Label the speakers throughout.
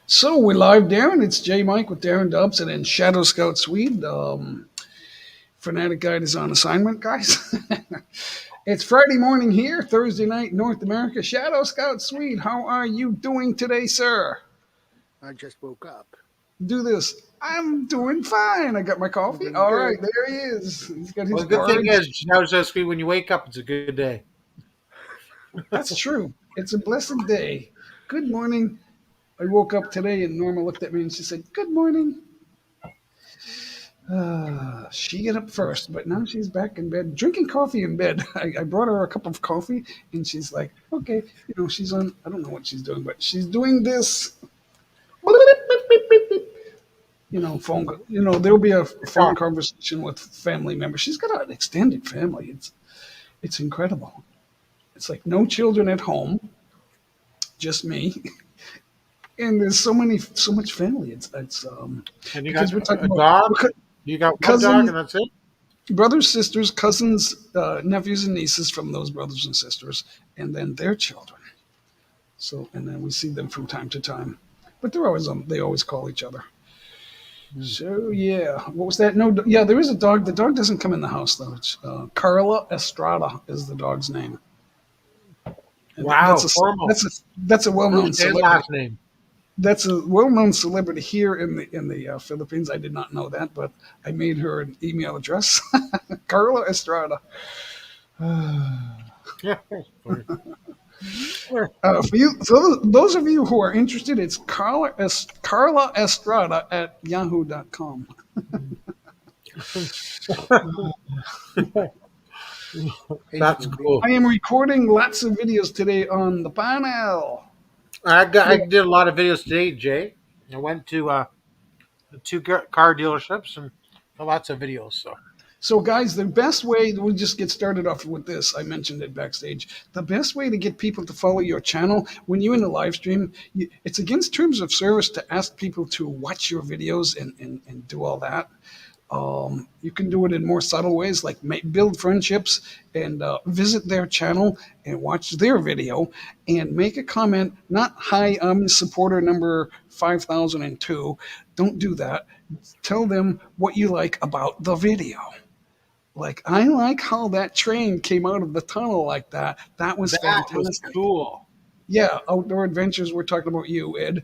Speaker 1: So we're live, Darren. It's J Mike with Darren Dubs and then Shadow Scout Swede. Fanatic Guide is on assignment, guys. It's Friday morning here, Thursday night, North America. Shadow Scout Swede, how are you doing today, sir?
Speaker 2: I just woke up.
Speaker 1: Do this. I'm doing fine. I got my
Speaker 2: I'm
Speaker 1: coffee.
Speaker 2: doing
Speaker 1: All right,
Speaker 2: good.
Speaker 1: there he is. He's got his
Speaker 3: Well, the good thing
Speaker 1: porridge.
Speaker 3: is, that was just when you wake up, it's a good day.
Speaker 1: That's true. It's a blessed day. Good morning. I woke up today and Norma looked at me and she said, "Good morning." She get up first, but now she's back in bed drinking coffee in bed. I brought her a cup of coffee, and she's like, "Okay, she's on. I don't know what she's doing, but she's doing this. Phone. There'll be a phone
Speaker 3: Oh,
Speaker 1: conversation with family members. She's got an extended family. It's incredible. It's like no children at home, just me, and there's so much family. It's
Speaker 3: and you got
Speaker 1: because we're talking
Speaker 3: a
Speaker 1: about
Speaker 3: dog? You got one dog,
Speaker 1: cousins,
Speaker 3: and that's it?
Speaker 1: brothers, sisters, cousins, nephews, and nieces from those brothers and sisters, and then their children. So, and then we see them from time to time, but they always call each other.
Speaker 3: Hmm.
Speaker 1: So yeah, what was that? No, yeah, there is a dog. The dog doesn't come in the house though. It's Carla Estrada is the dog's name, and
Speaker 3: Wow, formal.
Speaker 1: that's a well-known
Speaker 3: First and
Speaker 1: celebrity.
Speaker 3: last name.
Speaker 1: That's a well-known celebrity here in the Philippines. I did not know that, but I made her an email address, Carla Estrada.
Speaker 3: Yeah.
Speaker 1: For those of you who are interested, it's Carla Estrada at yahoo.com.
Speaker 3: That's
Speaker 2: HUB.
Speaker 3: cool.
Speaker 1: I am recording lots of videos today on the panel.
Speaker 3: I
Speaker 1: Yeah.
Speaker 3: did a lot of videos today, Jay. I went to two car dealerships and lots of videos. So
Speaker 1: So, guys, the best way, we'll just get started off with this. I mentioned it backstage. The best way to get people to follow your channel when you're in a live stream, it's against terms of service to ask people to watch your videos and do all that. You can do it in more subtle ways, like build friendships and visit their channel and watch their video and make a comment. Not, "Hi, I'm supporter number 5002." Don't do that. Tell them what you like about the video. Like, "I like how that train came out of the tunnel like that. That was
Speaker 3: that was
Speaker 1: fantastic."
Speaker 3: cool.
Speaker 1: Yeah, outdoor adventures. We're talking about you, Ed.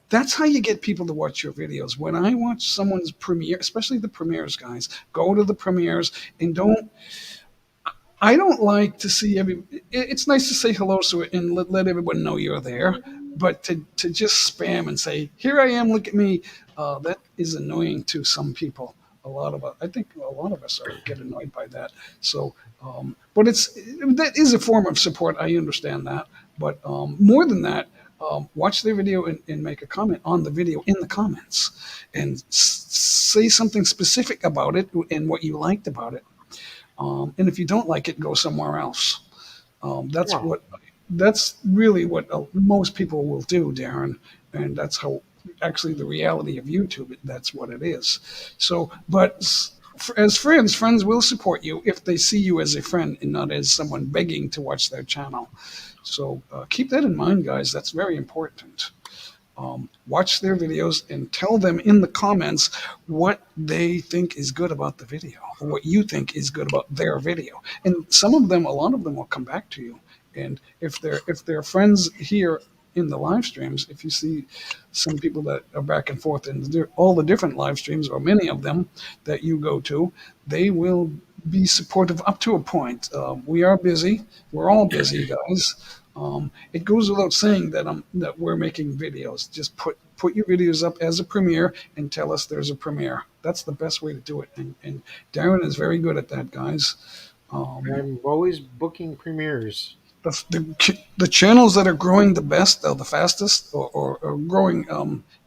Speaker 1: That's how you get people to watch your videos. When I watch someone's premiere, especially the premieres, guys, go to the premieres and don't. I don't like to see It's nice to say hello to it and let everyone know you're there, but to just spam and say, "Here I am, look at me," that is annoying to some people. A lot of us, I think, a lot of us get annoyed by that. So, but that is a form of support. I understand that, but more than that. Watch their video and make a comment on the video in the comments and say something specific about it and what you liked about it. And if you don't like it, go somewhere else. Um, that's
Speaker 3: Wow.
Speaker 1: what that's really what most people will do, Darren, and that's how actually the reality of YouTube. That's what it is. So, but as friends will support you if they see you as a friend and not as someone begging to watch their channel. So keep that in mind, guys. That's very important. Watch their videos and tell them in the comments what they think is good about the video or what you think is good about their video. And a lot of them will come back to you. And if they're friends here in the live streams, if you see some people that are back and forth in all the different live streams or many of them that you go to, they will be supportive up to a point. We are busy. We're all busy, guys. It goes without saying that we're making videos. Just put your videos up as a premiere and tell us there's a premiere. That's the best way to do it. And Darren is very good at that, guys. Um,
Speaker 3: I'm always booking premieres.
Speaker 1: the channels that are growing the best, or the fastest, or growing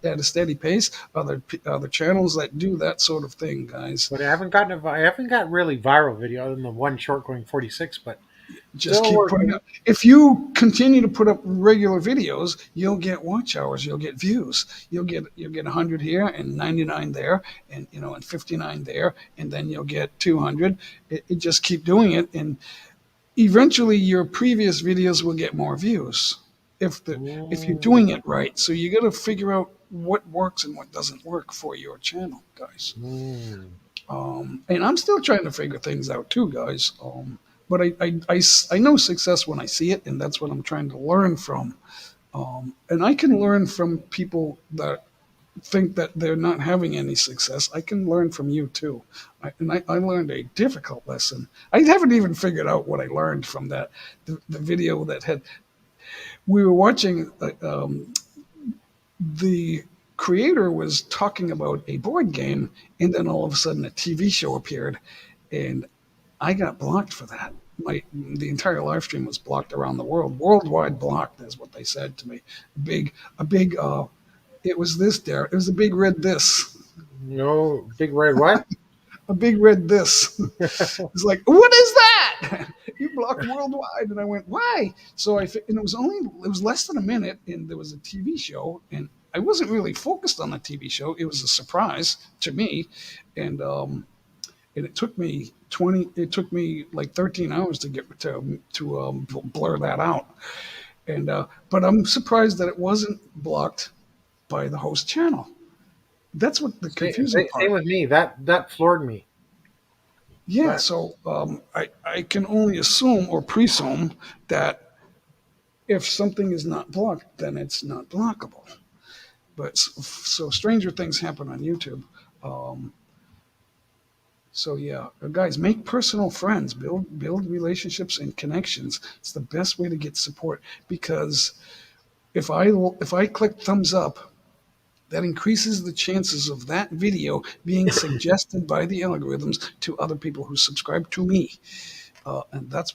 Speaker 1: at a steady pace, are the channels that do that sort of thing, guys.
Speaker 3: But I haven't got really viral video other than the one short going 46, but
Speaker 1: Just
Speaker 3: still
Speaker 1: keep putting
Speaker 3: working.
Speaker 1: up. If you continue to put up regular videos, you'll get watch hours, you'll get views, you'll get 100 here and 99 there, and 59 there, and then you'll get 200. It just keep doing it, and eventually your previous videos will get more views. if you're
Speaker 3: Mm,
Speaker 1: doing it right. So you got to figure out what works and what doesn't work for your channel, guys.
Speaker 3: mm.
Speaker 1: And I'm still trying to figure things out too, guys. But I know success when I see it, and that's what I'm trying to learn from. And I can learn from people that think that they're not having any success. I can learn from you too. I learned a difficult lesson. I haven't even figured out what I learned from that. The video that had, we were watching, the creator was talking about a board game, and then all of a sudden a TV show appeared, and I got blocked for that. The entire live stream was blocked around the world, worldwide blocked, is what they said to me. A big. It was this, Derek. It was a big red this.
Speaker 3: No, big red what?
Speaker 1: A big red this. It's like, what is that? You blocked worldwide, and I went, why? So and it was less than a minute, and there was a TV show, and I wasn't really focused on the TV show. It was a surprise to me, and it took me 20. It took me like 13 hours to get to blur that out, and but I'm surprised that it wasn't blocked by the host channel. That's what the confusing
Speaker 3: Same
Speaker 1: part.
Speaker 3: with me. That floored me.
Speaker 1: Yeah,
Speaker 3: That
Speaker 1: so I can only assume or presume that if something is not blocked, then it's not blockable. But so stranger things happen on YouTube. Um, so yeah, guys, make personal friends, build relationships and connections. It's the best way to get support because if I click thumbs up, that increases the chances of that video being suggested by the algorithms to other people who subscribe to me. And that's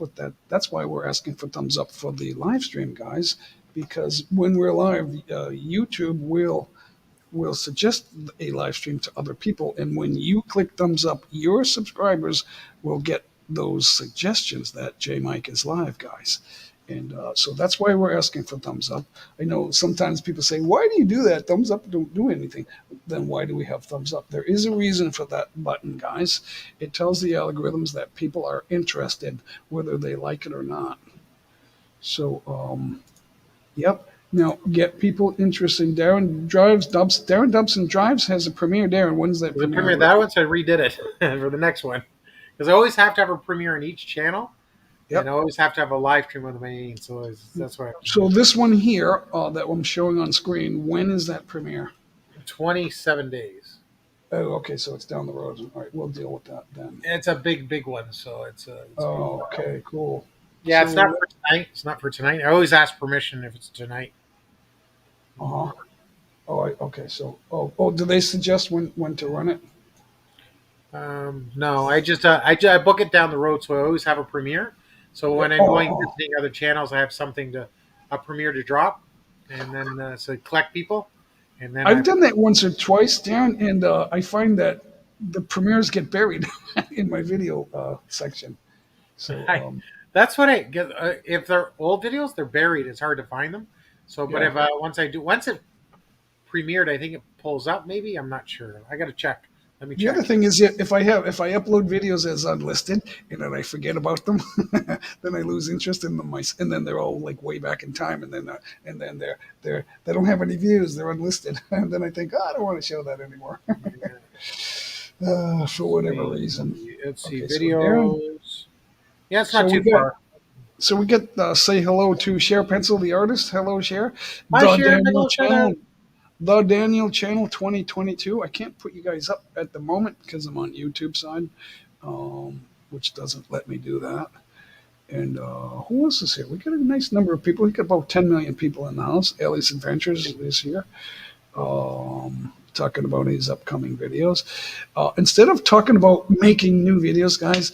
Speaker 1: why we're asking for thumbs up for the live stream, guys, because when we're live, YouTube will suggest a live stream to other people, and when you click thumbs up, your subscribers will get those suggestions that J Mike is live, guys. And so that's why we're asking for thumbs up. I know sometimes people say, why do you do that? Thumbs up don't do anything. Then why do we have thumbs up? There is a reason for that button, guys. It tells the algorithms that people are interested, whether they like it or not. So, yep. Now, get people interested in Darren Dobson Drives has a premiere. Darren, when's that
Speaker 3: the
Speaker 1: premiere?
Speaker 3: premiere that one, so I redid it for the next one because I always have to have a premiere in each channel, and I
Speaker 1: Yep.
Speaker 3: always have to have a live stream with the main. So that's what I have to do.
Speaker 1: So this one here that I'm showing on screen, when is that premiere?
Speaker 3: 27 days.
Speaker 1: Oh, okay, so it's down the road. All right, we'll deal with that then.
Speaker 3: It's a big one, so it's been a
Speaker 1: Oh,
Speaker 3: while.
Speaker 1: okay, cool.
Speaker 3: Yeah, it's not
Speaker 1: So,
Speaker 3: for tonight. It's not for tonight. I always ask permission if it's tonight.
Speaker 1: uh-huh. Oh, okay. So, do they suggest when to run it?
Speaker 3: No, I book it down the road, so I always have a premiere. So
Speaker 1: Yeah.
Speaker 3: when I'm going visiting other channels, I have something to a premiere to drop, and then so collect people, and then
Speaker 1: I've done that once or twice, Darren, and I find that the premieres get buried in my video section. So,
Speaker 3: I that's what I get. If they're old videos, they're buried. It's hard to find them. So, but
Speaker 1: yeah.
Speaker 3: if once it premiered, I think it pulls up. Maybe I'm not sure. I got to check. Let me
Speaker 1: The other
Speaker 3: check.
Speaker 1: thing is, yeah, if I upload videos as unlisted and then I forget about them, then I lose interest in them. And then they're all like way back in time, and then they don't have any views. They're unlisted, and then I think, oh, I don't want to show that anymore
Speaker 3: Yeah,
Speaker 1: for whatever
Speaker 3: see,
Speaker 1: reason.
Speaker 3: let's see
Speaker 1: Okay, so Darren,
Speaker 3: videos. Yeah, it's
Speaker 1: so
Speaker 3: not
Speaker 1: we
Speaker 3: too
Speaker 1: got
Speaker 3: far.
Speaker 1: so we get say hello to Cher Pencil, the artist. Hello, Cher.
Speaker 3: Hi,
Speaker 1: The
Speaker 3: Sharon.
Speaker 1: Daniel
Speaker 3: Hello,
Speaker 1: Channel. The Daniel Channel 2022. I can't put you guys up at the moment because I'm on YouTube side, which doesn't let me do that. And who else is here? We got a nice number of people. We got about 10 million people in the house. Ellie's Adventures is here, talking about his upcoming videos. Instead of talking about making new videos, guys,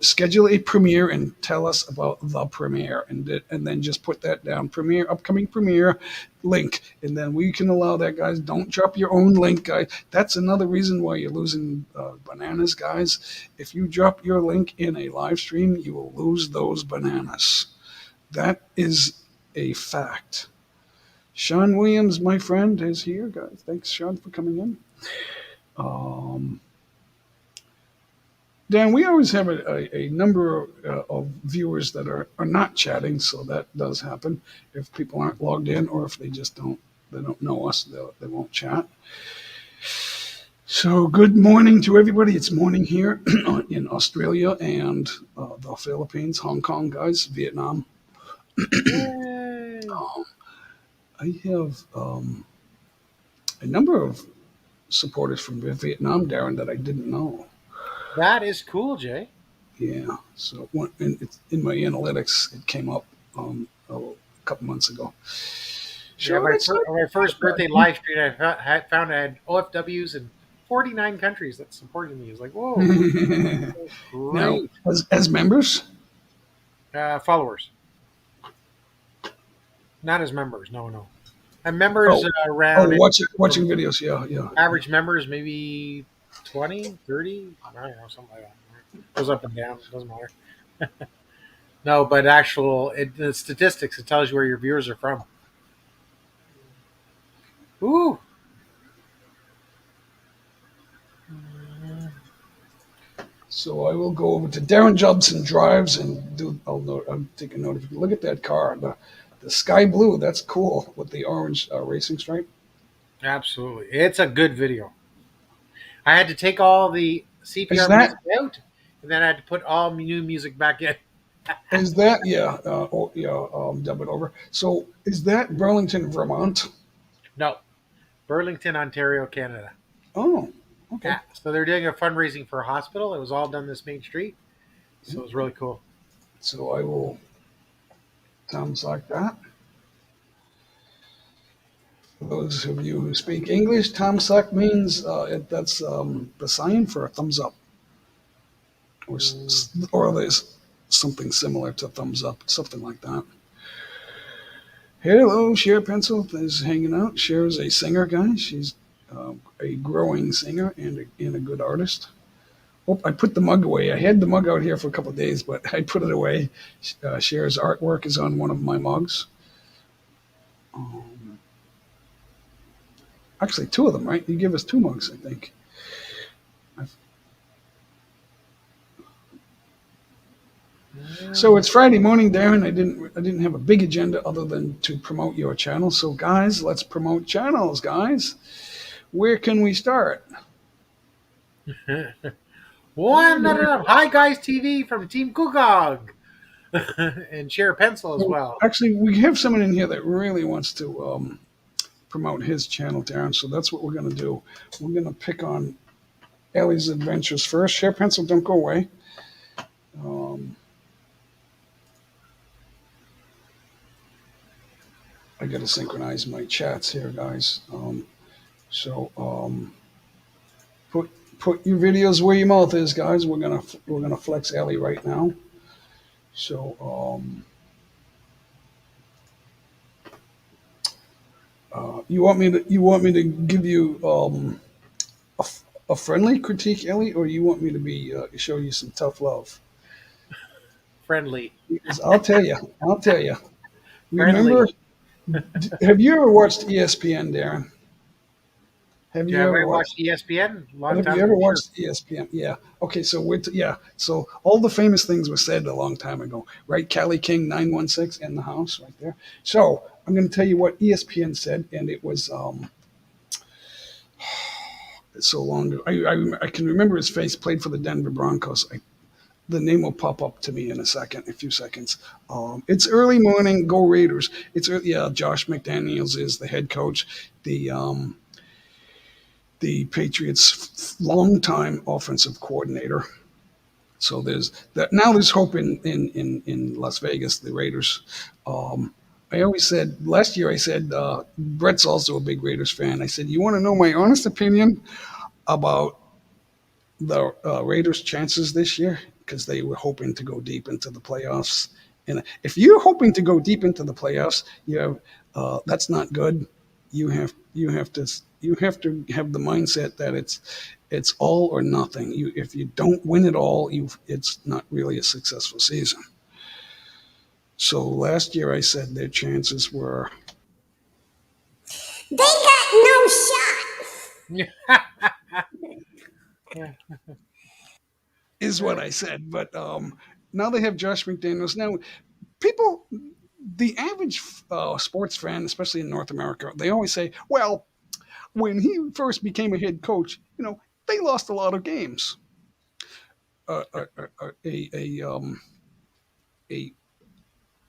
Speaker 1: schedule a premiere and tell us about the premiere, and then just put that down, premiere, upcoming premiere link, and then we can allow that, guys. Don't drop your own link, guys. That's another reason why you're losing bananas, guys. If you drop your link in a live stream, you will lose those bananas. That is a fact. Sean Williams, my friend, is here, guys. Thanks, Sean, for coming in. Um, Dan, we always have a number of viewers that are not chatting, so that does happen. If people aren't logged in, or if they don't know us, they won't chat. So good morning to everybody. It's morning here in Australia and the Philippines, Hong Kong, guys, Vietnam.
Speaker 3: Yay!
Speaker 1: I have a number of supporters from Vietnam, Darren, that I didn't know.
Speaker 3: That is cool, Jay.
Speaker 1: Yeah. So in my analytics, it came up a couple months ago.
Speaker 3: Yeah,
Speaker 1: So that's not
Speaker 3: my first birthday
Speaker 1: bad.
Speaker 3: live stream, found I had OFWs in 49 countries that supported me. It's like, whoa,
Speaker 1: Now,
Speaker 3: great.
Speaker 1: as members,
Speaker 3: Followers, not as members. No, no. And members
Speaker 1: oh,
Speaker 3: around it.
Speaker 1: watching videos, yeah, yeah, yeah.
Speaker 3: Average members maybe 20, 30. I don't know, something like that. Goes up and down. Doesn't matter. No, but the statistics, it tells you where your viewers are from. Ooh.
Speaker 1: So I will go over to Darren Jobson Drives and do. I'm taking note. If you look at that car, the sky blue, that's cool with the orange racing stripe.
Speaker 3: Absolutely. It's a good video. I had to take all the
Speaker 1: Is
Speaker 3: CPR
Speaker 1: that
Speaker 3: music out, and then I had to put all new music back in.
Speaker 1: is that yeah? Yeah. Dub it over. So is that Burlington, Vermont?
Speaker 3: No, Burlington, Ontario, Canada.
Speaker 1: Oh, okay.
Speaker 3: Yeah. So they're doing a fundraising for a hospital. It was all done this main street. So it was really cool.
Speaker 1: So I will. Sounds like that. For those of you who speak English, Tom Suck means that's the sign for a thumbs up, or there's something similar to thumbs up, something like that. Hello, Cher Pencil is hanging out. Cher is a singer, guys. She's a growing singer and a good artist. Oh, I put the mug away. I had the mug out here for a couple of days, but I put it away. Cher's artwork is on one of my mugs. Um, Actually, two of them, right? You give us two mugs, I think. So it's Friday morning, Darren. I didn't have a big agenda other than to promote your channel. So guys, let's promote channels, guys. Where can we start?
Speaker 3: One at a time. Hi, guys, TV from Team Kugog. And share a pencil as
Speaker 1: Well,
Speaker 3: well.
Speaker 1: actually, we have someone in here that really wants to promote his channel, Darren. So that's what we're going to do. We're going to pick on Ellie's Adventures first. Share pencil, don't go away. Um, I got to synchronize my chats here, guys. So put your videos where your mouth is, guys. We're gonna flex Ellie right now. So you want me to give you a friendly critique, Ellie, or you want me to be show you some tough love?
Speaker 3: Friendly.
Speaker 1: Because I'll tell you. Remember,
Speaker 3: Friendly.
Speaker 1: have you ever watched ESPN, Darren? Have
Speaker 3: Yeah,
Speaker 1: you
Speaker 3: have
Speaker 1: ever
Speaker 3: I
Speaker 1: watched?
Speaker 3: watched ESPN? A long
Speaker 1: Have
Speaker 3: time
Speaker 1: you
Speaker 3: ago,
Speaker 1: ever
Speaker 3: sure.
Speaker 1: watched ESPN? Yeah. Okay. So yeah. So all the famous things were said a long time ago, right? Cali King 916 in the house, right there. So I'm going to tell you what ESPN said, and it was so long ago. I can remember his face. Played for the Denver Broncos. The name will pop up to me in a few seconds. It's early morning. Go Raiders! Yeah. Josh McDaniels is the head coach. The Patriots' longtime offensive coordinator. So there's that. Now there's hope in Las Vegas, the Raiders. I always said last year. I said Brett's also a big Raiders fan. I said, you want to know my honest opinion about the Raiders' chances this year, because they were hoping to go deep into the playoffs. And if you're hoping to go deep into the playoffs, that's not good. You have to have the mindset that it's all or nothing. If you don't win it all, it's not really a successful season. So last year I said their chances were
Speaker 4: They got no shot.
Speaker 3: Yeah.
Speaker 1: is what
Speaker 3: Yeah.
Speaker 1: I said. But now they have Josh McDaniels. Now, people, the average sports fan, especially in North America, they always say, well, when he first became a head coach, they lost a lot of games. Uh, uh, uh, uh, a, a, um, a,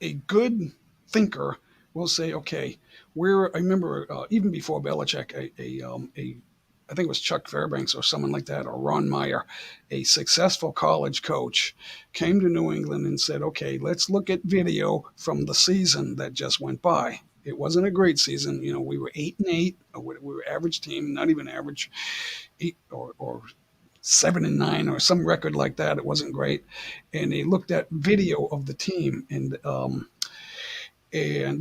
Speaker 1: a good thinker will say, okay, I remember even before Belichick, I think it was Chuck Fairbanks or someone like that, or Ron Meyer, a successful college coach, came to New England and said, okay, let's look at video from the season that just went by. It wasn't a great season. We were 8-8, or we were average team, not even average, 8 or 7-9 or some record like that. It wasn't great. And they looked at video of the team, and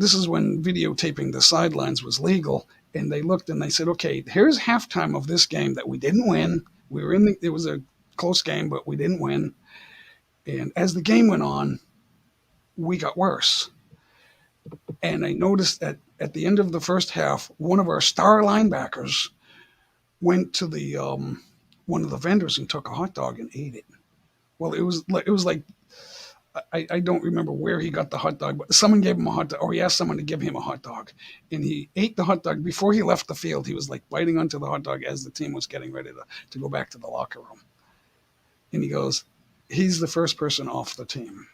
Speaker 1: this is when videotaping the sidelines was legal. And they looked and they said, okay, here's halftime of this game that we didn't win. It was a close game, but we didn't win. And as the game went on, we got worse. And I noticed at the end of the first half, one of our star linebackers went to the one of the vendors and took a hot dog and ate it. Well, it was like I don't remember where he got the hot dog, but someone gave him a hot dog, or he asked someone to give him a hot dog, and he ate the hot dog before he left the field. He was like biting onto the hot dog as the team was getting ready to go back to the locker room. And he goes, he's the first person off the team.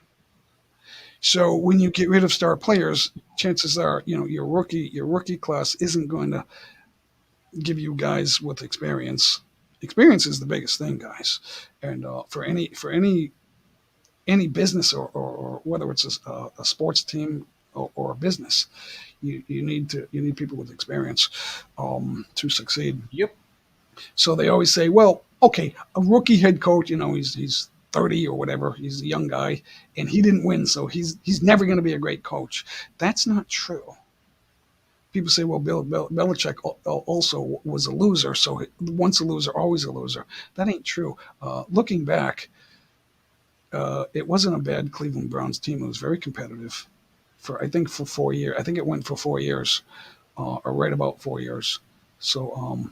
Speaker 1: So when you get rid of star players, chances are, your rookie class isn't going to give you guys with experience. Experience is the biggest thing, guys, and for any business, or whether it's a sports team, or a business, you need people with experience to succeed.
Speaker 3: Yep.
Speaker 1: So they always say, well, okay, a rookie head coach, he's 30 or whatever, he's a young guy, and he didn't win, so he's never going to be a great coach. That's not true. People say, well, Belichick also was a loser, so once a loser, always a loser. That ain't true. Looking back, it wasn't a bad Cleveland Browns team. It was very competitive for 4 years. I think it went for 4 years, or right about 4 years. So,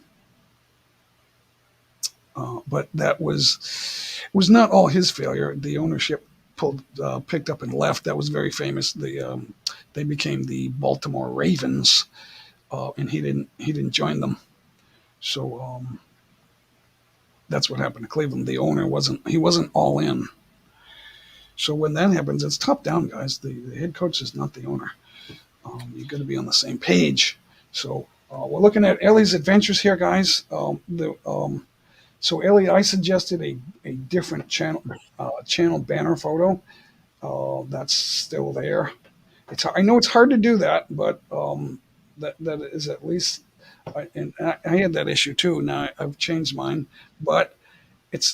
Speaker 1: but that was not all his failure. The ownership picked up and left. That was very famous. They became the Baltimore Ravens, and he didn't join them. So that's what happened to Cleveland. The owner wasn't all in. So when that happens, it's top down, guys. The head coach is not the owner. You've got to be on the same page. So we're looking at Ellie's adventures here, guys. So Ellie, I suggested a different channel banner photo. That's still there. I know it's hard to do that, but that is at least. And I had that issue too. Now I've changed mine, but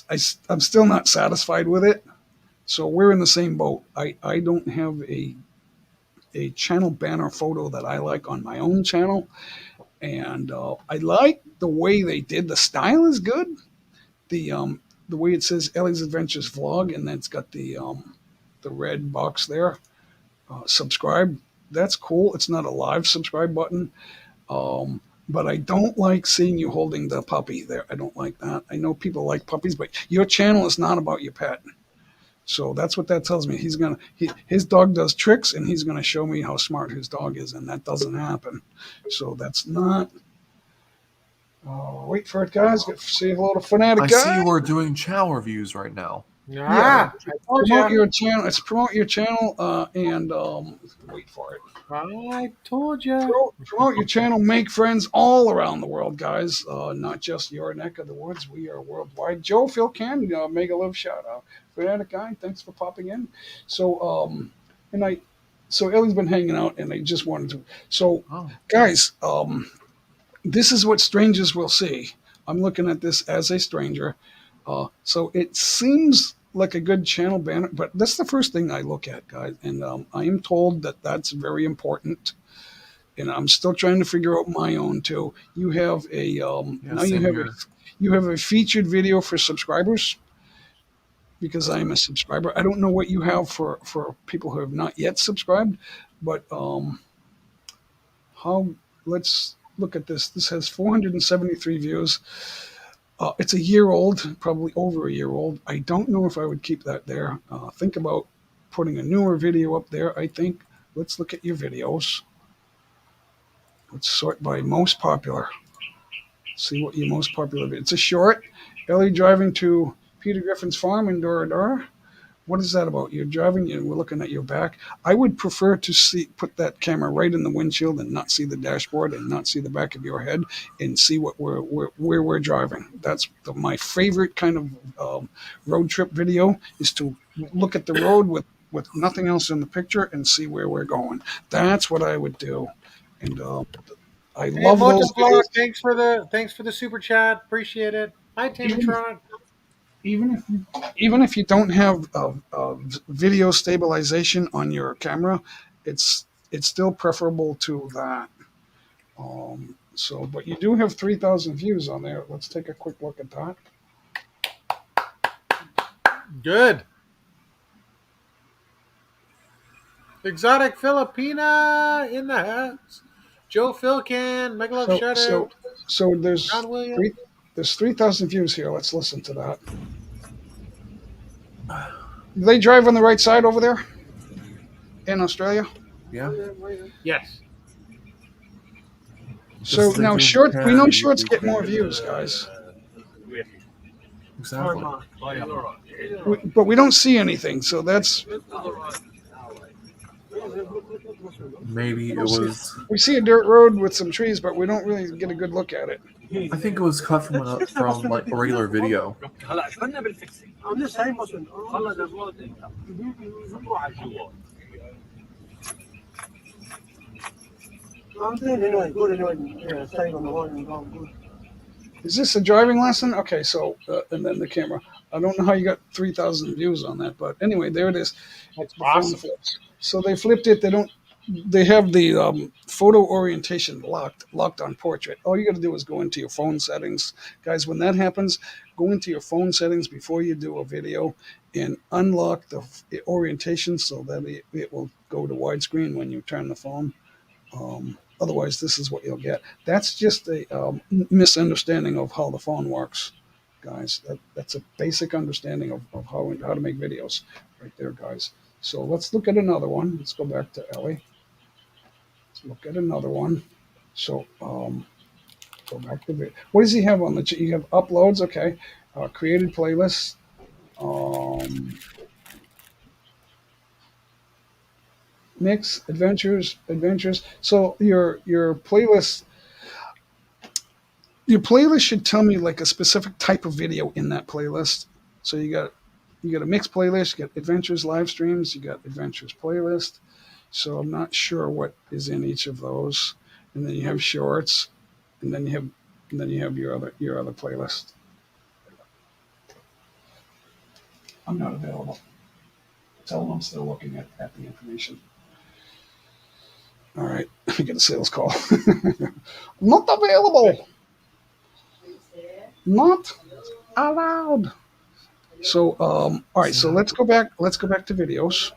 Speaker 1: I'm still not satisfied with it. So we're in the same boat. I don't have a channel banner photo that I like on my own channel, and I like the way they did. The style is good. The way it says Ellie's Adventures Vlog, and then it's got the red box there. Subscribe. That's cool. It's not a live subscribe button. But I don't like seeing you holding the puppy there. I don't like that. I know people like puppies, but your channel is not about your pet. So that's what that tells me. His dog does tricks, and he's gonna show me how smart his dog is, and that doesn't happen. So that's not. Wait for it, guys. Say hello to Fanatic
Speaker 4: I
Speaker 1: Guy.
Speaker 4: see we're doing channel reviews right now.
Speaker 3: Ah, I told
Speaker 1: Promote
Speaker 3: you.
Speaker 1: your channel. Let's promote your channel, and wait for it.
Speaker 3: I told you.
Speaker 1: Promote your channel. Make friends all around the world, guys. Not just your neck of the woods. We are worldwide. Joe Phil Can, Mega Love shout out. Fanatic Guy, thanks for popping in. So so Ellie's been hanging out, and I just wanted to. So
Speaker 4: Oh,
Speaker 1: guys, this is what strangers will see. I'm looking at this as a stranger. So it seems like a good channel banner, but that's the first thing I look at, guys. And I am told that that's very important. And I'm still trying to figure out my own too. You have now
Speaker 4: same here.
Speaker 1: you have a featured video for subscribers, because I'm a subscriber. I don't know what you have for people who have not yet subscribed, but how? Let's look at this. This has 473 views. It's a year old, probably over a year old. I don't know if I would keep that there. Think about putting a newer video up there. I think let's look at your videos. Let's sort by most popular. See what your most popular video. It's a short. Ellie driving to Peter Griffin's farm in Dora Dora. What is that about? You're driving and we're looking at your back. I would prefer to see put that camera right in the windshield and not see the dashboard and not see the back of your head and see what where we're driving. That's my favorite kind of road trip video is to look at the road with nothing else in the picture and see where we're going. That's what I would do, and I
Speaker 3: Hey,
Speaker 1: love those
Speaker 3: Motovlog,
Speaker 1: videos.
Speaker 3: thanks for the super chat. Appreciate it. Hi,
Speaker 1: Even
Speaker 3: Tamatron.
Speaker 1: even if you don't have video stabilization on your camera, it's still preferable to that. But you do have 3,000 views on there. Let's take a quick look at that.
Speaker 3: Good. Exotic Filipina in the house. Joe Philcan, Mega Love
Speaker 1: So
Speaker 3: shout
Speaker 1: so
Speaker 3: out.
Speaker 1: so there's
Speaker 3: John Williams.
Speaker 1: three there's 3,000 views here. Let's listen to that. Do they drive on the right side over there in Australia?
Speaker 4: Yeah.
Speaker 3: Yes.
Speaker 1: So
Speaker 4: Just
Speaker 1: now
Speaker 4: thinking
Speaker 1: shorts, we know
Speaker 4: Canada,
Speaker 1: shorts
Speaker 4: you
Speaker 1: get more
Speaker 4: can,
Speaker 1: views, guys.
Speaker 4: Exactly.
Speaker 1: But we don't see anything, so that's
Speaker 4: Maybe it was.
Speaker 1: we see a dirt road with some trees, but we don't really get a good look at it.
Speaker 4: I think it was cut from like a regular video.
Speaker 1: Is this a driving lesson? Okay, so and then the camera. I don't know how you got 3,000 views on that, but anyway, there it is.
Speaker 3: That's
Speaker 1: The phone
Speaker 3: awesome.
Speaker 1: flips. So they flipped it. They don't. They have the photo orientation locked on portrait. All you got to do is go into your phone settings, guys. When that happens, go into your phone settings before you do a video and unlock the orientation so that it will go to widescreen when you turn the phone. Otherwise, this is what you'll get. That's just a misunderstanding of how the phone works, guys. That's a basic understanding of how to make videos right there, guys. So let's look at another one. Let's go back to Ellie. Let's look at another one. So go back to video. What does he have on the? You have uploads, okay. Created playlists. Um, Mix adventures. So your playlist should tell me like a specific type of video in that playlist. So you got a mixed playlist, you got adventures, live streams, you got adventures playlist. So I'm not sure what is in each of those. And then you have shorts, and then you have your other playlist. I'm not available. Tell them I'm still looking at the information. All right, I get a sales call. Not available. Not allowed. So, all right. So let's go back. Let's go back to videos,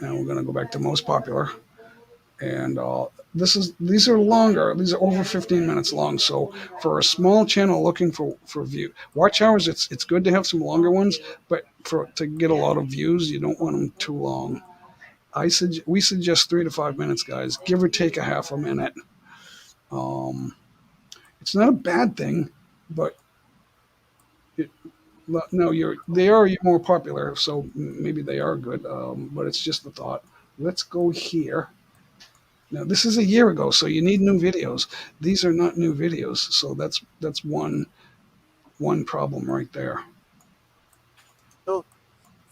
Speaker 1: and we're going to go back to most popular. And these are longer. These are over 15 minutes long. So for a small channel looking for view watch hours, it's good to have some longer ones. But to get a lot of views, you don't want them too long. We suggest 3 to 5 minutes, guys. Give or take a half a minute. Um, it's not a bad thing, but it, no, they are more popular, so maybe they are good. But it's just the thought. Let's go here. Now this is a year ago, so you need new videos. These are not new videos, so that's one problem right there.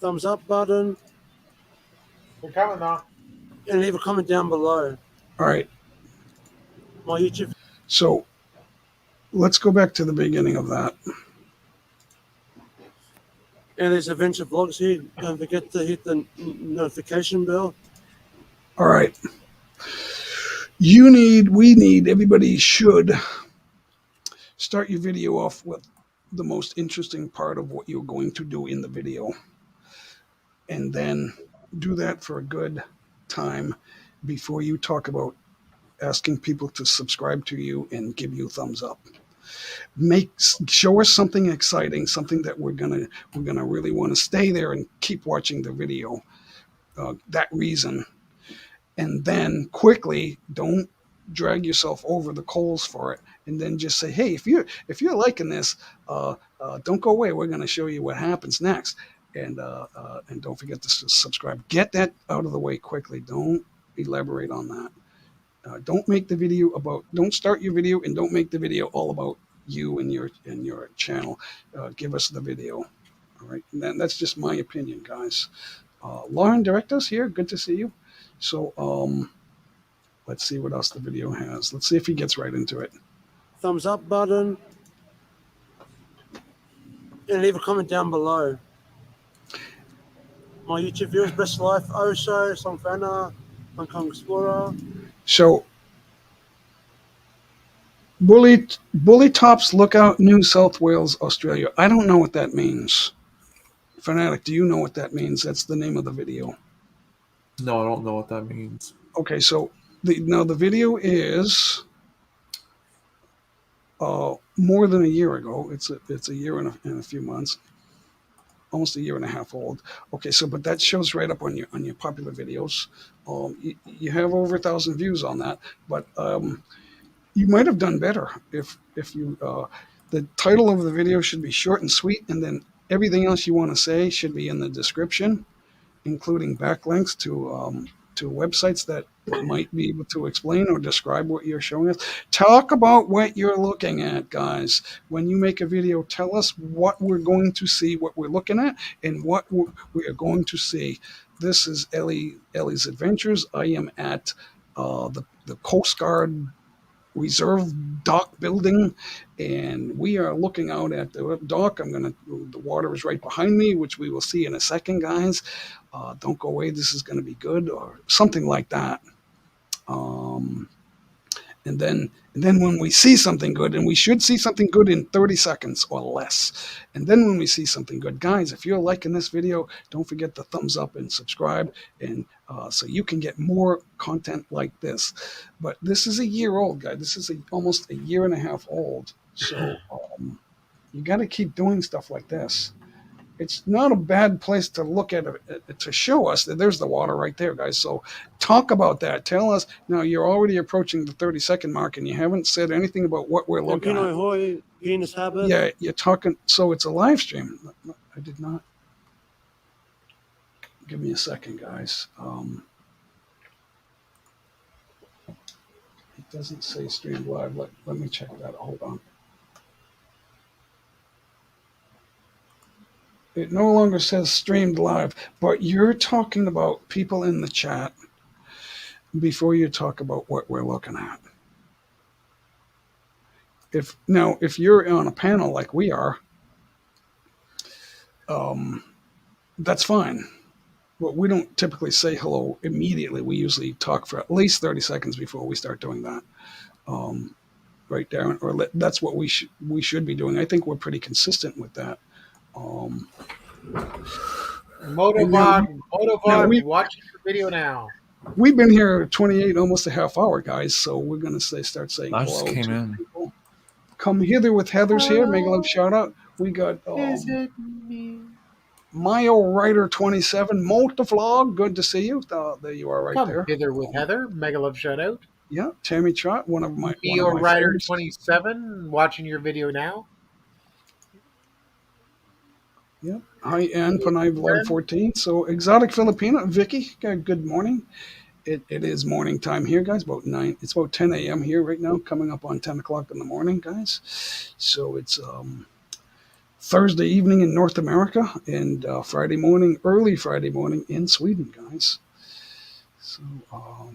Speaker 5: Thumbs up button,
Speaker 3: We're coming now.
Speaker 5: and leave a comment down below.
Speaker 1: All right,
Speaker 5: My YouTube.
Speaker 1: so let's go back to the beginning of that.
Speaker 5: And there's adventure vlogs here. Don't forget to hit the notification bell.
Speaker 1: All right, everybody should start your video off with the most interesting part of what you're going to do in the video, and then do that for a good time before you talk about asking people to subscribe to you and give you thumbs up. Show us something exciting, something that we're gonna really want to stay there and keep watching the video. That reason, and then quickly don't drag yourself over the coals for it, and then just say, hey, if you're liking this, don't go away. We're going to show you what happens next, and don't forget to subscribe. Get that out of the way quickly. Don't elaborate on that. Don't make the video about. Don't start your video and don't make the video all about you and your channel. Give us the video. All right, and that's just my opinion, guys. Lauren, direct us here. Good to see you. So let's see what else the video has. Let's see if he gets right into it.
Speaker 5: Thumbs up button. And leave a comment down below. My YouTube viewers, Best Life, Osho, Songfana, Hong Kong Explorer.
Speaker 1: So Bully Tops Lookout, New South Wales, Australia. I don't know what that means. Fanatic, do you know what that means? That's the name of the video.
Speaker 4: No, I don't know what that means.
Speaker 1: Okay, so the video is more than a year ago. It's a year and a few months, almost a year and a half old. Okay, so but that shows right up on your popular videos. You have over 1,000 views on that, but you might have done better if you. The title of the video should be short and sweet, and then everything else you want to say should be in the description, including backlinks to websites that might be able to explain or describe what you're showing us. Talk about what you're looking at, guys. When you make a video, tell us what we're going to see, what we're looking at, and what we are going to see. This is Ellie's Adventures. I am at the Coast Guard Reserve dock building, and we are looking out at the dock. The water is right behind me, which we will see in a second, guys. Don't go away. This is going to be good, or something like that. And then when we see something good, and we should see something good in 30 seconds or less. And then when we see something good, guys, if you're liking this video, don't forget to thumbs up and subscribe, and so you can get more content like this. But this is a year old, guys. This is almost a year and a half old. So you got to keep doing stuff like this. It's not a bad place to look at it, to show us that there's the water right there, guys. So talk about that. Tell us. Now, you're already approaching the 30-second mark, and you haven't said anything about what we're looking at. Yeah, you're talking. So it's a live stream. I did not. Give me a second, guys. It doesn't say stream live. Let me check that. Hold on. It no longer says streamed live, but you're talking about people in the chat before you talk about what we're looking at. If you're on a panel like we are, that's fine. But we don't typically say hello immediately. We usually talk for at least 30 seconds before we start doing that. Right, Darren? Or that's what we should be doing. I think we're pretty consistent with that.
Speaker 3: Motovlog, watching your video now.
Speaker 1: We've been here 28, almost a half hour, guys. So we're gonna start saying
Speaker 4: I just
Speaker 1: hello
Speaker 4: came
Speaker 1: to
Speaker 4: in.
Speaker 1: people. Come hither with Heather's here. Make a love shout out. We got
Speaker 3: Is it me?
Speaker 1: Mayo Rider 27 Motovlog. Good to see you. There you are, right
Speaker 3: Come
Speaker 1: there.
Speaker 3: hither with Heather. Mega love shout out.
Speaker 1: Yeah, Tammy Trot, one of my
Speaker 3: Rider
Speaker 1: friends.
Speaker 3: 27, watching your video now.
Speaker 1: Yep. Hi, Ann Panay Vlog 14. So, Exotic Filipina, Vicky, good morning. It is morning time here, guys. It's about 10 a.m. here right now, coming up on 10 o'clock in the morning, guys. So, it's Thursday evening in North America and early Friday morning in Sweden, guys. So,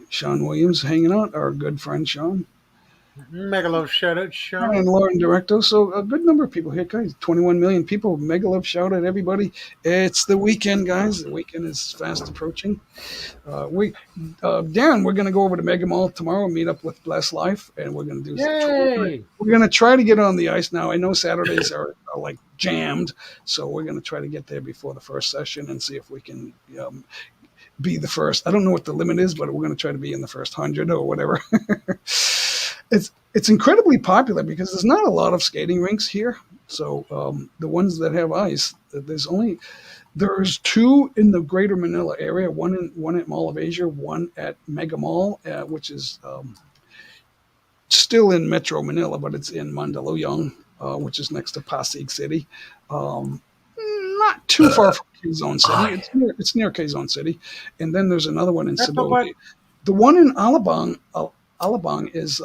Speaker 1: Sean Williams hanging out, our good friend Sean.
Speaker 3: Mega love shout out, Sean.
Speaker 1: And Lauren Directo. So a good number of people here, guys. 21 million people. Mega love shout out, everybody. It's the weekend, guys. The weekend is fast approaching. Darren, we're going to go over to Mega Mall tomorrow, meet up with Bless Life, and we're going to do we're going to try to get on the ice now. I know Saturdays are like jammed, so we're going to try to get there before the first session and see if we can be the first. I don't know what the limit is, but we're going to try to be in the first 100 or whatever. it's incredibly popular because there's not a lot of skating rinks here. So the ones that have ice, there's two in the Greater Manila area. One at Mall of Asia, one at Mega Mall, which is still in Metro Manila, but it's in Mandaluyong, which is next to Pasig City. Um, Not too far from Quezon City. It's near Quezon City, and then there's another one in
Speaker 3: That's not
Speaker 1: Cebu.
Speaker 3: bad.
Speaker 1: The one in Alabang is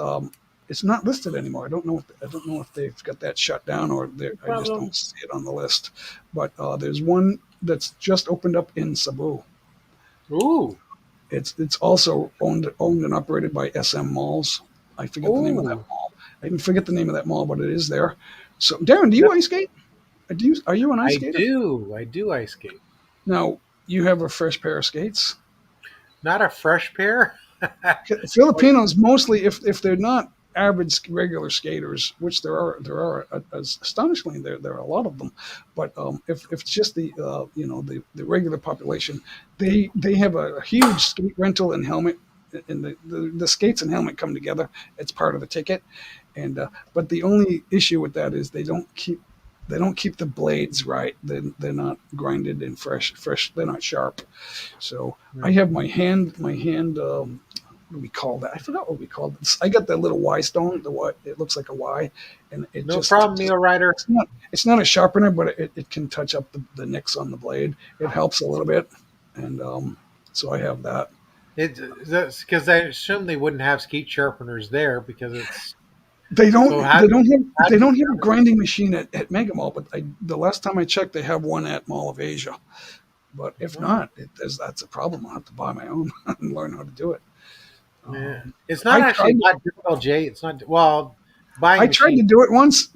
Speaker 1: it's not listed anymore. I don't know if they've got that shut down or I just
Speaker 3: Problem.
Speaker 1: don't see it on the list. But there's one that's just opened up in Cebu.
Speaker 3: Ooh.
Speaker 1: It's also owned and operated by SM Malls. I forget the name of that
Speaker 3: Ooh.
Speaker 1: mall. I even forget the name of that mall, but it is there. So, Darren, do you ice skate? Are you an ice
Speaker 3: I
Speaker 1: skater?
Speaker 3: do. I do ice skate.
Speaker 1: Now, you have a fresh pair of skates.
Speaker 3: Not a fresh pair.
Speaker 1: Filipinos mostly, if they're not average regular skaters, which there are astonishingly there are a lot of them, but if it's just the regular population, they have a huge skate rental and helmet, and the skates and helmet come together. It's part of the ticket, and but the only issue with that is they don't keep the blades right. They're not grinded and fresh. They're not sharp. So I have my hand. What do we call that? I forgot what we called it. I got that little Y stone. The Y, it looks like a Y, and it
Speaker 3: No
Speaker 1: just
Speaker 3: problem, Neil Ryder.
Speaker 1: it's not a sharpener, but it can touch up the nicks on the blade. It helps a little bit, and so I have that.
Speaker 3: That's because I assume they wouldn't have skate sharpeners there because it's
Speaker 1: They don't
Speaker 3: so
Speaker 1: they don't have
Speaker 3: how
Speaker 1: they
Speaker 3: do
Speaker 1: don't have a grinding machine at Mega Mall, but the last time I checked, they have one at Mall of Asia. But if
Speaker 3: you,
Speaker 1: not, that's a problem. I'll have to buy my own and learn how to do it.
Speaker 3: yeah.
Speaker 1: Um,
Speaker 3: It's
Speaker 1: I
Speaker 3: not actually
Speaker 1: tried.
Speaker 3: not difficult, Jay. It's not well buying
Speaker 1: I tried
Speaker 3: machine.
Speaker 1: to do it once.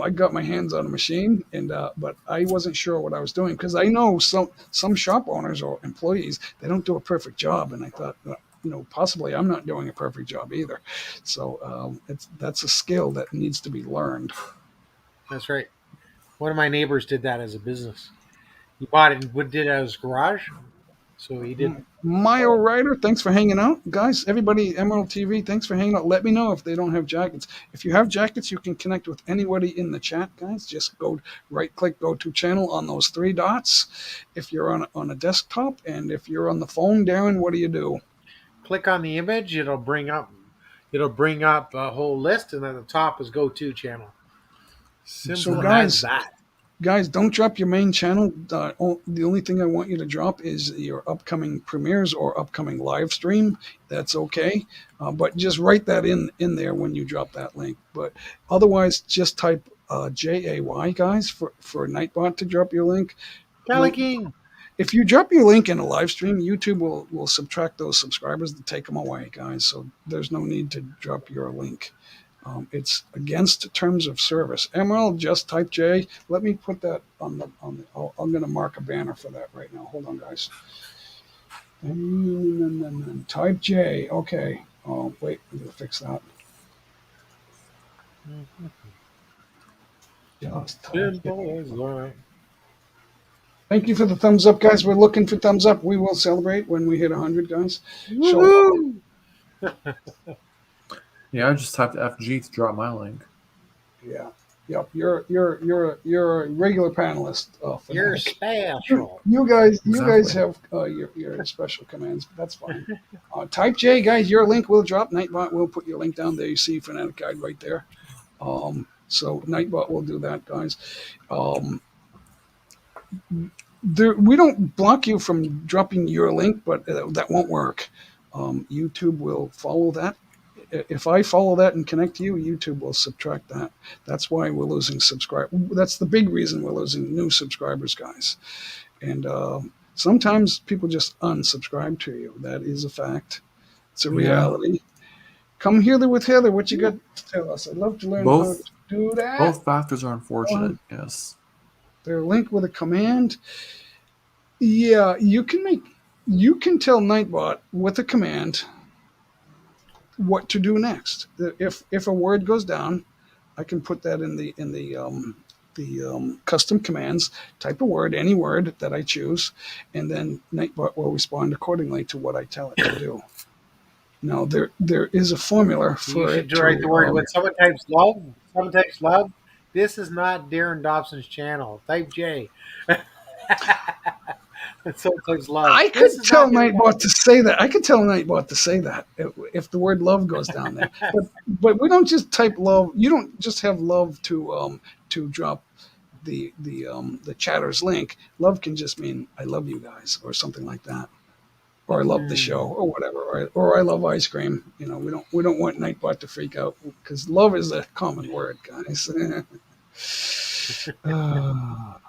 Speaker 1: I got my hands on a machine, and but I wasn't sure what I was doing because I know some shop owners or employees they don't do a perfect job, and I thought, possibly I'm not doing a perfect job either. So that's a skill that needs to be learned.
Speaker 3: That's right. One of my neighbors did that as a business. He bought it and did it out of his garage. So he did.
Speaker 1: Mayo Rider, thanks for hanging out, guys. Everybody, Emerald TV, thanks for hanging out. Let me know if they don't have jackets. If you have jackets, you can connect with anybody in the chat, guys. Just right click, go to channel on those three dots. If you're on a desktop, and if you're on the phone, Darren, what do you do?
Speaker 3: Click on the image. It'll bring up a whole list, and at the top is go to channel.
Speaker 1: So,
Speaker 3: Simple as
Speaker 1: guys,
Speaker 3: that.
Speaker 1: don't drop your main channel. The only thing I want you to drop is your upcoming premieres or upcoming live stream. That's okay, but just write that in there when you drop that link. But otherwise, just type JAY, guys, for Nightbot to drop your link.
Speaker 3: Cali
Speaker 1: You'll
Speaker 3: King.
Speaker 1: If you drop your link in a live stream, YouTube will subtract those subscribers to take them away, guys. So there's no need to drop your link. It's against terms of service. Emerald, just type J. Let me put that I'm going to mark a banner for that right now. Hold on, guys. Type J. Okay. Oh, wait. I'm going to fix that. Just type J.
Speaker 3: Simple as that.
Speaker 1: Thank you for the thumbs up, guys. We're looking for thumbs up. We will celebrate when we hit 100, guys. So,
Speaker 3: Woohoo!
Speaker 4: Yeah, I just typed FG to drop my link.
Speaker 1: yeah. Yep. You're a regular panelist.
Speaker 3: You're
Speaker 1: Fanatic.
Speaker 3: special.
Speaker 1: You guys
Speaker 4: Exactly.
Speaker 1: have your special commands. But that's fine. Type J, guys. Your link will drop. Nightbot will put your link down there. You see Fanatic Guide right there. So Nightbot will do that, guys. We don't block you from dropping your link, but that won't work. YouTube will follow that. If I follow that and connect to you, YouTube will subtract that. That's why we're losing subscribers. That's the big reason we're losing new subscribers, guys. And sometimes people just unsubscribe to you. That is a fact. It's a
Speaker 4: Yeah.
Speaker 1: reality. Come hither with Heather. What you got to tell us? I'd love to learn how to
Speaker 4: Both
Speaker 1: do that.
Speaker 4: both factors are unfortunate. Yes.
Speaker 1: They're linked with a command. Yeah, you can tell Nightbot with a command what to do next. If a word goes down, I can put that in the custom commands. Type a word, any word that I choose, and then Nightbot will respond accordingly to what I tell it to do. Now there is a formula
Speaker 3: You
Speaker 1: for it
Speaker 3: should write the
Speaker 1: to.
Speaker 3: word when someone types love. Someone types love. This is not Darren Dobson's channel. Type J. When someone types love.
Speaker 1: I
Speaker 3: This
Speaker 1: could
Speaker 3: is not
Speaker 1: tell
Speaker 3: Darren
Speaker 1: Nightbot
Speaker 3: Dobson.
Speaker 1: to say that. I could tell Nightbot to say that if the word love goes down there. But we don't just type love. You don't just have love to drop the chatter's link. Love can just mean I love you guys or something like that, or I love the show
Speaker 3: Hmm.
Speaker 1: or whatever, or I love ice cream. You know, we don't want Nightbot to freak out because love is a common word, guys. Ah.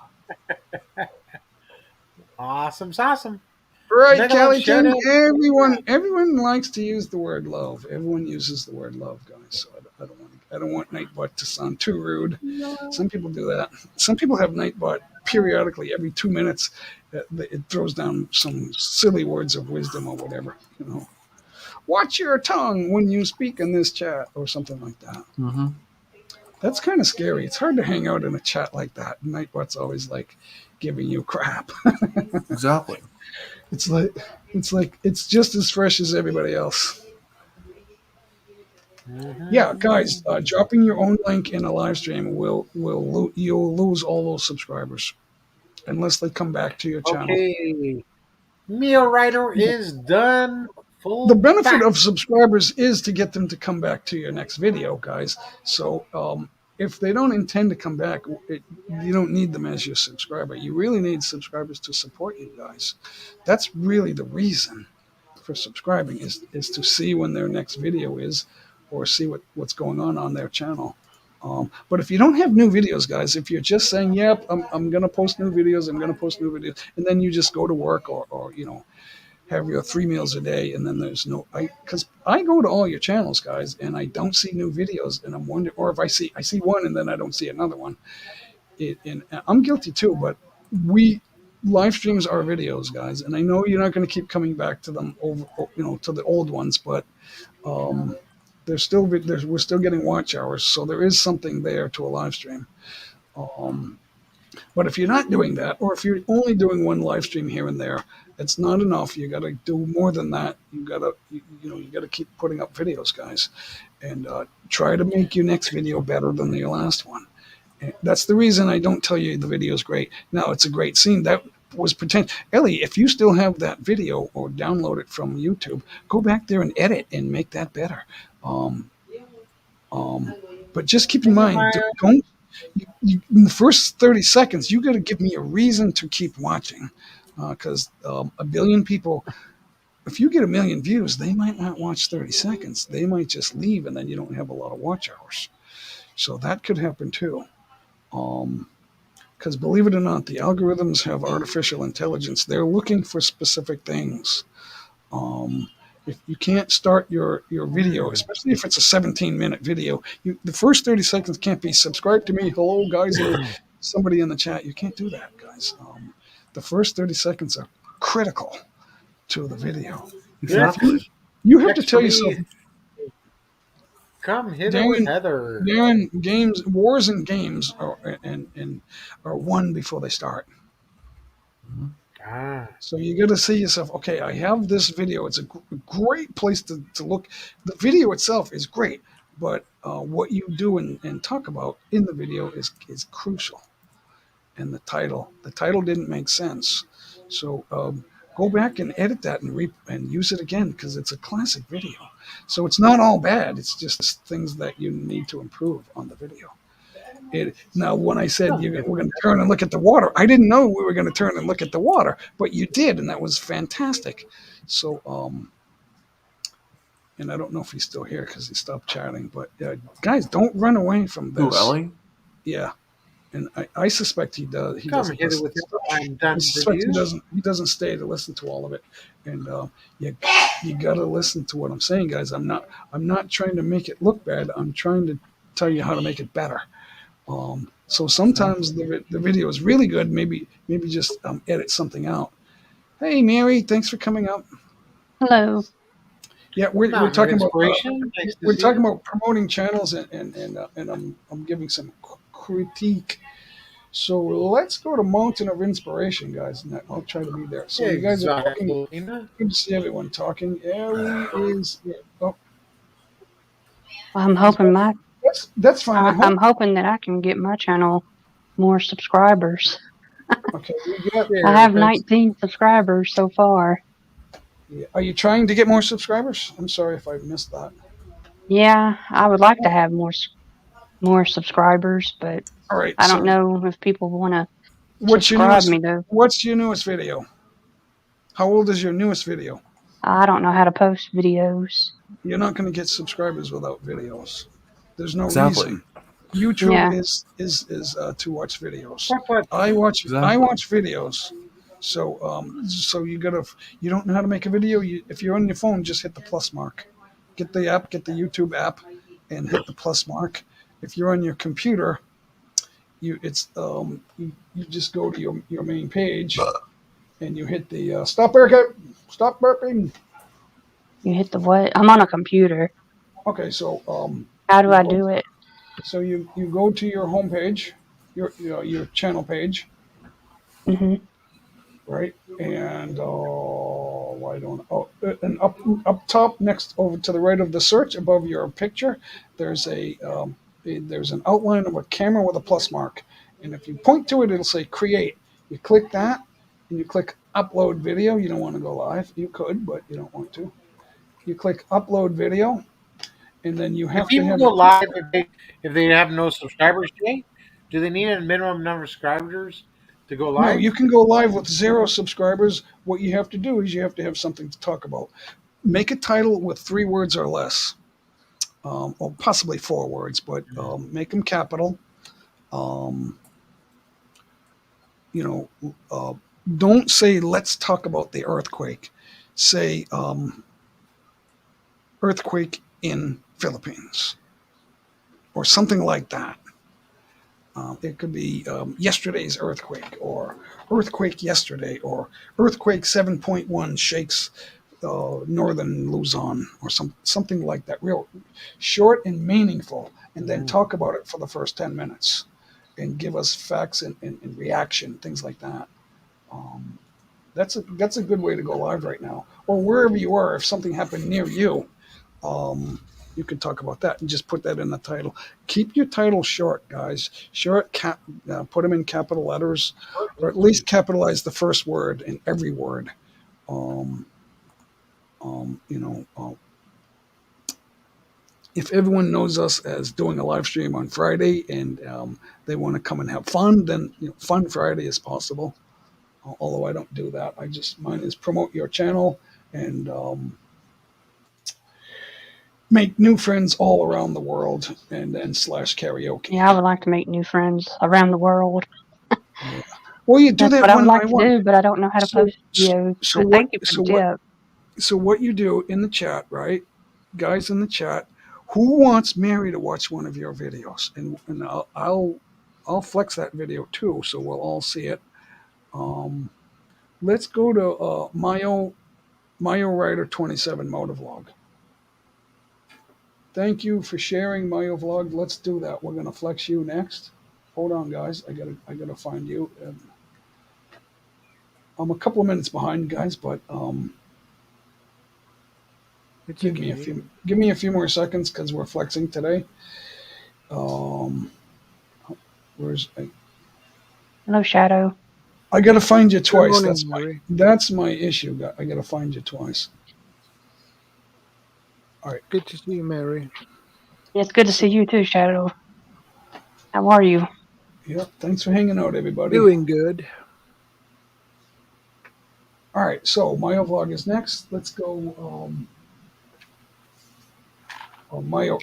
Speaker 3: Awesome, awesome.
Speaker 1: Right,
Speaker 3: Mega Love
Speaker 1: Callie
Speaker 3: shout
Speaker 1: King.
Speaker 3: out.
Speaker 1: Everyone likes to use the word love. Everyone uses the word love, guys. So I don't want Nightbot to sound too rude. Some people do that. Some people have Nightbot periodically every 2 minutes. It throws down some silly words of wisdom or whatever. You know, watch your tongue when you speak in this chat or something like that.
Speaker 4: Mm-hmm.
Speaker 1: That's kind of scary. It's hard to hang out in a chat like that. Nightbot's always like giving you crap.
Speaker 4: Exactly.
Speaker 1: It's like it's just as fresh as everybody else. Yeah, guys,
Speaker 3: Mhm.
Speaker 1: dropping your own link in a live stream you'll lose all those subscribers unless they come back to your channel.
Speaker 3: Okay. Meal Rider is done.
Speaker 1: The
Speaker 3: Full
Speaker 1: benefit
Speaker 3: fat.
Speaker 1: of subscribers is to get them to come back to your next video, guys. So if they don't intend to come back, you don't need them as your subscriber. You really need subscribers to support you guys. That's really the reason for subscribing is to see when their next video is or see what's going on their channel. But if you don't have new videos, guys, if you're just saying, yep, I'm going to post new videos, I'm going to post new videos, and then you just go to work or have your 3 meals a day, and then there's no, because I go to all your channels, guys, and I don't see new videos, and I'm wondering, or if I see one and then I don't see another one. And I'm guilty too, but we live streams our videos, guys, and I know you're not going to keep coming back to them over, to the old ones, but um, we're still getting watch hours, so there is something there to a live stream. Um, but if you're not doing that, or if you're only doing one live stream here and there, it's not enough. You got to do more than that. You got to keep putting up videos, guys, and try to make your next video better than your last one. That's the reason I don't tell you the video is great. Now, it's a great scene. That was pretend. Ellie, if you still have that video or download it from YouTube, go back there and edit and make that better. Um, um, but just keep in
Speaker 3: Thank you,
Speaker 1: mind,
Speaker 3: Maya.
Speaker 1: don't in the first 30 seconds, you got to give me a reason to keep watching. Because a billion people, if you get a million views, they might not watch 30 seconds. They might just leave and then you don't have a lot of watch hours. So that could happen too. Because believe it or not, the algorithms have artificial intelligence. They're looking for specific things. Um, if you can't start your video, especially if it's a 17-minute video, the first 30 seconds can't be subscribe to me, hello guys, or somebody in the chat. You can't do that, guys. The first 30 seconds are critical to the video.
Speaker 3: Good.
Speaker 4: Exactly.
Speaker 1: You have to
Speaker 3: Next for
Speaker 1: tell yourself,
Speaker 3: me, come hither with
Speaker 1: Darren,
Speaker 3: Heather.
Speaker 1: Darren, wars and games are won before they start.
Speaker 4: Mhm.
Speaker 3: Ah.
Speaker 1: So you got to see yourself, okay, I have this video. It's a great place to look. The video itself is great, but what you do and talk about in the video is crucial. And the title didn't make sense. So go back and edit that and use it again because it's a classic video. So it's not all bad. It's just things that you need to improve on the video. Now, when I said
Speaker 3: Come hither
Speaker 1: we're
Speaker 3: with
Speaker 1: going to turn and look at the water, I didn't know we were going to turn and look at the water, but you did, and that was fantastic. So, and I don't know if he's still here because he stopped chatting, but guys, don't run away from
Speaker 4: Who,
Speaker 1: this.
Speaker 4: Ellie?
Speaker 1: Yeah, and I suspect he does. He
Speaker 3: Come
Speaker 1: doesn't
Speaker 3: hither
Speaker 1: listen
Speaker 3: with
Speaker 1: to stuff.
Speaker 3: Heather. I'm
Speaker 1: I
Speaker 3: done
Speaker 1: suspect he
Speaker 3: reviews.
Speaker 1: doesn't. He doesn't stay to listen to all of it, and you got to listen to what I'm saying, guys. I'm not trying to make it look bad. I'm trying to tell you how to make it better. So sometimes
Speaker 4: Exactly.
Speaker 1: the video is really good. Maybe just edit something out. Hey Mary, thanks for coming up.
Speaker 6: Hello.
Speaker 1: Yeah, we're
Speaker 3: Mountain of
Speaker 1: talking about
Speaker 3: Inspiration. Nice to
Speaker 1: we're
Speaker 3: see
Speaker 1: talking
Speaker 3: you.
Speaker 1: about promoting channels and I'm giving some critique So let's go to Mountain of Inspiration, guys. And I'll try to be there. So you guys are talking.
Speaker 3: Exactly.
Speaker 1: Good to see everyone talking. Ellie is. Oh,
Speaker 6: Well, I'm
Speaker 1: is
Speaker 6: hoping my
Speaker 1: that's fine.
Speaker 6: I'm hoping that I can get my channel more subscribers.
Speaker 1: Okay. We got.
Speaker 6: I
Speaker 3: Yeah,
Speaker 6: have
Speaker 3: that's
Speaker 6: 19 subscribers so far.
Speaker 1: Yeah. Are you trying to get more subscribers? I'm sorry if I missed that.
Speaker 6: Yeah, I would like to have more subscribers, but
Speaker 1: All right.
Speaker 6: I don't
Speaker 1: So
Speaker 6: know if people want to
Speaker 1: what's your
Speaker 6: subscribe
Speaker 1: newest?
Speaker 6: me though.
Speaker 1: What's your newest video? How old is your newest video?
Speaker 6: I don't know how to post videos.
Speaker 1: You're not going to get subscribers without videos. There's no
Speaker 4: Exactly.
Speaker 1: reason. YouTube
Speaker 6: Yeah,
Speaker 1: is to watch videos.
Speaker 3: what
Speaker 1: I
Speaker 4: Exactly.
Speaker 1: watch videos. So you don't know how to make a video. If you're on your phone, just hit the plus mark. Get the app, get the YouTube app, and hit the plus mark. If you're on your computer, you just go to your main page and you hit the stop burping.
Speaker 6: you hit the what? I'm on a computer.
Speaker 1: Okay, so
Speaker 6: How do
Speaker 1: you
Speaker 6: I
Speaker 1: go
Speaker 6: do it?
Speaker 1: So you go to your homepage, your channel page,
Speaker 6: Hmm.
Speaker 1: right? And why don't and up top next over to the right of the search above your picture, there's there's an outline of a camera with a plus mark, and if you point to it, it'll say create. You click that, and you click upload video. You don't want to go live. You could, but you don't want to. You click upload video, and then you
Speaker 3: do
Speaker 1: have to
Speaker 3: people
Speaker 1: have
Speaker 3: go
Speaker 1: it.
Speaker 3: live if they have no subscribers, Jay? Do they need a minimum number of subscribers to go
Speaker 1: No,
Speaker 3: live?
Speaker 1: you can go live with 0 subscribers. What you have to do is you have to have something to talk about. Make a title with 3 words or less, or possibly 4 words, but make them capital. Um, you know, don't say "Let's talk about the earthquake." Say "Earthquake in Philippines" or something like that. It could be yesterday's earthquake, or earthquake yesterday, or earthquake 7.1 shakes northern Luzon, or something like that. Real short and meaningful, and then
Speaker 3: Mhm.
Speaker 1: talk about it for the first 10 minutes, and give us facts and reaction, things like that. Um, that's a good way to go live right now, or wherever you are. If something happened near you, um, you can talk about that and just put that in the title. Keep your title short, guys. Short, put them in capital letters, or at least capitalize the first word in every word. Um, you know, if everyone knows us as doing a live stream on Friday and they want to come and have fun, then Fun Friday is possible. Although I don't do that, mine is promote your channel and make new friends all around the world, and then slash karaoke.
Speaker 6: Yeah, I would like to make new friends around the world.
Speaker 1: Yeah. Well, you do
Speaker 6: That's
Speaker 1: that
Speaker 6: what I would
Speaker 1: one by
Speaker 6: like to
Speaker 1: one.
Speaker 6: do, but I don't know how to
Speaker 1: So,
Speaker 6: post videos.
Speaker 1: so
Speaker 6: But
Speaker 1: what?
Speaker 6: thank you for the
Speaker 1: So what?
Speaker 6: tip.
Speaker 1: So what you do in the chat, right, guys in the chat? Who wants Mary to watch one of your videos? And I'll flex that video too, so we'll all see it. Um, let's go to Mayo Rider 27 Motovlog. Thank you for sharing Mayo Vlog. Let's do that. We're gonna flex you next. Hold on, guys. I gotta find you. I'm a couple of minutes behind, guys, but
Speaker 2: It's
Speaker 1: give me a
Speaker 2: okay.
Speaker 1: few more seconds because we're flexing today. Um, where's
Speaker 6: Hello, Shadow.
Speaker 1: I gotta find you
Speaker 2: Good
Speaker 1: twice.
Speaker 2: morning, Mary.
Speaker 1: That's my issue. I gotta find you twice. All right.
Speaker 2: Good to see you, Mary.
Speaker 6: Yeah, it's good to
Speaker 1: So
Speaker 6: see you too, Shadow. How are you?
Speaker 1: yeah, thanks for hanging out, everybody.
Speaker 2: Doing good.
Speaker 1: All right. So Mayo Vlog is next. Let's go.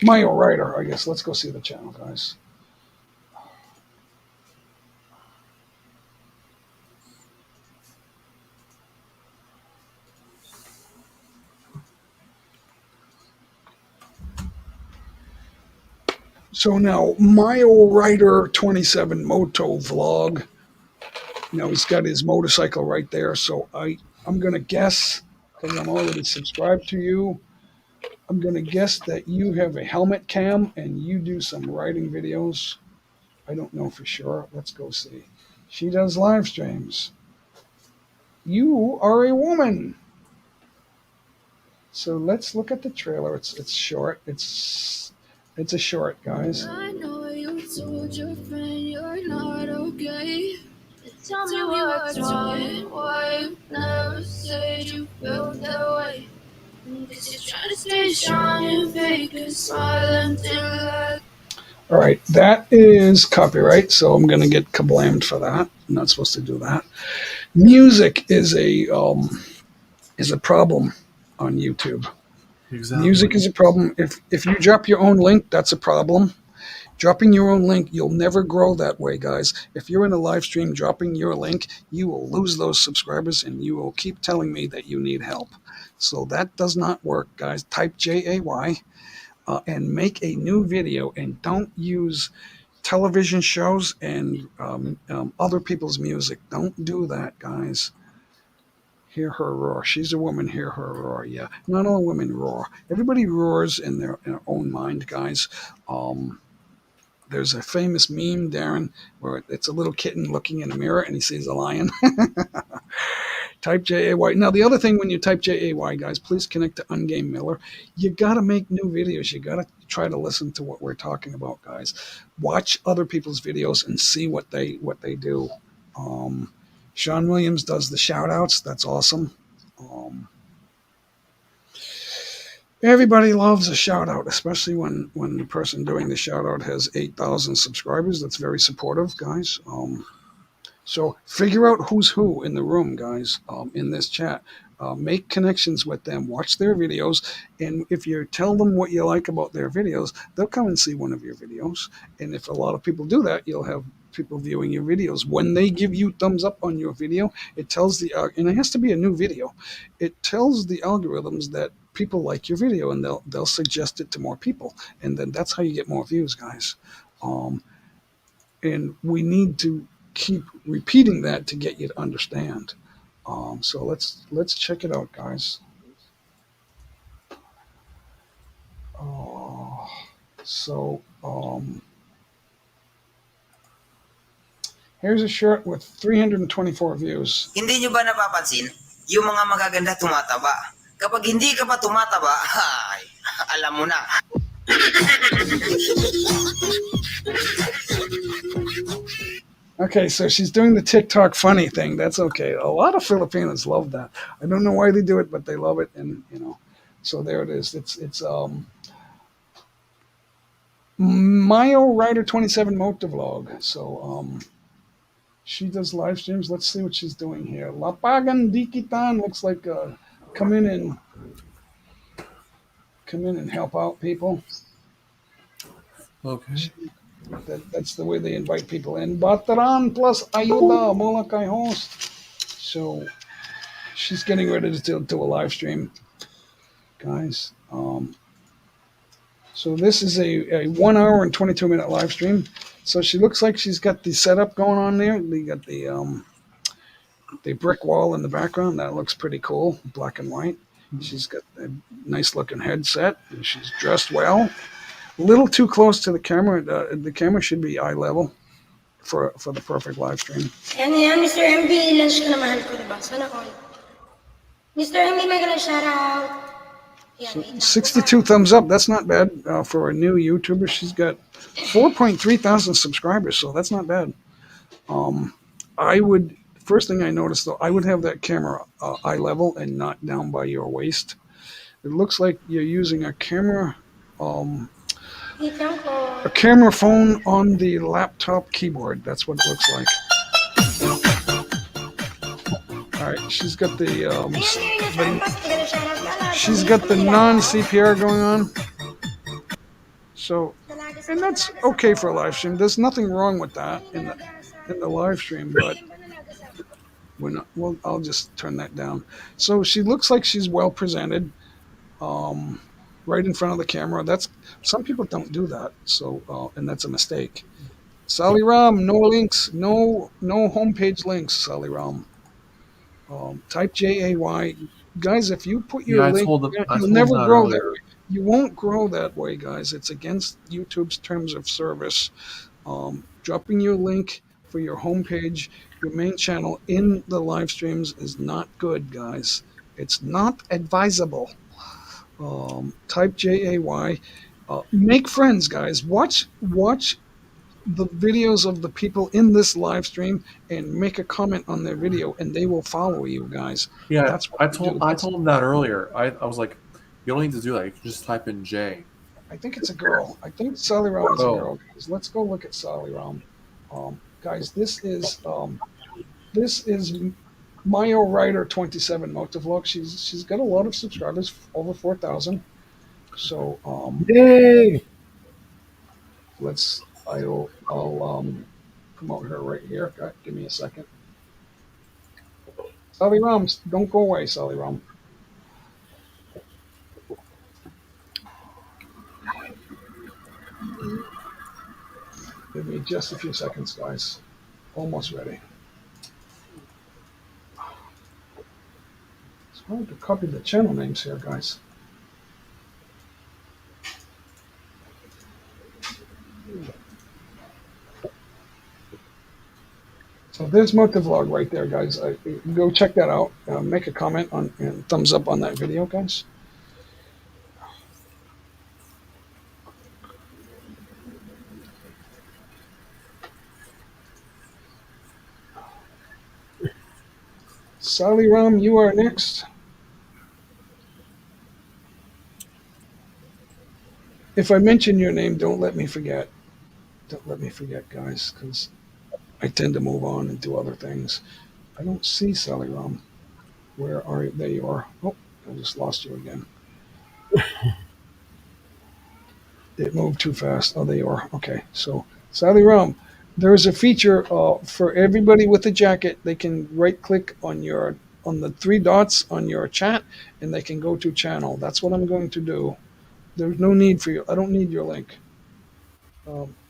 Speaker 1: Mayo Rider. I guess. Let's go see the channel, guys. So now Mayo Rider 27 Moto Vlog. Now he's got his motorcycle right there. So I'm gonna guess because I'm already subscribed to you. I'm gonna guess that you have a helmet cam and you do some riding videos. I don't know for sure. Let's go see. She does live streams. You are a woman. So let's look at the trailer. It's short. It's a short, guys.
Speaker 7: I know you told your friend you're not okay. Tell me what's wrong. Why you never said you felt that way? Cause you're trying to stay strong and fake a smile until I.
Speaker 1: All right, that is copyright, so I'm going to get kablammed for that. I'm not supposed to do that. Music is a problem on YouTube.
Speaker 4: Exactly.
Speaker 1: Music is a problem. If you drop your own link, that's a problem. Dropping your own link, you'll never grow that way, guys. If you're in a live stream dropping your link, you will lose those subscribers and you will keep telling me that you need help. So that does not work, guys. Type JAY and make a new video, and don't use television shows and other people's music. Don't do that, guys. Hear her roar. She's a woman. Hear her roar. Yeah, not all women roar. Everybody roars in their own mind, guys. There's a famous meme, Darren, where it's a little kitten looking in a mirror and he sees a lion. Type JAY. Now, the other thing when you type JAY, guys, please connect to Ungame Miller. You got to make new videos. You got to try to listen to what we're talking about, guys. Watch other people's videos and see what they do. Sean Williams does the shout outs. That's awesome. Everybody loves a shout out, especially when the person doing the shout out has 8,000 subscribers. That's very supportive, guys. So figure out who's who in the room, guys, in this chat. Make connections with them. Watch their videos. And if you tell them what you like about their videos, they'll come and see one of your videos. And if a lot of people do that, you'll have people viewing your videos. When they give you thumbs up on your video, it tells and it has to be a new video. It tells the algorithms that people like your video, and they'll suggest it to more people. And then that's how you get more views, guys. And we need to keep repeating that to get you to understand. So let's check it out, guys. Here's a shirt with 324 views.
Speaker 8: Hindi nyo ba napapansin? Yung mga magaganda tumataba. Kapag hindi ka pa tumataba, ay, alam mo na.
Speaker 1: Okay, so she's doing the TikTok funny thing. That's okay. A lot of Filipinos love that. I don't know why they do it, but they love it, and so there it is. It's Mayo Rider 27 Motovlog. So she does live streams. Let's see what she's doing here. Lapagan Dikitan looks like come in and help out people.
Speaker 4: Okay.
Speaker 1: That's the way they invite people in. Bataran plus ayuda mula kay host. So she's getting ready to do a live stream, guys. So this is a 1 hour and 22-minute live stream. So she looks like she's got the setup going on there. They got the brick wall in the background. That looks pretty cool, black and white. She's got a nice looking headset. And she's dressed well. A little too close to the camera. The camera should be eye level for the perfect live stream.
Speaker 9: Yan, Mr. MB, lunch ka na mahal ko, diba? Sana all. Mr. MB, may ka na shout out.
Speaker 1: So 62 thumbs up. That's not bad for a new YouTuber. She's got 4.3 thousand subscribers, so that's not bad. First thing I noticed though, I would have that camera eye level and not down by your waist. It looks like you're using a camera phone on the laptop keyboard. That's what it looks like. All right, she's got the non-CPR going on. So, and that's okay for a live stream. There's nothing wrong with that in the live stream, but I'll just turn that down. So she looks like she's well presented, right in front of the camera. Some people don't do that, so and that's a mistake. Sally Ram, no links, no homepage links. Sally Ram. Type JAY. Guys, if you put your link, you'll never grow that. You won't grow that way, guys. It's against YouTube's terms of service. Dropping your link for your homepage, your main channel in the live streams is not good, guys. It's not advisable. Type JAY. Make friends, guys. Watch the videos of the people in this live stream and make a comment on their video, and they will follow you, guys.
Speaker 4: Yeah,
Speaker 1: That's what you do.
Speaker 4: I told him that earlier. I was like, you don't need to do that. You can just type in J.
Speaker 1: I think it's a girl. I think Sally Ram is a
Speaker 4: Oh.
Speaker 1: girl. Guys. Let's go look at Sally Ram. Guys, this is Mayo Rider 27 Motovlog. She's got a lot of subscribers, over 4,000. So
Speaker 3: Yay!
Speaker 1: I'll promote her right here. Give me a second. Sally Ram, don't go away, Sally Ram. Give me just a few seconds, guys. Almost ready. It's hard to copy the channel names here, guys. So there's Motovlog right there, guys. Go check that out. Make a comment on and thumbs up on that video, guys. Sally Ram, you are next. If I mention your name, don't let me forget. Don't let me forget, guys, because I tend to move on and do other things. I don't see Sally Ram. Where are you? There you are. Oh, I just lost you again. It moved too fast. Oh, there you are. Okay, so Sally Ram, there is a feature for everybody with a jacket. They can right-click on the three dots on your chat, and they can go to channel. That's what I'm going to do. There's no need for you. I don't need your link.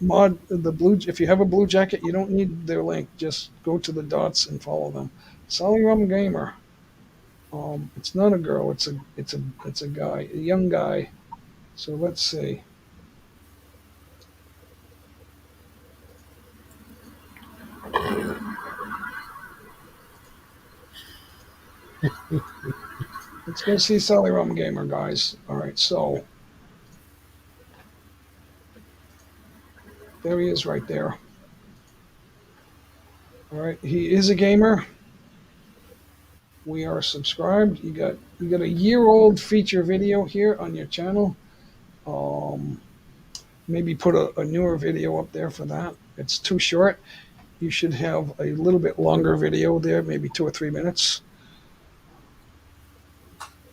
Speaker 1: Mod the blue. If you have a blue jacket, you don't need their link. Just go to the dots and follow them. Sally Ram Gamer. It's not a girl. It's a guy, a young guy. So let's see. Let's go see Sally Ram Gamer, guys. All right, so there he is right there. All right, he is a gamer. We are subscribed. You got a year-old feature video here on your channel. Maybe put a newer video up there for that. It's too short. You should have a little bit longer video there, maybe 2 or 3 minutes.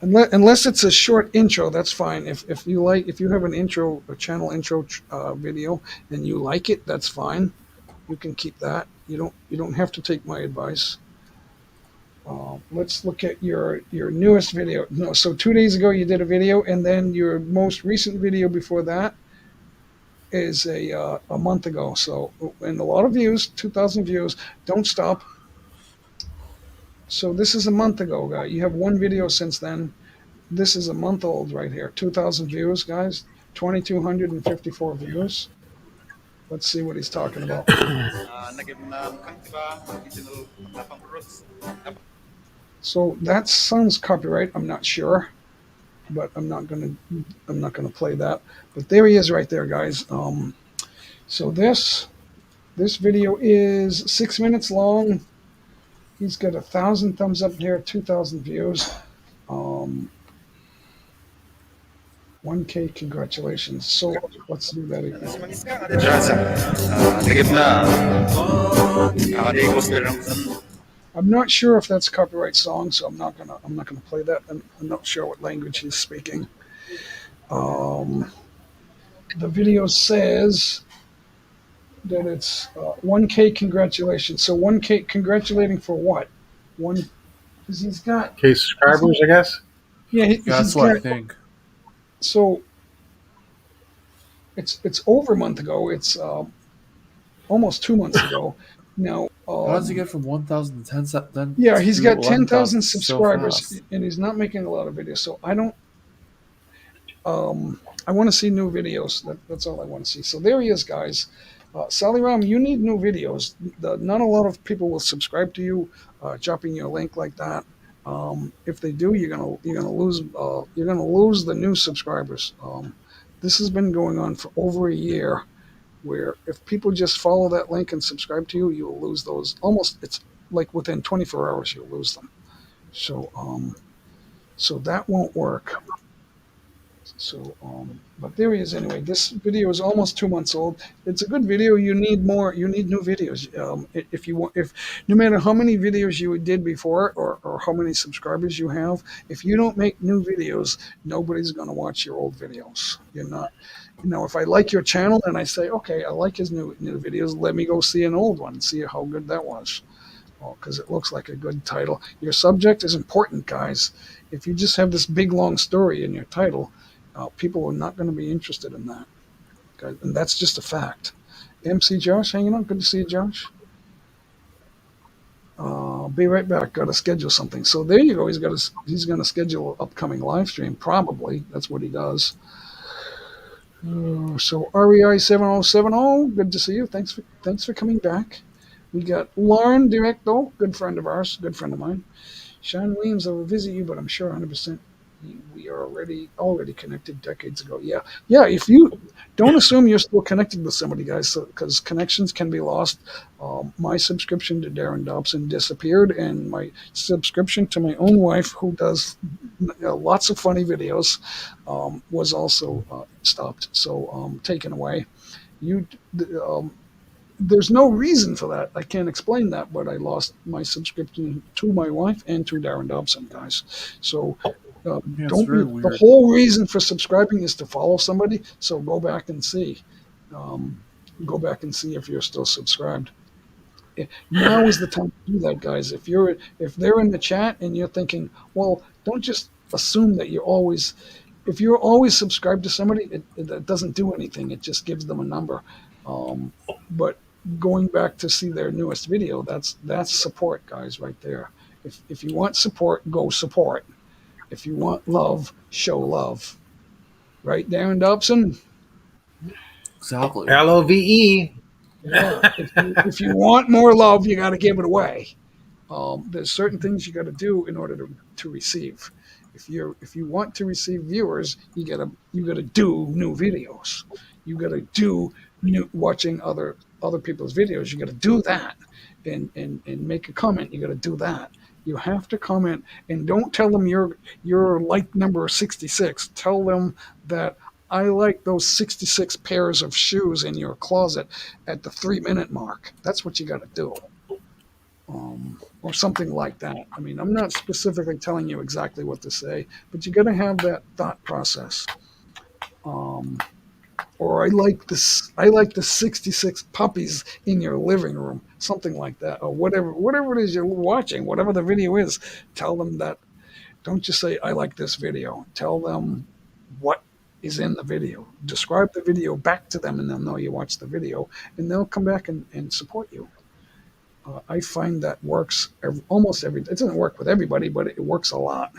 Speaker 1: Unless it's a short intro, that's fine. If you have an intro, a channel intro video, and you like it, that's fine. You can keep that. You don't have to take my advice. Let's look at your newest video. No, so 2 days ago you did a video, and then your most recent video before that is a month ago. So, and a lot of views, 2,000 views. Don't stop. So this is a month ago, guy. You have one video since then. This is a month old right here. 2,000 views, guys. 2,254 views. Let's see what he's talking about. So that sounds copyright. I'm not sure, but I'm not gonna play that. But there he is, right there, guys. So this video is 6 minutes long. He's got 1,000 thumbs up here, 2,000 views. 1K, congratulations. So let's do that again. I'm not sure if that's a copyright song, so I'm not gonna play that. I'm not sure what language he's speaking. The video says that it's 1K, congratulations. So 1K, congratulating for what? Because he's got
Speaker 3: Okay, subscribers, I guess.
Speaker 1: yeah.
Speaker 4: That's what I think.
Speaker 1: So it's over a month ago. It's almost 2 months ago. Now,
Speaker 4: How does he get from 1,000 to 10?
Speaker 1: yeah, he's got
Speaker 4: 11,000
Speaker 1: 10,000
Speaker 4: so
Speaker 1: subscribers,
Speaker 4: fast?
Speaker 1: and he's not making a lot of videos. So I don't. I want to see new videos. That's all I want to see. So there he is, guys. Sally Ram, you need new videos. Not a lot of people will subscribe to you, dropping your link like that. If they do, you're gonna lose the new subscribers. This has been going on for over a year. Where if people just follow that link and subscribe to you, you will lose those. Almost, it's like within 24 hours you'll lose them. So so that won't work. So, but there he is anyway. This video is almost 2 months old. It's a good video. You need more. You need new videos. If you want, if no matter how many videos you did before or how many subscribers you have, if you don't make new videos, nobody's going to watch your old videos. You're not. If I like your channel and I say, okay, I like his new videos, let me go see an old one and see how good that was. Because it looks like a good title. Your subject is important, guys. If you just have this big long story in your title, people are not going to be interested in that. Okay? And that's just a fact. MC Josh, hanging out. Good to see you, Josh. Be right back. Got to schedule something. So there you go. He's going to schedule an upcoming live stream. Probably that's what he does. So REI 7070. Good to see you. Thanks for coming back. We got Lauren Directo, good friend of ours, good friend of mine. Sean Williams, I will visit you, but I'm sure 100% we are already connected decades ago. Yeah. If you don't assume you're still connected with somebody, guys, because connections can be lost. My subscription to Darren Dobson disappeared, and my subscription to my own wife, who does lots of funny videos, was also stopped. So taken away. There's no reason for that. I can't explain that, but I lost my subscription to my wife and to Darren Dobson, guys. So
Speaker 4: Yeah, it's
Speaker 1: don't
Speaker 4: very
Speaker 1: be, the
Speaker 4: weird.
Speaker 1: whole reason for subscribing is to follow somebody. So go back and see. Go back and see if you're still subscribed. Now is the time to do that, guys. If they're in the chat and you're thinking, well, don't just assume that if you're always subscribed to somebody, it doesn't do anything. It just gives them a number. But going back to see their newest video, that's support, guys, right there. If you want support, go support. If you want love, show love. Right, Darren Dobson?
Speaker 4: Exactly.
Speaker 3: LOVE.
Speaker 1: Yeah. If you want more love, you got to give it away. There's certain things you got to do in order to receive. If you want to receive viewers, you gotta do new videos. You gotta do watching other people's videos. You gotta do that, and make a comment. You gotta do that. You have to comment, and don't tell them you're like number 66. Tell them that I like those 66 pairs of shoes in your closet at the 3-minute mark. That's what you got to do. Or something like that. I mean, I'm not specifically telling you exactly what to say, but you got to have that thought process. Or I like the 66 puppies in your living room, something like that, or whatever it is you're watching, whatever the video is. Tell them that. Don't just say I like this video. Tell them what is in the video. Describe the video back to them, and they'll know you watched the video, and they'll come back and support you. I find that works almost every. It doesn't work with everybody, but it works a lot.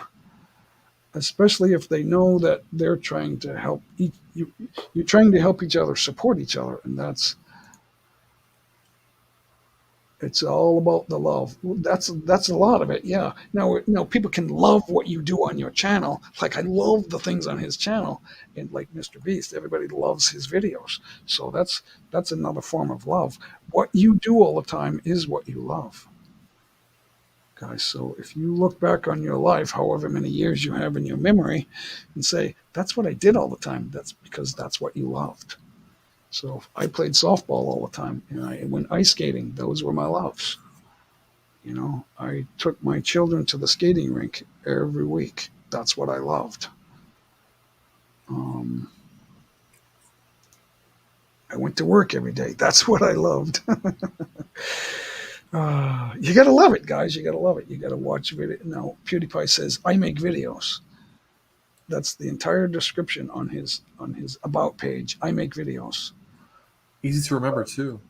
Speaker 1: Especially if they know that they're trying to help you're trying to help each other, support each other, and it's all about the love. That's a lot of it. Yeah. Now people can love what you do on your channel. Like I love the things on his channel, and like Mr. Beast, everybody loves his videos. So that's another form of love. What you do all the time is what you love, guys. So if you look back on your life, however many years you have in your memory, and say that's what I did all the time, that's because that's what you loved. So I played softball all the time, and I went ice skating. Those were my loves. I took my children to the skating rink every week. That's what I loved. I went to work every day. That's what I loved. You got to love it, guys. You got to love it. You got to watch video. Now, PewDiePie says, I make videos. That's the entire description on his about page. I make videos.
Speaker 4: Easy to remember too.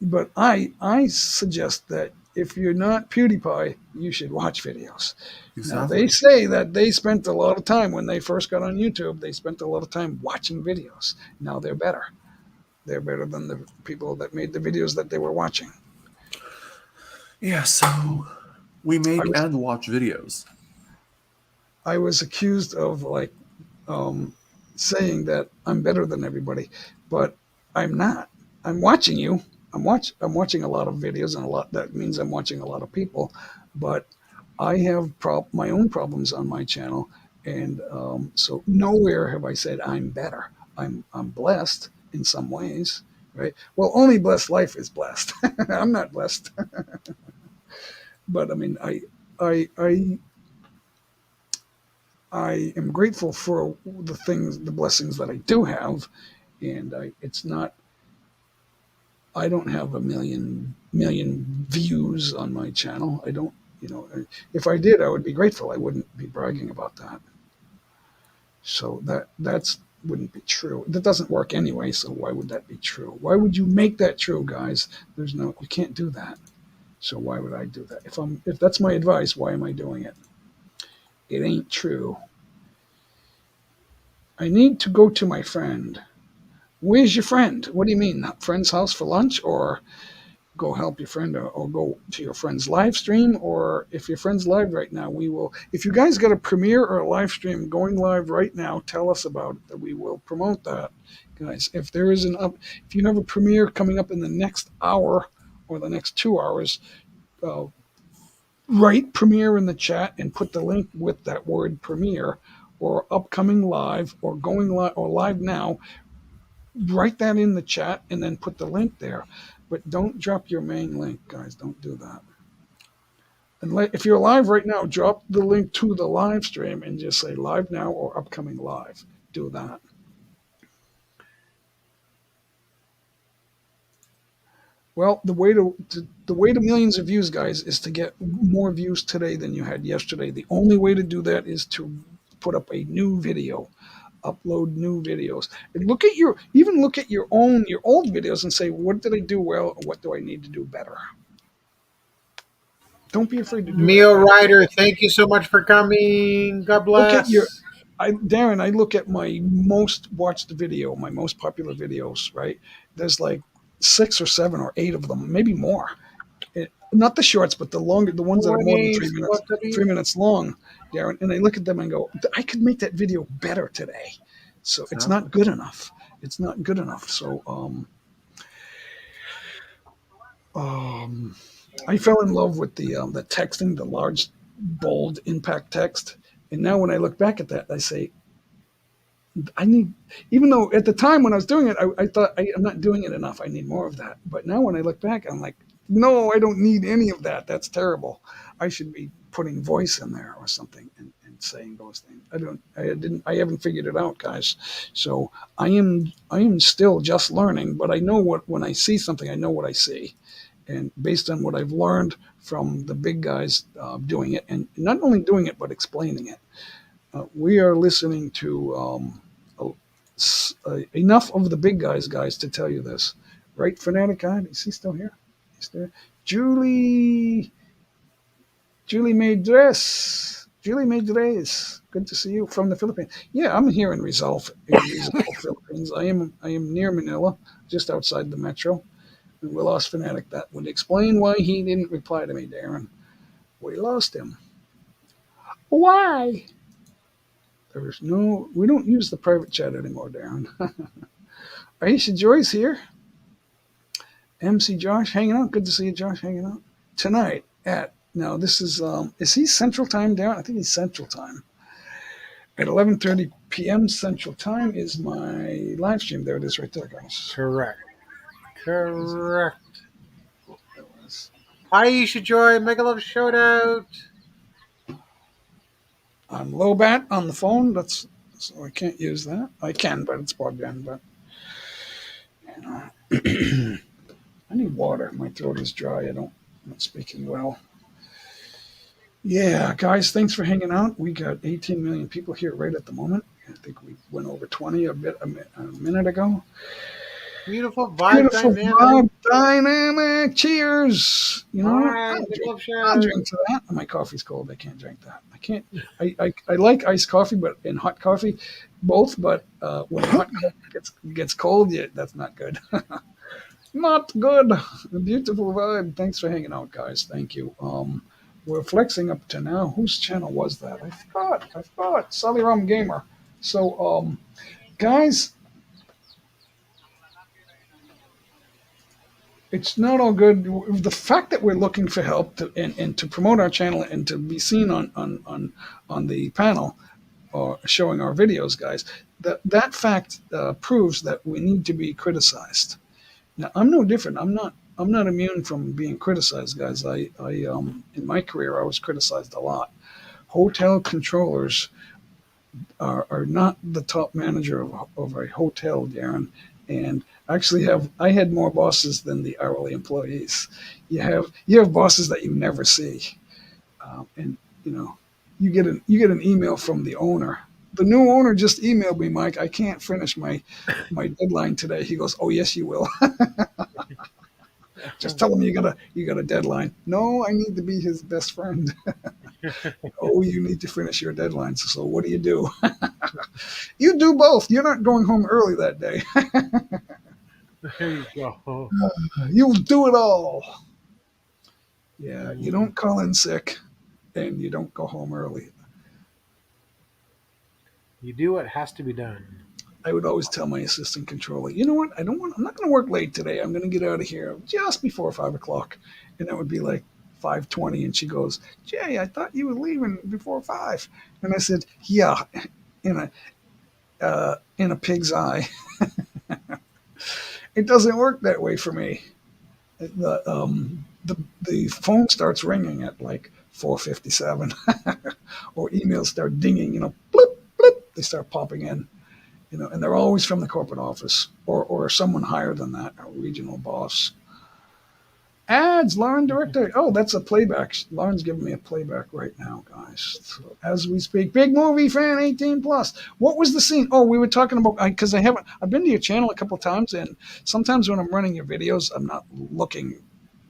Speaker 1: But I suggest that if you're not PewDiePie, you should watch videos.
Speaker 4: Exactly.
Speaker 1: Now, they say that they spent a lot of time when they first got on YouTube. They spent a lot of time watching videos. Now they're better. They're better than the people that made the videos that they were watching.
Speaker 4: Yeah, so we make
Speaker 1: was-
Speaker 4: and watch videos.
Speaker 1: I was accused of like saying that I'm better than everybody, but I'm not. I'm watching you. I'm watching a lot of videos, and a lot that means I'm watching a lot of people, but I have my own problems on my channel, and so nowhere have I said I'm better. I'm blessed in some ways, right? Well, only blessed life is blessed. I'm not blessed, but I mean, I I am grateful for the blessings that I do have, and it's not. I don't have a million views on my channel. I don't, if I did, I would be grateful. I wouldn't be bragging about that. So that's wouldn't be true. That doesn't work anyway. So why would that be true? Why would you make that true, guys? You can't do that. So why would I do that? If that's my advice, why am I doing it? It ain't true. I need to go to my friend. Where's your friend? What do you mean? Friend's house for lunch, or go help your friend, or go to your friend's live stream? Or if your friend's live right now, we will. If you guys got a premiere or a live stream going live right now, tell us about it. That we will promote that, guys. If you have a premiere coming up in the next hour or the next 2 hours, uh, write premiere in the chat and put the link with that word premiere, or upcoming live, or going live, or live now. Write that in the chat and then put the link there. But don't drop your main link, guys. Don't do that. And if you're live right now, drop the link to the live stream and just say live now or upcoming live. Do that. Well, the way to millions of views, guys, is to get more views today than you had yesterday. The only way to do that is to put up a new video, upload new videos, and look at your old videos and say, what did I do well, or what do I need to do better? Don't be afraid to do
Speaker 3: Mio
Speaker 1: that.
Speaker 3: Ryder, thank you so much for coming. God
Speaker 1: Look at
Speaker 3: bless.
Speaker 1: Darren, I look at my most watched video, my most popular videos, right? There's like 6 or 7 or 8 of them, maybe more. Not the shorts, but the ones that are more than
Speaker 3: Morning,
Speaker 1: 3 minutes,
Speaker 3: Scott W.
Speaker 1: 3 minutes long, Darren. And I look at them and go, I could make that video better today. So it's not good enough. It's not good enough. So I fell in love with the texting, the large, bold, impact text. And now when I look back at that, I say, I need, even though at the time when I was doing it, I thought I'm not doing it enough. I need more of that. But now when I look back, I'm like, no, I don't need any of that. That's terrible. I should be putting voice in there or something and saying those things. I haven't figured it out, guys. So I am still just learning, but I know when I see something, I know what I see. And based on what I've learned from the big guys doing it, and not only doing it, but explaining it, we are listening to enough of the big guys to tell you this. Right, Fanatic God? Is he still here? He's there. Julie Maydres. Julie Maydres. Good to see you from the Philippines. Yeah, I'm here in Rizal, Philippines. I am near Manila, just outside the metro. And we lost Fanatic. That would explain why he didn't reply to me, Darren. We lost him. Why? We don't use the private chat anymore, Darren. Aisha Joyce here. MC Josh hanging out. Good to see you, Josh, hanging out. Tonight this is he Central Time, Darren? I think he's Central Time. At 11:30 p.m. Central Time is my live stream. There it is right there, guys.
Speaker 3: Correct. Hi, Isha Joy. Mega Love shout out.
Speaker 1: I'm Lobat on the phone. So I can't use that. I can, but it's plugged in. But I need water. My throat is dry. I'm not speaking well. Yeah, guys, thanks for hanging out. We got 18 million people here right at the moment. I think we went over 20 a minute ago.
Speaker 3: Beautiful vibe
Speaker 1: Beautiful
Speaker 3: dynamic.
Speaker 1: vibe dynamic. Cheers. You know
Speaker 3: All
Speaker 1: what?
Speaker 3: right, middle of
Speaker 1: I'll
Speaker 3: show.
Speaker 1: drink to that. My coffee's cold. I can't drink that. I can't. I like iced coffee, but in hot coffee, both. But when hot coffee gets cold, yeah, that's not good. Not good. A beautiful vibe. Thanks for hanging out, guys. Thank you. We're flexing up to now. Whose channel was that? I forgot. I forgot. Sully Rum Gamer. So, guys, it's not all good. The fact that we're looking for help and to promote our channel and to be seen on the panel or showing our videos, guys, that fact proves that we need to be criticized. Now, I'm no different. I'm not immune from being criticized, guys. I in my career I was criticized a lot. Hotel controllers are not the top manager of a hotel, Darren. And actually, I had more bosses than the hourly employees. You have bosses that you never see, and you know you get an email from the owner. The new owner just emailed me, Mike. I can't finish my deadline today. He goes, "Oh yes, you will." Just tell him you got a deadline. No, I need to be his best friend. Oh, you need to finish your deadlines. So what do? You do both. You're not going home early that day.
Speaker 3: There you go.
Speaker 1: You'll do it all. Yeah, you
Speaker 3: Mm.
Speaker 1: don't call in sick and you don't go home early.
Speaker 3: You do what has to be done.
Speaker 1: I would always tell my assistant controller, you know what? I'm not going to work late today. I'm going to get out of here just before 5 o'clock. And that would be like 5:20. And she goes, Jay, I thought you were leaving before 5. And I said, yeah, in a pig's eye. It doesn't work that way for me. The phone starts ringing at like 4:57, or emails start dinging. Blip blip. They start popping in. And they're always from the corporate office or someone higher than that, a regional boss. Ads, Lauren Director. Oh, that's a playback. Lauren's giving me a playback right now, guys. So as we speak, big movie fan, 18 plus. What was the scene? Oh, we were talking about because I've been to your channel a couple of times, and sometimes when I'm running your videos, I'm not looking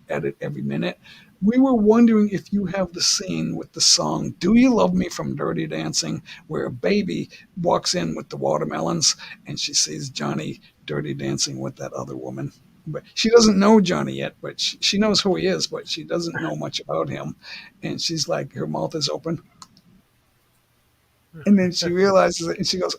Speaker 1: at it every minute. We were wondering if you have the scene with the song "Do You Love Me" from Dirty Dancing, where a baby walks in with the watermelons and she sees Johnny dirty dancing with that other woman. But she doesn't know Johnny yet, but she knows who he is, but she doesn't know much about him. And she's like, her mouth is open. And then she realizes it and she goes,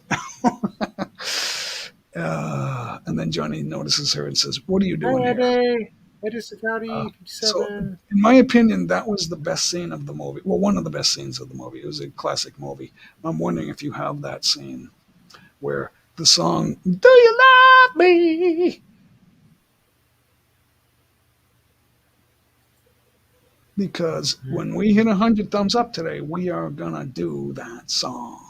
Speaker 1: and then Johnny notices her and says, "What are you doing
Speaker 3: Hi,
Speaker 1: here?"
Speaker 3: Eddie. Eddie Security
Speaker 1: So,
Speaker 3: 57.
Speaker 1: in my opinion, that was the best scene of the movie. Well, one of the best scenes of the movie. It was a classic movie. I'm wondering if you have that scene where the song "Do You Love Me?" Because when we hit 100 thumbs up today, we are gonna do that song.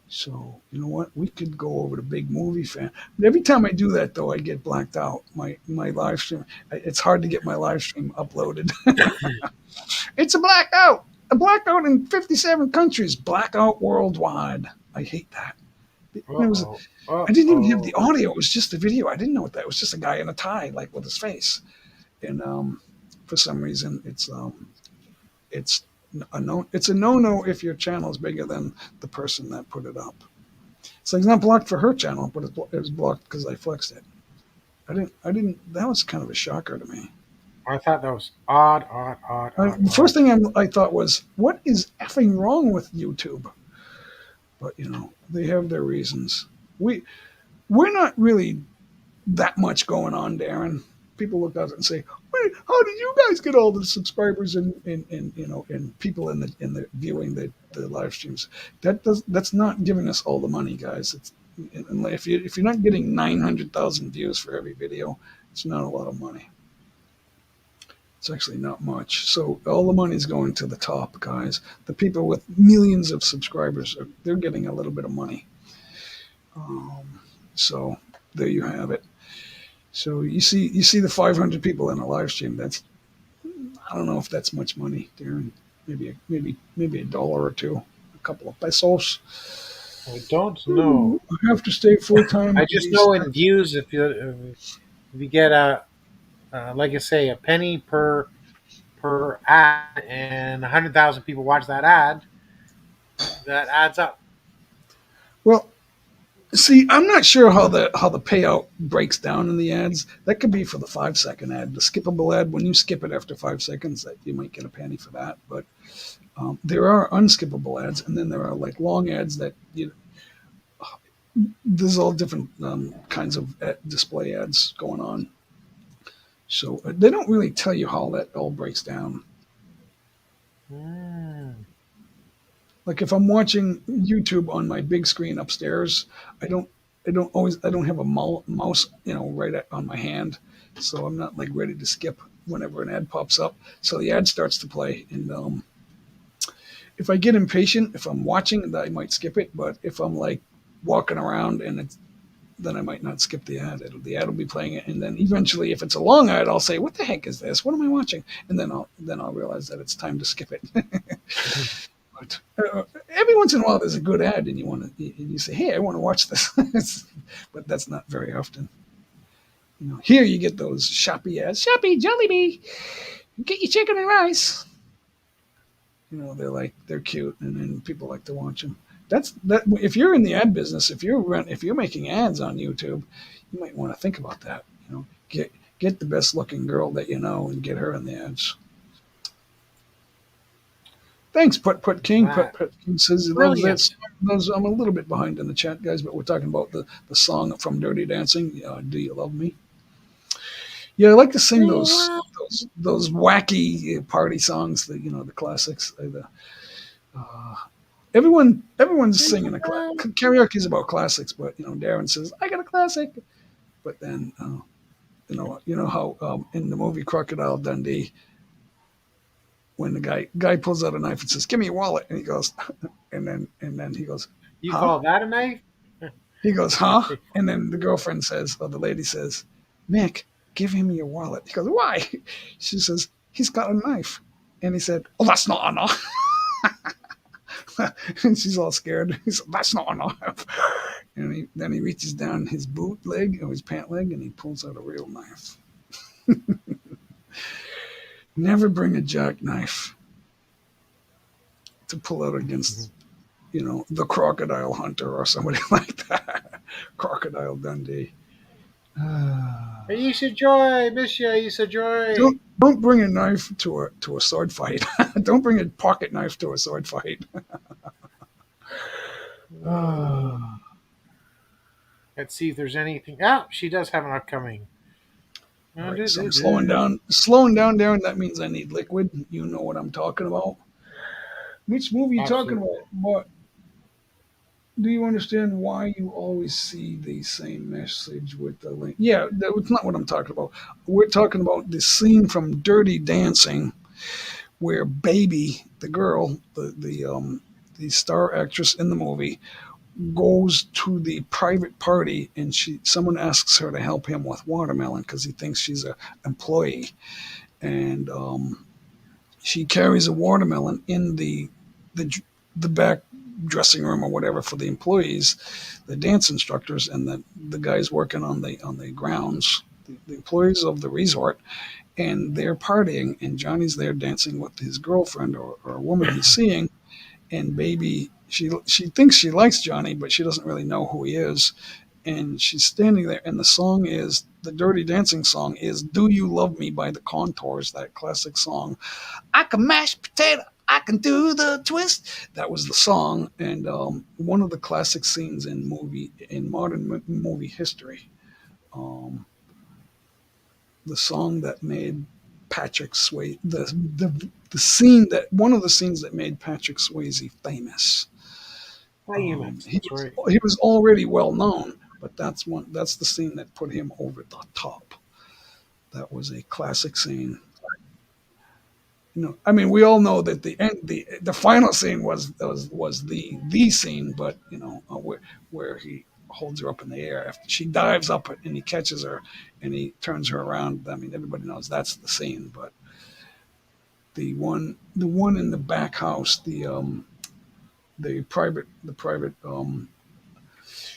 Speaker 1: So you know what? We could go over to Big Movie Fan. But every time I do that, though, I get blacked out. My live stream. It's hard to get my live stream uploaded. It's a blackout. A blackout in 57 countries. Blackout worldwide. I hate that. It was.
Speaker 3: Uh-oh.
Speaker 1: I didn't even have the
Speaker 3: Uh-oh.
Speaker 1: audio. It was just a video. I didn't know what that. It was just a guy in a tie, like with his face. And for some reason, it's a no. It's a no-no if your channel is bigger than the person that put it up. So it's not blocked for her channel, but it was blocked because I flexed it. I didn't. That was kind of a shocker to me.
Speaker 3: I thought that was odd, odd, odd, odd,
Speaker 1: The
Speaker 3: odd.
Speaker 1: first thing I thought was, what is effing wrong with YouTube? But they have their reasons. We're not really that much going on, Darren. People look at it and say, "Wait, how did you guys get all the subscribers and people in the viewing the live streams?" That's not giving us all the money, guys. If you're not getting 900,000 views for every video, it's not a lot of money. It's actually not much. So all the money's going to the top, guys. The people with millions of subscribers, they're getting a little bit of money. So there you have it. So you see the 500 people in a live stream. I don't know if that's much money, Darren. Maybe $1 or $2, a couple of pesos.
Speaker 3: I don't know.
Speaker 1: I have to stay full time
Speaker 3: I
Speaker 1: on
Speaker 3: just
Speaker 1: these.
Speaker 3: know in views, if you get like I say, a penny per ad, and 100,000 people watch that ad, that adds up.
Speaker 1: Well, see, I'm not sure how the payout breaks down in the ads. That could be for the 5 second ad, the skippable ad. When you skip it after 5 seconds, that you might get a penny for that. But there are unskippable ads, and then there are like long ads that there's all different kinds of display ads going on. So they don't really tell you how that all breaks down.
Speaker 3: Mm.
Speaker 1: Like if I'm watching YouTube on my big screen upstairs, I don't I don't have a mouse right on my hand, so I'm not like ready to skip whenever an ad pops up. So the ad starts to play, and if I get impatient, if I'm watching, I might skip it. But if I'm like walking around and then I might not skip the ad. The ad will be playing it, and then eventually, if it's a long ad, I'll say, "What the heck is this? What am I watching?" And then I'll realize that it's time to skip it. But every once in a while, there's a good ad, and you say, "Hey, I want to watch this," but that's not very often. Here you get those Shopee ads. Shopee, Jollibee, get your chicken and rice. They're cute, and then people like to watch them. That's that. If you're in the ad business, if you're making ads on YouTube, you might want to think about that. Get the best looking girl that you know and get her in the ads. Thanks, Put King.
Speaker 3: That
Speaker 1: Put King says he loves that
Speaker 3: brilliant.
Speaker 1: song. I'm a little bit behind in the chat, guys, but we're talking about the song from Dirty Dancing. Do you love me? Yeah, I like to sing those wacky party songs. The classics. Uh, everyone's singing a karaoke is about classics, but Darren says I got a classic. But then how in the movie Crocodile Dundee, when the guy pulls out a knife and says, "Give me your wallet," and he goes, and then he goes,
Speaker 3: You
Speaker 1: "Huh?"
Speaker 3: call that a knife?
Speaker 1: He goes, "Huh?" And then the girlfriend says, or the lady says, "Mick, give him your wallet." He goes, "Why?" She says, "He's got a knife," and he said, "Oh, that's not a knife." And she's all scared. He said, "That's not a knife." And then he reaches down his boot leg or his pant leg, and he pulls out a real knife. Never bring a jackknife to pull out against, the crocodile hunter or somebody like that. Crocodile Dundee.
Speaker 3: Aisha Joy, miss you, Aisha Joy.
Speaker 1: Don't bring a knife to a sword fight. Don't bring a pocket knife to a sword fight.
Speaker 3: Let's see if there's anything. Ah, she does have an upcoming.
Speaker 1: All right, so I'm slowing down. Slowing down, Darren. That means I need liquid. You know what I'm talking about. Which movie are you talking
Speaker 3: Absolutely.
Speaker 1: about? What? Do you understand why you always see the same message with the link? Yeah, that's not what I'm talking about. We're talking about the scene from Dirty Dancing where Baby, the girl, the star actress in the movie, goes to the private party and someone asks her to help him with watermelon because he thinks she's a employee, and she carries a watermelon in the the back dressing room or whatever for the employees, the dance instructors, and the guys working on the grounds, the employees of the resort, and they're partying, and Johnny's there dancing with his girlfriend or a woman he's seeing, and Baby, she thinks she likes Johnny, but she doesn't really know who he is, and she's standing there, and the Dirty Dancing song is "Do You Love Me" by the Contours, that classic song. I can mash potato, I can do the twist. That was the song, and one of the classic scenes in modern movie history. Um, the song that made Patrick Swayze, the scene that one of the scenes that made Patrick Swayze famous.
Speaker 3: Famous.
Speaker 1: He
Speaker 3: That's
Speaker 1: was
Speaker 3: right.
Speaker 1: he was already well known, but that's the scene that put him over the top. That was a classic scene. I mean, we all know that the final scene was the scene, but where he holds her up in the air after she dives up and he catches her and he turns her around. I mean, everybody knows that's the scene, but the one in the back house, the private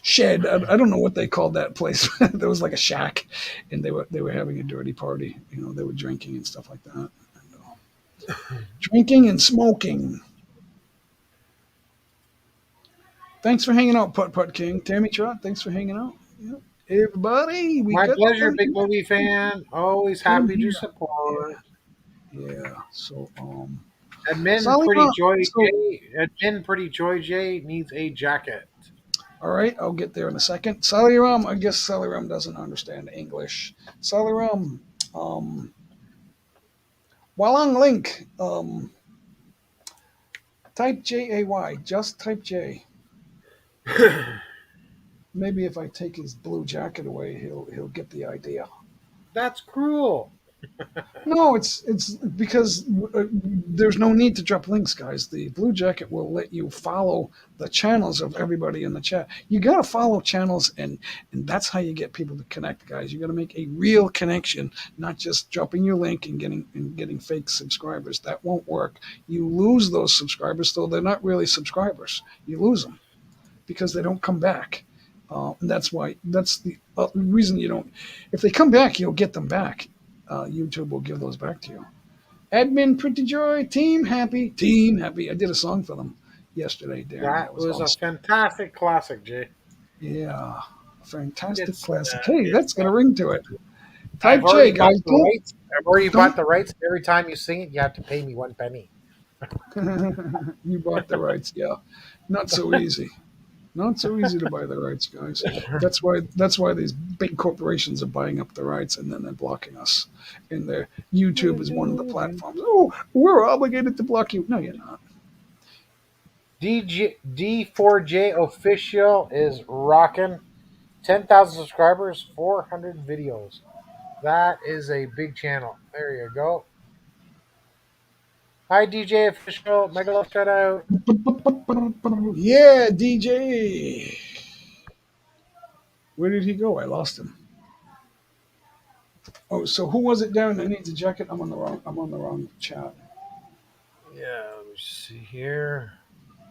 Speaker 1: shed. I don't know what they called that place. There was like a shack, and they were having a dirty party. They were drinking and stuff like that. And, drinking and smoking. Thanks for hanging out, Putt Putt King. Tammy Trot, thanks for hanging out. Yep. Everybody, we
Speaker 3: My
Speaker 1: got
Speaker 3: pleasure,
Speaker 1: them
Speaker 3: big movie fan. Always
Speaker 1: Come
Speaker 3: happy to
Speaker 1: here.
Speaker 3: support.
Speaker 1: Yeah. So
Speaker 3: Admin
Speaker 1: Solid
Speaker 3: Pretty
Speaker 1: Rock.
Speaker 3: Joy
Speaker 1: So
Speaker 3: J. Admin Pretty Joy J needs a jacket.
Speaker 1: all right, I'll get there in a second. Saliram, I guess Saliram doesn't understand English. Saliram, um, Walang Link, type JAY, just type J. Maybe if I take his blue jacket away, he'll get the idea.
Speaker 3: That's cruel.
Speaker 1: No, it's because there's no need to drop links, guys. The blue jacket will let you follow the channels of everybody in the chat. You got to follow channels, and that's how you get people to connect, guys. You got to make a real connection, not just dropping your link and getting fake subscribers. That won't work. You lose those subscribers, so they're not really subscribers. You lose them because they don't come back. And that's the reason you don't. If they come back, you'll get them back. YouTube will give those back to you. Admin Pretty Joy, Team Happy, Team Happy. I did a song for them yesterday, Darren.
Speaker 3: That was a
Speaker 1: awesome.
Speaker 3: fantastic classic, Jay.
Speaker 1: Yeah, fantastic
Speaker 3: It's,
Speaker 1: classic. Hey, that's got a ring to it.
Speaker 3: I've
Speaker 1: Type J,
Speaker 3: already bought
Speaker 1: guys.
Speaker 3: the rights. I've already
Speaker 1: don't-
Speaker 3: bought the rights. Every time you sing it, you have to pay me 1 penny.
Speaker 1: You bought the rights, yeah. Not so easy. Not so easy to buy the rights, guys. That's why these big corporations are buying up the rights and then they're blocking us. And their YouTube is one of the platforms. Oh, we're obligated to block you. No, you're not.
Speaker 3: D4J official is rocking. 10,000 subscribers, 400 videos. That is a big channel. There you go. Hi, DJ official. Mega love shout out.
Speaker 1: Yeah, DJ. Where did he go? I lost him. Oh, so who was it, Darren? That needs a jacket. I'm on the wrong chat.
Speaker 3: Yeah, let me see here.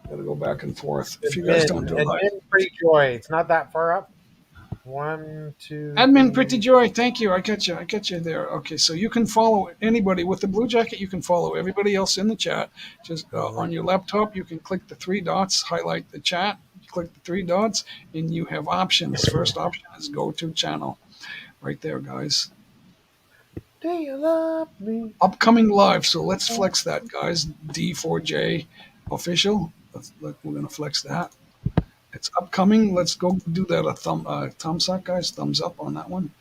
Speaker 1: Got to go back and forth. If you guys don't do it,
Speaker 3: Admin Pretty Joy. It's not that far up. 1, 2.
Speaker 1: Admin Pretty Joy, thank you. I got you there. Okay, so you can follow anybody with the blue jacket. You can follow everybody else in the chat. Just on your laptop, you can click the 3 dots, highlight the chat, click the 3 dots, and you have options. First option is go to channel, right there, guys.
Speaker 3: Do you love me?
Speaker 1: Upcoming live. So let's flex that, guys. D4J official. We're gonna flex that. It's upcoming. Let's go do that. Thumbs up, guys. Thumbs up on that one.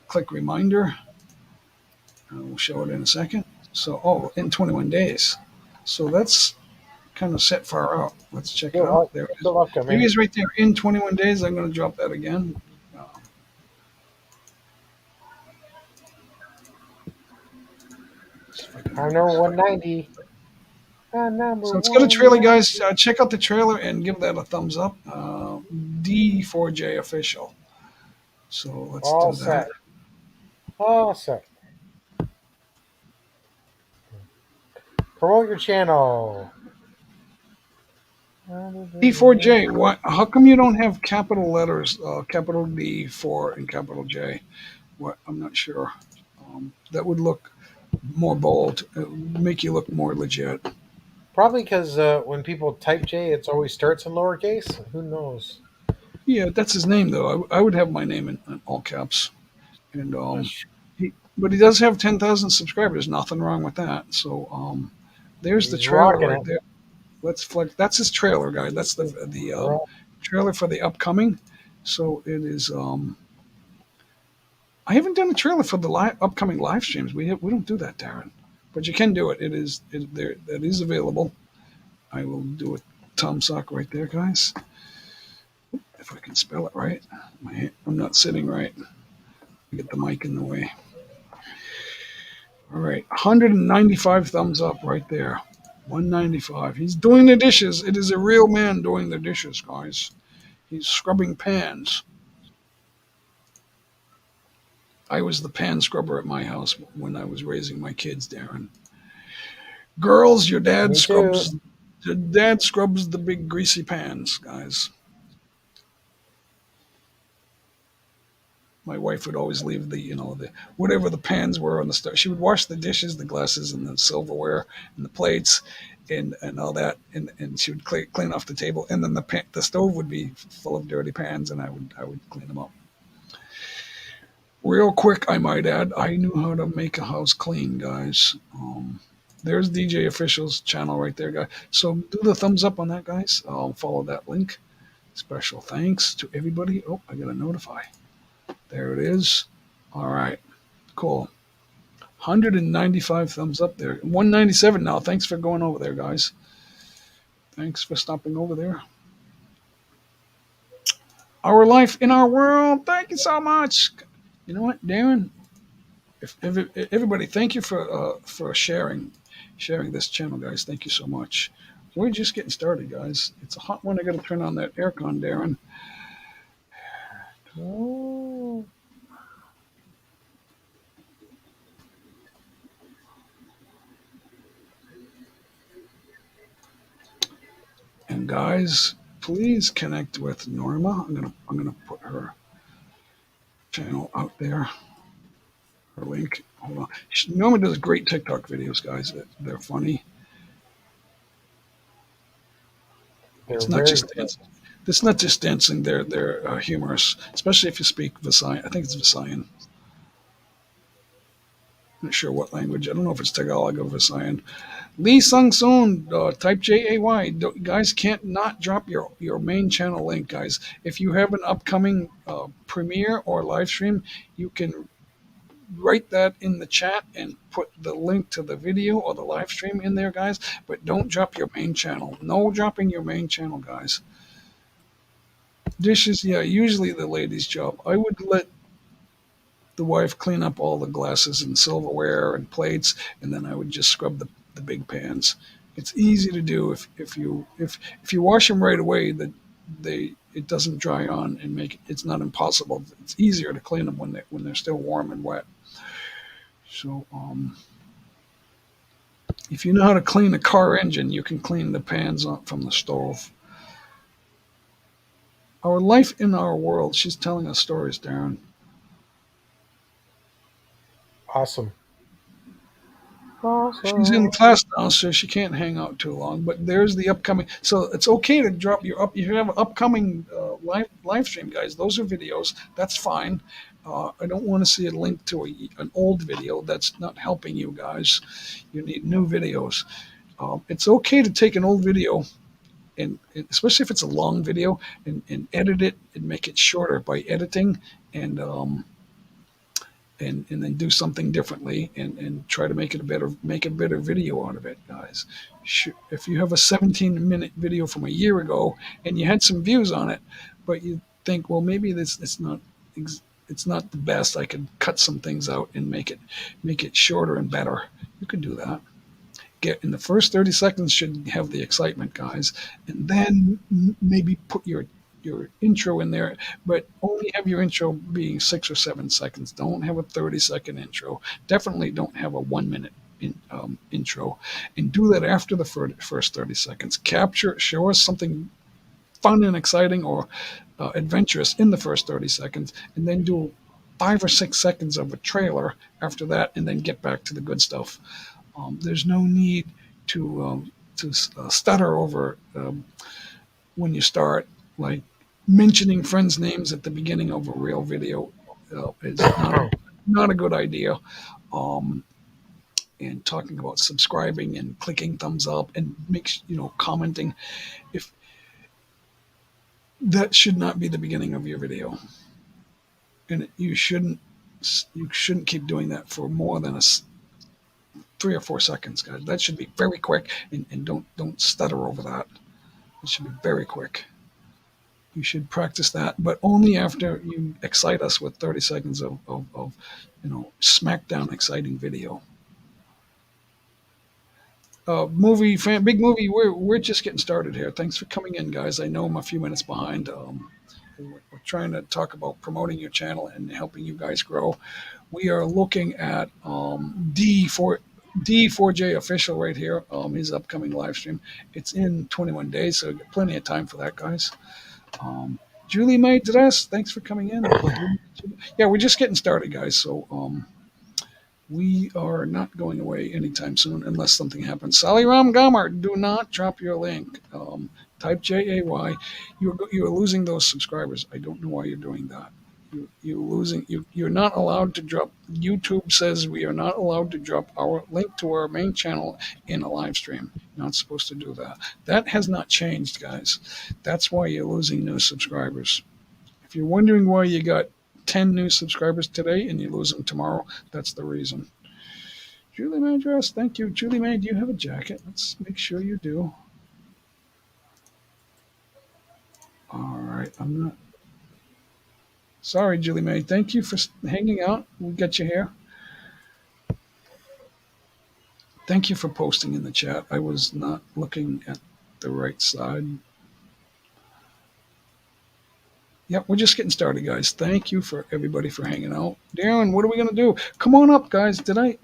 Speaker 1: Click reminder. We'll show it in a second. So, in 21 days. So that's kind of set far out. Let's check it out. There it is.
Speaker 3: Still upcoming.
Speaker 1: There it is right there. In 21 days. I'm going to drop that again.
Speaker 3: I'm number 190.
Speaker 1: So it's got a trailer, guys. Check out the trailer and give that a thumbs up. D4J official. So let's
Speaker 3: All
Speaker 1: do that.
Speaker 3: set. All set. Promote your channel.
Speaker 1: D4J. What? How come you don't have capital letters, capital D4 and capital J? What? I'm not sure. That would look more bold. It would make you look more legit.
Speaker 3: Probably because when people type J, it always starts in lowercase. Who knows?
Speaker 1: Yeah, that's his name though. I would have my name in all caps. And but he does have 10,000 subscribers. Nothing wrong with that. So there's the trailer right there. Let's flex. That's his trailer, guys. That's the trailer for the upcoming. So it is. I haven't done a trailer for the upcoming live streams. We don't do that, Darren, but you can do it. It is there. That is available. I will do a Tom Sock right there, guys. If I can spell it right. I'm not sitting right. I get the mic in the way. All right, 195 thumbs up right there. 195. He's doing the dishes. It is a real man doing the dishes, guys. He's scrubbing pans. I was the pan scrubber at my house when I was raising my kids, Darren. Girls, your dad scrubs Dad scrubs the big greasy pans, guys. My wife would always leave the whatever the pans were on the stove. She would wash the dishes, the glasses, and the silverware and the plates, and all that, and she would clean off the table, and then the stove would be full of dirty pans, and I would clean them up. Real quick, I might add, I knew how to make a house clean, guys. There's DJ Official's channel right there, guys. So do the thumbs up on that, guys. I'll follow that link. Special thanks to everybody. Oh, I got to notify. There it is. All right, cool. 195 thumbs up there. 197 now. Thanks for going over there, guys. Thanks for stopping over there. Our life in our world. Thank you so much. You know what, Darren? If everybody, thank you for sharing this channel, guys. Thank you so much. We're just getting started, guys. It's a hot one. I got to turn on that aircon, Darren. Oh. And guys, please connect with Norma. I'm gonna put her channel out there. Her link. Hold on. Norma does great TikTok videos, guys. They're funny.
Speaker 3: They're
Speaker 1: It's not
Speaker 3: very
Speaker 1: just dancing. It's not just dancing. They're humorous, especially if you speak Visayan. I think it's Visayan. Not sure what language. I don't know if it's Tagalog or Visayan. Lee Sung Soon, type JAY. Guys can't not drop your main channel link, guys. If you have an upcoming premiere or live stream, you can write that in the chat and put the link to the video or the live stream in there, guys. But don't drop your main channel. No dropping your main channel, guys. Dishes, yeah, usually the lady's job. I would let the wife clean up all the glasses and silverware and plates, and then I would just scrub the big pans. It's easy to do if you wash them right away. That it doesn't dry on and it's not impossible. It's easier to clean them when they're still warm and wet. So if you know how to clean a car engine, you can clean the pans from the stove. Our life in our world. She's telling us stories, Darren.
Speaker 3: awesome.
Speaker 1: She's in class now, so she can't hang out too long. But there's the upcoming. So it's okay to drop your up. If you have an upcoming live stream, guys, those are videos. That's fine. I don't want to see a link to an old video. That's not helping you guys. You need new videos. It's okay to take an old video, and especially if it's a long video, and edit it and make it shorter by editing and then do something differently and try to make a better video out of it, guys. If you have a 17-minute video from a year ago and you had some views on it, but you think, well, maybe it's not the best. I could cut some things out and make it shorter and better. You could do that. Get in the first 30 seconds should have the excitement, guys, and then maybe put your intro in there, but only have your intro being 6 or 7 seconds. Don't have a 30-second intro. Definitely don't have a 1-minute intro, and do that after the first 30 seconds. Show us something fun and exciting or adventurous in the first 30 seconds, and then do 5 or 6 seconds of a trailer after that, and then get back to the good stuff. There's no need to stutter over when you start, like mentioning friends' names at the beginning of a real video is not a good idea. And talking about subscribing and clicking thumbs up and commenting, if that should not be the beginning of your video, and you shouldn't keep doing that for more than 3 or 4 seconds, guys. That should be very quick, and don't stutter over that. It should be very quick. You should practice that, but only after you excite us with 30 seconds of smackdown exciting video. Movie fan, big movie. We're just getting started here. Thanks for coming in, guys. I know I'm a few minutes behind. We're trying to talk about promoting your channel and helping you guys grow. We are looking at D4J official right here. His upcoming live stream. It's in 21 days, so plenty of time for that, guys. Julie May Dress, thanks for coming in. Yeah, we're just getting started, guys. So we are not going away anytime soon unless something happens. Sally Ram Gamar, do not drop your link. Type JAY. You're losing those subscribers. I don't know why you're doing that. You're losing. You're not allowed to drop. YouTube says we are not allowed to drop our link to our main channel in a live stream. You're not supposed to do that. That has not changed, guys. That's why you're losing new subscribers. If you're wondering why you got 10 new subscribers today and you lose them tomorrow, that's the reason. Julie May dress, thank you. Julie May, do you have a jacket? Let's make sure you do. All right, I'm not. Sorry, Julie May. Thank you for hanging out. We'll get you here. Thank you for posting in the chat. I was not looking at the right side. Yep, we're just getting started, guys. Thank you for everybody for hanging out. Darren, what are we gonna do? Come on up, guys. Did I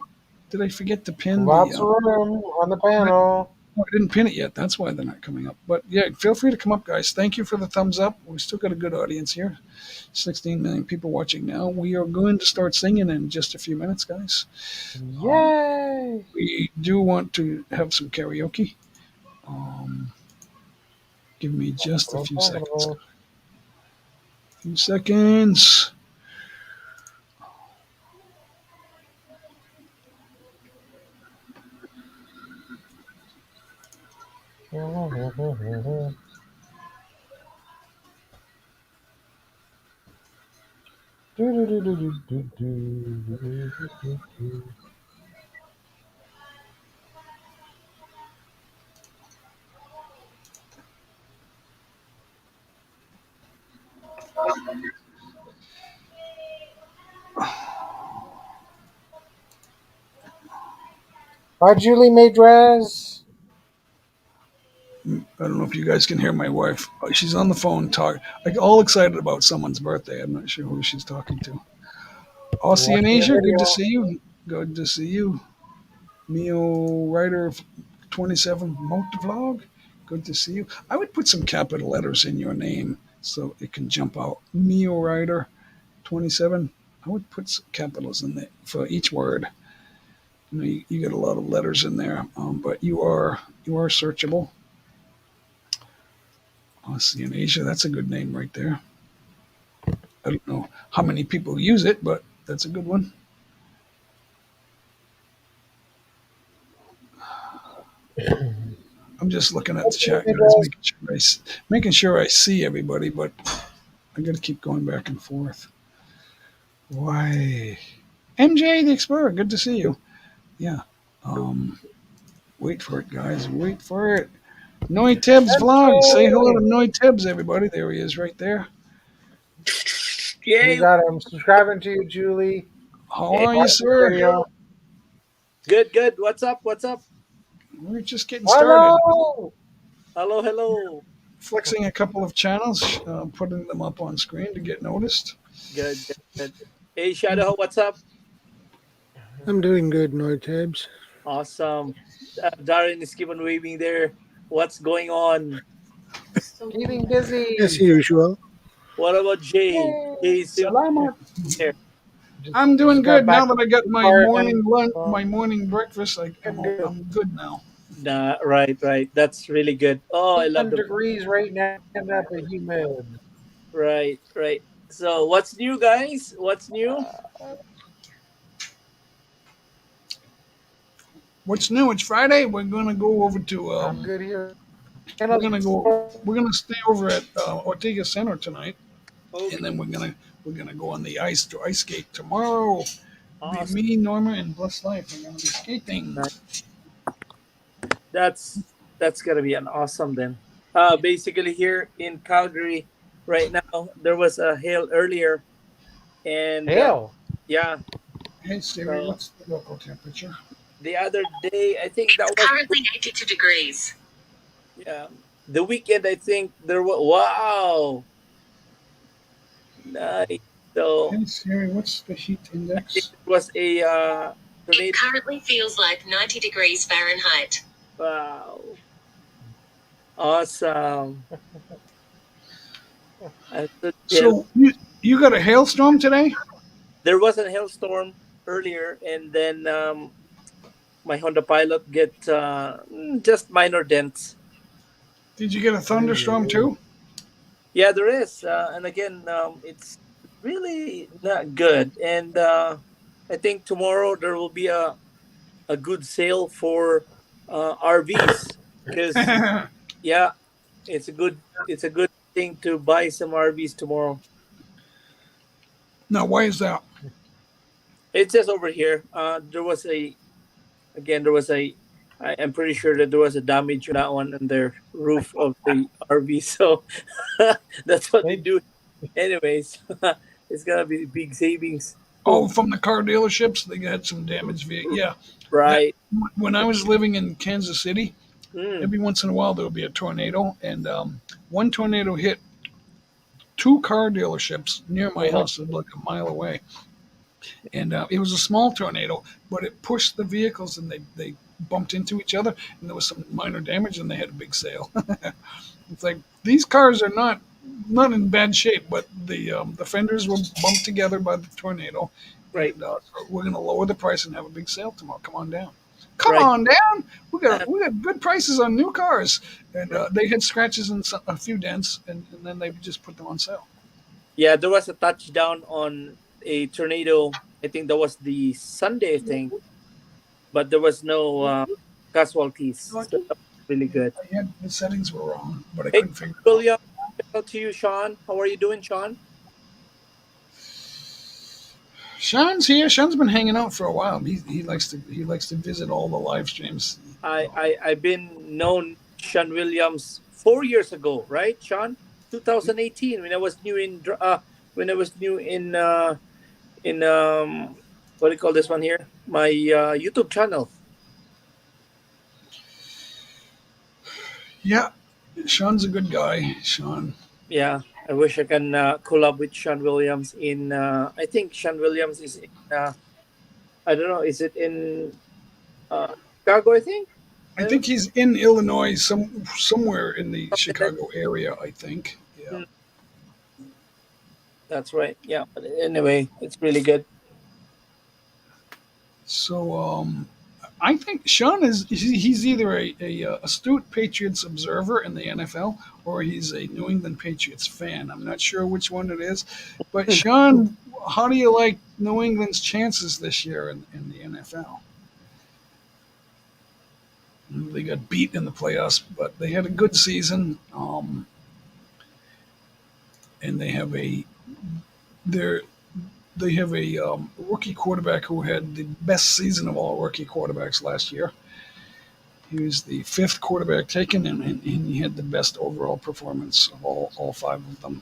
Speaker 1: forget to pin
Speaker 3: Lots
Speaker 1: the?
Speaker 3: of room on the panel.
Speaker 1: Oh, I didn't pin it yet. That's why they're not coming up. But yeah, feel free to come up, guys. Thank you for the thumbs up. We still got a good audience here. 16 million people watching now. We are going to start singing in just a few minutes, guys.
Speaker 3: Yay!
Speaker 1: We do want to have some karaoke. Give me just a few seconds. A few seconds.
Speaker 3: Hi, Julie Madraz.
Speaker 1: I don't know if you guys can hear my wife. She's on the phone like all excited about someone's birthday. I'm not sure who she's talking to. Aussie in Asia, good to see you. Good to see you. Mio Writer 27 Multivlog, good to see you. I would put some capital letters in your name so it can jump out. Mio Writer 27. I would put some capitals in there for each word. You get a lot of letters in there, but you are searchable. Aussie in Asia, that's a good name right there. I don't know how many people use it, but that's a good one. I'm just looking at the chat, guys, making sure I see everybody, but I got to keep going back and forth. Why? MJ the Explorer, good to see you. Yeah. Wait for it, guys. Wait for it. Noi Tibbs vlog. Say hello to Noi Tibbs, everybody. There he is, right there.
Speaker 3: You got him. Subscribing to you, Julie.
Speaker 1: How are you, sir?
Speaker 10: Good, good. What's up? What's up?
Speaker 1: We're just getting started.
Speaker 10: Hello, hello.
Speaker 1: Flexing a couple of channels, putting them up on screen to get noticed.
Speaker 10: Good, good, good. Hey, Shadow, what's up?
Speaker 2: I'm doing good, no tabs.
Speaker 10: Awesome. Darren is keep on waving there. What's going on?
Speaker 3: Getting busy.
Speaker 2: As usual.
Speaker 10: What about Jay? Jay's
Speaker 1: Salamat.
Speaker 10: there.
Speaker 1: I'm doing good now that I got my
Speaker 3: Fire
Speaker 1: morning lunch,
Speaker 3: and-
Speaker 1: my morning breakfast. I'm good now.
Speaker 10: Nah, right, right. That's really good. Oh, I love
Speaker 3: 10
Speaker 10: the
Speaker 3: degrees right now and that's a humid.
Speaker 10: right, right. So what's new, guys? What's new?
Speaker 1: What's new? It's Friday. We're gonna go over to.
Speaker 3: I'm good here.
Speaker 1: We're gonna stay over at Ortega Center tonight,
Speaker 10: Okay.
Speaker 1: and then we're gonna go on the ice skate tomorrow.
Speaker 10: Awesome.
Speaker 1: Me, Norma, and Blessed Life are gonna be skating.
Speaker 10: Nice. That's gonna be an awesome then. Basically here in Calgary right now there was a hail earlier, and
Speaker 3: Hail.
Speaker 10: yeah.
Speaker 1: Hey Siri, what's the local temperature?
Speaker 10: The other day I think that was
Speaker 11: currently 92 degrees.
Speaker 10: yeah. The weekend I think there was wow. Nice. So
Speaker 1: Hey Siri, what's the heat
Speaker 10: I think
Speaker 1: index?
Speaker 10: it was a tornado.
Speaker 11: currently feels like 90 degrees Fahrenheit.
Speaker 10: Wow. Awesome. I'm so jealous.
Speaker 1: So you got a hailstorm today?
Speaker 10: There was a hailstorm earlier, and then my Honda Pilot get just minor dents.
Speaker 1: Did you get a thunderstorm too?
Speaker 10: Yeah, there is, and again, it's really not good. And I think tomorrow there will be a good sale for RVs because yeah, it's a good thing to buy some RVs tomorrow.
Speaker 1: Now, why is that?
Speaker 10: It's just over here. There was a again there was a I'm pretty sure that there was a damage on that one on their roof of the RV. So that's what they do. Anyways, it's gonna be big savings.
Speaker 1: Oh, from the car dealerships, they had some damage. Yeah, that
Speaker 10: Right.
Speaker 1: when I was living in Kansas City,
Speaker 10: Mm.
Speaker 1: every once in a while there would be a tornado, and one tornado hit two car dealerships near my
Speaker 10: Oh,
Speaker 1: house, like a mile away. And it was a small tornado, but it pushed the vehicles and they bumped into each other, and there was some minor damage, and they had a big sale. It's like these cars are not in bad shape, but the fenders were bumped together by the tornado,
Speaker 10: right.
Speaker 1: and we're going to lower the price and have a big sale tomorrow. Come on down. Come
Speaker 10: Right.
Speaker 1: on down.
Speaker 10: Uh,
Speaker 1: We got good prices on new cars, and they had scratches and a few dents, and then they just put them on sale.
Speaker 10: Yeah, there was a touchdown on a tornado. I think that was the Sunday, I think, but there was no casualties. So that was really good.
Speaker 1: The settings were wrong, but I
Speaker 10: Hey,
Speaker 1: couldn't figure it out.
Speaker 10: William, shout out to you, Sean. How are you doing, Sean?
Speaker 1: Sean's here. Sean's been hanging out for a while. He likes to visit all the live streams.
Speaker 10: I've been known Sean Williams 4 years ago, right, Sean? 2018 when I was new in when I was new in what do you call this one here? My YouTube channel.
Speaker 1: Yeah, Sean's a good guy. Sean.
Speaker 10: Yeah, I wish I can collab with Sean Williams in. I think Sean Williams is in. I don't know. Is it in Chicago? I think.
Speaker 1: I think he's in Illinois, somewhere in the
Speaker 10: Something like-
Speaker 1: Chicago area. I think. Yeah.
Speaker 10: Mm. That's right. Yeah. But anyway, it's really good.
Speaker 1: So I think Sean he's either a astute Patriots observer in the NFL or he's a New England Patriots fan. I'm not sure which one it is, but Sean, how do you like New England's chances this year in the NFL? They got beat in the playoffs, but they had a good season, and they have a rookie quarterback who had the best season of all rookie quarterbacks last year. He was the fifth quarterback taken, and he had the best overall performance of all five of them.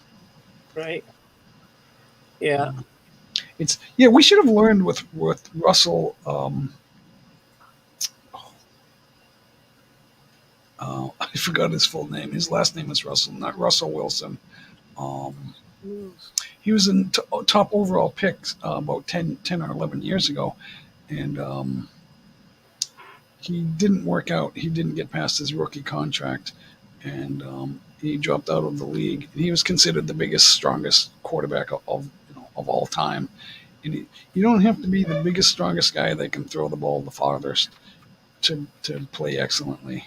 Speaker 10: Right. Yeah.
Speaker 1: We should have learned with Russell. I forgot his full name. His last name is Russell, not Russell Wilson. He was in top overall picks about 10 or 11 years ago, and he didn't work out. He didn't get past his rookie contract, and he dropped out of the league. He was considered the biggest, strongest quarterback of all time. And you don't have to be the biggest, strongest guy that can throw the ball the farthest to play excellently.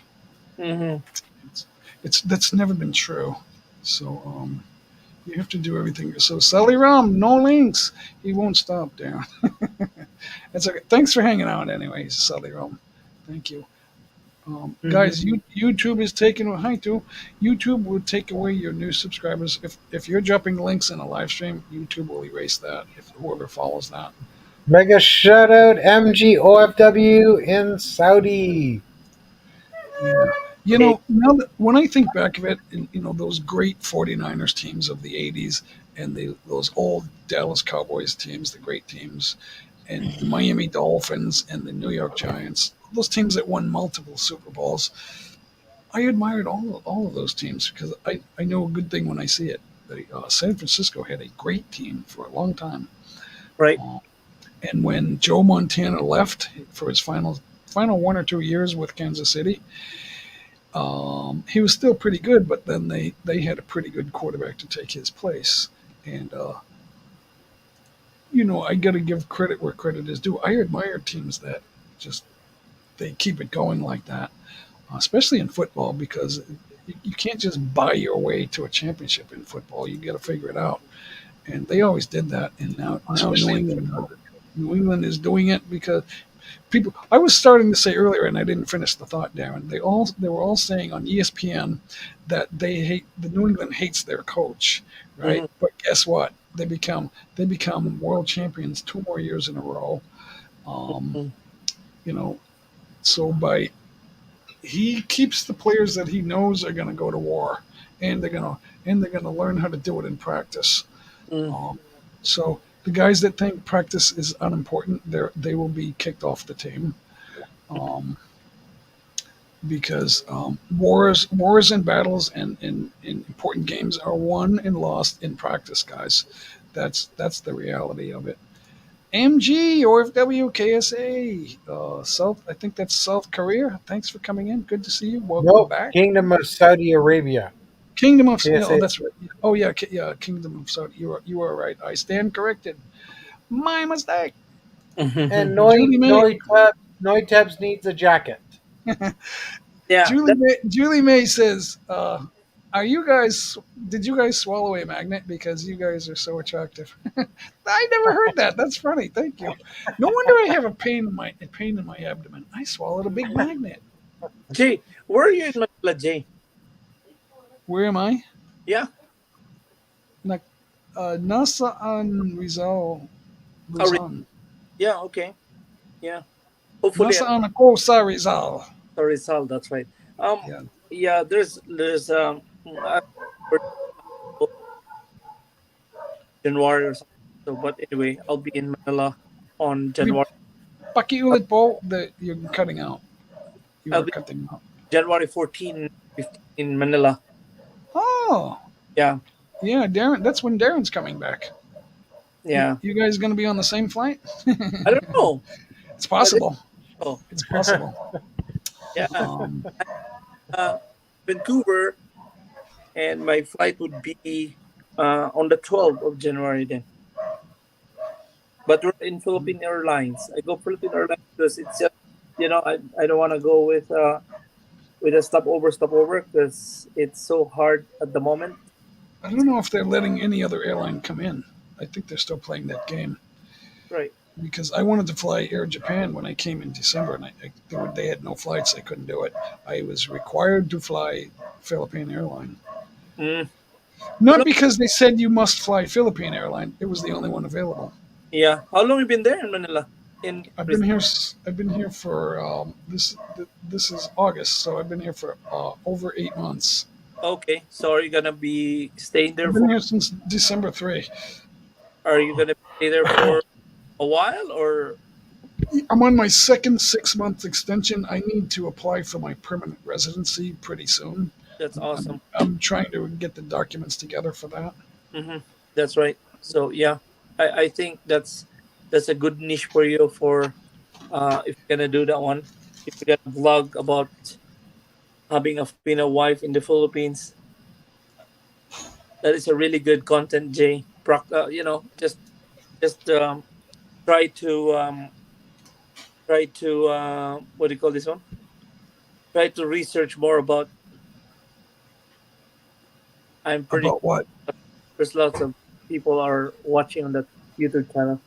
Speaker 10: Mm-hmm.
Speaker 1: That's never been true. So you have to do everything. So Sully Rum, no links. He won't stop, Darren. That's okay. Thanks for hanging out, anyways, Sully Rum. Thank you. Guys, YouTube is taking YouTube will take away your new subscribers. If you're dropping links in a live stream, YouTube will erase that if whoever follows that.
Speaker 3: Mega shout out MGOFW in Saudi.
Speaker 1: Yeah. Now when I think back of it, those great 49ers teams of the 80s and those old Dallas Cowboys teams, the great teams, and the Miami Dolphins and the New York Giants, those teams that won multiple Super Bowls, I admired all of those teams because I know a good thing when I see it. San Francisco had a great team for a long time.
Speaker 10: Right.
Speaker 1: And when Joe Montana left for his final 1 or 2 years with Kansas City, he was still pretty good, but then they had a pretty good quarterback to take his place. And I got to give credit where credit is due. I admire teams that just they keep it going like that, especially in football, because you can't just buy your way to a championship in football. You got to figure it out, and they always did that. And now New England is doing it because people. I was starting to say earlier, and I didn't finish the thought, Darren. They were all saying on ESPN that the New England hates their coach, right?
Speaker 10: Hmm.
Speaker 1: But guess what? They become world champions 2 more years in a row. Um, you know, so by he keeps the players that he knows are going to go to war, and they're going to learn how to do it in practice.
Speaker 10: Mm.
Speaker 1: Um, so the guys that think practice is unimportant, they will be kicked off the team, um, because wars and battles and important games are won and lost in practice, guys. That's the reality of it. MG or WKSA, South. I think that's South Korea. Thanks for coming in. Good to see you. Welcome
Speaker 3: Nope.
Speaker 1: back.
Speaker 3: Kingdom of Saudi Arabia.
Speaker 1: Kingdom of
Speaker 3: KSA.
Speaker 1: oh, that's right. Oh yeah, Kingdom of Saudi. You are right. I stand corrected. My mistake.
Speaker 3: And
Speaker 1: Julie May.
Speaker 3: Noitebs needs a jacket.
Speaker 10: Yeah,
Speaker 1: Julie May says, "Are you guys? Did you guys swallow a magnet because you guys are so attractive?" I never heard that. That's funny. Thank you. No wonder I have a pain in my abdomen. I swallowed a big magnet.
Speaker 10: Jay, where are you in Manila, Jay?
Speaker 1: Where am I?
Speaker 10: Yeah.
Speaker 1: Na, Nasaan Rizal,
Speaker 10: Oh,
Speaker 1: Luzon.
Speaker 10: yeah. Okay. Yeah. Hopefully,
Speaker 1: Nasaan ako sa Rizal.
Speaker 10: sorry, Sal. That's right. Um.
Speaker 1: Yeah.
Speaker 10: Yeah. There's January or something. So, but anyway, I'll be in Manila on January.
Speaker 1: Pakiulit po, you're cutting out. You
Speaker 10: I'll
Speaker 1: are
Speaker 10: be
Speaker 1: cutting out.
Speaker 10: January 14, 15 in Manila.
Speaker 1: Oh,
Speaker 10: Yeah.
Speaker 1: yeah, Darren. That's when Darren's coming back.
Speaker 10: Yeah.
Speaker 1: You guys going to be on the same flight?
Speaker 10: I don't know.
Speaker 1: It's possible.
Speaker 10: Oh,
Speaker 1: It's possible.
Speaker 10: yeah.
Speaker 1: Um,
Speaker 10: Uh, Vancouver, and my flight would be on the 12th of January then. But we're in Philippine Airlines. I go Philippine Airlines because it's just I don't want to go with a stopover because it's so hard at the moment.
Speaker 1: I don't know if they're letting any other airline come in. I think they're still playing that game
Speaker 10: Right.
Speaker 1: because I wanted to fly Air Japan when I came in December, and they had no flights. I couldn't do it. I was required to fly Philippine Airline.
Speaker 10: Mm.
Speaker 1: Not because they said you must fly Philippine Airline. It was the only one available.
Speaker 10: Yeah. How long have you been there in Manila?
Speaker 1: I've been here. I've been here for this is August, so I've been here for over 8 months.
Speaker 10: Okay. So are you gonna be staying there
Speaker 1: I've been here since December 3.
Speaker 10: Are you gonna stay there for a while or?
Speaker 1: I'm on my second 6-month extension. I need to apply for my permanent residency pretty soon.
Speaker 10: That's awesome.
Speaker 1: I'm trying to get the documents together for that.
Speaker 10: That's right. So yeah, I think that's a good niche for you for if you're gonna do that one. If you're gonna vlog about having a Filipino wife in the Philippines, that is a really good content, Jay. Just try to what do you call this one? Try to research more about. I'm pretty
Speaker 1: About what?
Speaker 10: there's lots of people are watching on that YouTube channel.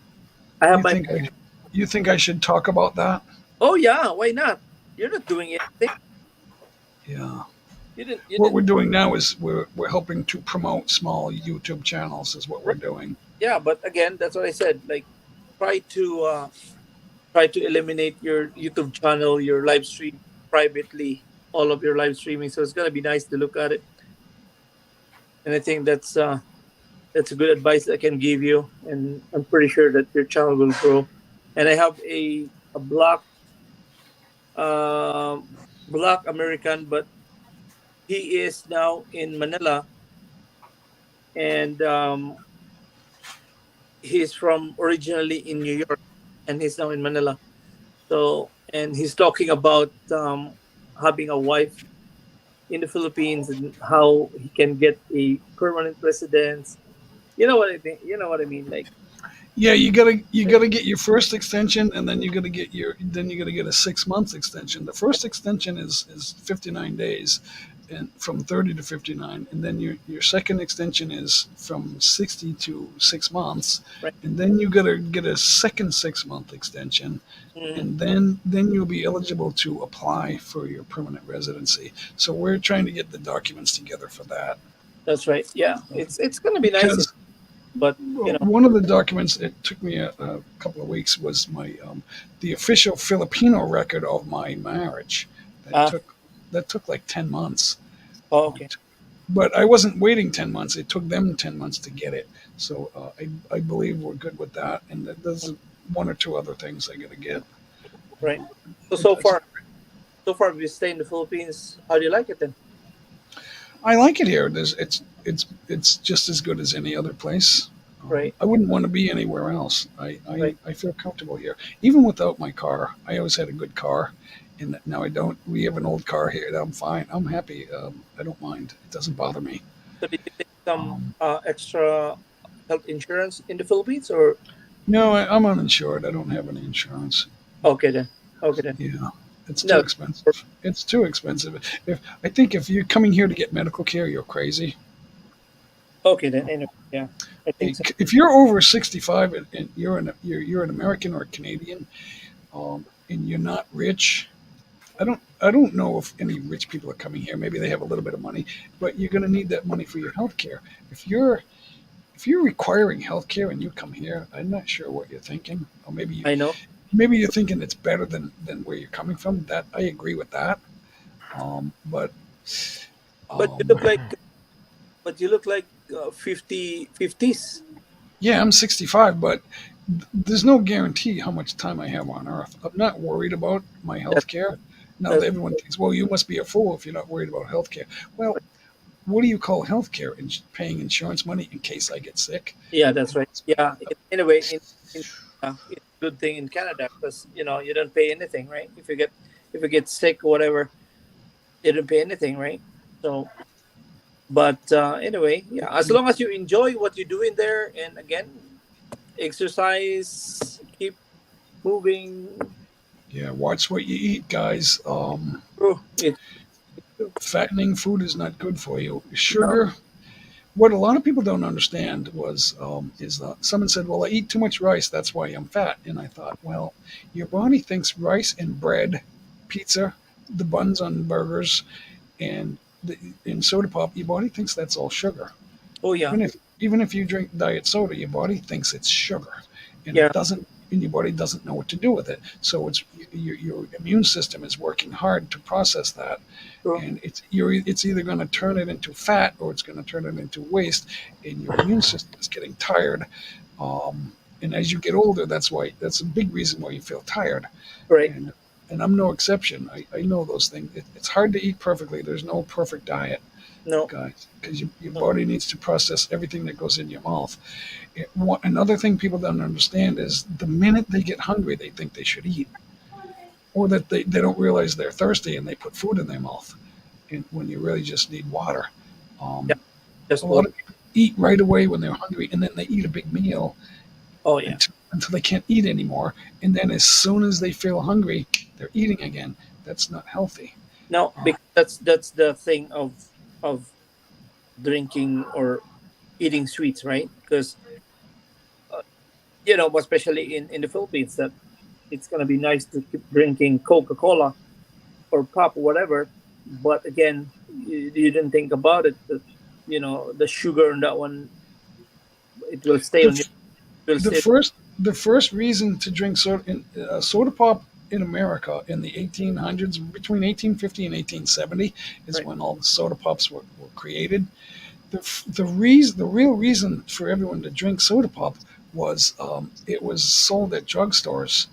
Speaker 10: I have
Speaker 1: You think you think I should talk about that?
Speaker 10: Oh yeah, why not? You're not doing anything.
Speaker 1: Yeah.
Speaker 10: You didn't.
Speaker 1: What we're doing now is we're helping to promote small YouTube channels. Is what we're doing.
Speaker 10: Yeah, but again, that's what I said. Like, try to eliminate your YouTube channel, your live stream privately, all of your live streaming. So it's gonna be nice to look at it. And I think that's a good advice I can give you. And I'm pretty sure that your channel will grow. And I have a black American, but he is now in Manila, and he's from originally in New York. and he's now in Manila. So, and he's talking about having a wife in the Philippines and how he can get a permanent residence. You know what I think? You know what I mean? Like,
Speaker 1: Yeah, you gotta get your first extension, and then you gotta get a 6 month extension. The first extension is 59 days, and from 30 to 59, and then your second extension is from 60 to 6 months,
Speaker 10: right?
Speaker 1: and then you gotta get a second 6 month extension,
Speaker 10: Mm,
Speaker 1: and then you'll be eligible to apply for your permanent residency. So we're trying to get the documents together for that
Speaker 10: that's right. Yeah, it's gonna be nice,
Speaker 1: because
Speaker 10: but you
Speaker 1: well,
Speaker 10: know,
Speaker 1: one of the documents it took me a couple of weeks was my the official Filipino record of my marriage. That
Speaker 10: ah,
Speaker 1: took that took like 10 months,
Speaker 10: oh, okay,
Speaker 1: but I wasn't waiting 10 months. It took them 10 months to get it. So I believe we're good with that. And there's one or two other things I got to get.
Speaker 10: right. So
Speaker 1: It-
Speaker 10: so
Speaker 1: it's-
Speaker 10: far, so far we stay in the Philippines. How do you like it then?
Speaker 1: I like it here. It's just as good as any other place.
Speaker 10: Right,
Speaker 1: I wouldn't want to be anywhere else.
Speaker 10: right.
Speaker 1: I feel comfortable here, even without my car. I always had a good car, and now I don't. We have an old car here. I'm fine. I'm happy. I don't mind. It doesn't bother me.
Speaker 10: So did you take some
Speaker 1: Um,
Speaker 10: extra health insurance in the Philippines, or
Speaker 1: no, I'm uninsured. I don't have any insurance.
Speaker 10: okay then? Okay then.
Speaker 1: Yeah, it's too
Speaker 10: No,
Speaker 1: expensive. It's too expensive. If I think if you're coming here to get medical care, you're crazy.
Speaker 10: okay then. Anyway, yeah, I think so.
Speaker 1: If you're over 65 and you're an American or a Canadian, and you're not rich, I don't know if any rich people are coming here. Maybe they have a little bit of money, but you're going to need that money for your health care. If you're requiring health care and you come here, I'm not sure what you're thinking. Or
Speaker 10: I know,
Speaker 1: maybe you're thinking it's better than where you're coming from. That I agree with that. But
Speaker 10: but you
Speaker 1: um,
Speaker 10: look like, but you look like 50s.
Speaker 1: yeah, I'm 65, but there's no guarantee how much time I have on Earth. I'm not worried about my
Speaker 10: That,
Speaker 1: health care. Now,
Speaker 10: that's
Speaker 1: everyone thinks, well, you must be a fool if you're not worried about health care. Well, what do you call health care? Paying insurance money in case I get sick?
Speaker 10: yeah, that's right. Yeah. Anyway, it's a good thing in Canada because you don't pay anything, right? If you get sick or whatever, you don't pay anything, right? So, but anyway, yeah, as long as you enjoy what you do in there, and again, exercise, keep moving.
Speaker 1: Yeah, watch what you eat, guys.
Speaker 10: Oh, it's true.
Speaker 1: Fattening food is not good for you.
Speaker 10: No,
Speaker 1: Sugar. What a lot of people don't understand is someone said, "Well, I eat too much rice, that's why I'm fat." And I thought, well, your body thinks rice and bread, pizza, the buns on burgers, and in soda pop, your body thinks that's all sugar.
Speaker 10: oh yeah,
Speaker 1: Even if you drink diet soda, your body thinks it's sugar, and
Speaker 10: yeah,
Speaker 1: it doesn't. And your body doesn't know what to do with it. So your immune system is working hard to process that,
Speaker 10: true.
Speaker 1: and it's either going to turn it into fat or it's going to turn it into waste, and your immune system is getting tired. And as you get older, that's a big reason why you feel tired,
Speaker 10: Right.
Speaker 1: and I'm no exception. I know those things. It's hard to eat perfectly. There's no perfect diet,
Speaker 10: No,
Speaker 1: guys, because your body needs to process everything that goes in your mouth. Another thing people don't understand is the minute they get hungry, they think they should eat, or that they don't realize they're thirsty and they put food in their mouth, and when you really just need water.
Speaker 10: yeah,
Speaker 1: Um, a
Speaker 10: just
Speaker 1: lot
Speaker 10: water.
Speaker 1: of people eat right away when they're hungry, and then they eat a big meal
Speaker 10: Oh yeah.
Speaker 1: until they can't eat anymore. And then as soon as they feel hungry, they're eating again. That's not healthy.
Speaker 10: No,
Speaker 1: Uh,
Speaker 10: because that's the thing of drinking or eating sweets, right? Because uh, especially in the Philippines, that it's gonna be nice to keep drinking Coca Cola or pop or whatever. But again, you didn't think about it. That the sugar in that one, it will stay on you.
Speaker 1: the
Speaker 10: It will
Speaker 1: the
Speaker 10: stay.
Speaker 1: first reason to drink soda pop in America in the 1800s, between 1850 and 1870, is
Speaker 10: Right.
Speaker 1: when all the soda pops were created. The real reason for everyone to drink soda pop was it was sold at drugstores,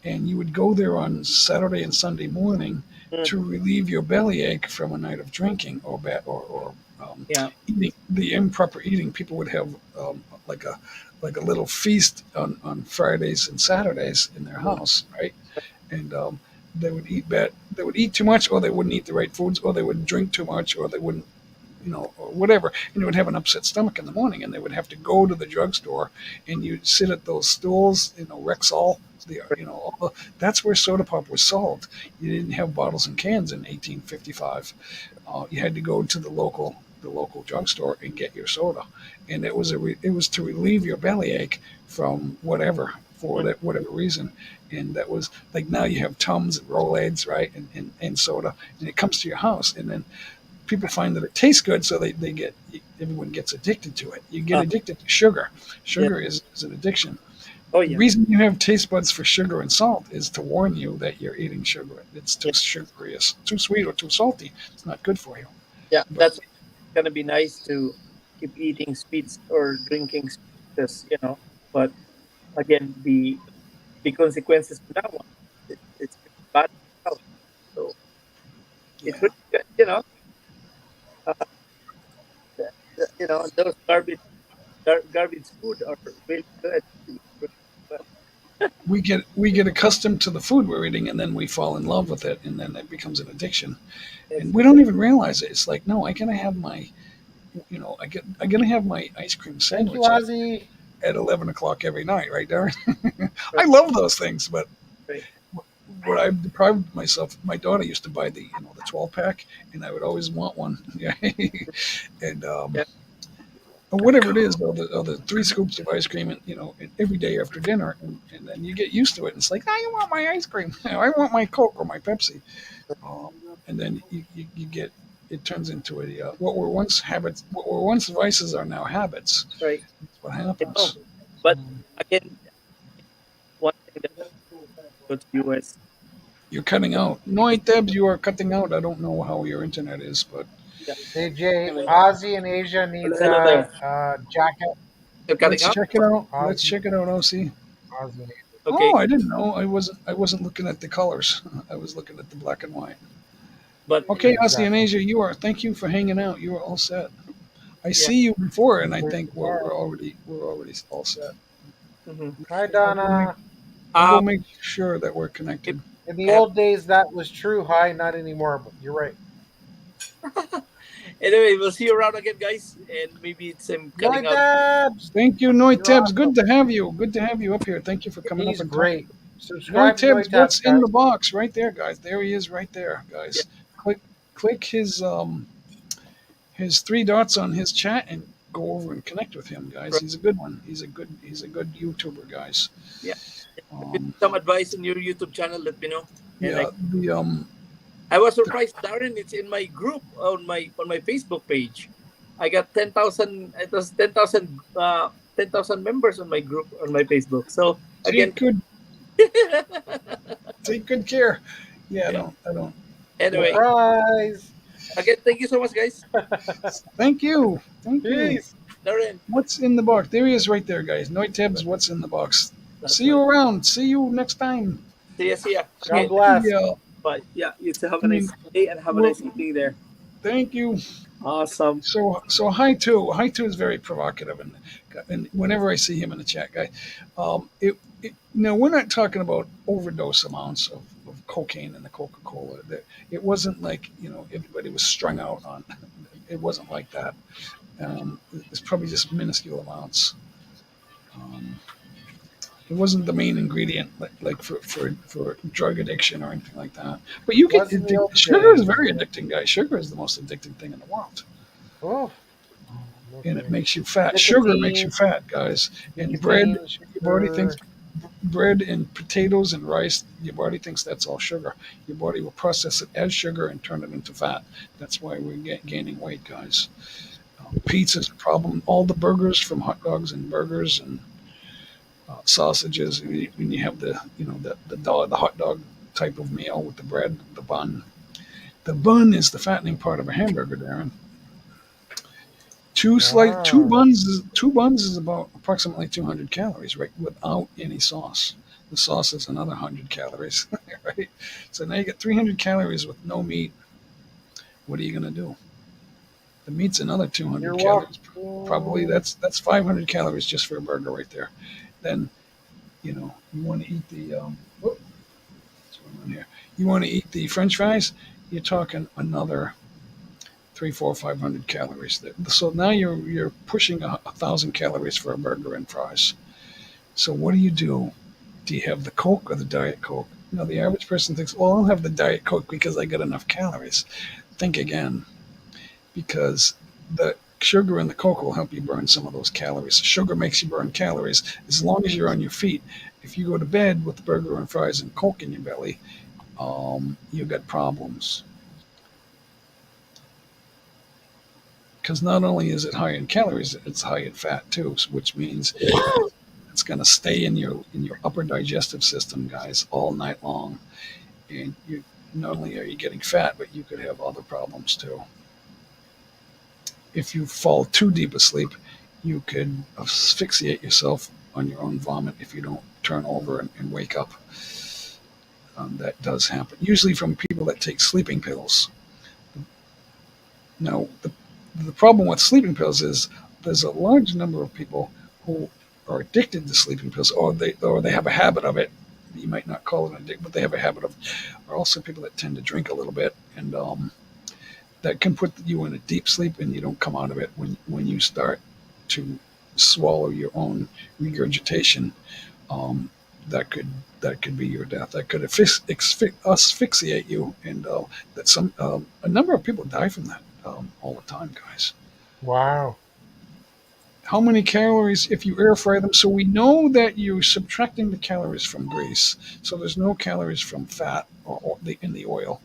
Speaker 1: and you would go there on Saturday and Sunday morning
Speaker 10: Mm,
Speaker 1: to relieve your bellyache from a night of drinking or
Speaker 10: yeah.
Speaker 1: eating, the improper eating. People would have like a like a little feast on Fridays and Saturdays in their house, right? And they would they would eat too much, or they wouldn't eat the right foods, or they would drink too much, or they wouldn't, or whatever, and they would have an upset stomach in the morning, and they would have to go to the drugstore, and you'd sit at those stools, Rexall, that's where soda pop was sold. You didn't have bottles and cans in 1855. You had to go to the local drugstore and get your soda, and it was to relieve your bellyache from whatever for whatever reason, and that was like now you have Tums and Rolaids, right, and soda, and it comes to your house, and then people find that it tastes good, so everyone gets addicted to it. You get addicted to sugar. Sugar is an addiction.
Speaker 10: Oh
Speaker 1: The
Speaker 10: yeah.
Speaker 1: reason you have taste buds for sugar and salt is to warn you that you're eating sugar. It's too sugary, it's too sweet or too salty. It's not good for you.
Speaker 10: Yeah,
Speaker 1: But
Speaker 10: that's gonna be nice to keep eating sweets or drinking sweets, But again, the consequences for that one, it's bad for health. So it's
Speaker 1: yeah,
Speaker 10: really good, uh, those garbage food are really good. But
Speaker 1: we get accustomed to the food we're eating, and then we fall in love with it, and then it becomes an addiction,
Speaker 10: it's
Speaker 1: and we don't even realize it. It's like, no, I gotta have my, I gotta have my ice cream
Speaker 3: Thank you,
Speaker 1: sandwich
Speaker 3: Ozzy.
Speaker 1: at 11 o'clock every night, right, Darren? I
Speaker 10: right,
Speaker 1: love those things, but
Speaker 10: right.
Speaker 1: what I've deprived myself. My daughter used to buy the 12 pack, and I would always want one. Yeah, and
Speaker 10: Yeah.
Speaker 1: or whatever it is, the 3 scoops of ice cream, and every day after dinner, and then you get used to it. And it's like, I want my ice cream. I want my Coke or my Pepsi, um, and then you get it turns into what were once habits, what were once vices are now habits.
Speaker 10: Right.
Speaker 1: That's what
Speaker 10: You know,
Speaker 1: happens.
Speaker 10: but again, one thing that go to US,
Speaker 1: You're cutting out. No, Debs, you are cutting out. I don't know how your internet is, but
Speaker 10: yeah.
Speaker 3: Hey, Jay,
Speaker 10: Anyway,
Speaker 3: Ozzy in Asia needs
Speaker 10: hello there.
Speaker 3: a jacket.
Speaker 10: You're cutting
Speaker 1: let's
Speaker 10: out.
Speaker 1: check it out. Let's
Speaker 3: Ozzy,
Speaker 1: check it out, OC.
Speaker 3: Ozzy in Asia.
Speaker 10: Okay,
Speaker 1: Oh, I didn't know. I wasn't looking at the colors. I was looking at the black and white.
Speaker 10: but
Speaker 1: Okay, Aussie and
Speaker 3: Exactly.
Speaker 1: Asia, you are. Thank you for hanging out. You are all set. I
Speaker 10: yeah.
Speaker 1: see you before, and I
Speaker 3: Where's
Speaker 1: think
Speaker 3: the
Speaker 1: we're already all set.
Speaker 10: hmm
Speaker 3: Hi,
Speaker 1: I'll go make
Speaker 3: Donna.
Speaker 1: I'll go
Speaker 10: Um,
Speaker 1: make sure that we're
Speaker 10: if
Speaker 1: connected.
Speaker 3: In
Speaker 10: I
Speaker 3: the
Speaker 10: have,
Speaker 3: old days, that was true. Hi, not anymore, but you're right.
Speaker 10: anyway, we'll see you around again, guys, and maybe it's cutting
Speaker 3: Night
Speaker 10: out.
Speaker 3: Dabs,
Speaker 1: Thank you,
Speaker 3: you're
Speaker 1: Noitabs. Good
Speaker 3: awesome.
Speaker 1: to have you. Good to have you up here. Thank you for coming up
Speaker 3: He's
Speaker 1: and talking.
Speaker 3: great. Subscribe to
Speaker 1: Noitabs,
Speaker 3: Night Dabs,
Speaker 1: what's in
Speaker 3: guys.
Speaker 1: the box? Right there, guys. There he is, right there,
Speaker 10: Yeah,
Speaker 1: guys. Click his 3 dots on his chat and go over and connect with him, guys.
Speaker 10: right.
Speaker 1: He's a good one. He's a good YouTuber, guys.
Speaker 10: Yeah. If you
Speaker 1: Um,
Speaker 10: have some advice on your YouTube channel, let me know. And
Speaker 1: yeah,
Speaker 10: I was surprised, Darren. It's in my group on my Facebook page. I got 10,000. It was 10,000 members on my group on my Facebook. So again,
Speaker 1: take good take good care. Yeah,
Speaker 10: yeah.
Speaker 1: I don't.
Speaker 10: Anyway,
Speaker 1: Well,
Speaker 3: Surprise.
Speaker 10: again, thank you so much, guys.
Speaker 1: thank you, thank you.
Speaker 3: Peace.
Speaker 10: Darren,
Speaker 1: What's in the box? There he is, right there, guys. Noitabs, what's in the box?
Speaker 10: that's
Speaker 1: See you
Speaker 10: right.
Speaker 1: around. See you next time.
Speaker 10: See ya, see ya.
Speaker 3: God
Speaker 10: Okay,
Speaker 3: bless.
Speaker 1: Yeah,
Speaker 10: bye. Yeah, you too. Have
Speaker 1: I
Speaker 10: a nice
Speaker 1: mean,
Speaker 10: day and have a
Speaker 1: well,
Speaker 10: nice evening there.
Speaker 1: thank you.
Speaker 10: Awesome.
Speaker 1: So Hi2 is very provocative, and whenever I see him in the chat, guy, we're not talking about overdose amounts of cocaine in the Coca Cola. It wasn't like everybody was strung out on. It wasn't like that. It's probably just minuscule amounts. Um, it wasn't the main ingredient like for drug addiction or anything like that. But you get
Speaker 3: Wasn't the old
Speaker 1: sugar is
Speaker 3: days.
Speaker 1: very addicting, guys. Sugar is the most addicting thing in the world.
Speaker 3: Oh,
Speaker 1: And it
Speaker 3: okay.
Speaker 1: makes you fat. Sugar makes you
Speaker 3: Nicotine,
Speaker 1: fat, guys. And bread,
Speaker 3: nicotine,
Speaker 1: your body thinks
Speaker 3: sugar.
Speaker 1: bread and potatoes and rice, your body thinks that's all sugar. Your body will process it as sugar and turn it into fat. That's why we're gaining weight, guys. Pizza's a problem. All the burgers, from hot dogs and burgers and sausages, when you have the hot dog type of meal with the bread, the bun. The bun is the fattening part of a hamburger, Darren. Two
Speaker 3: Ah,
Speaker 1: buns is about approximately 200 calories, right, without any sauce. The sauce is another 100 calories, right? So now you get 300 calories with no meat. What are you going to do? The meat's another
Speaker 3: you're
Speaker 1: 200
Speaker 3: welcome.
Speaker 1: calories. probably that's 500 calories just for a burger right there. Then you want to eat the what's going on here? You want to eat the French fries? You're talking another 500 calories there. So now you're pushing 1,000 calories for a burger and fries. So what do you do? Do you have the Coke or the Diet Coke? Now the average person thinks, well, I'll have the Diet Coke because I get enough calories. Think again, because the sugar in the Coke will help you burn some of those calories. Sugar makes you burn calories as long as you're on your feet. If you go to bed with the burger and fries and Coke in your belly, you got problems. Because not only is it high in calories, it's high in fat too, which means it's going to stay in your upper digestive system, guys, all night long. And you not only are you getting fat, but you could have other problems too. If you fall too deep asleep, you could asphyxiate yourself on your own vomit if you don't turn over and wake up. That does happen, usually from people that take sleeping pills. Now, the problem with sleeping pills is there's a large number of people who are addicted to sleeping pills, or they have a habit of it. You might not call it an addiction, but they have a habit of it. There are also people that tend to drink a little bit, and that can put you in a deep sleep, and you don't come out of it when you start to swallow your own regurgitation. That could be your death. That could asphyxiate you, and a number of people die from that all the time, guys.
Speaker 3: Wow.
Speaker 1: How many calories if you air fry them? So we know that you're subtracting the calories from grease. So there's no calories from fat or in the oil.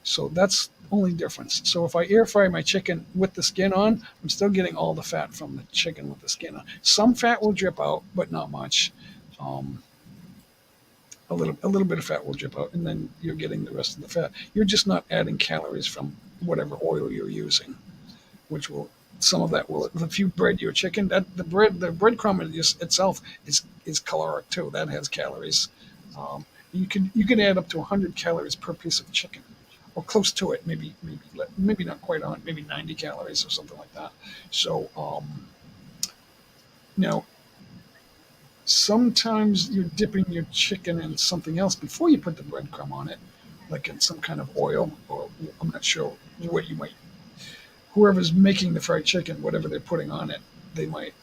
Speaker 1: So that's only difference. So if I air fry my chicken with the skin on, I'm still getting all the fat from the chicken with the skin on. Some fat will drip out, but not much. A little bit of fat will drip out, and then you're getting the rest of the fat. You're just not adding calories from whatever oil you're using, which will some of that will. If you bread your chicken, that the breadcrumb itself is caloric too. That has calories. You can add up to 100 calories per piece of chicken, or close to it. Maybe not quite 100, maybe 90 calories or something like that. So now sometimes you're dipping your chicken in something else before you put the breadcrumb on it, like in some kind of oil, or I'm not sure what you might. Whoever's making the fried chicken, whatever they're putting on it, they might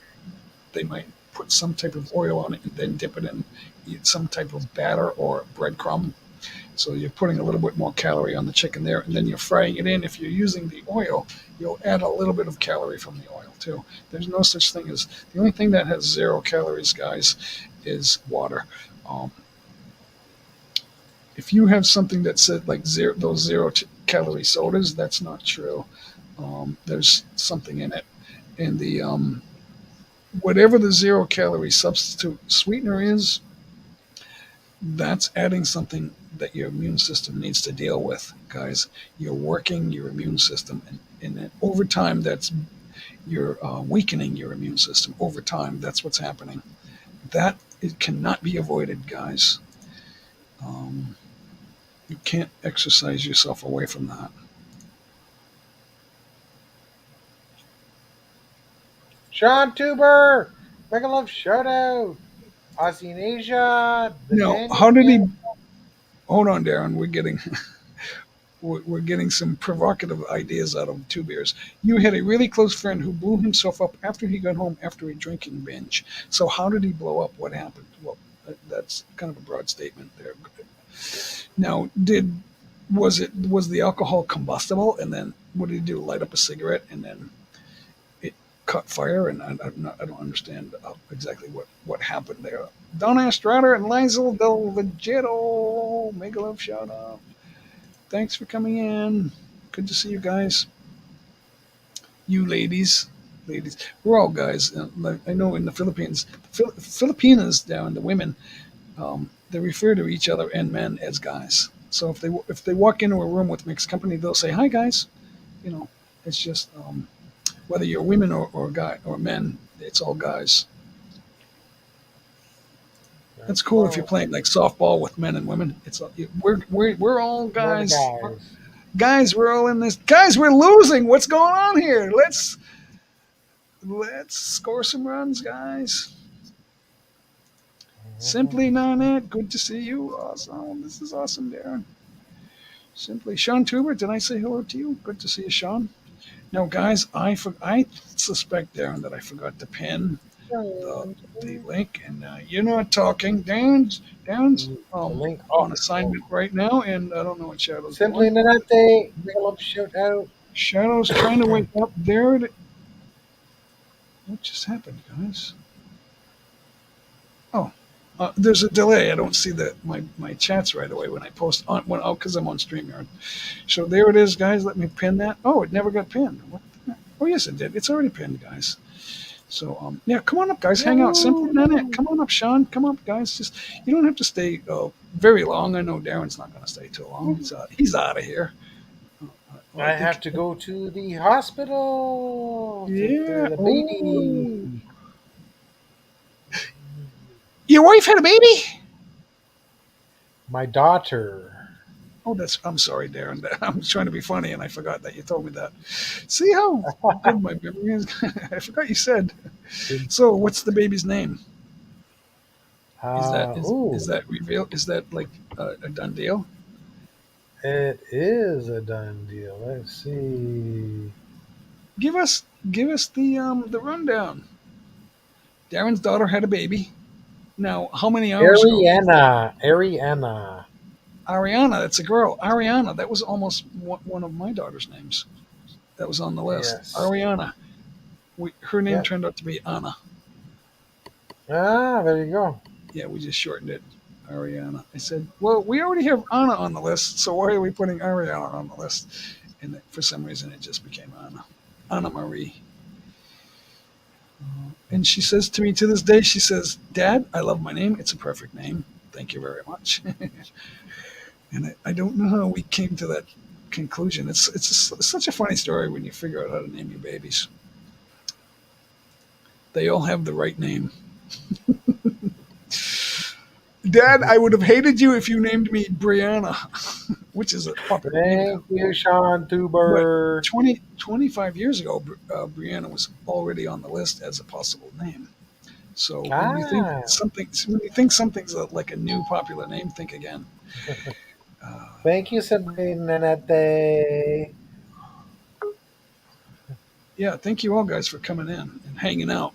Speaker 1: put some type of oil on it and then dip it in some type of batter or breadcrumb. So you're putting a little bit more calorie on the chicken there, and then you're frying it in. If you're using the oil, you'll add a little bit of calorie from the oil too. There's no such thing as the only thing that has 0 calories, guys, is water. If you have something that said like those 0 calorie sodas, that's not true. There's something in it, and the whatever the 0 calorie substitute sweetener is, that's adding something that your immune system needs to deal with, guys. You're working your immune system, and then over time, you're weakening your immune system. Over time, that's what's happening. That it cannot be avoided, guys. You can't exercise yourself away from that.
Speaker 3: Sean Tuber, Mega Love shout out. Aussie in Asia.
Speaker 1: Now, how did he? Hold on, Darren. We're getting some provocative ideas out of Two Beers. You had a really close friend who blew himself up after he got home after a drinking binge. So how did he blow up? What happened? Well, that's kind of a broad statement there. Now, was the alcohol combustible? And then what did he do? Light up a cigarette and then it caught fire? And I don't understand exactly what happened there. Donna Estrada and Lizel Del Vegeto, Mega Love shout out. Thanks for coming in. Good to see you guys. You ladies, we're all guys. I know in the Philippines, Filipinas down, the women, they refer to each other and men as guys. So if they walk into a room with mixed company, they'll say, "Hi, guys." It's just whether you're women or guy or men, it's all guys. That's cool if you're playing like softball with men and women. It's we're all guys. Guys, we're all in this. Guys, we're losing. What's going on here? Let's score some runs, guys. Simply Nanette, good to see you. Awesome. This is awesome, Darren. Simply Sean Tuber, did I say hello to you? Good to see you, Sean. Now, guys, I suspect, Darren, that I forgot to pin the link, and you're not talking. Darren's
Speaker 3: The link. Oh,
Speaker 1: on assignment right now, and I don't know what Shadow's
Speaker 3: Simply
Speaker 1: doing.
Speaker 3: Nanate, big love shout out.
Speaker 1: Shadow's trying to wake up. What just happened, guys? Oh, there's a delay. I don't see my chats right away when I post on because I'm on StreamYard. So there it is, guys. Let me pin that. Oh, it never got pinned. What? Oh, yes, it did. It's already pinned, guys. So yeah, come on up, guys. Hang out. Simply Nanette. Come on up, Sean. Come up, guys. Just you don't have to stay very long. I know Darren's not going to stay too long. He's out of here.
Speaker 3: I have to go to the hospital.
Speaker 1: Yeah.
Speaker 3: The baby.
Speaker 1: Your wife had a baby?
Speaker 3: My daughter.
Speaker 1: Oh, I'm sorry, Darren. I'm trying to be funny, and I forgot that you told me that. See how good my memory is? I forgot you said. So, what's the baby's name? Is that revealed? Is that like a done deal?
Speaker 3: It is a done deal. Let's see.
Speaker 1: Give us the rundown. Darren's daughter had a baby. Now, how many hours ago?
Speaker 3: Ariana.
Speaker 1: Ariana, that's a girl. Ariana, that was almost one of my daughter's names. That was on the list.
Speaker 3: Yes.
Speaker 1: Ariana. Her name
Speaker 3: Yeah.
Speaker 1: turned out to be Anna.
Speaker 3: Ah, there you go.
Speaker 1: Yeah, we just shortened it. Ariana. I said, well, we already have Anna on the list, so why are we putting Ariana on the list? And for some reason, it just became Anna. Anna Marie. And she says to me to this day, she says, Dad, I love my name. It's a perfect name. Thank you very much. And I don't know how we came to that conclusion. It's such a funny story when you figure out how to name your babies. They all have the right name. Dad, I would have hated you if you named me Brianna, which is a popular name.
Speaker 3: Thank you, Sean Tuber.
Speaker 1: 25 years ago, Brianna was already on the list as a possible name. So when you think something's like a new popular name, think again.
Speaker 3: Thank you, Simply Nanate.
Speaker 1: Yeah, thank you all guys for coming in and hanging out.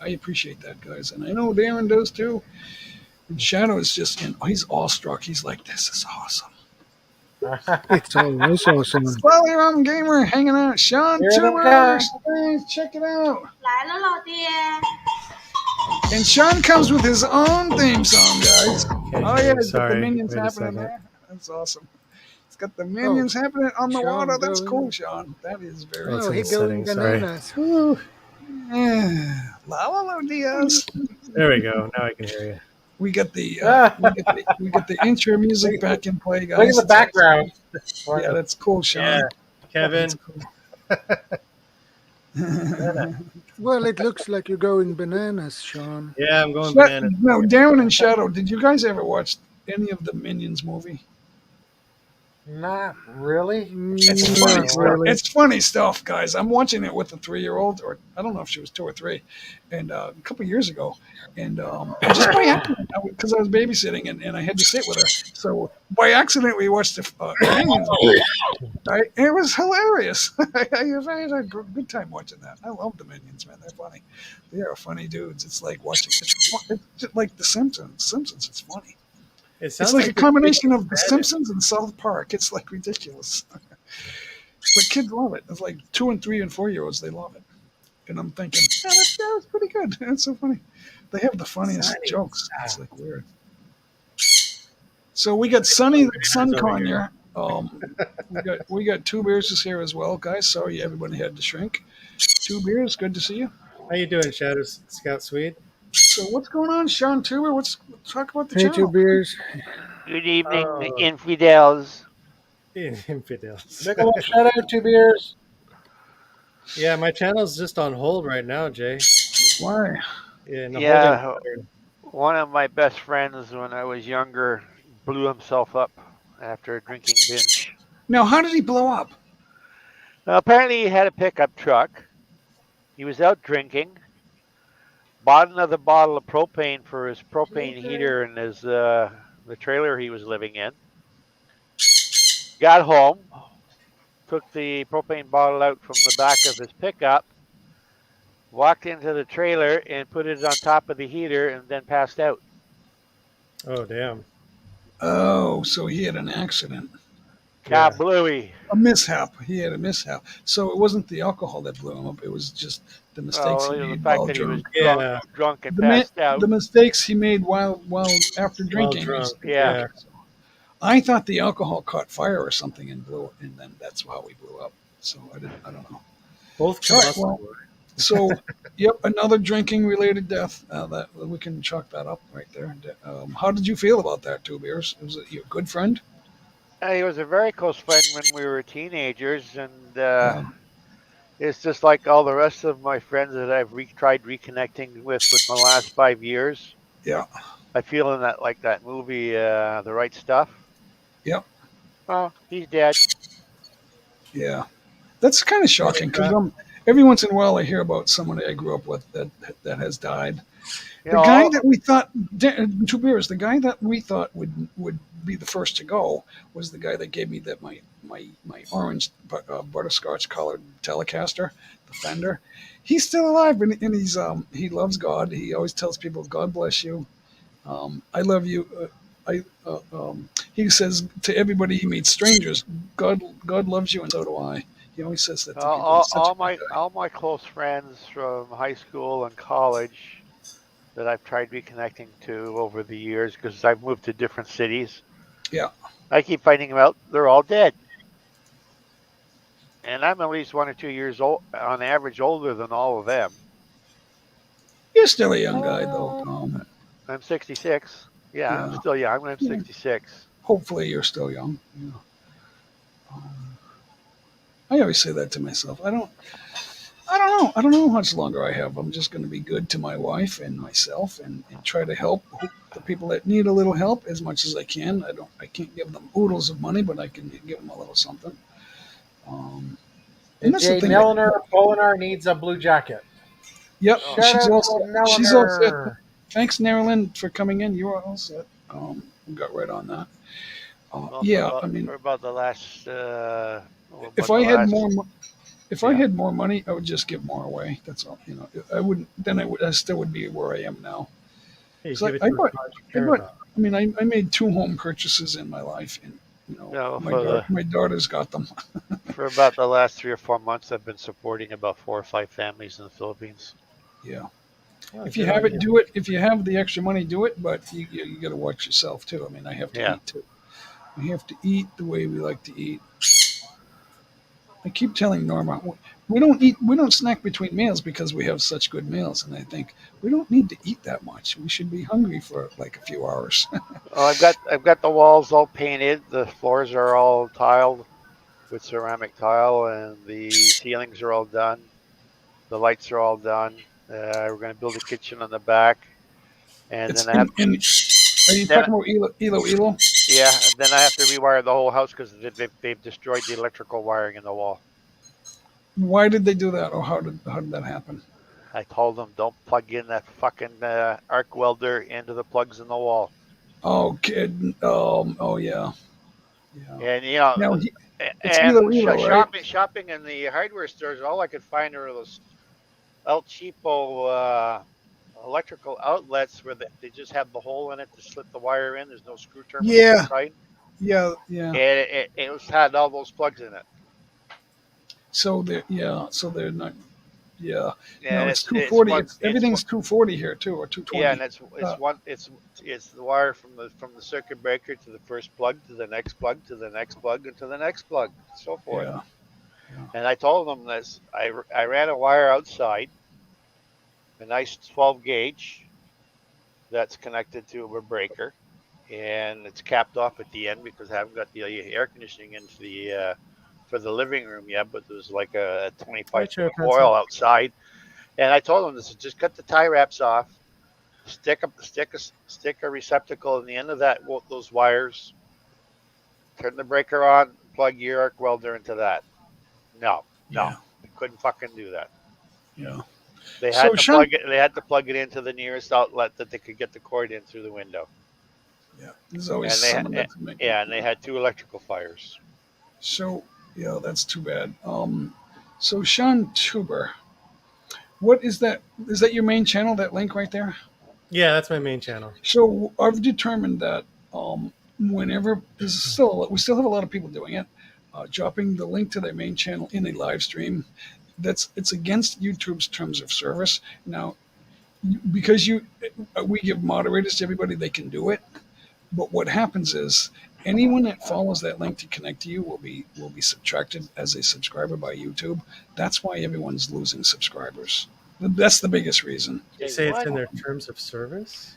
Speaker 1: I appreciate that, guys, and I know Darren does too. And Shadow is just he's awestruck. He's like, this is awesome.
Speaker 2: It's always awesome.
Speaker 1: Slightly Rum Gamer hanging out. Sean Tuber, check it out. And Sean comes with his own theme song, guys. It's got the minions happening there. That's awesome. It's got the minions happening on the
Speaker 2: Sean
Speaker 1: water. That's
Speaker 2: going-
Speaker 1: cool, Sean. That is very
Speaker 2: Oh,
Speaker 1: cool.
Speaker 2: he's going bananas.
Speaker 1: La la la Diaz.
Speaker 12: There we go. Now I can hear you.
Speaker 1: We got the we got the intro music back in play, guys.
Speaker 3: Look at the background.
Speaker 1: Yeah, that's cool, Sean.
Speaker 12: Yeah, Kevin.
Speaker 2: Well, it looks like you're going bananas, Sean.
Speaker 12: Yeah, I'm going bananas.
Speaker 1: No, Darren and Shadow, did you guys ever watch any of the Minions movie?
Speaker 3: Not really.
Speaker 1: It's funny stuff. It's funny stuff, guys. I'm watching it with a 3-year-old, or I don't know if she was 2 or 3, and a couple years ago, and just by accident, because I was babysitting and I had to sit with her, so by accident we watched the Minions movie, right? And it was hilarious. I had a good time watching that. I love the Minions, man. They're funny. They are funny dudes. It's like watching. It's just like the Simpsons. Simpsons. It's funny. It's like a combination of The Simpsons and South Park. It's like ridiculous. But kids love it. It's like 2 and 3 and 4-year-olds, they love it. And I'm thinking, yeah, that was pretty good. That's so funny. They have the funniest jokes. It's like weird. So we got Sunny Sun Conyer. We got 2 beers this here as well, guys. Sorry everybody had to shrink. 2 beers, good to see you.
Speaker 12: How you doing, Shadow Scout Swede?
Speaker 1: So what's going on, Sean Tuber? Let's talk about the
Speaker 2: Hey,
Speaker 1: channel.
Speaker 2: 2 beers.
Speaker 13: Good evening, infidels.
Speaker 12: Infidels.
Speaker 3: Make a little shout out, 2 beers.
Speaker 12: Yeah, my channel's just on hold right now, Jay.
Speaker 1: Why?
Speaker 13: Yeah, one of my best friends when I was younger blew himself up after a drinking binge.
Speaker 1: Now, how did he blow up?
Speaker 13: Now, apparently he had a pickup truck, He was out drinking, bought another bottle of propane for his propane heater in his the trailer he was living in. Got home, took the propane bottle out from the back of his pickup, walked into the trailer and put it on top of the heater and then passed out.
Speaker 12: Oh damn.
Speaker 1: Oh, so he had an accident,
Speaker 12: Yeah.
Speaker 13: Kablooey.
Speaker 1: a mishap. He had a mishap. So it wasn't the alcohol that blew him up. It was just the mistakes he
Speaker 13: Well, the
Speaker 1: made
Speaker 13: fact
Speaker 1: while
Speaker 13: that he was
Speaker 1: drunk.
Speaker 12: Yeah.
Speaker 13: drunk and
Speaker 1: The
Speaker 13: passed out.
Speaker 1: the mistakes he made while after
Speaker 12: While
Speaker 1: drinking.
Speaker 12: drunk.
Speaker 13: Yeah.
Speaker 12: Yeah.
Speaker 1: I thought the alcohol caught fire or something and blew, and then that's how he blew up. So I don't know.
Speaker 12: Both
Speaker 1: All right,
Speaker 12: combustible.
Speaker 1: well, so yep, another drinking related death. That we can chalk that up right there. How did you feel about that, Two Beers? Was it your good friend?
Speaker 13: He was a very close friend when we were teenagers, and
Speaker 1: Yeah,
Speaker 13: it's just like all the rest of my friends that I've tried reconnecting with my last 5 years.
Speaker 1: yeah,
Speaker 13: I feel in that like that movie, The Right Stuff.
Speaker 1: yep,
Speaker 13: Oh, he's dead.
Speaker 1: yeah. That's kind of shocking because
Speaker 12: Yeah.
Speaker 1: every once in a while I hear about somebody I grew up with that has died.
Speaker 13: You
Speaker 1: The guy
Speaker 13: know,
Speaker 1: that we thought, Two Beers, the guy that we thought would be the first to go was the guy that gave me my orange butterscotch colored Telecaster, the Fender. He's still alive, and he loves God. He always tells people, "God bless you, I love you." He says to everybody he meets, strangers, God loves you, and so do I. He always says that to people. He's such a good guy.
Speaker 13: all my close friends from high school and college that I've tried reconnecting to over the years because I've moved to different cities.
Speaker 1: Yeah,
Speaker 13: I keep finding them out; they're all dead, and I'm at least 1 or 2 years old, on average, older than all of them.
Speaker 1: you're still a young guy though.
Speaker 13: I'm 66. Yeah, I'm
Speaker 1: Yeah,
Speaker 13: still young. I'm
Speaker 1: yeah.
Speaker 13: 66.
Speaker 1: Hopefully you're still young. Yeah. I always say that to myself. I don't know how much longer I have. I'm just going to be good to my wife and myself, and try to help the people that need a little help as much as I can. I can't give them oodles of money, but I can give them a little something. Um, and that's the
Speaker 3: Jay
Speaker 1: thing that,
Speaker 3: Milliner Polinar needs a blue jacket.
Speaker 1: yep,
Speaker 13: Oh,
Speaker 3: Shout out to
Speaker 1: she's all set.
Speaker 3: Milliner.
Speaker 1: Thanks, Marilyn, for coming in. You are all set. We got right on that.
Speaker 13: well,
Speaker 1: Yeah, I mean,
Speaker 13: for about the last
Speaker 1: if
Speaker 13: about
Speaker 1: I
Speaker 13: the
Speaker 1: had
Speaker 13: last
Speaker 1: more, if I
Speaker 13: yeah.
Speaker 1: had more money, I would just give more away. That's all. I wouldn't. Then I still would be where I am now.
Speaker 12: Hey,
Speaker 1: So
Speaker 12: give it
Speaker 1: I
Speaker 12: to a
Speaker 1: bought,
Speaker 12: cause you
Speaker 1: I
Speaker 12: care
Speaker 1: bought.
Speaker 12: about.
Speaker 1: I mean, I made two home purchases in my life, and
Speaker 13: For
Speaker 1: my daughter's got them.
Speaker 13: about the last 3 or 4 months, I've been supporting about 4 or 5 families in the Philippines.
Speaker 1: Yeah.
Speaker 12: Oh,
Speaker 1: If you
Speaker 12: good
Speaker 1: have
Speaker 12: on
Speaker 1: it,
Speaker 12: you.
Speaker 1: do it. If you have the extra money, do it. But you got to watch yourself too. I mean, I have to
Speaker 13: Yeah.
Speaker 1: eat too. We have to eat the way we like to eat. I keep telling Norma, we don't eat, we don't snack between meals because we have such good meals, and I think we don't need to eat that much. We should be hungry for like a few hours.
Speaker 13: Oh, I've got the walls all painted. The floors are all tiled with ceramic tile, and the ceilings are all done. The lights are all done. We're going to build a kitchen on the back, and
Speaker 1: It's
Speaker 13: then I have
Speaker 1: in. Are you
Speaker 13: then
Speaker 1: talking about Elo?
Speaker 13: yeah, and then I have to rewire the whole house because they've destroyed the electrical wiring in the wall.
Speaker 1: Why did they do that, or how did that happen?
Speaker 13: I told them don't plug in that fucking arc welder into the plugs in the wall.
Speaker 1: Oh, kid. Oh, yeah, yeah.
Speaker 13: And
Speaker 1: Now it's
Speaker 13: and
Speaker 1: Elo, right?
Speaker 13: shopping in the hardware stores, all I could find were those El Cheapo electrical outlets where they just have the hole in it to slip the wire in. There's no screw terminals
Speaker 1: Yeah,
Speaker 13: inside,
Speaker 1: yeah, yeah.
Speaker 13: and had all those plugs in it.
Speaker 1: So they're not. Yeah. No,
Speaker 13: And
Speaker 1: it's
Speaker 13: it's
Speaker 1: 240.
Speaker 13: one
Speaker 1: It's
Speaker 13: it's
Speaker 1: everything's 240 here too, or
Speaker 13: yeah,
Speaker 1: 220.
Speaker 13: and
Speaker 1: Uh,
Speaker 13: it's the wire from the circuit breaker to the first plug to the next plug to the next plug and to the next plug, and so forth.
Speaker 1: yeah, yeah.
Speaker 13: And I told them this. I ran a wire outside, a nice 12 gauge that's connected to a breaker, and it's capped off at the end because I haven't got the air conditioning into the for the living room yet. But there's like a
Speaker 12: Hi,
Speaker 13: 25 foot
Speaker 12: Chair
Speaker 13: coil
Speaker 12: Pencil.
Speaker 13: outside, and I told them this: just cut the tie wraps off, stick a receptacle in the end of those wires, turn the breaker on, plug your arc welder into that. No,
Speaker 1: Yeah.
Speaker 13: I couldn't fucking do that.
Speaker 1: Yeah.
Speaker 13: They
Speaker 1: So
Speaker 13: had to
Speaker 1: Sean,
Speaker 13: plug it. They had to plug it into the nearest outlet that they could get the cord in through the window.
Speaker 1: yeah, there's always
Speaker 13: And
Speaker 1: someone that's making it.
Speaker 13: yeah, and they had two electrical fires.
Speaker 1: So yeah, that's too bad. So Sean Tuber, what is that? Is that your main channel? That link right there?
Speaker 12: Yeah, that's my main channel.
Speaker 1: So I've determined that whenever we still have a lot of people doing it, dropping the link to their main channel in a live stream. It's against YouTube's terms of service. Now, because we give moderators to everybody, they can do it. But what happens is anyone that follows that link to connect to you will be subtracted as a subscriber by YouTube. That's why everyone's losing subscribers. That's the biggest reason.
Speaker 12: You say it's in their terms of service?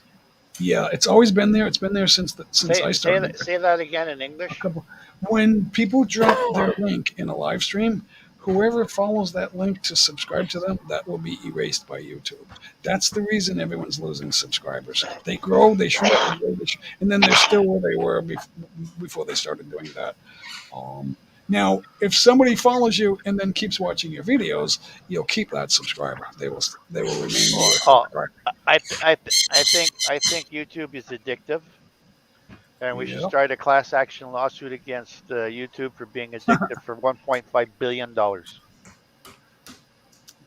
Speaker 1: Yeah, it's always been there. It's been there since I started.
Speaker 13: Say that again in
Speaker 1: A
Speaker 13: English.
Speaker 1: couple. When people drop their link in a live stream, whoever follows that link to subscribe to them, that will be erased by YouTube. That's the reason everyone's losing subscribers. They grow, they shrink, they grow, and then they're still where they were before they started doing that. Now, if somebody follows you and then keeps watching your videos, you'll keep that subscriber. They will remain your subscriber.
Speaker 13: I think YouTube is addictive, and we should
Speaker 1: Yep.
Speaker 13: start a class action lawsuit against YouTube for being addictive for $1.5 billion.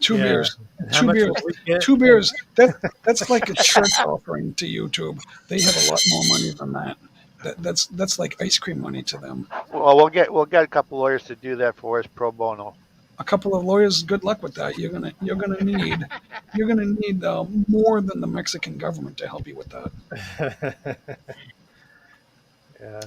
Speaker 1: Two
Speaker 12: Yeah.
Speaker 1: beers.
Speaker 12: And how
Speaker 1: Two
Speaker 12: much
Speaker 1: beers.
Speaker 12: will we get?
Speaker 1: 2 beers. That's like a church offering to YouTube. They have a lot more money than that. That's like ice cream money to them.
Speaker 13: Well, we'll get a couple lawyers to do that for us pro bono.
Speaker 1: A couple of lawyers. Good luck with that. You're gonna need more than the Mexican government to help you with that.
Speaker 12: Yeah.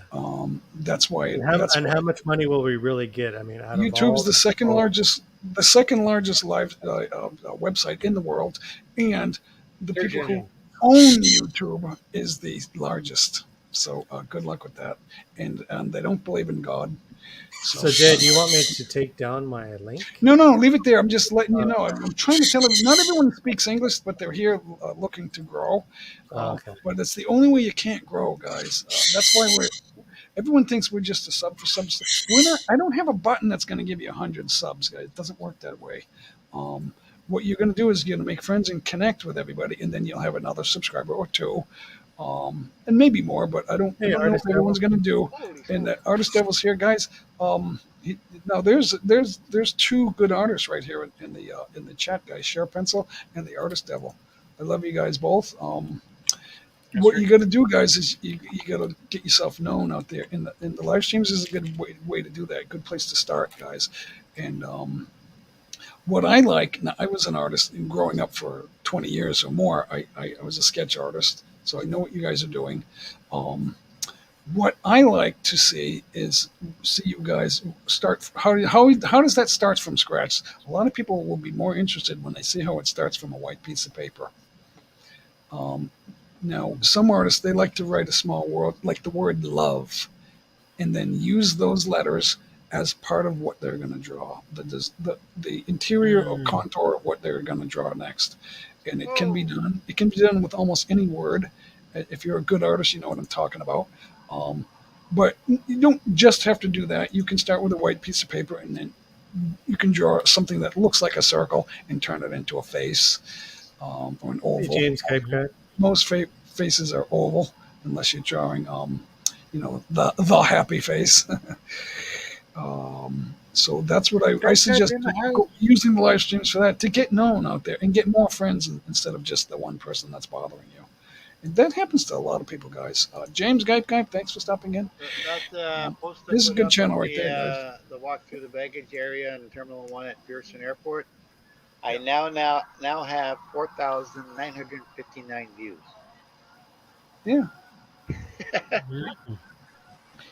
Speaker 1: That's why.
Speaker 12: And how much money will we really get? I mean, out of
Speaker 1: YouTube's
Speaker 12: all
Speaker 1: the second largest live website in the world, and the people who own YouTube is the largest. So good luck with that. And they don't believe in God.
Speaker 12: So, Jay, do you want me to take down my link?
Speaker 1: No, leave it there. I'm just letting you know. I'm trying to tell them. Not everyone speaks English, but they're here looking to grow.
Speaker 12: Okay.
Speaker 1: But that's the only way you can't grow, guys. That's why everyone thinks we're just a sub for subs. I don't have a button that's going to give you 100 subs, guys. It doesn't work that way. What you're going to do is you're going to make friends and connect with everybody, and then you'll have another subscriber or two, and maybe more. But I don't know what everyone's going to do. And that Artist Devil's here, guys. Now there's two good artists right here in the chat, guys. Share Pencil and the Artist Devil. I love you guys both. What you got to do, guys, is you got to get yourself known out there in the live streams. Is a good way to do that. Good place to start, guys. And what I like, now, I was an artist growing up for 20 years or more. I was a sketch artist, so I know what you guys are doing. What I like to see you guys start. How does that start from scratch? A lot of people will be more interested when they see how it starts from a white piece of paper. Now, some artists, they like to write a small word, like the word love, and then use those letters as part of what they're going to draw, the interior or contour of what they're going to draw next. And it can be done. It can be done with almost any word. If you're a good artist, you know what I'm talking about. But you don't just have to do that. You can start with a white piece of paper, and then you can draw something that looks like a circle and turn it into a face or an oval.
Speaker 12: Hey, James Capecut.
Speaker 1: Most faces are oval, unless you're drawing, the happy face. So that's what I suggest using the live streams for that, to get known out there and get more friends instead of just the one person that's bothering you. And that happens to a lot of people, guys. James Gype, thanks for stopping in. This is a good channel right there, guys.
Speaker 14: The walk through the baggage area in Terminal 1 at Pearson Airport. I now have 4,959 views.
Speaker 1: Yeah.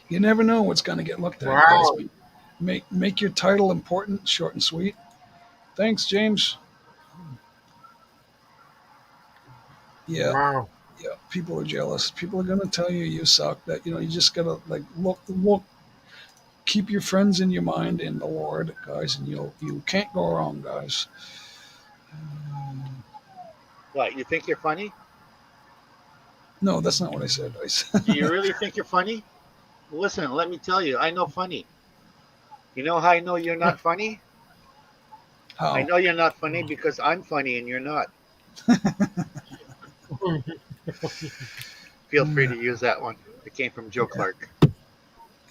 Speaker 1: You never know what's going to get looked at.
Speaker 14: Wow.
Speaker 1: Guys. Make your title important, short and sweet. Thanks, James. Yeah.
Speaker 3: Wow.
Speaker 1: Yeah. People are jealous. People are going to tell you suck. That you just got to look. Keep your friends in your mind in the Lord, guys, and you can't go wrong, guys.
Speaker 14: What, you think you're funny?
Speaker 1: No, that's not what I said.
Speaker 14: Do you really think you're funny? Listen, let me tell you, I know funny. You know how I know you're not funny? I know you're not funny because I'm funny and you're not. Feel free to use that one. It came from Joe Clark.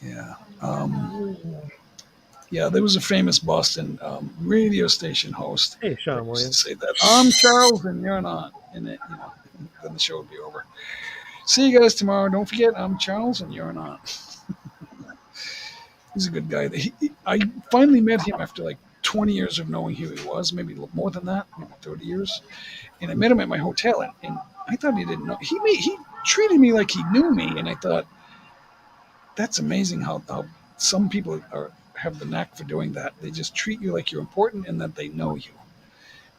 Speaker 1: Yeah. Yeah, there was a famous Boston radio station host
Speaker 12: Hey, Sean
Speaker 1: that used to
Speaker 12: Williams.
Speaker 1: say that I'm Charles and you're not, and it, then the show would be over. See you guys tomorrow. Don't forget, I'm Charles and you're not. He's a good guy. I finally met him after like 20 years of knowing who he was, maybe more than that, maybe 30 years. And I met him at my hotel, and I thought he didn't know. He treated me like he knew me, and I thought that's amazing how some people have the knack for doing that. They just treat you like you're important and that they know you.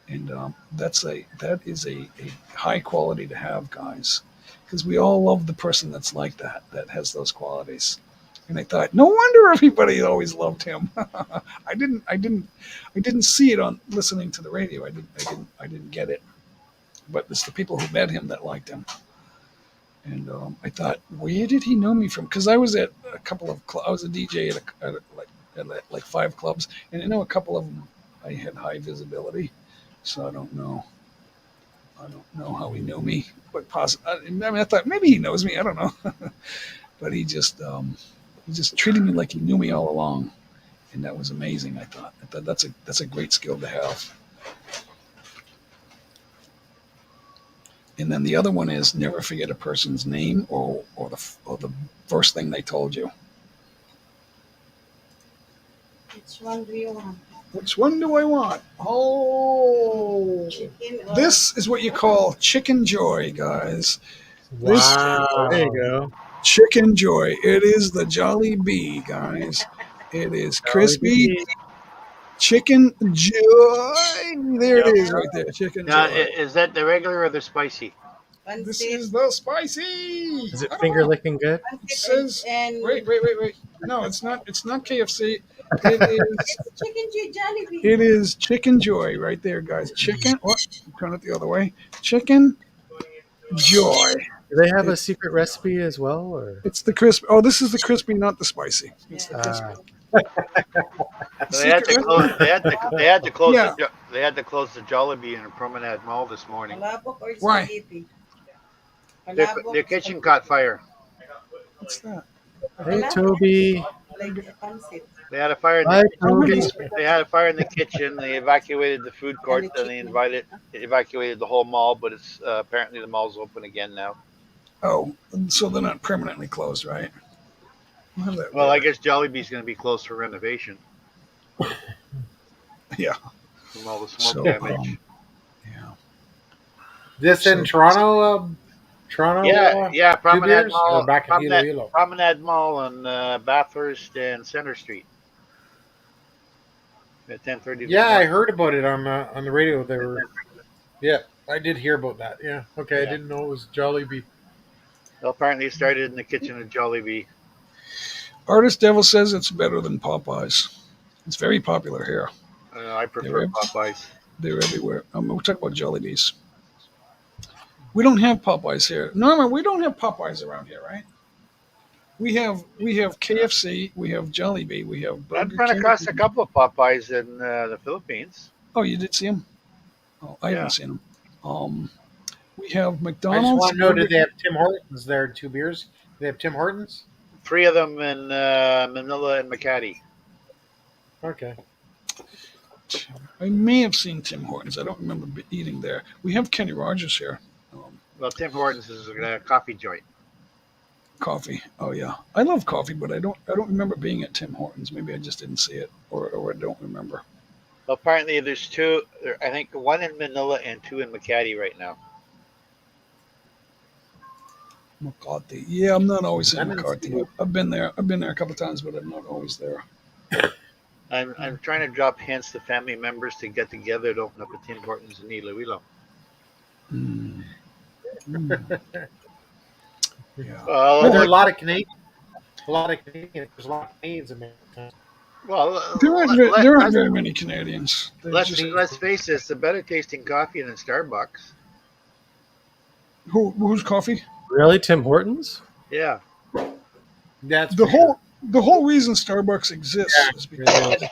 Speaker 1: And that is a high quality to have, guys, because we all love the person that's like that has those qualities. And I thought, no wonder everybody always loved him. I didn't see it on listening to the radio. I didn't get it. But it's the people who met him that liked him. And I thought, where did he know me from? Because I was at a couple of I was a DJ at like 5 clubs, and I know a couple of them I had high visibility. So I don't know how he knew me, but I thought maybe he knows me. I don't know, but he just treated me like he knew me all along, and that was amazing. I thought that's a great skill to have. And then the other one is never forget a person's name or the first thing they told you.
Speaker 15: Which one do you want?
Speaker 1: Which one do I want? Oh, this is what you call chicken joy, guys.
Speaker 12: Wow. There you go.
Speaker 1: Chicken joy. It is the Jolly Bee, guys. It is crispy chicken joy. There it is right there. Chicken
Speaker 14: Now,
Speaker 1: joy.
Speaker 14: is that the regular or the spicy?
Speaker 1: This is the spicy.
Speaker 12: Is it finger licking good?
Speaker 1: It says, wait. No, it's not. It's not KFC. It is
Speaker 15: Chicken Jollibee.
Speaker 1: It is Chicken Joy right there, guys. Chicken. What? Turn it the other way. Chicken Joy.
Speaker 12: Do they have a secret recipe as well, or?
Speaker 1: It's the crisp. Oh, this is the crispy, not the spicy. It's the crispy.
Speaker 14: They had to close. They had to close.
Speaker 1: Yeah.
Speaker 14: They had to close the Jollibee in Promenade Mall this morning.
Speaker 1: Why?
Speaker 14: Their kitchen caught fire.
Speaker 1: What's that?
Speaker 12: Hey, Toby.
Speaker 14: They had a fire.
Speaker 12: Hi, Toby.
Speaker 14: They had a fire in the kitchen. They evacuated the food court, and they evacuated the whole mall. But it's apparently the mall's open again now.
Speaker 1: Oh, so they're not permanently closed, right?
Speaker 14: Well, I guess Jollibee's going to be closed for renovation.
Speaker 1: Yeah.
Speaker 14: From all the smoke damage.
Speaker 3: This in Toronto? Toronto?
Speaker 14: Yeah. Promenade Mall.
Speaker 3: Or back in Iloilo?
Speaker 14: Promenade Mall on Bathurst and Center Street. At 10:30.
Speaker 3: Yeah, I heard about it on the radio. They were. Yeah, I did hear about that. Yeah. Okay, I didn't know it was Jollibee.
Speaker 14: Well, apparently it started in the kitchen of Jollibee.
Speaker 1: Artist Devil says it's better than Popeyes. It's very popular here.
Speaker 14: I prefer Popeyes.
Speaker 1: They're everywhere. We're talking about Jollibees. We don't have Popeyes here. Norma, we don't have Popeyes around here, right? We have KFC, we have Jollibee, we have Burger
Speaker 14: I've run across a couple of Popeyes in the Philippines.
Speaker 1: Oh, you did see them? Oh, I haven't seen them. We have
Speaker 3: I
Speaker 1: McDonald's.
Speaker 3: just want to know, did they have Tim Hortons there? 2 beers? They have Tim Hortons?
Speaker 14: 3 of them in Manila and Makati.
Speaker 3: Okay.
Speaker 1: I may have seen Tim Hortons. I don't remember eating there. We have Kenny Rogers here.
Speaker 14: Well, Tim Hortons is a coffee joint.
Speaker 1: Coffee. Oh yeah, I love coffee, but I don't remember being at Tim Hortons. Maybe I just didn't see it, or I don't remember.
Speaker 14: Well, apparently there's 2. I think 1 in Manila and 2 in Makati right now.
Speaker 1: Makati. Yeah, I'm not always in Makati. I've been there. I've been there a couple of times, but I'm not always there.
Speaker 14: I'm trying to drop hints to family members to get together to open up a Tim Hortons in Iloilo.
Speaker 1: Yeah.
Speaker 3: Are there a lot of Canadians? There's a lot of Canadians in America.
Speaker 14: Well,
Speaker 1: there aren't very many Canadians.
Speaker 14: Let's face it, it's a better tasting coffee than Starbucks.
Speaker 1: Who's coffee?
Speaker 12: Really, Tim Hortons?
Speaker 14: Yeah.
Speaker 3: That's
Speaker 1: the The whole reason Starbucks exists is
Speaker 12: It
Speaker 1: because
Speaker 12: is.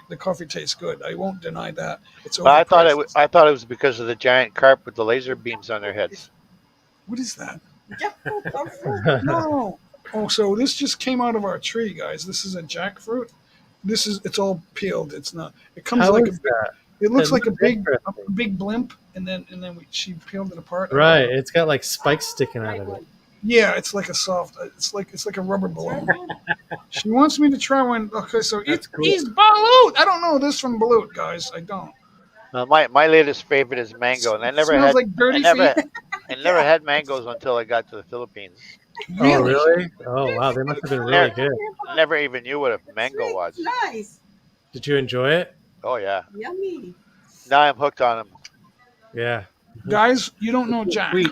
Speaker 1: the coffee tastes good. I won't deny that. It's
Speaker 13: But
Speaker 1: overpriced.
Speaker 13: I thought it was because of the giant carp with the laser beams on their heads.
Speaker 1: What is that?
Speaker 15: Jackfruit or fruit.
Speaker 1: No. Oh, so this just came out of our tree, guys. This is a jackfruit. It's all peeled. It's not. It comes
Speaker 12: How
Speaker 1: like a
Speaker 12: is
Speaker 1: big.
Speaker 12: that?
Speaker 1: It looks
Speaker 12: It
Speaker 1: like
Speaker 12: looks
Speaker 1: a
Speaker 12: interesting.
Speaker 1: big blimp, and then she peeled it apart. I don't
Speaker 12: Right.
Speaker 1: know.
Speaker 12: It's got like spikes sticking out of it.
Speaker 1: Yeah, it's like a soft. It's like a rubber balloon. She wants me to try one. Okay, so
Speaker 12: That's cool.
Speaker 1: he's balut. I don't know this from balut, guys. I don't.
Speaker 13: My latest favorite is mango, and
Speaker 1: It smells like dirty feet.
Speaker 13: I never had mangoes until I got to the Philippines.
Speaker 12: Oh,
Speaker 1: Really?
Speaker 12: really? Oh, wow. They must have been really good.
Speaker 13: Never even knew what a mango was.
Speaker 15: Nice.
Speaker 12: Did you enjoy it?
Speaker 13: Oh yeah.
Speaker 15: Yummy.
Speaker 13: Now I'm hooked on them.
Speaker 12: Yeah.
Speaker 1: Guys, you don't know Jack.
Speaker 3: Sweet.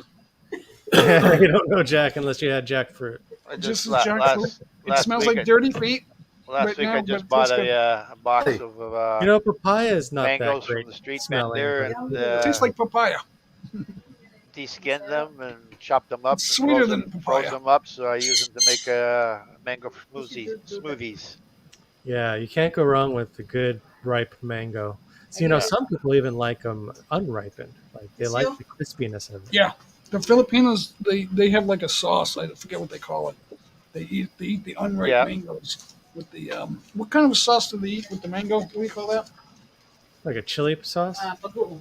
Speaker 12: You don't know Jack unless you had jackfruit.
Speaker 1: Just as
Speaker 13: la-
Speaker 1: jackfruit. It
Speaker 13: last
Speaker 1: smells
Speaker 13: week
Speaker 1: like dirty feet.
Speaker 13: Last
Speaker 1: right
Speaker 13: week
Speaker 1: now,
Speaker 13: I
Speaker 1: but
Speaker 13: just
Speaker 1: it
Speaker 13: bought
Speaker 1: tastes good.
Speaker 13: a box
Speaker 4: Hey.
Speaker 13: of
Speaker 12: You know, papaya is not
Speaker 13: mangoes
Speaker 12: that great
Speaker 13: from the street
Speaker 12: smelling.
Speaker 13: vendor,
Speaker 12: but-
Speaker 13: and
Speaker 1: It tastes like papaya.
Speaker 13: de-skinned them and chopped them up
Speaker 1: It's
Speaker 13: and
Speaker 1: sweeter than papaya.
Speaker 13: froze them up. So I use them to make mango smoothies.
Speaker 12: Yeah, you can't go wrong with the good ripe mango. So, you know, some people even like them unripened. Like they like the crispiness of it.
Speaker 1: Yeah, the Filipinos they have like a sauce. I forget what they call it. They eat the unripe
Speaker 13: Yeah.
Speaker 1: mangoes with the What kind of sauce do they eat with the mango? What do we call that?
Speaker 12: Like a chili sauce?
Speaker 15: Bagoong.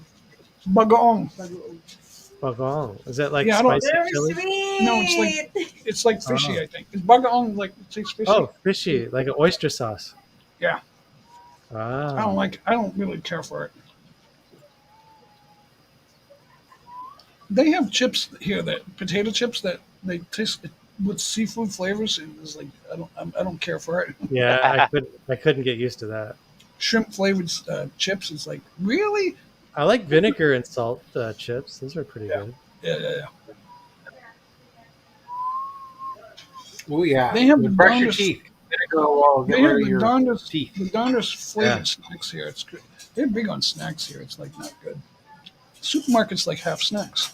Speaker 1: Bagoong.
Speaker 15: Bagoong.
Speaker 12: Bagong. Is that like
Speaker 1: Yeah, I don't-
Speaker 12: spicy
Speaker 15: Very
Speaker 12: chili?
Speaker 15: sweet.
Speaker 1: No, it's like fishy.
Speaker 12: Oh.
Speaker 1: I think. Is bagoong like it tastes fishy?
Speaker 12: Oh, fishy, like an oyster sauce.
Speaker 1: Yeah,
Speaker 12: Ah.
Speaker 1: I don't really care for it. They have chips here that potato chips that they taste with seafood flavors. And it's like I don't care for it.
Speaker 12: Yeah, I couldn't get used to that.
Speaker 1: Shrimp flavored chips. It's like really.
Speaker 12: I like vinegar and salt chips. Those are pretty
Speaker 1: Yeah.
Speaker 12: good.
Speaker 1: Yeah.
Speaker 3: Oh yeah.
Speaker 1: They have the
Speaker 3: brush your
Speaker 1: darndest-
Speaker 3: teeth. Vinegar will get
Speaker 1: They have
Speaker 3: rid of
Speaker 1: the
Speaker 3: your
Speaker 1: darndest,
Speaker 3: teeth.
Speaker 1: the darndest flavored
Speaker 12: Yeah.
Speaker 1: snacks here. It's good. They're big on snacks here. It's like not good. Supermarkets like half snacks.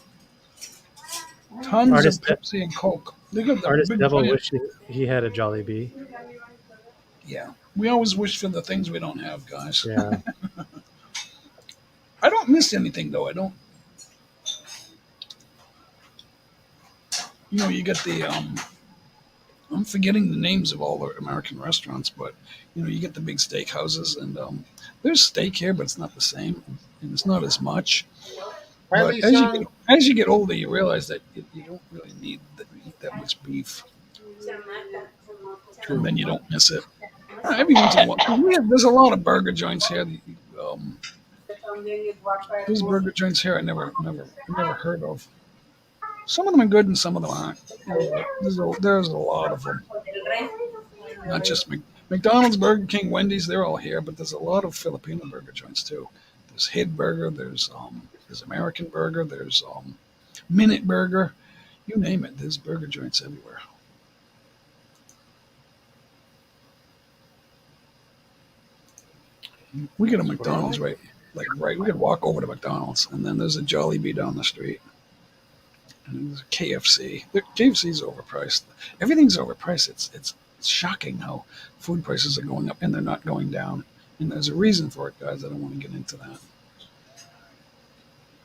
Speaker 1: Tons
Speaker 12: Artist-
Speaker 1: of Pepsi and Coke. They got the
Speaker 12: Artist
Speaker 1: big
Speaker 12: Devil
Speaker 1: giant-
Speaker 12: wished he had a Jollibee.
Speaker 1: Yeah, we always wish for the things we don't have, guys.
Speaker 12: Yeah.
Speaker 1: I don't miss anything though. I don't. You know, you get the. I'm forgetting the names of all the American restaurants, but you know, you get the big steakhouses, and there's steak here, but it's not the same, and it's not as much. But
Speaker 3: Riley,
Speaker 1: as you get older, you realize that you don't really need to eat that much beef, and then you don't miss it. Every once in a while, there's a lot of burger joints here. There's burger joints here I never heard of. Some of them are good and some of them aren't. There's a lot of them. Not just McDonald's, Burger King, Wendy's. They're all here, but there's a lot of Filipino burger joints too. There's Hid Burger. There's American Burger. There's Minute Burger. You name it. There's burger joints everywhere. We get a McDonald's right. We could walk over to McDonald's, and then there's a Jollibee down the street. And there's a KFC. KFC's overpriced. Everything's overpriced. It's shocking how food prices are going up and they're not going down. And there's a reason for it, guys. I don't want to get into that.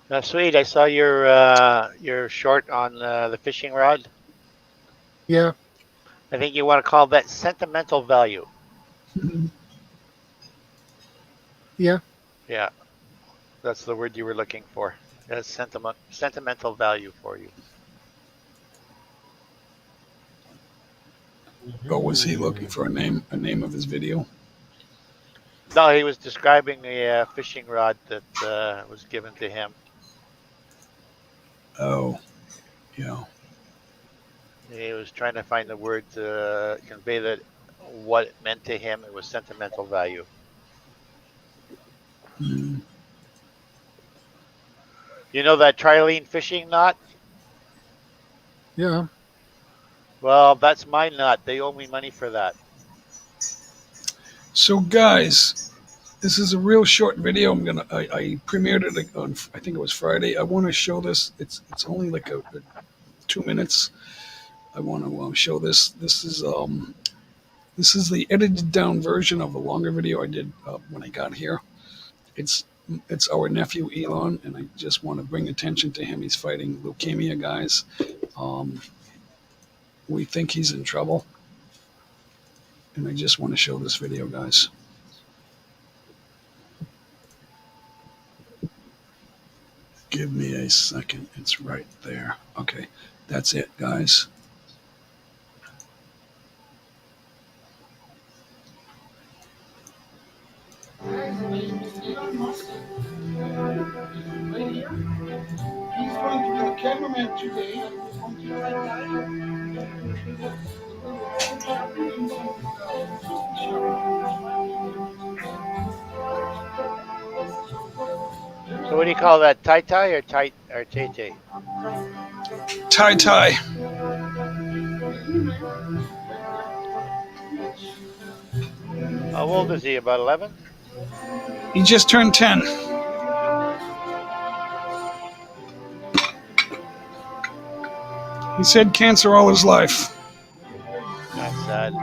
Speaker 13: Now, sweet. I saw your short on the fishing rod.
Speaker 2: Yeah.
Speaker 13: I think you want to call that sentimental value.
Speaker 2: Yeah.
Speaker 13: Yeah, that's the word you were looking for. That's sentimental value for you.
Speaker 1: Oh, was he looking for a name of his video?
Speaker 13: No, he was describing a fishing rod that was given to him.
Speaker 1: Oh, yeah.
Speaker 13: He was trying to find the word to convey that what it meant to him. It was sentimental value.
Speaker 1: Mm.
Speaker 13: You know that trilene fishing knot?
Speaker 2: Yeah.
Speaker 13: Well, that's my knot. They owe me money for that.
Speaker 1: So, guys, this is a real short video. I premiered it on, I think it was Friday. I want to show this. It's only like a 2 minutes. I want to show this. This is This is the edited down version of a longer video I did when I got here. It's it's our nephew Elon, and I just want to bring attention to him. He's fighting leukemia, guys. Um, we think he's in trouble, and I just want to show this video, guys. Give me a second. It's right there. Okay, that's it, guys. He's going to be the cameraman today.
Speaker 13: So what do you call that? Tai Tai or tight or Tay Tay?
Speaker 1: Tai Tai.
Speaker 13: How old is he? About 11?
Speaker 1: He just turned 10. He's had cancer all his life.
Speaker 13: That's sad.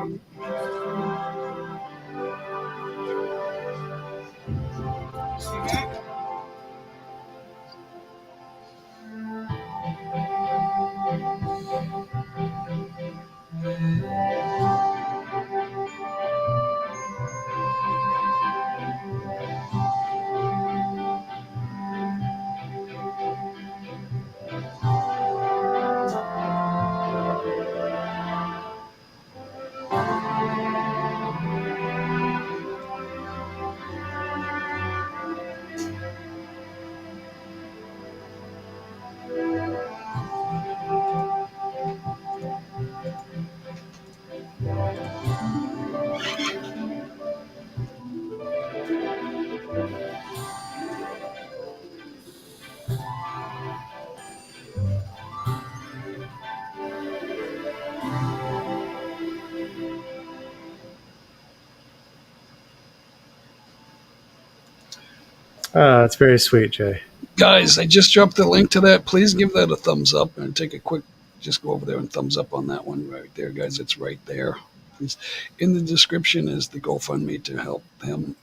Speaker 12: It's very sweet, Jay.
Speaker 1: Guys, I just dropped the link to that. Please give that a thumbs up and take a quick, just go over there and thumbs up on that one right there, guys. It's right there. Please. In the description is the GoFundMe to help him.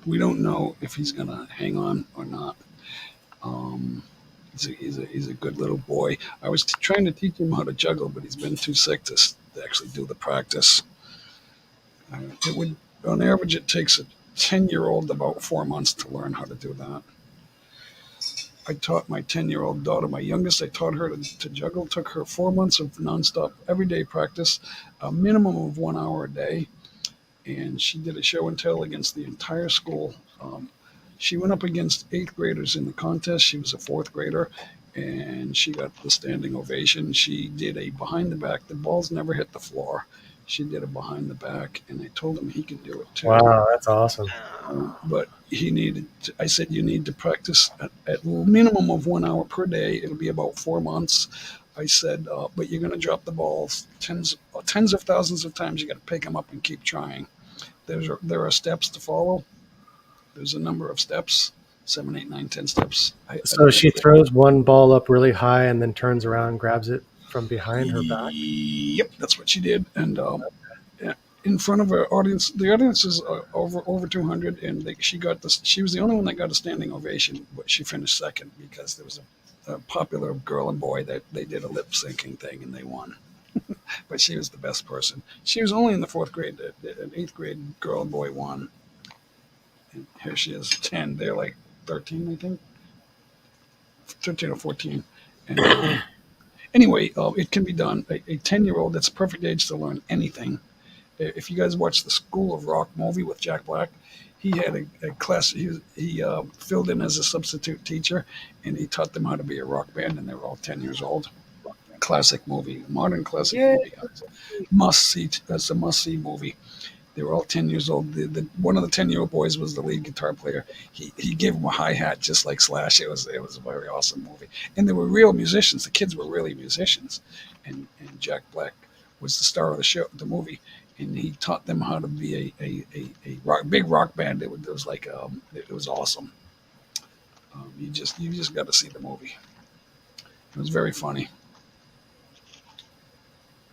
Speaker 1: We don't know if he's gonna hang on or not. He's a good little boy. I was trying to teach him how to juggle, but he's been too sick to actually do the practice. It would, on average, it takes a 10-year-old about 4 months to learn how to do that. I taught my 10-year-old daughter, my youngest, I taught her to juggle. It took her 4 months of nonstop, everyday practice, a minimum of 1 hour a day. And she did a show and tell against the entire school. She went up against 8th graders in the contest. She was a 4th grader, and she got the standing ovation. She did a behind the back. The balls never hit the floor. She did a behind the back, and I told him he can do it too.
Speaker 12: Wow, that's awesome.
Speaker 1: But I said, you need to practice at minimum of 1 hour per day. It'll be about 4 months. I said, but you're going to drop the balls tens of thousands of times. You got to pick them up and keep trying. There are steps to follow. There's a number of steps, 7, 8, 9, 10 steps.
Speaker 12: So she throws one ball up really high and then turns around, grabs it from behind her back.
Speaker 1: Yep, that's what she did. And in front of her audience, the audience is over 200, and she was the only one that got a standing ovation, but she finished second because there was a popular girl and boy that they did a lip syncing thing and they won. But she was the best person. She was only in the 4th grade. An 8th grade girl and boy won. And here she is, 10. They're like 13, I think. 13 or 14. And anyway, it can be done. A 10-year-old, that's a perfect age to learn anything. If you guys watch the School of Rock movie with Jack Black, he had a class. He filled in as a substitute teacher, and he taught them how to be a rock band, and they were all 10 years old. Classic movie, modern classic movie. Must see. That's a must see movie. They were all 10 years old. One of the 10-year-old boys was the lead guitar player. He gave him a hi-hat just like Slash. It was a very awesome movie. And they were real musicians. The kids were really musicians. And Jack Black was the star of the movie. And he taught them how to be a big rock band. It was like it was awesome. You just got to see the movie. It was very funny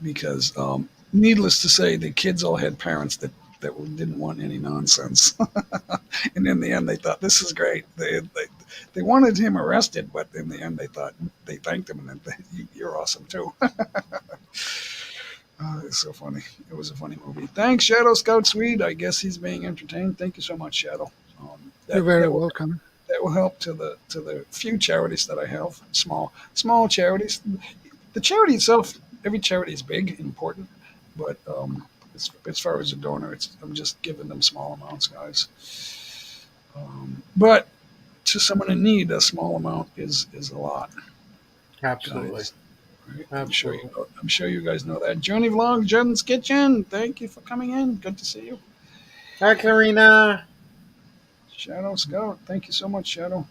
Speaker 1: because needless to say, the kids all had parents that didn't want any nonsense, and in the end, they thought this is great. They wanted him arrested, but in the end, they thought they thanked him and then you're awesome too. It's so funny. It was a funny movie. Thanks, Shadow Scout Swede. I guess he's being entertained. Thank you so much, Shadow.
Speaker 2: You're very welcome.
Speaker 1: That will help to the few charities that I have. Small charities. The charity itself, every charity is big and important, but as far as a donor, I'm just giving them small amounts, guys. But to someone in need, a small amount is a lot.
Speaker 3: Absolutely.
Speaker 1: Guys. Right? I'm sure you guys know that. Journey Vlog, Jen's Kitchen. Thank you for coming in. Good to see you.
Speaker 3: Hi, Karina.
Speaker 1: Shadow Scout. Thank you so much, Shadow.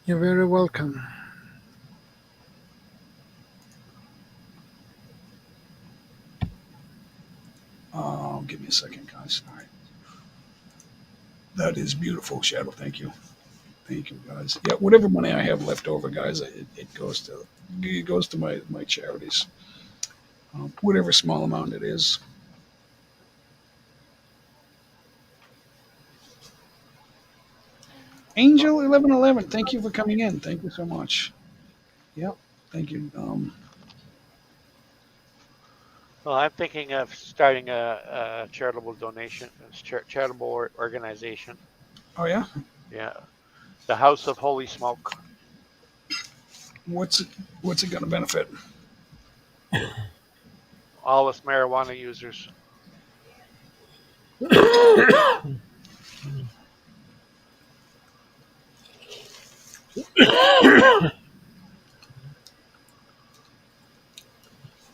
Speaker 2: You're very welcome.
Speaker 1: Give me a second, guys. All right. That is beautiful, Shadow. Thank you. Thank you, guys. Yeah, whatever money I have left over, guys, it goes to my charities. Whatever small amount it is. Angel 1111, thank you for coming in. Thank you so much. Yep, thank you.
Speaker 13: Well, I'm thinking of starting a charitable donation, charitable organization.
Speaker 1: Oh yeah.
Speaker 13: Yeah, the House of Holy Smoke.
Speaker 1: What's it going to benefit?
Speaker 13: All us marijuana users.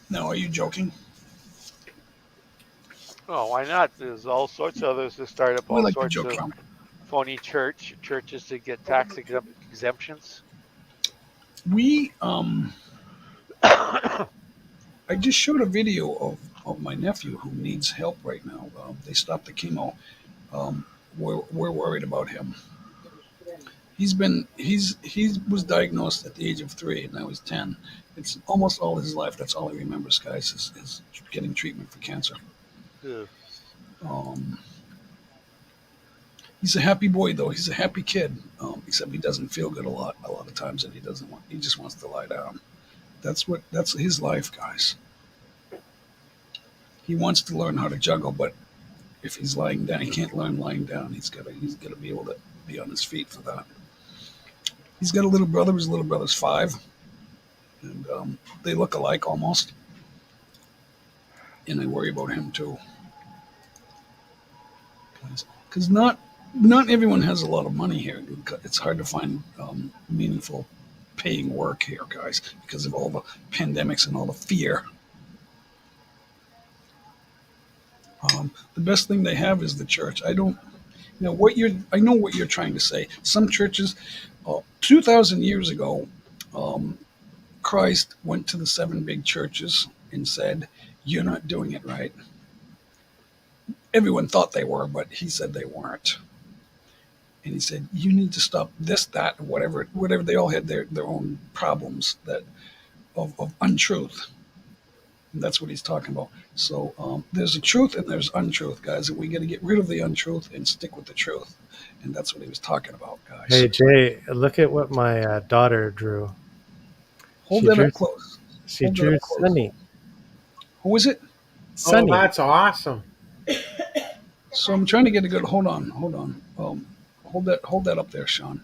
Speaker 1: No, are you joking?
Speaker 13: Oh, why not? There's all sorts of others to start up
Speaker 1: We
Speaker 13: all
Speaker 1: like to
Speaker 13: sorts
Speaker 1: joke
Speaker 13: of
Speaker 1: around.
Speaker 13: phony churches to get tax exemptions.
Speaker 1: We I just showed a video of my nephew who needs help right now. They stopped the chemo. We're worried about him. He was diagnosed at the age of 3, and now he's 10. It's almost all his life. That's all he remembers, guys, is getting treatment for cancer.
Speaker 13: Yeah.
Speaker 1: He's a happy boy, though. He's a happy kid, except he doesn't feel good a lot of times, and he just wants to lie down. That's his life, guys. He wants to learn how to juggle, but if he's lying down, he can't learn lying down. He's got to be able to be on his feet for that. He's got a little brother. His little brother's 5, and they look alike almost. And I worry about him too, because not everyone has a lot of money here. It's hard to find meaningful paying work here, guys, because of all the pandemics and all the fear. The best thing they have is the church. I know what you're trying to say. Some churches, 2,000 years ago, Christ went to the 7 big churches and said, "You're not doing it right." Everyone thought they were, but he said they weren't. And he said, "You need to stop this, that, whatever." They all had their own problems of untruth. And that's what he's talking about. So there's a truth and there's untruth, guys, and we got to get rid of the untruth and stick with the truth. And that's what he was talking about, guys.
Speaker 12: Hey Jay, look at what my daughter drew.
Speaker 1: Hold that up close.
Speaker 12: She drew Sunny.
Speaker 1: Who is it?
Speaker 12: Sunny.
Speaker 3: Oh, that's awesome.
Speaker 1: So I'm trying to get a good. Hold on. Hold that up there, Sean.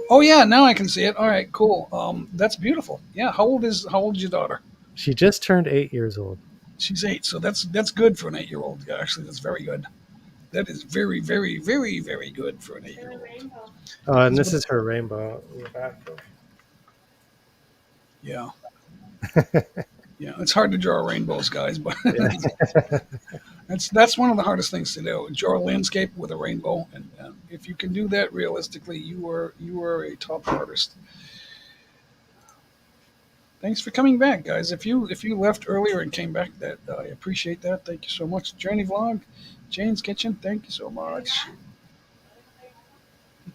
Speaker 1: Oh yeah, now I can see it. All right, cool. That's beautiful. Yeah. How old is your daughter?
Speaker 12: She just turned 8 years old.
Speaker 1: She's 8, so that's good for an 8-year-old. Actually, that's very good. That is very, very, very, very good for an 8-year-old.
Speaker 12: Oh, and this is her rainbow in the background.
Speaker 1: Yeah. Yeah, it's hard to draw rainbows, guys, but that's one of the hardest things to do. Draw a landscape with a rainbow, and if you can do that realistically, you are a top artist. Thanks for coming back, guys. If you left earlier and came back, that I appreciate that. Thank you so much. Journey Vlog, Jane's Kitchen. Thank you so much.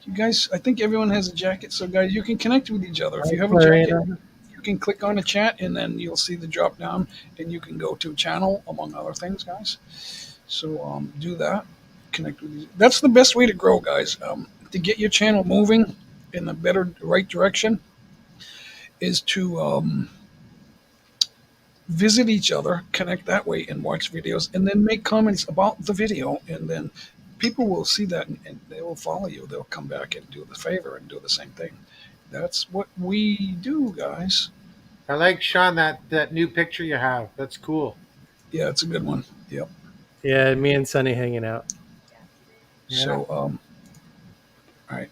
Speaker 1: You guys, I think everyone has a jacket, so guys, you can connect with each other. If you have a jacket, you can click on the chat, and then you'll see the drop down, and you can go to channel among other things, guys. So do that. Connect with you. That's the best way to grow, guys. To get your channel moving in the right direction is to visit each other, connect that way, and watch videos, and then make comments about the video, and then people will see that and they will follow you. They'll come back and do the favor and do the same thing. That's what we do, guys.
Speaker 3: I like Sean that new picture you have. That's cool.
Speaker 1: Yeah, it's a good one. Yep.
Speaker 12: Yeah, me and Sonny hanging out.
Speaker 1: So, all right.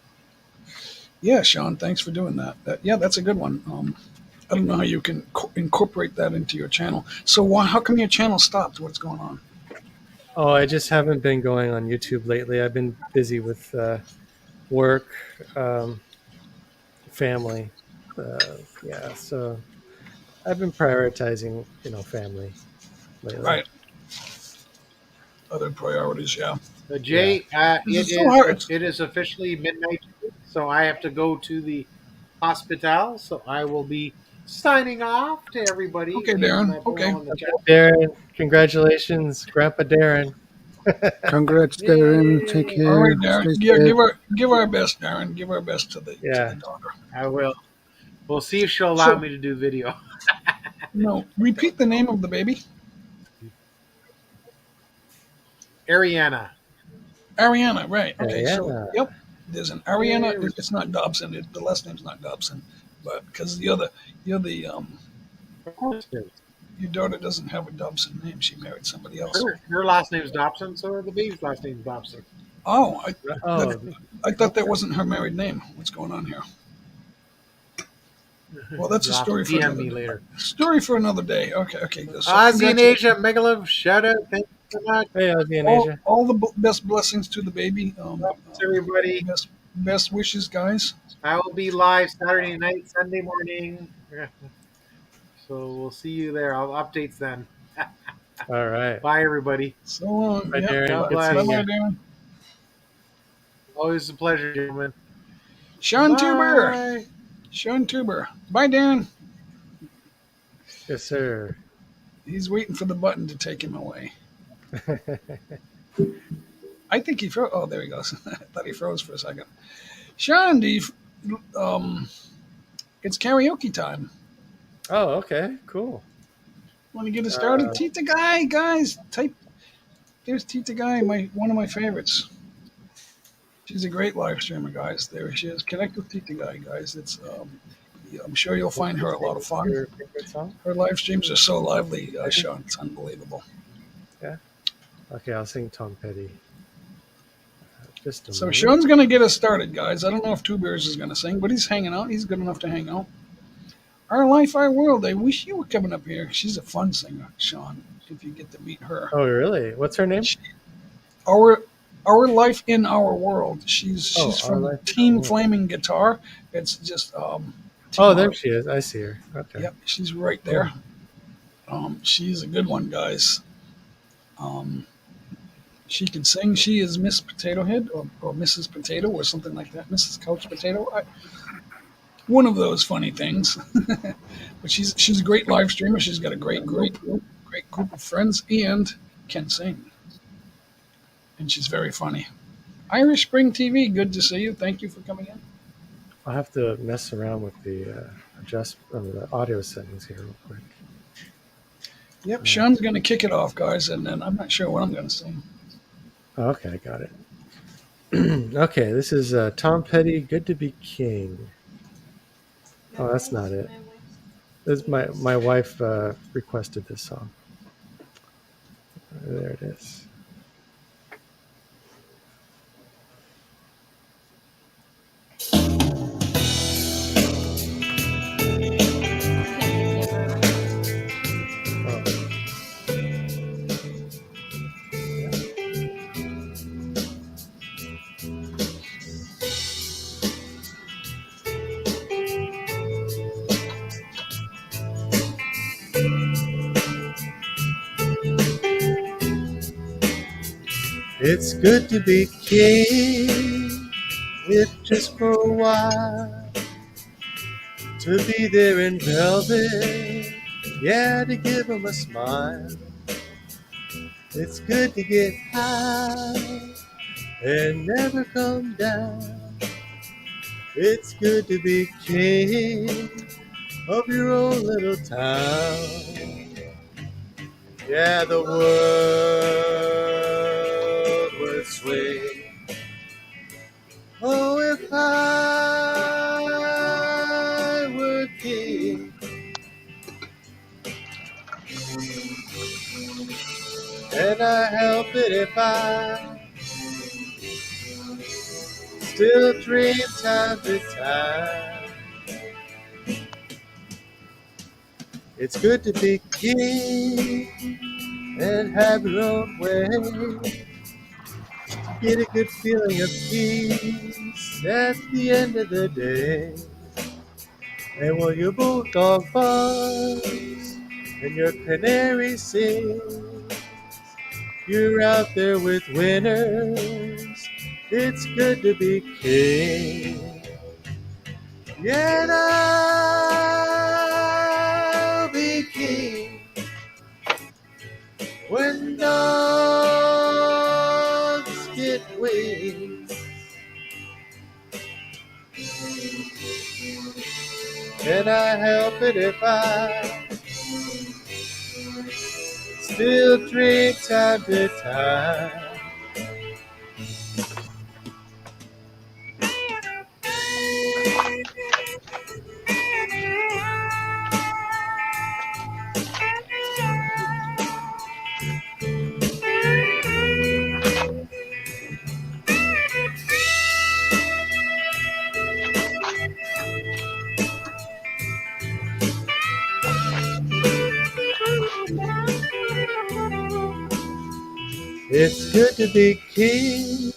Speaker 1: Yeah, Sean, thanks for doing that. Yeah, that's a good one. I don't know how you can incorporate that into your channel. So, how come your channel stopped? What's going on?
Speaker 12: Oh, I just haven't been going on YouTube lately. I've been busy with work, family. Yeah, so I've been prioritizing, family lately.
Speaker 1: Right. Other priorities, yeah.
Speaker 3: Jay,
Speaker 1: It's so hard.
Speaker 3: it is officially midnight, so I have to go to the hospital. So I will be signing off to everybody.
Speaker 1: Okay, Darren. Okay.
Speaker 12: Darren, congratulations, Grandpa Darren.
Speaker 2: Congrats, Darren. Take care.
Speaker 1: All right, Darren.
Speaker 2: Stay
Speaker 1: Yeah,
Speaker 2: safe.
Speaker 1: give our best, Darren. Give our best to the daughter.
Speaker 3: I will. We'll see if she'll allow me to do video.
Speaker 1: No, repeat the name of the baby.
Speaker 3: Ariana.
Speaker 1: Ariana, right? Okay,
Speaker 12: Ariana.
Speaker 1: so yep, there's an Ariana. It's not Dobson. The last name's not Dobson, but because you're the
Speaker 3: Of course it is.
Speaker 1: your daughter doesn't have a Dobson name. She married somebody else.
Speaker 3: Her last name's Dobson, so the baby's last name's Dobson.
Speaker 1: Oh, I thought that wasn't her married name. What's going on here? Well, that's a story for another
Speaker 3: me
Speaker 1: day.
Speaker 3: later.
Speaker 1: Story for another day. Okay. So
Speaker 3: Ozzy in Asia, Megalove, shout out. Thank you so much.
Speaker 12: Hey, Ozzy in Asia.
Speaker 1: All the best blessings to the baby.
Speaker 3: Thanks, everybody.
Speaker 1: Best wishes, guys.
Speaker 3: I will be live Saturday night, Sunday morning. So we'll see you there. I'll updates then.
Speaker 12: All right.
Speaker 3: Bye, everybody.
Speaker 1: So long.
Speaker 12: Bye, Darren.
Speaker 3: God
Speaker 12: Good
Speaker 3: bless.
Speaker 12: seeing
Speaker 1: Bye,
Speaker 12: you.
Speaker 1: Darren.
Speaker 3: Always a pleasure, gentlemen.
Speaker 1: Sean
Speaker 3: Bye.
Speaker 1: Tuber. Sean Tuber. Bye, Darren.
Speaker 12: Yes, sir.
Speaker 1: He's waiting for the button to take him away. I think he froze. Oh, there he goes. I thought he froze for a second. Sean, it's karaoke time.
Speaker 12: Oh, okay. Cool.
Speaker 1: Want to get us started? Tita Guy, guys. There's Tita Guy, one of my favorites. She's a great live streamer, guys. There she is. Connect with Tita Guy, guys. It's I'm sure you'll find her a lot of fun.
Speaker 12: Your favorite song?
Speaker 1: Her live streams are so lively, Sean. It's unbelievable.
Speaker 12: Yeah. Okay, I'll sing Tom Petty. Just a
Speaker 1: So
Speaker 12: moment.
Speaker 1: Sean's going to get us started, guys. I don't know if Two Bears is going to sing, but he's hanging out. He's good enough to hang out. Our Life, Our World. I wish you were coming up here. She's a fun singer, Sean, if you get to meet her.
Speaker 12: Oh, really? What's her name?
Speaker 1: Our Life in Our World. She's
Speaker 12: Our
Speaker 1: from
Speaker 12: Life in Our
Speaker 1: Team
Speaker 12: World.
Speaker 1: Flaming Guitar. It's just
Speaker 12: Oh, there she is. I see her. Okay.
Speaker 1: Yep, she's right there. She's a good one, guys. She can sing. She is Miss Potato Head or Mrs. Potato or something like that. Mrs. Couch Potato. One of those funny things. But she's a great live streamer. She's got a great group of friends, and can sing. And she's very funny. Irish Spring TV, good to see you. Thank you for coming in.
Speaker 12: I'll have to mess around with the the audio settings here real quick.
Speaker 1: Yep, Sean's going to kick it off, guys, and then I'm not sure what I'm going to sing.
Speaker 12: Oh, okay, I got it. Okay, this is Tom Petty, "Good to Be King." Oh, that's not it. This my wife requested this song. There it is. It's good to be king, if just for a while. to be there in velvet, yeah, to give 'em a smile. It's good to get high and never come down. It's good to be king of your own little town. Yeah, the world would swing. Oh, if I were king. And I help it if I still dream time to time. It's good to be king and have your own way. Get a good feeling of peace at the end of the day. And while your bulldog barks and your canary sings, you're out there with winners. It's good to be king. Yet I'll be king when dogs get wings. Can I help it if I still dream time to time? It's good to be king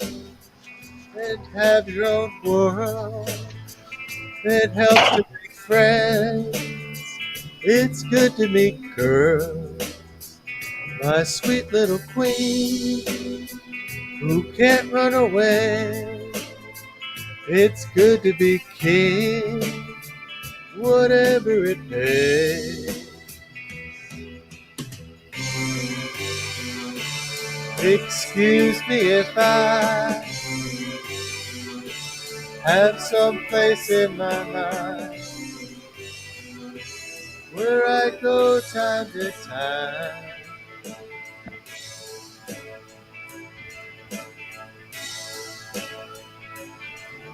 Speaker 12: and have your own world. It helps to make friends. It's good to meet girls. My sweet little queen who can't run away. It's good to be king, whatever it pays. Excuse me if I have some place in my mind where I go time to time.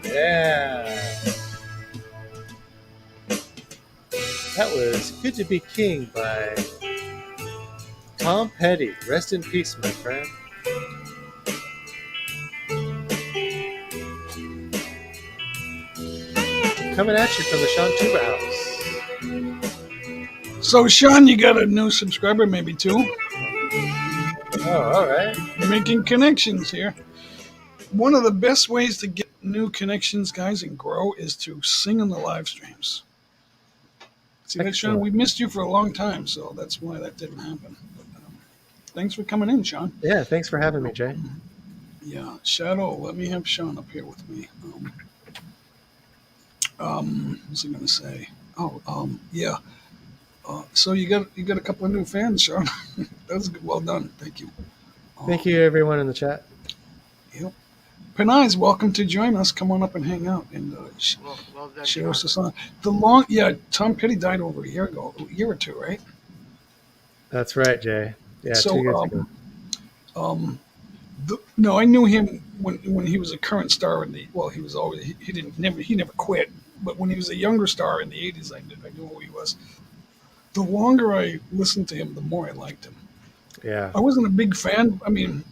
Speaker 12: Yeah. That was Good to Be King by Tom Petty. Rest in peace, my friend. Coming at you from the Sean Tuba House.
Speaker 1: So, Sean, you got a new subscriber, maybe two.
Speaker 12: Oh, all right.
Speaker 1: Making connections here. One of the best ways to get new connections, guys, and grow is to sing in the live streams. See that, Sean? We missed you for a long time, so that's why that didn't happen. But, thanks for coming in, Sean.
Speaker 12: Yeah, thanks for having me, Jay.
Speaker 1: Yeah, Shadow. Let me have Sean up here with me. What's I going to say? Yeah. So you got a couple of new fans, Sean. That's good. Well done. Thank you.
Speaker 12: Thank you, everyone in the chat.
Speaker 1: Yep. Panay's welcome to join us. Come on up and hang out and share us a song. Tom Petty died over a year or two, right?
Speaker 12: That's right, Jay. Yeah,
Speaker 1: so,
Speaker 12: 2 years ago.
Speaker 1: No, I knew him when he was a current star in the. Well, he was always he never quit. But when he was a younger star in the '80s, I knew who he was. The longer I listened to him, the more I liked him.
Speaker 12: Yeah,
Speaker 1: I wasn't a big fan. I mean,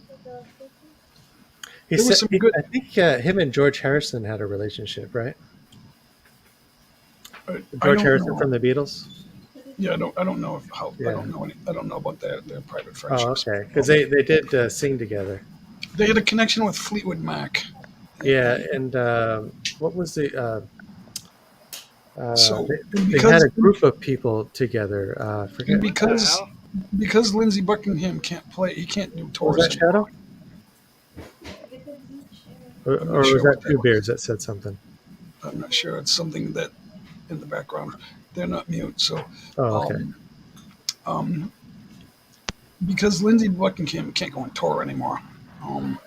Speaker 12: I think him and George Harrison had a relationship, right? George Harrison from the Beatles.
Speaker 1: Yeah, I don't know I don't know about their private friendships.
Speaker 12: Oh, okay, because they did sing together.
Speaker 1: They had a connection with Fleetwood Mac.
Speaker 12: Yeah, and what was the? They
Speaker 1: because
Speaker 12: had a group of people together. Forget.
Speaker 1: Because Lindsey Buckingham can't play, he can't do tours.
Speaker 12: Was that Shadow? Or was that Two Bears that said something?
Speaker 1: I'm not sure. It's something that in the background. They're not mute. So,
Speaker 12: Oh, okay.
Speaker 1: um, um, because Lindsey Buckingham can't go on tour anymore. Um,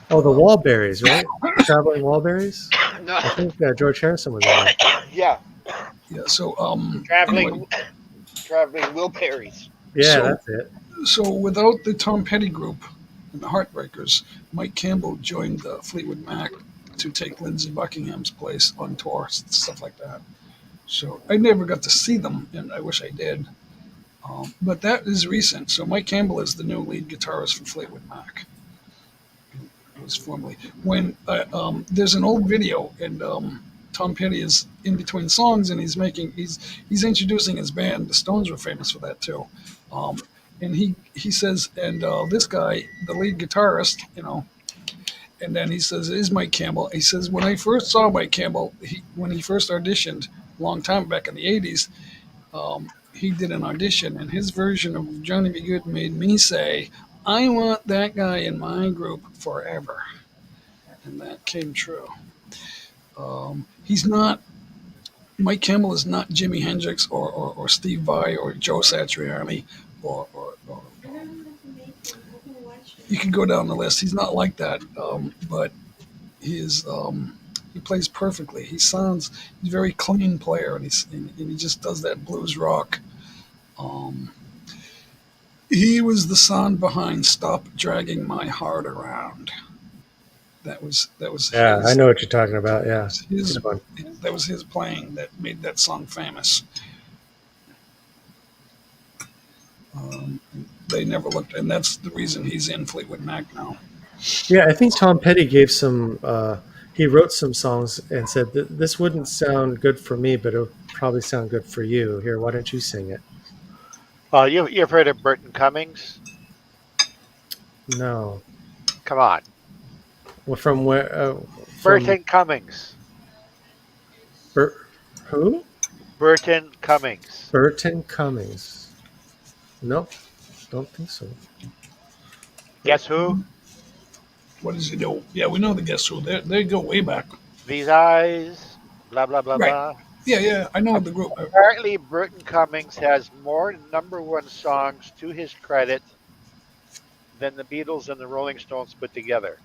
Speaker 12: Oh, the Wallberries, right? Traveling Wallberries.
Speaker 14: No.
Speaker 12: I think George Harrison was in that.
Speaker 14: Yeah,
Speaker 1: yeah. So anyway,
Speaker 14: traveling Wilburys.
Speaker 12: Yeah,
Speaker 1: so
Speaker 12: that's it.
Speaker 1: so without the Tom Petty group and the Heartbreakers, Mike Campbell joined Fleetwood Mac to take Lindsey Buckingham's place on tour, stuff like that. So I never got to see them, and I wish I did. But that is recent. So Mike Campbell is the new lead guitarist for Fleetwood Mac. It was formerly when there's an old video, and Tom Petty is in between songs, and he's introducing his band. The Stones were famous for that too. Um, and he says, and this guy, the lead guitarist, and then he says, "Is Mike Campbell?" He says, "When I first saw Mike Campbell, when he first auditioned a long time back in the '80s, he did an audition, and his version of Johnny B. Good made me say, 'I want that guy in my group forever,' and that came true." He's not. Mike Campbell is not Jimi Hendrix or Steve Vai or Joe Satriani or you can go down the list. He's not like that, but he is. He plays perfectly. He's a very clean player, and he just does that blues rock. Um, he was the sound behind "Stop Dragging My Heart Around." That was
Speaker 12: Yeah, I
Speaker 1: his.
Speaker 12: know what you're talking about. Yeah,
Speaker 1: His
Speaker 12: good one.
Speaker 1: that was his playing that made that song famous. Um, they never looked, and that's the reason he's in Fleetwood Mac now.
Speaker 12: Yeah, I think Tom Petty gave some. He wrote some songs and said this wouldn't sound good for me, but it'll probably sound good for you. Here, why don't you sing it?
Speaker 13: You've heard of Burton Cummings?
Speaker 12: No.
Speaker 13: Come on,
Speaker 12: Well, from where? From
Speaker 13: Burton Cummings.
Speaker 12: Who?
Speaker 13: Burton Cummings.
Speaker 12: Burton Cummings. Nope, don't think so.
Speaker 13: Guess who?
Speaker 1: What does he do? Yeah, we know the Guess Who. They go way back.
Speaker 13: These eyes. Blah blah blah
Speaker 1: Right.
Speaker 13: blah.
Speaker 1: Yeah. I know the group.
Speaker 13: Apparently, Burton Cummings has more number one songs to his credit than the Beatles and the Rolling Stones put together.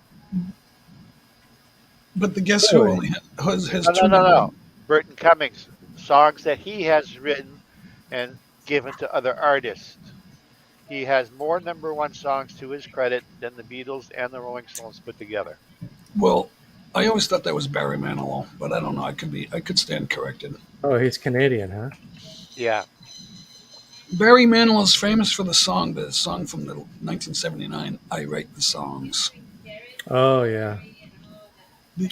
Speaker 1: But the Guess Who only has two number
Speaker 13: No.
Speaker 1: one.
Speaker 13: Burton Cummings songs that he has written and given to other artists. He has more number one songs to his credit than the Beatles and the Rolling Stones put together.
Speaker 1: Well, I always thought that was Barry Manilow, but I don't know. I could stand corrected.
Speaker 12: Oh, he's Canadian, huh?
Speaker 13: Yeah.
Speaker 1: Barry Manilow's famous for the song from the 1979, "I Write the Songs."
Speaker 12: Oh yeah.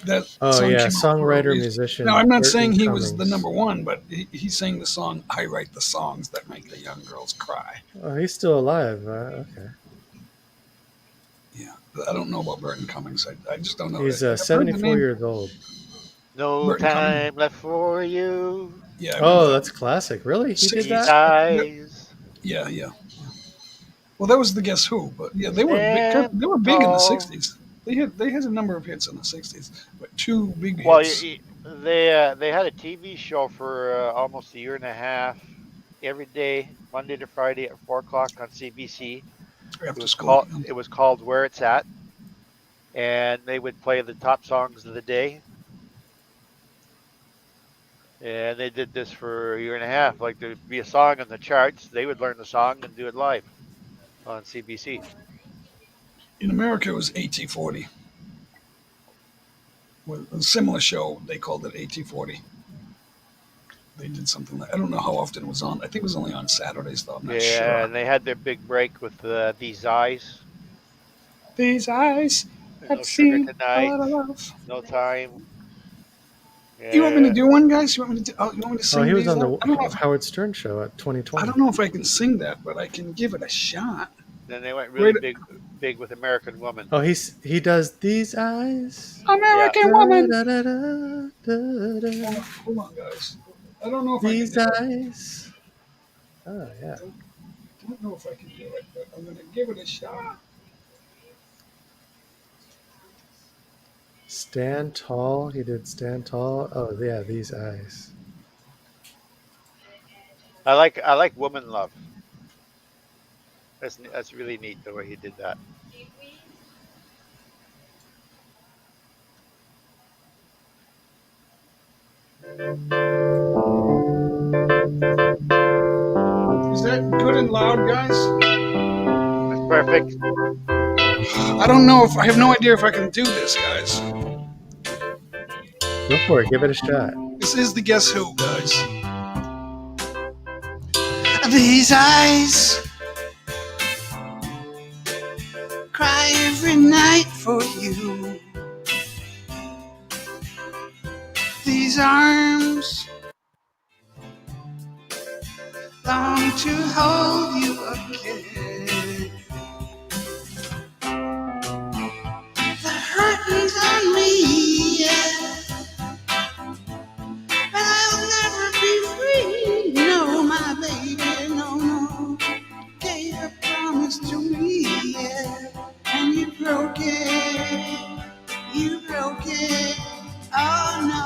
Speaker 1: That
Speaker 12: Oh
Speaker 1: song
Speaker 12: yeah,
Speaker 1: came out for a
Speaker 12: songwriter
Speaker 1: reason.
Speaker 12: musician.
Speaker 1: Now, I'm not
Speaker 12: Burton
Speaker 1: saying he
Speaker 12: Cummings.
Speaker 1: was the number one, but he sang the song "I Write the Songs That Make the Young Girls Cry."
Speaker 12: Oh, he's still alive. Okay.
Speaker 1: Yeah, I don't know about Burton Cummings. I just don't know.
Speaker 12: He's
Speaker 1: I've heard the
Speaker 12: 74
Speaker 1: name
Speaker 12: years old.
Speaker 13: No
Speaker 1: Burton
Speaker 13: time
Speaker 1: Cummings.
Speaker 13: left for you.
Speaker 1: Yeah.
Speaker 12: Oh, that's classic. Really? He did
Speaker 13: These
Speaker 12: that?
Speaker 13: eyes.
Speaker 1: Yeah. Well, that was the Guess Who, but yeah, they were big.
Speaker 13: Stand
Speaker 1: They were big in the
Speaker 13: tall.
Speaker 1: '60s. They had a number of hits in the '60s, but two big
Speaker 13: Well,
Speaker 1: hits.
Speaker 13: they had a TV show for almost a year and a half, every day, Monday to Friday at 4 o'clock on CBC.
Speaker 1: After school.
Speaker 13: It was called Where It's At, and they would play the top songs of the day. And they did this for a year and a half. Like there'd be a song on the charts, they would learn the song and do it live on CBC.
Speaker 1: In America, it was AT40. With a similar show, they called it AT40. They did something like I don't know how often it was on. I think it was only on Saturdays, though. I'm not
Speaker 13: Yeah,
Speaker 1: sure.
Speaker 13: and they had their big break with These Eyes.
Speaker 1: These eyes
Speaker 13: No
Speaker 1: have
Speaker 13: Sugar
Speaker 1: seen a
Speaker 13: Tonight.
Speaker 1: lot of love.
Speaker 13: No Time.
Speaker 1: You want me to do one, guys? You want me to
Speaker 12: Oh,
Speaker 1: sing
Speaker 12: he was
Speaker 1: these?
Speaker 12: on the
Speaker 1: I don't know if
Speaker 12: Howard Stern show at 2020.
Speaker 1: I don't know if I can sing that, but I can give it a shot.
Speaker 13: Then they went really
Speaker 1: Wait-
Speaker 13: big with American Woman.
Speaker 12: Oh, he does These Eyes.
Speaker 1: American Woman.
Speaker 12: Da-da-da-da-da-da.
Speaker 1: Hold on, guys. I don't know if
Speaker 12: These
Speaker 1: I can do it.
Speaker 12: eyes. Oh yeah.
Speaker 1: I don't know if I can do it, but I'm going to give it a shot.
Speaker 12: Stand Tall. He did Stand Tall. Oh yeah, These Eyes.
Speaker 14: I like Woman Love. That's really neat the way he did that.
Speaker 1: Is that good and loud, guys?
Speaker 14: That's perfect.
Speaker 1: I don't know if I have no idea if I can do this, guys.
Speaker 12: Go for it. Give it a shot.
Speaker 1: This is the Guess Who, guys. These eyes cry every night for you. These arms long to hold you again. The hurting's on me, yeah, but I'll never be free. No, my baby, no. Gave a promise to me, yeah, and you broke it. You broke it. Oh no.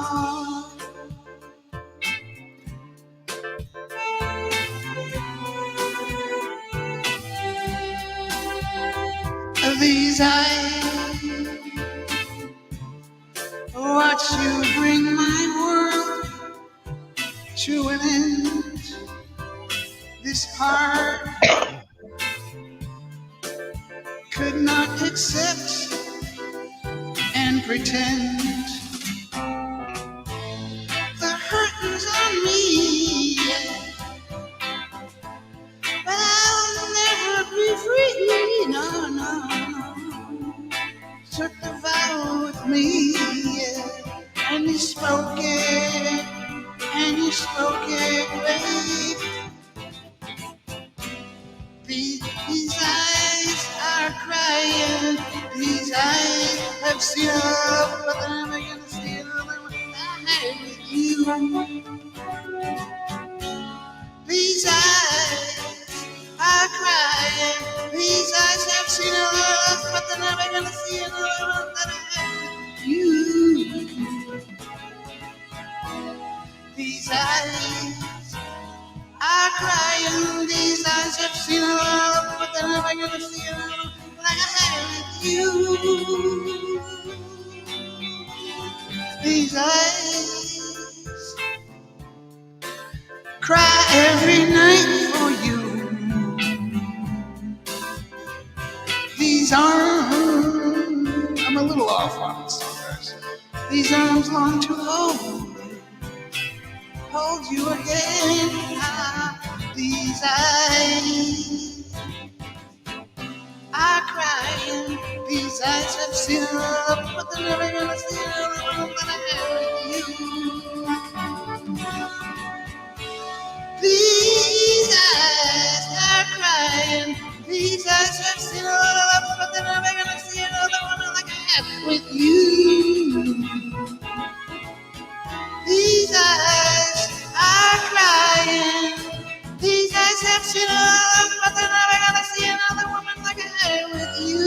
Speaker 1: These eyes watch you bring my world to an end. This heart could not accept and pretend. The hurting's on me, yeah, but I'll never be free. No. Took the vow with me, yeah, and you spoke it, babe. These eyes are crying, these eyes have seen all, but I'm gonna see another one with you. These eyes are crying, these eyes have seen all, but they're never gonna see another one that I have with you. These eyes are crying, these eyes have seen a lot, but they're never gonna see another like I had with you. These eyes cry every night for you. These arms, I'm a little off on this one, guys. These arms long to hold you again. These eyes are crying. These eyes have seen love, but they're never gonna see another one that I have with you. These eyes are crying. These eyes have seen love, but they're never gonna see another one like I have with you. These eyes are crying. These eyes have seen love, but they're never gonna see another woman like I had with you.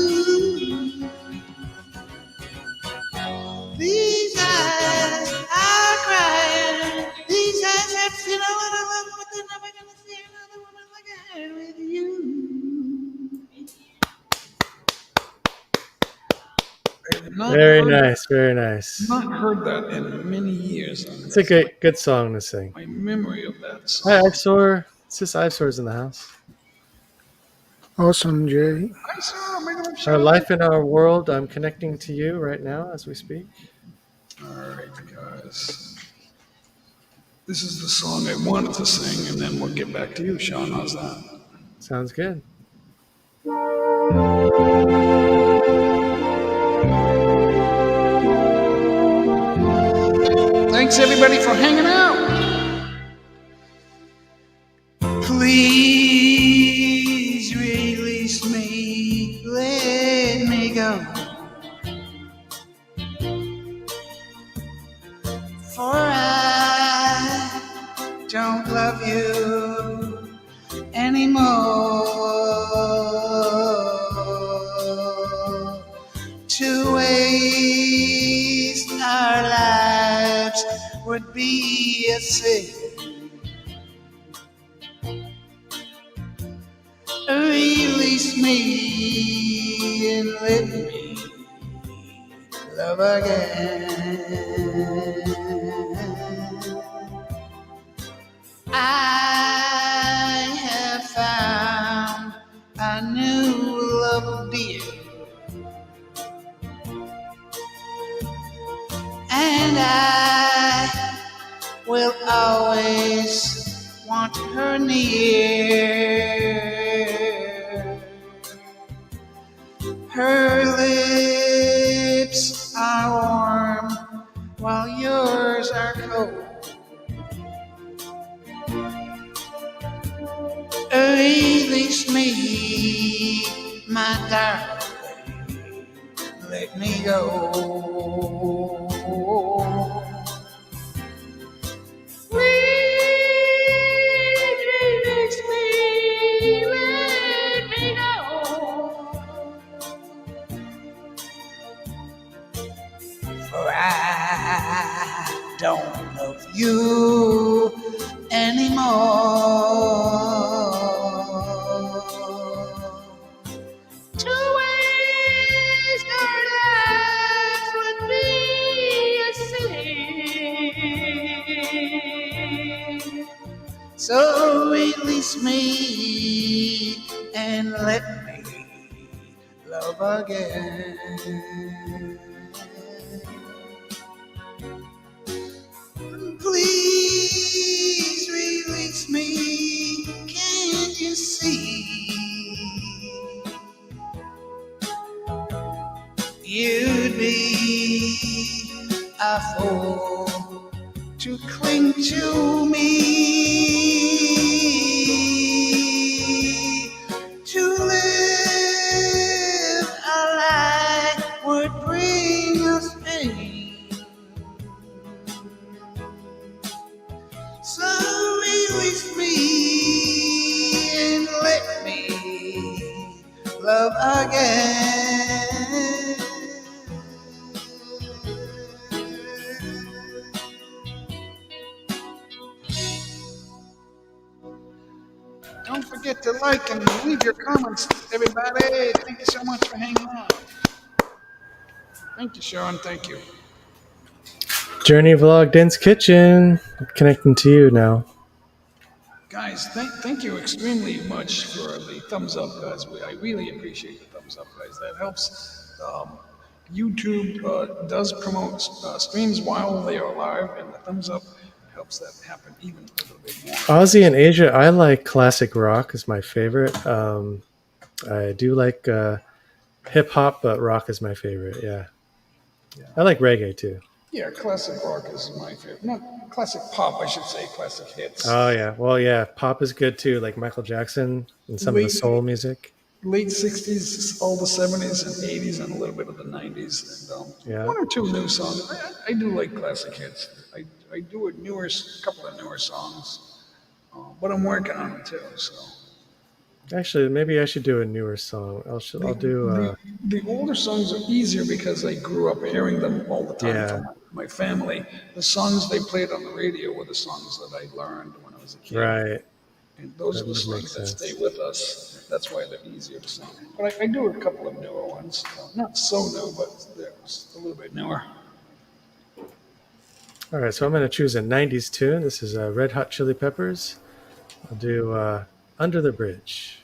Speaker 1: These eyes are crying. These eyes have seen love, but they're never gonna see another woman like I had with you.
Speaker 12: Very nice, very nice.
Speaker 1: Not heard that in many years.
Speaker 12: It's a good song to sing.
Speaker 1: My memory of that song.
Speaker 12: Hi, Ivesor. It's just Ivesor's in the house.
Speaker 2: Awesome, Jay.
Speaker 12: Our life in our world. I'm connecting to you right now as we speak.
Speaker 1: All right, guys. This is the song I wanted to sing, and then we'll get back to you, Sean. How's that?
Speaker 12: Sounds good.
Speaker 1: Thanks, everybody, for hanging out. Please release me, let me go. For I don't love you anymore. To wait be a sin. Release me and let me love again. I have found a new love, dear, and I will always want her near. Her lips are warm while yours are cold. Release me, my darling, let me go. Please release me, let me go. For I don't love you anymore. To waste our lives would be a sin. So release me and let me love again. Please release me, can't you see? You'd be a fool to cling to me. To live a lie would bring us pain. So release me and let me love again. Don't forget to like and leave your comments, everybody. Thank you so much for hanging on. Thank you, Sean. Thank you.
Speaker 12: Journey Vlog Den's Kitchen. Connecting to you now.
Speaker 1: Guys, thank you extremely much for the thumbs up, guys. I really appreciate the thumbs up, guys. That helps. YouTube does promote streams while they are live, and the thumbs up helps that happen even a little bit more.
Speaker 12: Aussie and Asia, I like classic rock is my favorite. I do like hip hop, but rock is my favorite. Yeah. I like reggae too.
Speaker 1: Yeah, classic rock is my favorite. Not classic pop, I should say. Classic hits.
Speaker 12: Oh yeah, well yeah, pop is good too, like Michael Jackson and some of the soul music.
Speaker 1: Late 60s, all the 70s and 80s, and a little bit of the 90s. And
Speaker 12: Yeah.
Speaker 1: one or two new songs. I do like classic hits. I do a couple of newer songs, but I'm working on them too. So
Speaker 12: Actually, maybe I should do a newer song. I'll do.
Speaker 1: the older songs are easier because I grew up hearing them all the time
Speaker 12: Yeah.
Speaker 1: from my family. The songs they played on the radio were the songs that I learned when I was a kid.
Speaker 12: Right.
Speaker 1: And those
Speaker 12: That
Speaker 1: are the
Speaker 12: would make
Speaker 1: songs that
Speaker 12: sense.
Speaker 1: stay with us. That's why they're easier to sing. But I do a couple of newer ones. Not so new, but they're a little bit newer.
Speaker 12: All right, so I'm going to choose a 90s tune. This is Red Hot Chili Peppers. I'll do Under the Bridge.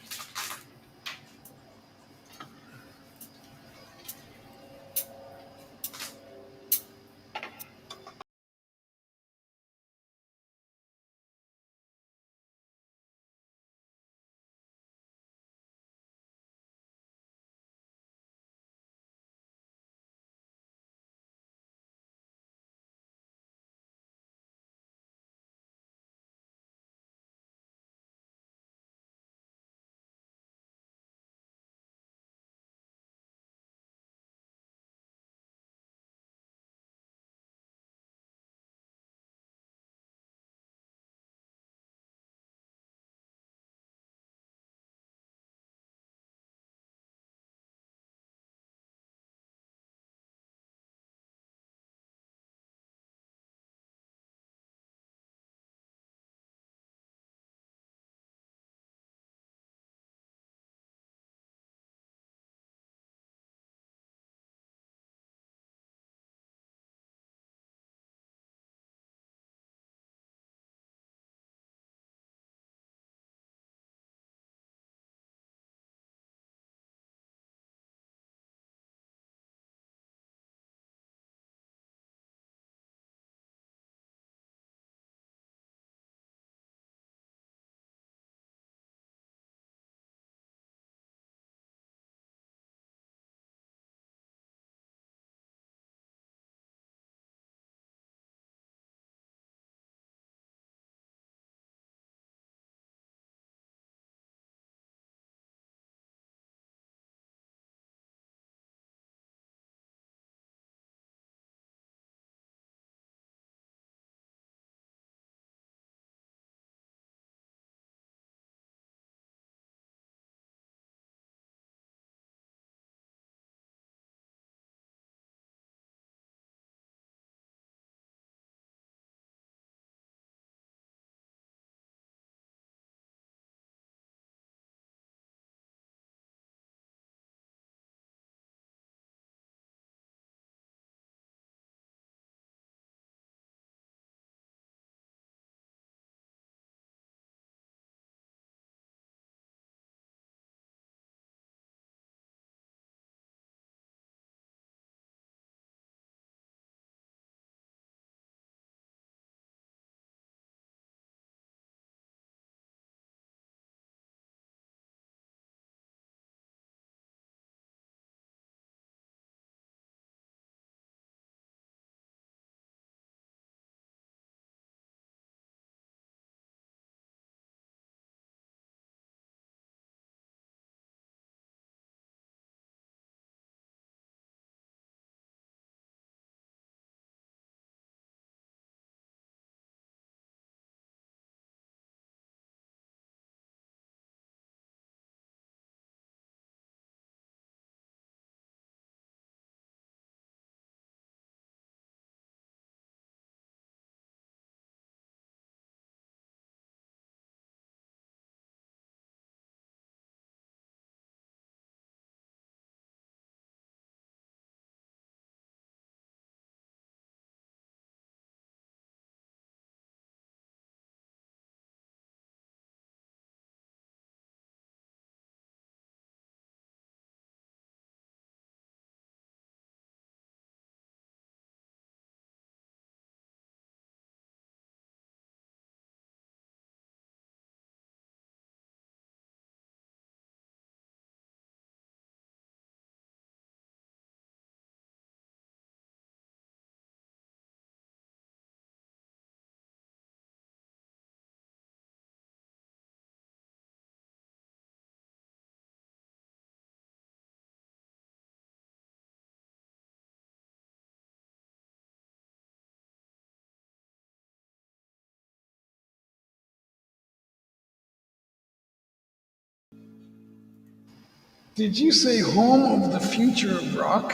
Speaker 1: Did you say home of the future of rock?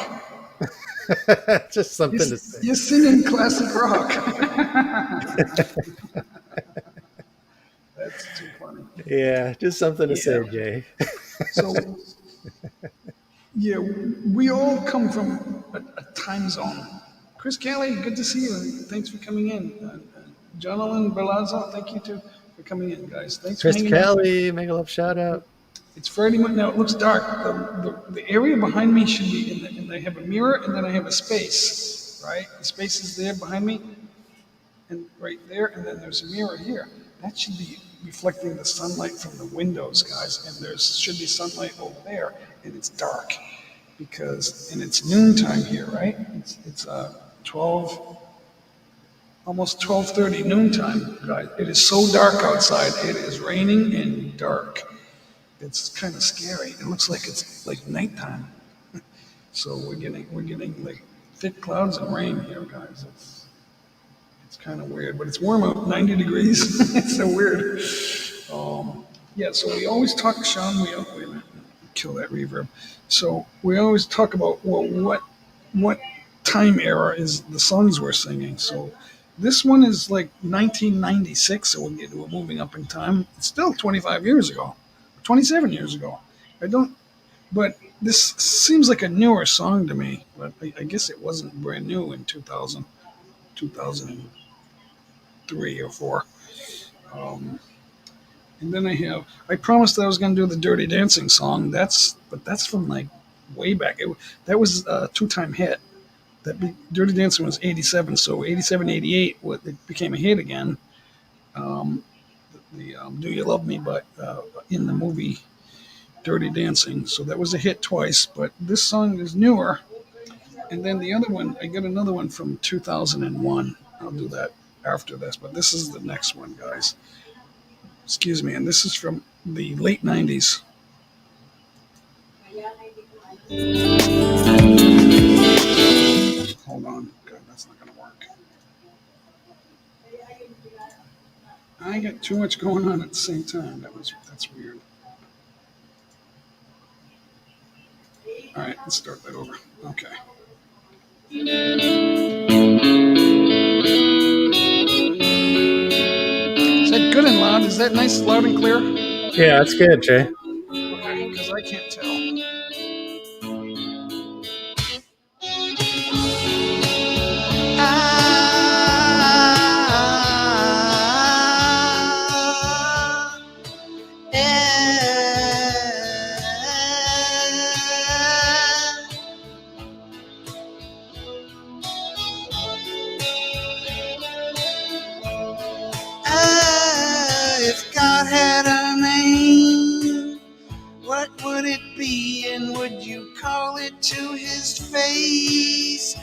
Speaker 12: Just something to say.
Speaker 1: You're singing classic rock. That's too funny.
Speaker 12: Yeah, just something to say,
Speaker 1: Yeah.
Speaker 12: Jay.
Speaker 1: So, yeah, we all come from a time zone. Chris Kelly, good to see you. Thanks for coming in. Jonathan Belazzo, thank you too for coming in, guys. Thanks for
Speaker 12: Chris
Speaker 1: hanging out.
Speaker 12: Kelly, Mega Love shout out.
Speaker 1: It's Friday morning. Now it looks dark. The area behind me should be, and I have a mirror, and then I have a space, right? The space is there behind me, and right there, and then there's a mirror here. That should be reflecting the sunlight from the windows, guys. And there should be sunlight over there, and it's dark and it's noontime here, right? It's 12, almost 12:30 noontime, guys. It is so dark outside. It is raining and dark. It's kind of scary. It looks like it's like nighttime. So we're getting like thick clouds and rain here, guys. It's kind of weird, but it's warm out, 90 degrees. It's so weird. Yeah, so we always talk, Sean, wait a minute, kill that reverb. So we always talk about, well, what time era is the songs we're singing? So this one is like 1996, so we're moving up in time. It's still 25 years ago, 27 years ago. But this seems like a newer song to me, but I guess it wasn't brand new in 2003 or 4. And then I promised that I was going to do the Dirty Dancing song. But that's from like way back. That was a 2-time hit. Dirty Dancing was 87, so 87, 88, it became a hit again. Do You Love Me, but in the movie Dirty Dancing. So that was a hit twice, but this song is newer. And then the other one, I got another one from 2001. I'll do that after this, but this is the next one, guys. Excuse me, and this is from the late 90s. Hold on. God, that's not going to work. I got too much going on at the same time. That's weird. All right, let's start that over. Okay. Is that good and loud? Is that nice, loud and clear?
Speaker 12: Yeah, that's good, Jay.
Speaker 1: Okay, because I can't tell.
Speaker 16: If God had a name, what would it be, and would you call it to his face?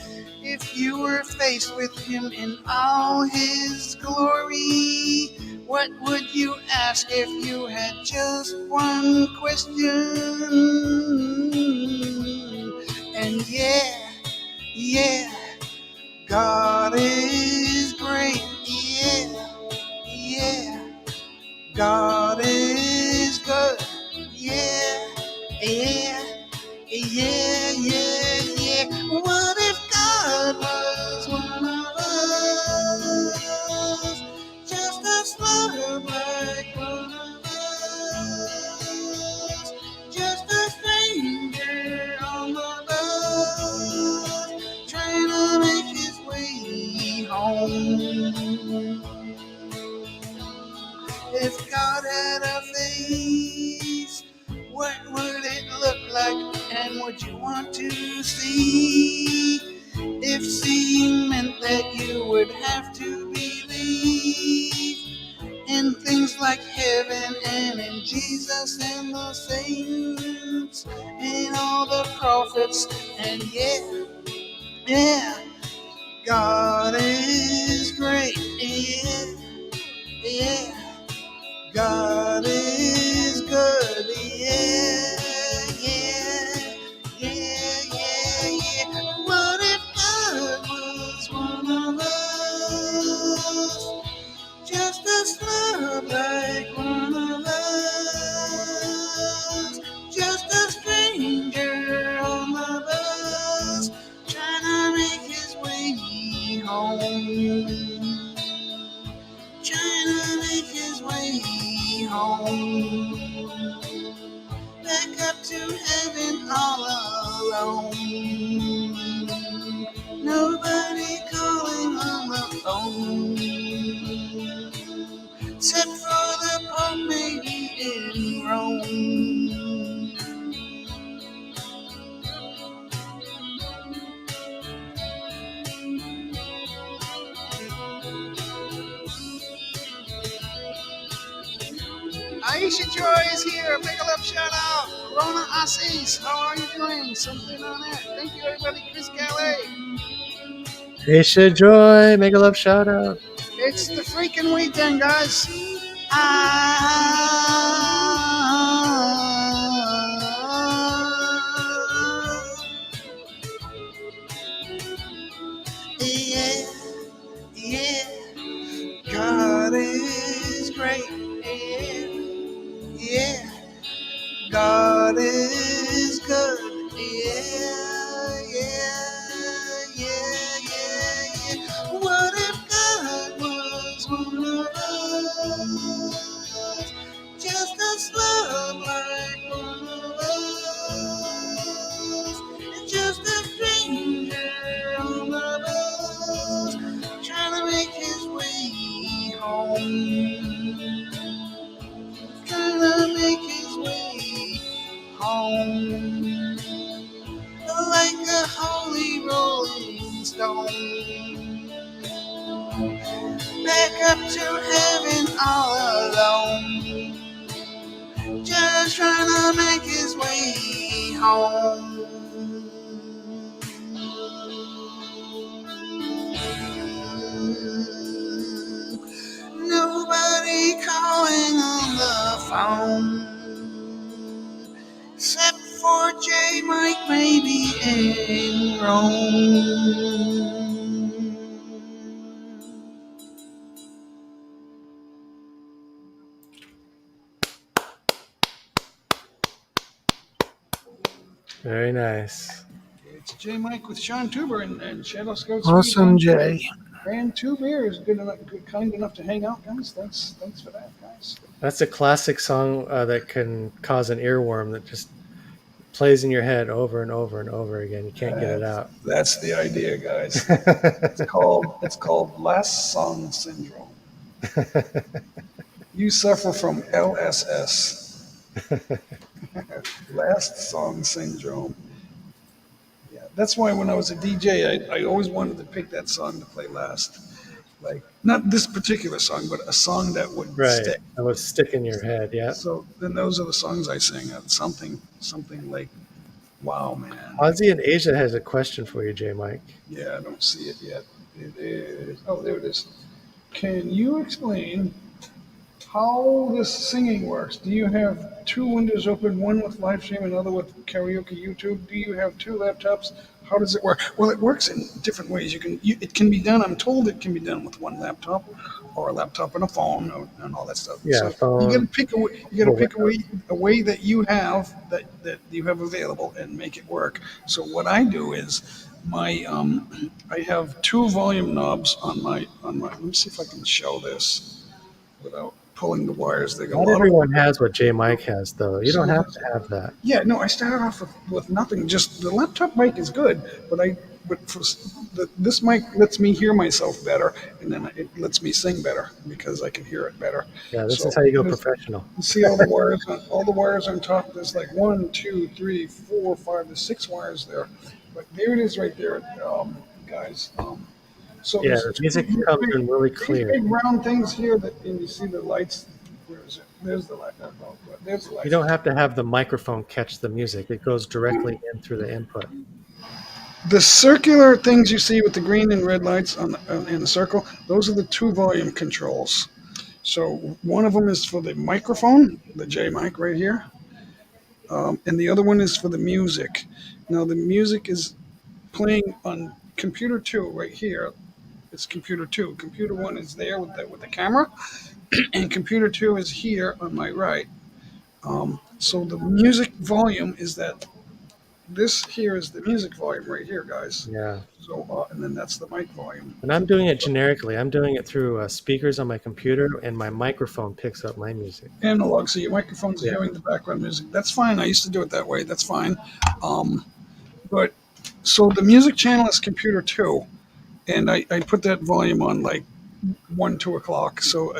Speaker 16: If you were faced with him in all his glory, what would you ask if you had just one question? And yeah, God is great. Yeah, God is good. Yeah. What if God was one of us? Just a slug like one of us. Just a stranger on the bus, trying to make his way home. If God had a face, what would it look like, and would you want to see? If seeing meant that you would have to believe in things like heaven and in Jesus and the saints and all the prophets, and yeah, God is great. Yeah. God is good, yeah. What if God was one of us? Just a slug like one of us. Just a stranger
Speaker 1: Aisha Joy is here. Make a love shout out. Rona Assis, how are you doing? Something on that. Thank you, everybody. Chris Calais.
Speaker 12: Aisha Joy, make a love shout out.
Speaker 1: It's the freaking weekend, guys.
Speaker 16: Yeah, yeah. God is great. Yeah, yeah. God is good. Yeah, yeah, yeah, yeah, yeah. What if God was one of us? Just as love like one of us. Just a stranger on the bus, trying to make his way home. Trying to make his way home. Like a holy rolling stone. Back up to heaven all alone. Just trying to make his way home. Nobody calling on the phone except for J. Mike, maybe in Rome.
Speaker 12: Very nice.
Speaker 1: It's J. Mike with Sean Tuber and Shadow Scout
Speaker 2: Awesome,
Speaker 1: Swede
Speaker 2: Jay.
Speaker 1: and Two Beers. Kind enough to hang out, guys. Thanks for that, guys.
Speaker 12: That's a classic song that can cause an earworm that just plays in your head over and over and over again. You can't get it out.
Speaker 1: That's the idea, guys. It's called Last Song Syndrome. You suffer from LSS. Last Song Syndrome. Yeah, that's why when I was a DJ, I always wanted to pick that song to play last. Like, not this particular song, but a song that would
Speaker 12: Right.
Speaker 1: stick.
Speaker 12: That would stick in your head, yeah.
Speaker 1: So then those are the songs I sing. Something like, wow, man.
Speaker 12: Ozzy in Asia has a question for you, J. Mike.
Speaker 1: Yeah, I don't see it yet. It is. Oh, there it is. Can you explain how this singing works? Do you have two windows open, one with Livestream, another with Karaoke YouTube? Do you have two laptops? How does it work? Well, it works in different ways. It can be done. I'm told it can be done with one laptop, or a laptop and a phone, and all that stuff.
Speaker 12: Yeah,
Speaker 1: so
Speaker 12: phone.
Speaker 1: You got to pick a way. You got to pick a way that you have that you have available and make it work. So what I do is I have two volume knobs on my. Let me see if I can show this without pulling the wires.
Speaker 12: Not everyone has what J. Mike has, though. You don't have to have that.
Speaker 1: Yeah, no, I started off with nothing. Just the laptop mic is good, this mic lets me hear myself better, and then it lets me sing better because I can hear it better.
Speaker 12: Yeah, this is how you go professional.
Speaker 1: You see all the wires on top. There's like 1, 2, 3, 4, 5, there's 6 wires there. But there it is right there, guys. So
Speaker 12: yeah, the music comes in really clear.
Speaker 1: Big round things here and you see the lights. Where is it? There's the light. There's the light.
Speaker 12: You don't have to have the microphone catch the music. It goes directly in through the input.
Speaker 1: The circular things you see with the green and red lights in the circle, those are the 2 volume controls. So one of them is for the microphone, the J mic right here, and the other one is for the music. Now the music is playing on computer 2 right here. It's computer 2. Computer 1 is there with the camera, and computer 2 is here on my right. So the music volume is that. This here is the music volume right here, guys.
Speaker 12: Yeah.
Speaker 1: So and then that's the mic volume.
Speaker 12: And I'm doing it generically. I'm doing it through speakers on my computer, and my microphone picks up my music.
Speaker 1: Analog, so your microphone's hearing the background music. That's fine. I used to do it that way. That's fine. But so the music channel is computer 2, and I put that volume on like 1, 2 o'clock. So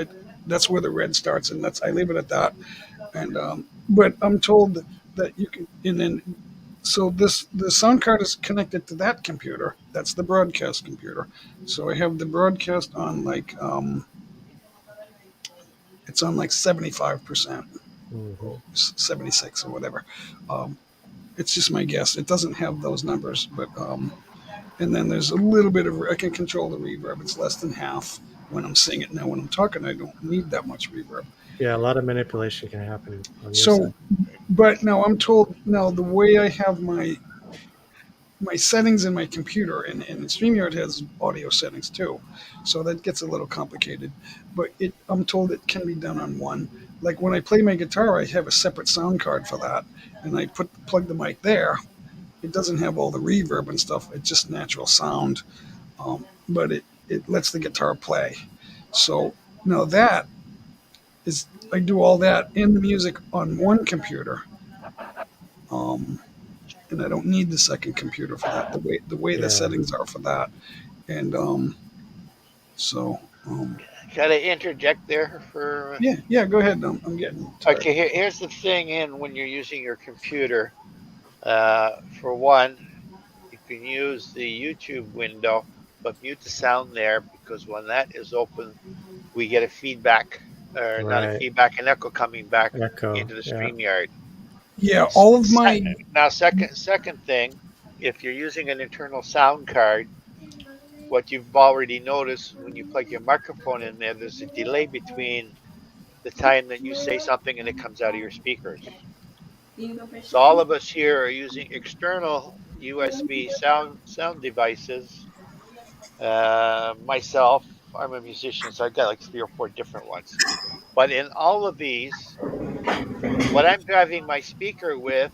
Speaker 1: that's where the red starts, and I leave it at that. And but I'm told that you can, and then. So the sound card is connected to that computer. That's the broadcast computer. So I have the broadcast on like it's on like 75%.
Speaker 12: Mhm.
Speaker 1: 76 or whatever. Um, it's just my guess. It doesn't have those numbers, but and then there's a little bit of I can control the reverb. It's less than half when I'm singing. Now when I'm talking, I don't need that much reverb.
Speaker 12: Yeah, a lot of manipulation can happen on your
Speaker 1: So,
Speaker 12: side.
Speaker 1: but now I'm told now the way I have my settings in my computer, and StreamYard has audio settings too, so that gets a little complicated. But I'm told it can be done on one. Like when I play my guitar, I have a separate sound card for that, and I plug the mic there. It doesn't have all the reverb and stuff. It's just natural sound, but it lets the guitar play. So now that is I do all that in the music on one computer. Um, and I don't need the second computer for that. The way the
Speaker 12: Yeah.
Speaker 1: settings are for that, and so
Speaker 14: Can I interject there for?
Speaker 1: yeah. Go ahead. I'm getting tired.
Speaker 14: Okay, here's the thing. In when you're using your computer, for one, you can use the YouTube window, but mute the sound there because when that is open, we get a feedback, or not a
Speaker 12: Right.
Speaker 14: feedback, an echo coming back
Speaker 12: Echo.
Speaker 14: into the
Speaker 12: Yeah.
Speaker 14: StreamYard.
Speaker 1: Yeah, all of
Speaker 14: Se-
Speaker 1: my
Speaker 14: Now, second thing, if you're using an internal sound card, what you've already noticed when you plug your microphone in there, there's a delay between the time that you say something and it comes out of your speakers. So all of us here are using external USB sound devices. Myself, I'm a musician, so I've got like 3 or 4 different ones. But in all of these, what I'm driving my speaker with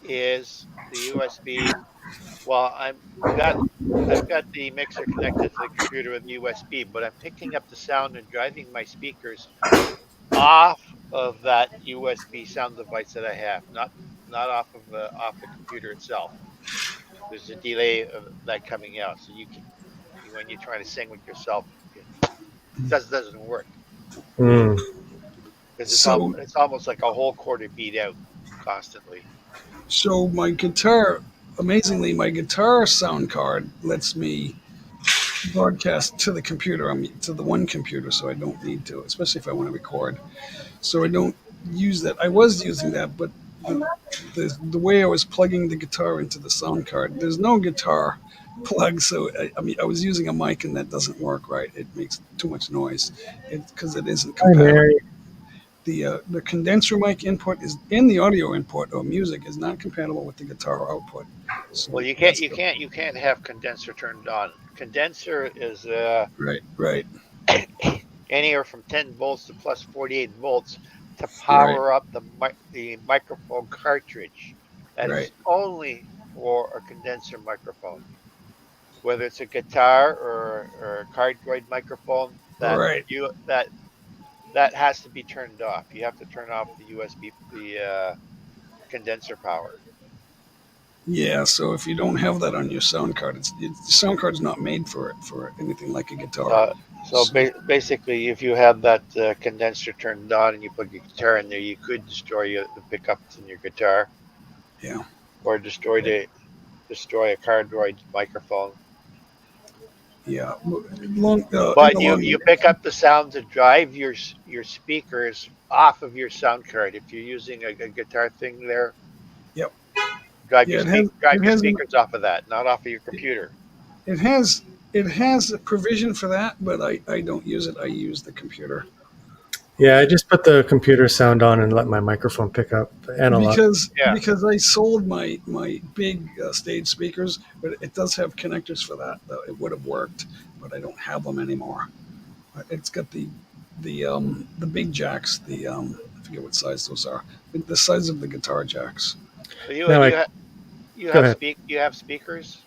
Speaker 14: is the USB. Well, got I've got the mixer connected to the computer with USB, but I'm picking up the sound and driving my speakers off of that USB sound device that I have, not off the computer itself. There's a delay of that coming out, so when you're trying to sing with yourself, it doesn't work
Speaker 12: Mm.
Speaker 14: because
Speaker 1: so
Speaker 14: it's almost like a whole quarter beat out constantly.
Speaker 1: so my guitar. Amazingly, my guitar sound card lets me broadcast to the computer. To the one computer, so I don't need to, especially if I want to record. So I don't use that. I was using that, but the way I was plugging the guitar into the sound card, there's no guitar plug. So I mean, I was using a mic, and that doesn't work right. It makes too much noise because it isn't
Speaker 12: Hi,
Speaker 1: compatible.
Speaker 12: Mary.
Speaker 1: The condenser mic input is in the audio input or music is not compatible with the guitar output.
Speaker 14: Well,
Speaker 1: So that's
Speaker 14: you can't have condenser turned on. Condenser is
Speaker 1: right,
Speaker 14: anywhere from 10 volts to plus 48 volts to
Speaker 1: right,
Speaker 14: power up the microphone cartridge. That
Speaker 1: right,
Speaker 14: is only for a condenser microphone. Whether it's a guitar or a cardioid microphone,
Speaker 1: right.
Speaker 14: that has to be turned off. You have to turn off the USB, the condenser power.
Speaker 1: Yeah, so if you don't have that on your sound card, the sound card's not made for anything like a guitar.
Speaker 14: So
Speaker 1: So
Speaker 14: basically, if you have that condenser turned on and you plug your guitar in there, you could destroy the pickups in your guitar,
Speaker 1: yeah,
Speaker 14: or destroy a cardioid microphone.
Speaker 1: yeah. In
Speaker 14: But
Speaker 1: the
Speaker 14: you
Speaker 1: long
Speaker 14: pick up the sound to drive your speakers off of your sound card. If you're using a guitar thing there,
Speaker 1: yep,
Speaker 14: drive
Speaker 1: yeah. It has
Speaker 14: drive
Speaker 1: it
Speaker 14: your
Speaker 1: has
Speaker 14: speakers off of that, not off of your computer.
Speaker 1: it has it has a provision for that, but I don't use it. I use the computer
Speaker 12: Yeah, I just put the computer sound on and let my microphone pick up analog.
Speaker 14: Yeah.
Speaker 1: because I sold my big stage speakers, but it does have connectors for that. It would have worked, but I don't have them anymore. It's got the big jacks. I forget what size those are. The size of the guitar jacks.
Speaker 14: So
Speaker 12: Now I go ahead.
Speaker 14: you have speakers.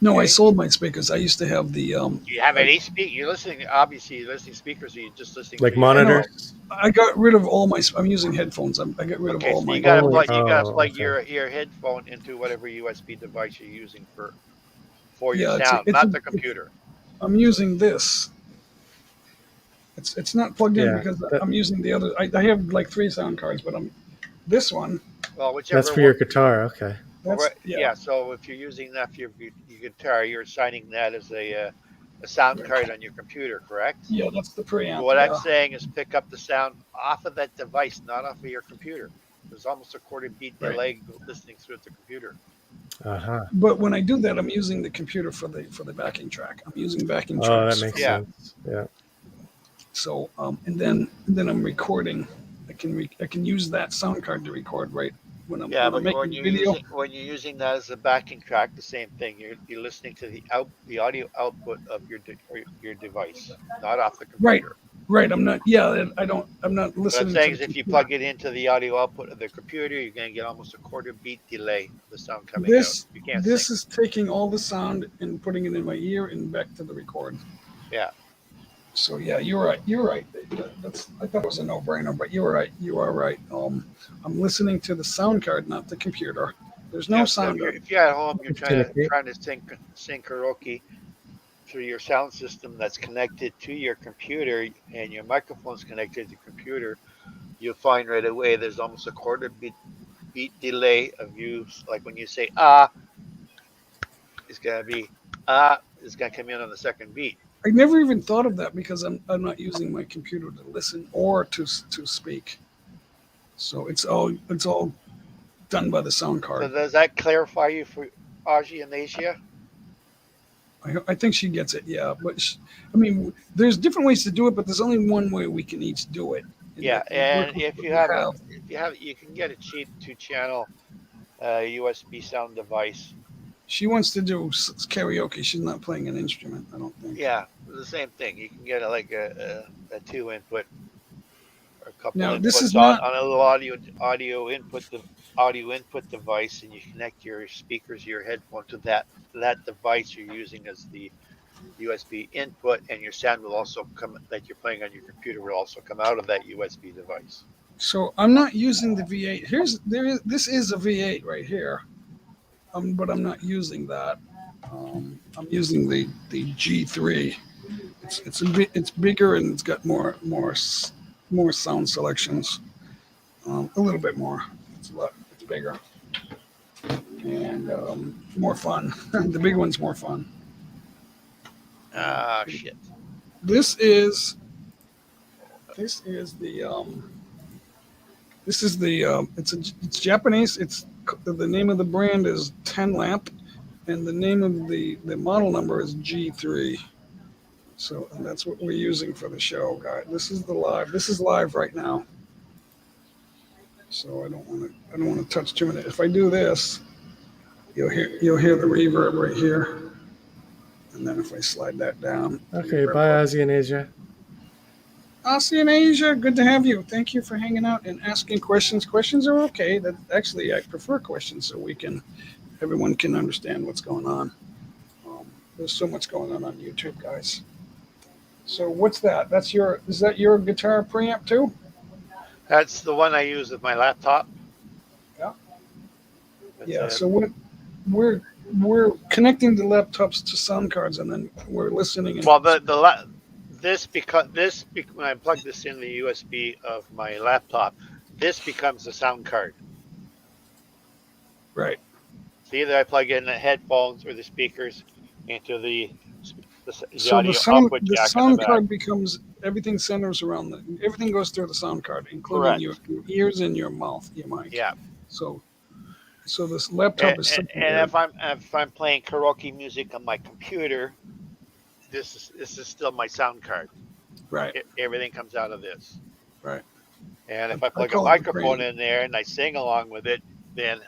Speaker 1: No, I
Speaker 14: Jay?
Speaker 1: sold my speakers. I used to have the.
Speaker 14: Do you have any speak? You're listening. Obviously, you're listening speakers. Or you're just listening
Speaker 12: Like
Speaker 14: through your
Speaker 1: No,
Speaker 14: headphones.
Speaker 12: monitors.
Speaker 1: I got rid of all my. I'm using headphones. I got rid of
Speaker 14: Okay,
Speaker 1: all
Speaker 14: so
Speaker 1: my.
Speaker 12: Only.
Speaker 14: you gotta
Speaker 12: Oh,
Speaker 14: plug
Speaker 12: okay.
Speaker 14: your headphone into whatever USB device you're using for your
Speaker 1: Yeah,
Speaker 14: sound, not the computer.
Speaker 1: I'm using this. It's not plugged in
Speaker 12: Yeah,
Speaker 1: because I'm using the other. I have like 3 sound cards, but I'm this one.
Speaker 14: Well,
Speaker 12: that's
Speaker 14: whichever
Speaker 12: for
Speaker 14: one.
Speaker 12: your guitar. Okay.
Speaker 1: That's
Speaker 14: Yeah. So if you're using that for your guitar, you're assigning that as a a sound card on your computer, correct?
Speaker 1: Yeah, that's the preamp.
Speaker 14: What I'm
Speaker 1: Yeah.
Speaker 14: saying is pick up the sound off of that device, not off of your computer. There's almost a quarter beat
Speaker 1: Right.
Speaker 14: delay listening through the computer.
Speaker 12: Uh-huh.
Speaker 1: But when I do that, I'm using the computer for the backing track. I'm using backing
Speaker 12: Oh,
Speaker 1: tracks.
Speaker 12: that makes
Speaker 14: Yeah.
Speaker 12: sense. Yeah.
Speaker 1: So and then I'm recording. I can use that sound card to record right when I'm
Speaker 14: Yeah,
Speaker 1: when
Speaker 14: but
Speaker 1: I'm making video.
Speaker 14: when you're using that as a backing track, the same thing. You're listening to the audio output of your device, not off the
Speaker 1: Right.
Speaker 14: computer.
Speaker 1: Right. I'm not. Yeah. I'm not
Speaker 14: What I'm
Speaker 1: listening to
Speaker 14: saying
Speaker 1: the
Speaker 14: is, if you
Speaker 1: computer.
Speaker 14: plug it into the audio output of the computer, you're going to get almost a quarter beat delay of the sound coming out.
Speaker 1: This
Speaker 14: You can't
Speaker 1: this
Speaker 14: sync.
Speaker 1: is taking all the sound and putting it in my ear and back to the record.
Speaker 14: Yeah.
Speaker 1: So yeah, you're right. You're right. That's I thought it was a no-brainer, but you're right. You are right. I'm listening to the sound card, not the computer. There's no
Speaker 14: Yeah. So
Speaker 1: sound.
Speaker 14: if you're at home, you're
Speaker 12: Timothy.
Speaker 14: trying to sing karaoke through your sound system that's connected to your computer, and your microphone's connected to your computer, you'll find right away there's almost a quarter beat delay of you. Like when you say it's gonna be it's gonna come in on the second beat.
Speaker 1: I never even thought of that because I'm not using my computer to listen or to speak. So it's all done by the sound
Speaker 14: So
Speaker 1: card.
Speaker 14: does that clarify you for Aji and Asia?
Speaker 1: I think she gets it. Yeah, but I mean, there's different ways to do it, but there's only one way we can each do it.
Speaker 14: Yeah,
Speaker 1: that
Speaker 14: and
Speaker 1: work with
Speaker 14: if
Speaker 1: what
Speaker 14: you
Speaker 1: we
Speaker 14: have you can get a cheap 2-channel USB sound device.
Speaker 1: She wants to do karaoke. She's not playing an instrument, I don't think.
Speaker 14: Yeah, the same thing. You can get like a 2 input or a couple
Speaker 1: Now, this is
Speaker 14: inputs
Speaker 1: not.
Speaker 14: on a little audio input device, and you connect your speakers, your headphone to that device you're using as the USB input, and your sound will also come that you're playing on your computer will also come out of that USB device.
Speaker 1: So I'm not using the V8. This is a V8 right here, but I'm not using that. I'm using the G3. It's bigger and it's got more sound selections. A little bit more. It's bigger and more fun. The big one's more fun.
Speaker 14: Ah, shit.
Speaker 1: This is the it's Japanese. It's the name of the brand is 10 Lamp, and the name of the model number is G3. So and that's what we're using for the show, guys. This is live right now. So I don't want to touch too many. If I do this, you'll hear the reverb right here. And then if I slide that down.
Speaker 12: Okay, bye, Ozzy and Asia.
Speaker 1: Aussie in Asia, good to have you. Thank you for hanging out and asking questions. Questions are okay. That actually I prefer questions so everyone can understand what's going on. There's so much going on YouTube, guys. So what's that? Is that your guitar preamp too?
Speaker 14: That's the one I use with my laptop.
Speaker 1: Yeah. Yeah. So we're connecting the laptops to sound cards, and then we're listening.
Speaker 14: Well, when I plug this in the USB of my laptop, this becomes the sound card.
Speaker 1: Right.
Speaker 14: So either I plug in the headphones or the speakers into the
Speaker 1: So
Speaker 14: audio output
Speaker 1: the
Speaker 14: jack
Speaker 1: sound
Speaker 14: in the back.
Speaker 1: card becomes everything centers around everything goes through the sound card, including your ears and your mouth, your mic.
Speaker 14: Yeah.
Speaker 1: So this laptop is
Speaker 14: and if I'm playing karaoke music on my computer, this is still my sound card.
Speaker 1: Right.
Speaker 14: Everything comes out of this.
Speaker 1: Right.
Speaker 14: And if I plug a microphone in there and I sing along with it, then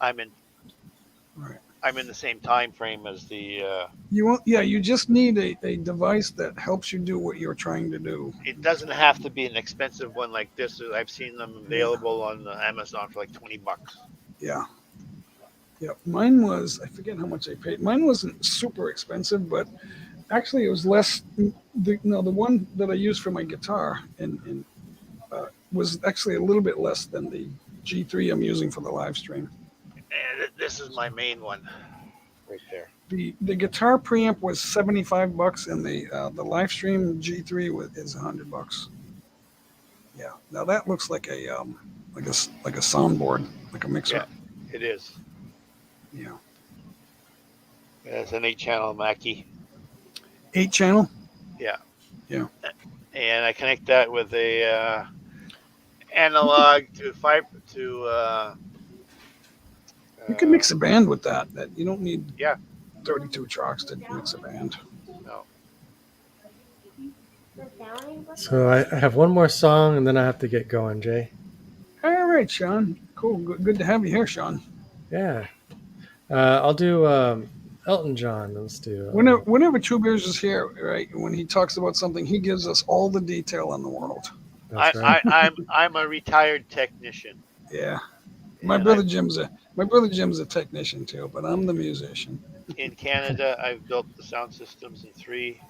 Speaker 14: I'm in the same time frame as the.
Speaker 1: You just need a device that helps you do what you're trying to do.
Speaker 14: It doesn't have to be an expensive one like this. I've seen them available on Amazon for like $20.
Speaker 1: Yeah. Yeah. Mine was, I forget how much I paid. Mine wasn't super expensive, but actually it was less. The one that I used for my guitar and was actually a little bit less than the G3 I'm using for the live stream.
Speaker 14: And this is my main one, right there.
Speaker 1: The guitar preamp was $75, and the live stream G3 is $100. Yeah. Now that looks like a soundboard, like a mixer.
Speaker 14: Yeah, it is.
Speaker 1: Yeah.
Speaker 14: It's an 8-channel Mackie.
Speaker 1: 8-channel.
Speaker 14: Yeah.
Speaker 1: Yeah.
Speaker 14: And I connect that with a analog to fiber to
Speaker 1: You can mix a band with that. That you don't need
Speaker 14: yeah.
Speaker 1: 32 tracks to mix a band.
Speaker 14: No.
Speaker 12: So I have one more song, and then I have to get going, Jay.
Speaker 1: All right, Sean. Cool. Good to have you here, Sean.
Speaker 12: Yeah. I'll do Elton John. Let's do.
Speaker 1: Whenever Two Beers is here, right, when he talks about something, he gives us all the detail in the world.
Speaker 12: That's right.
Speaker 14: I'm a retired technician.
Speaker 1: Yeah. My
Speaker 14: And
Speaker 1: brother Jim's a technician too, but I'm the musician.
Speaker 14: in Canada, I've built the sound systems in 3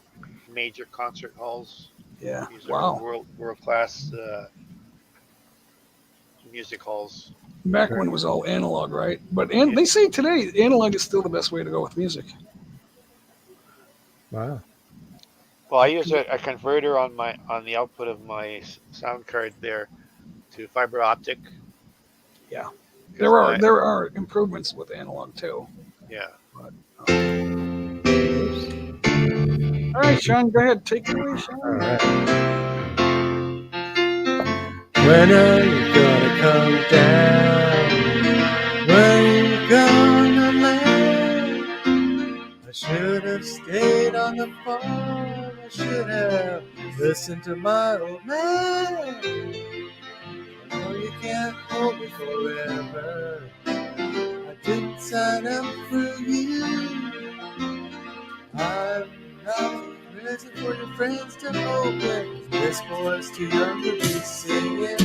Speaker 14: major concert halls.
Speaker 1: Yeah.
Speaker 14: These are
Speaker 1: Wow.
Speaker 14: world class music halls.
Speaker 1: Back when it was all analog, right? But they say today analog is still the best way to go with music.
Speaker 12: Wow.
Speaker 14: Well, I use a converter on the output of my sound card there to fiber optic.
Speaker 1: Yeah. There are improvements with analog too.
Speaker 14: Yeah.
Speaker 1: But, all right, Sean, go ahead. Take it away, Sean.
Speaker 12: All right. When are you gonna come down? When are you gonna land? I should have stayed on the farm. I should have listened to my old man. I know you can't hold me forever. I didn't sign up for you. I'm not a present for your friends to open. This boy's too young to be singing.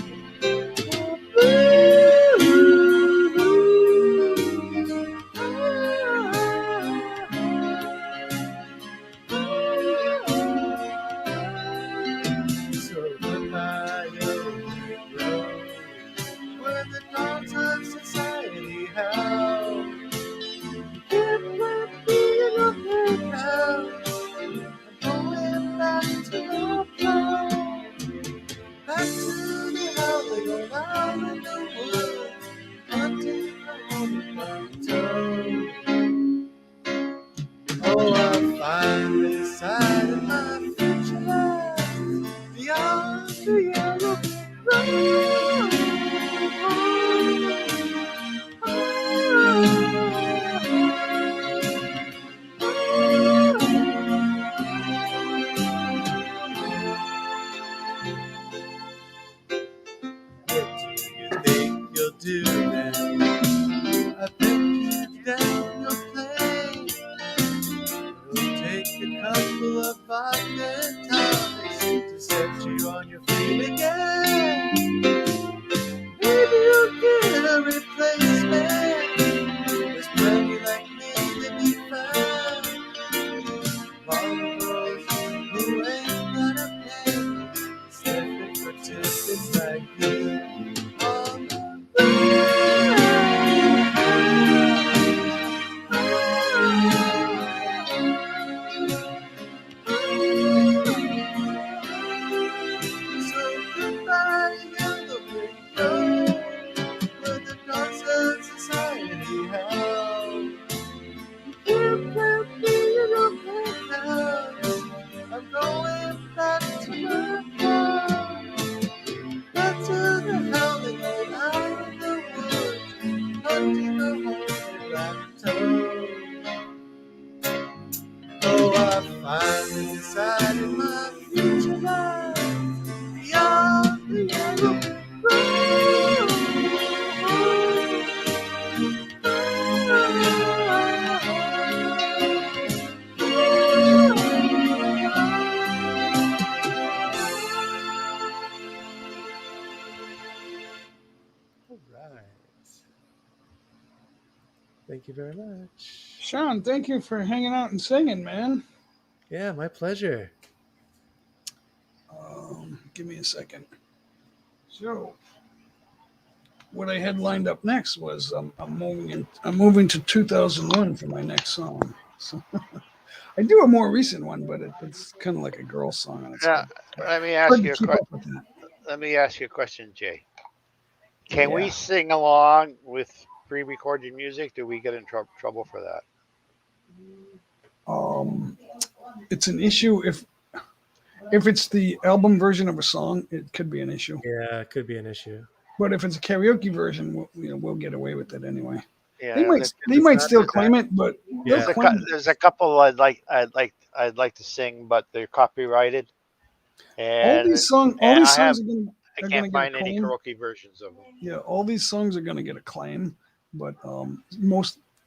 Speaker 12: So goodbye, old road, where the dogs of society howl. Can't let me in your head now. I'm going back to the floor, back to the howling old out in the woods, hunting the homeward toe. Oh, I finally decided my future lies beyond the yellow road. What do you think you'll do then? I think you down your plane. It'll take a couple of vodka and tonics to set you on your feet again. Maybe you'll get a replacement. There's plenty like me to be found. Long girls who ain't gonna pay, sniffing for tipping like you. On the so goodbye, yellow brick road, where the dogs of society howl. You can't be in your head now. I'm going back to my farm, back to the howling old out in the woods, hunting the homeward rabbit. Oh, I finally decided my future lies beyond the yellow road. All right. Thank you very much.
Speaker 1: Sean, thank you for hanging out and singing, man.
Speaker 12: Yeah, my pleasure.
Speaker 1: Give me a second. So, what I had lined up next was I'm moving to 2001 for my next song. So I do a more recent one, but it's kind of like a girl song. And it's
Speaker 14: Now, let me
Speaker 1: hard
Speaker 14: ask
Speaker 1: to
Speaker 14: you a
Speaker 1: keep up with that.
Speaker 14: Let me ask you a question, Jay. Can
Speaker 1: Yeah.
Speaker 14: we sing along with pre-recorded music? Do we get in trouble for that?
Speaker 1: it's an issue if it's the album version of a song. It could be an issue.
Speaker 12: Yeah, it could be an issue.
Speaker 1: But if it's a karaoke version, we'll get away with it anyway.
Speaker 14: Yeah,
Speaker 1: They might still claim it, but they'll claim it.
Speaker 14: there's a couple I'd like to sing, but they're copyrighted. And
Speaker 1: All these songs
Speaker 14: I
Speaker 1: are going to
Speaker 14: can't
Speaker 1: get a
Speaker 14: find any
Speaker 1: claim.
Speaker 14: karaoke versions of them.
Speaker 1: Yeah, all these songs are going to get a claim, but a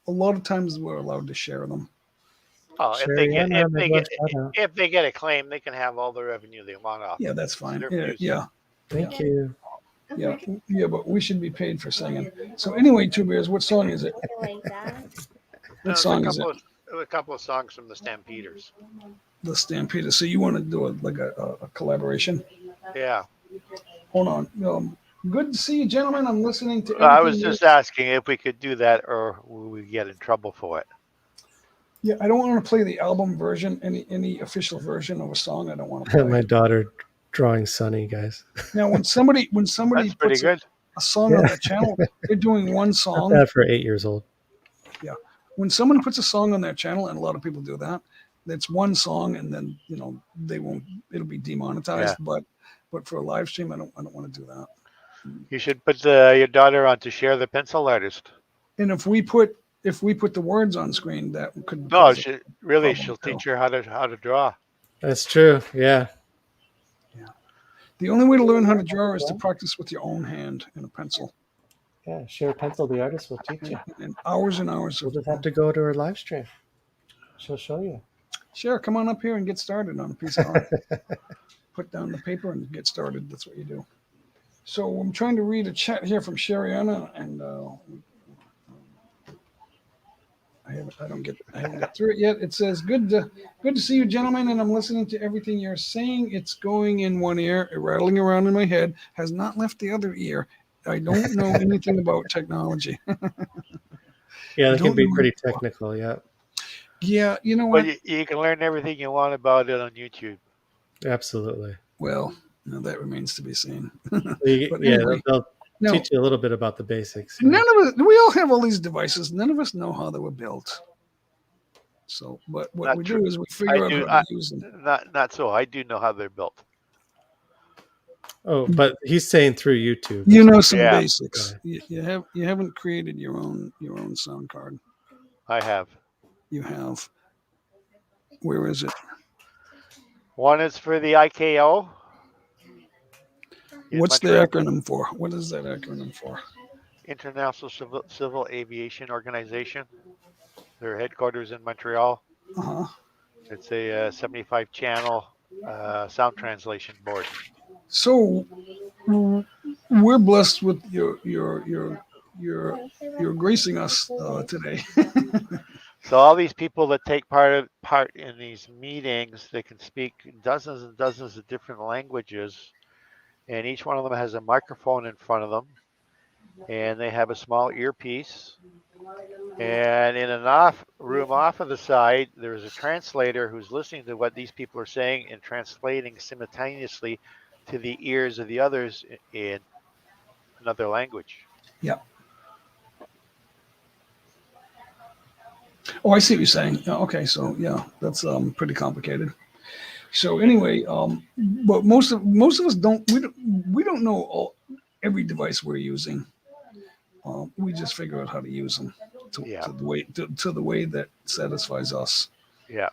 Speaker 1: lot of times we're allowed to share them.
Speaker 14: Oh, if they get a claim, they can have all the revenue they want off.
Speaker 1: Yeah, that's fine.
Speaker 14: Their
Speaker 1: Yeah.
Speaker 12: Thank you.
Speaker 1: Yeah, but we should be paid for singing. So anyway, Two Bears, what song is it? What song is it?
Speaker 14: A couple of songs from the Stampeders.
Speaker 1: The Stampeders. So you want to do a collaboration?
Speaker 14: Yeah.
Speaker 1: Hold on. Good to see you, gentlemen. I'm listening to.
Speaker 14: I was just asking if we could do that, or will we get in trouble for it?
Speaker 1: Yeah, I don't want to play the album version, any official version of a song. I don't want to play.
Speaker 12: My daughter drawing Sunny, guys.
Speaker 1: Now, when somebody
Speaker 14: That's pretty
Speaker 1: puts
Speaker 14: good.
Speaker 1: a song on their channel, they're doing one song.
Speaker 12: Not bad for 8 years old.
Speaker 1: Yeah, when someone puts a song on their channel, and a lot of people do that, that's one song, and then they won't. It'll be demonetized.
Speaker 14: Yeah.
Speaker 1: But for a live stream, I don't want to do that.
Speaker 14: You should put your daughter on to share the pencil artist.
Speaker 1: And if we put the words on screen, that could.
Speaker 14: No, she'll teach her how to draw.
Speaker 12: That's true. Yeah.
Speaker 1: The only way to learn how to draw is to practice with your own hand and a pencil.
Speaker 12: Yeah, share pencil. The artist will teach you.
Speaker 1: And hours and hours.
Speaker 12: You'll just have to go to her live stream. She'll show you.
Speaker 1: Sure, come on up here and get started on a piece of art. Put down the paper and get started. That's what you do. So I'm trying to read a chat here from Shariana, and I haven't got through it yet. It says, good to see you, gentlemen, and I'm listening to everything you're saying. It's going in one ear, rattling around in my head, has not left the other ear. I don't know anything about technology.
Speaker 12: Yeah, that can be pretty technical. Yeah.
Speaker 1: Yeah, you know what?
Speaker 14: But you can learn everything you want about it on YouTube.
Speaker 12: Absolutely.
Speaker 1: Well, no, that remains to be seen.
Speaker 12: They'll teach you a little bit about the basics.
Speaker 1: None of us. We all have all these devices. None of us know how they were built. So, but what
Speaker 14: Not
Speaker 1: we
Speaker 14: true.
Speaker 1: do is we figure out how to use them.
Speaker 14: Not so. I do know how they're built.
Speaker 12: Oh, but he's saying through YouTube.
Speaker 1: You know some
Speaker 14: Yeah.
Speaker 1: basics. You haven't created your own sound card.
Speaker 14: I have.
Speaker 1: You have. Where is it?
Speaker 14: One is for the IKO. in
Speaker 1: What's the
Speaker 14: Montreal.
Speaker 1: acronym for? What is that acronym for?
Speaker 14: International Civil Aviation Organization. Their headquarters in Montreal.
Speaker 1: Uh-huh.
Speaker 14: It's a 75 channel sound translation board.
Speaker 1: So we're blessed with your gracing us today.
Speaker 14: So all these people that take part in these meetings, they can speak dozens and dozens of different languages, and each one of them has a microphone in front of them, and they have a small earpiece. And in an room off of the side, there is a translator who's listening to what these people are saying and translating simultaneously to the ears of the others in another language.
Speaker 1: Yeah. Oh, I see what you're saying. Yeah, okay, so yeah, that's pretty complicated. So anyway, but most of us don't know every device we're using. We just figure out how to use them to the way that satisfies us.
Speaker 14: Yeah.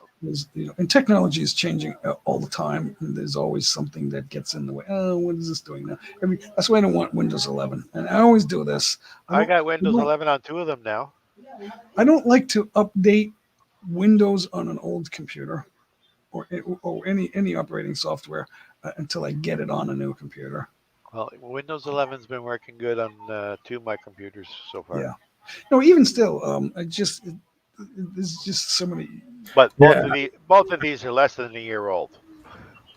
Speaker 1: And technology is changing all the time, and there's always something that gets in the way. Oh, what is this doing now? That's why I don't want Windows 11, and I always do this.
Speaker 14: I got Windows 11 on 2 of them now.
Speaker 1: I don't like to update Windows on an old computer or any operating software until I get it on a new computer.
Speaker 14: Well, Windows 11's been working good on 2 of my computers so far.
Speaker 1: Yeah. No, even still, there's just so many.
Speaker 14: But both of these are less than a year old.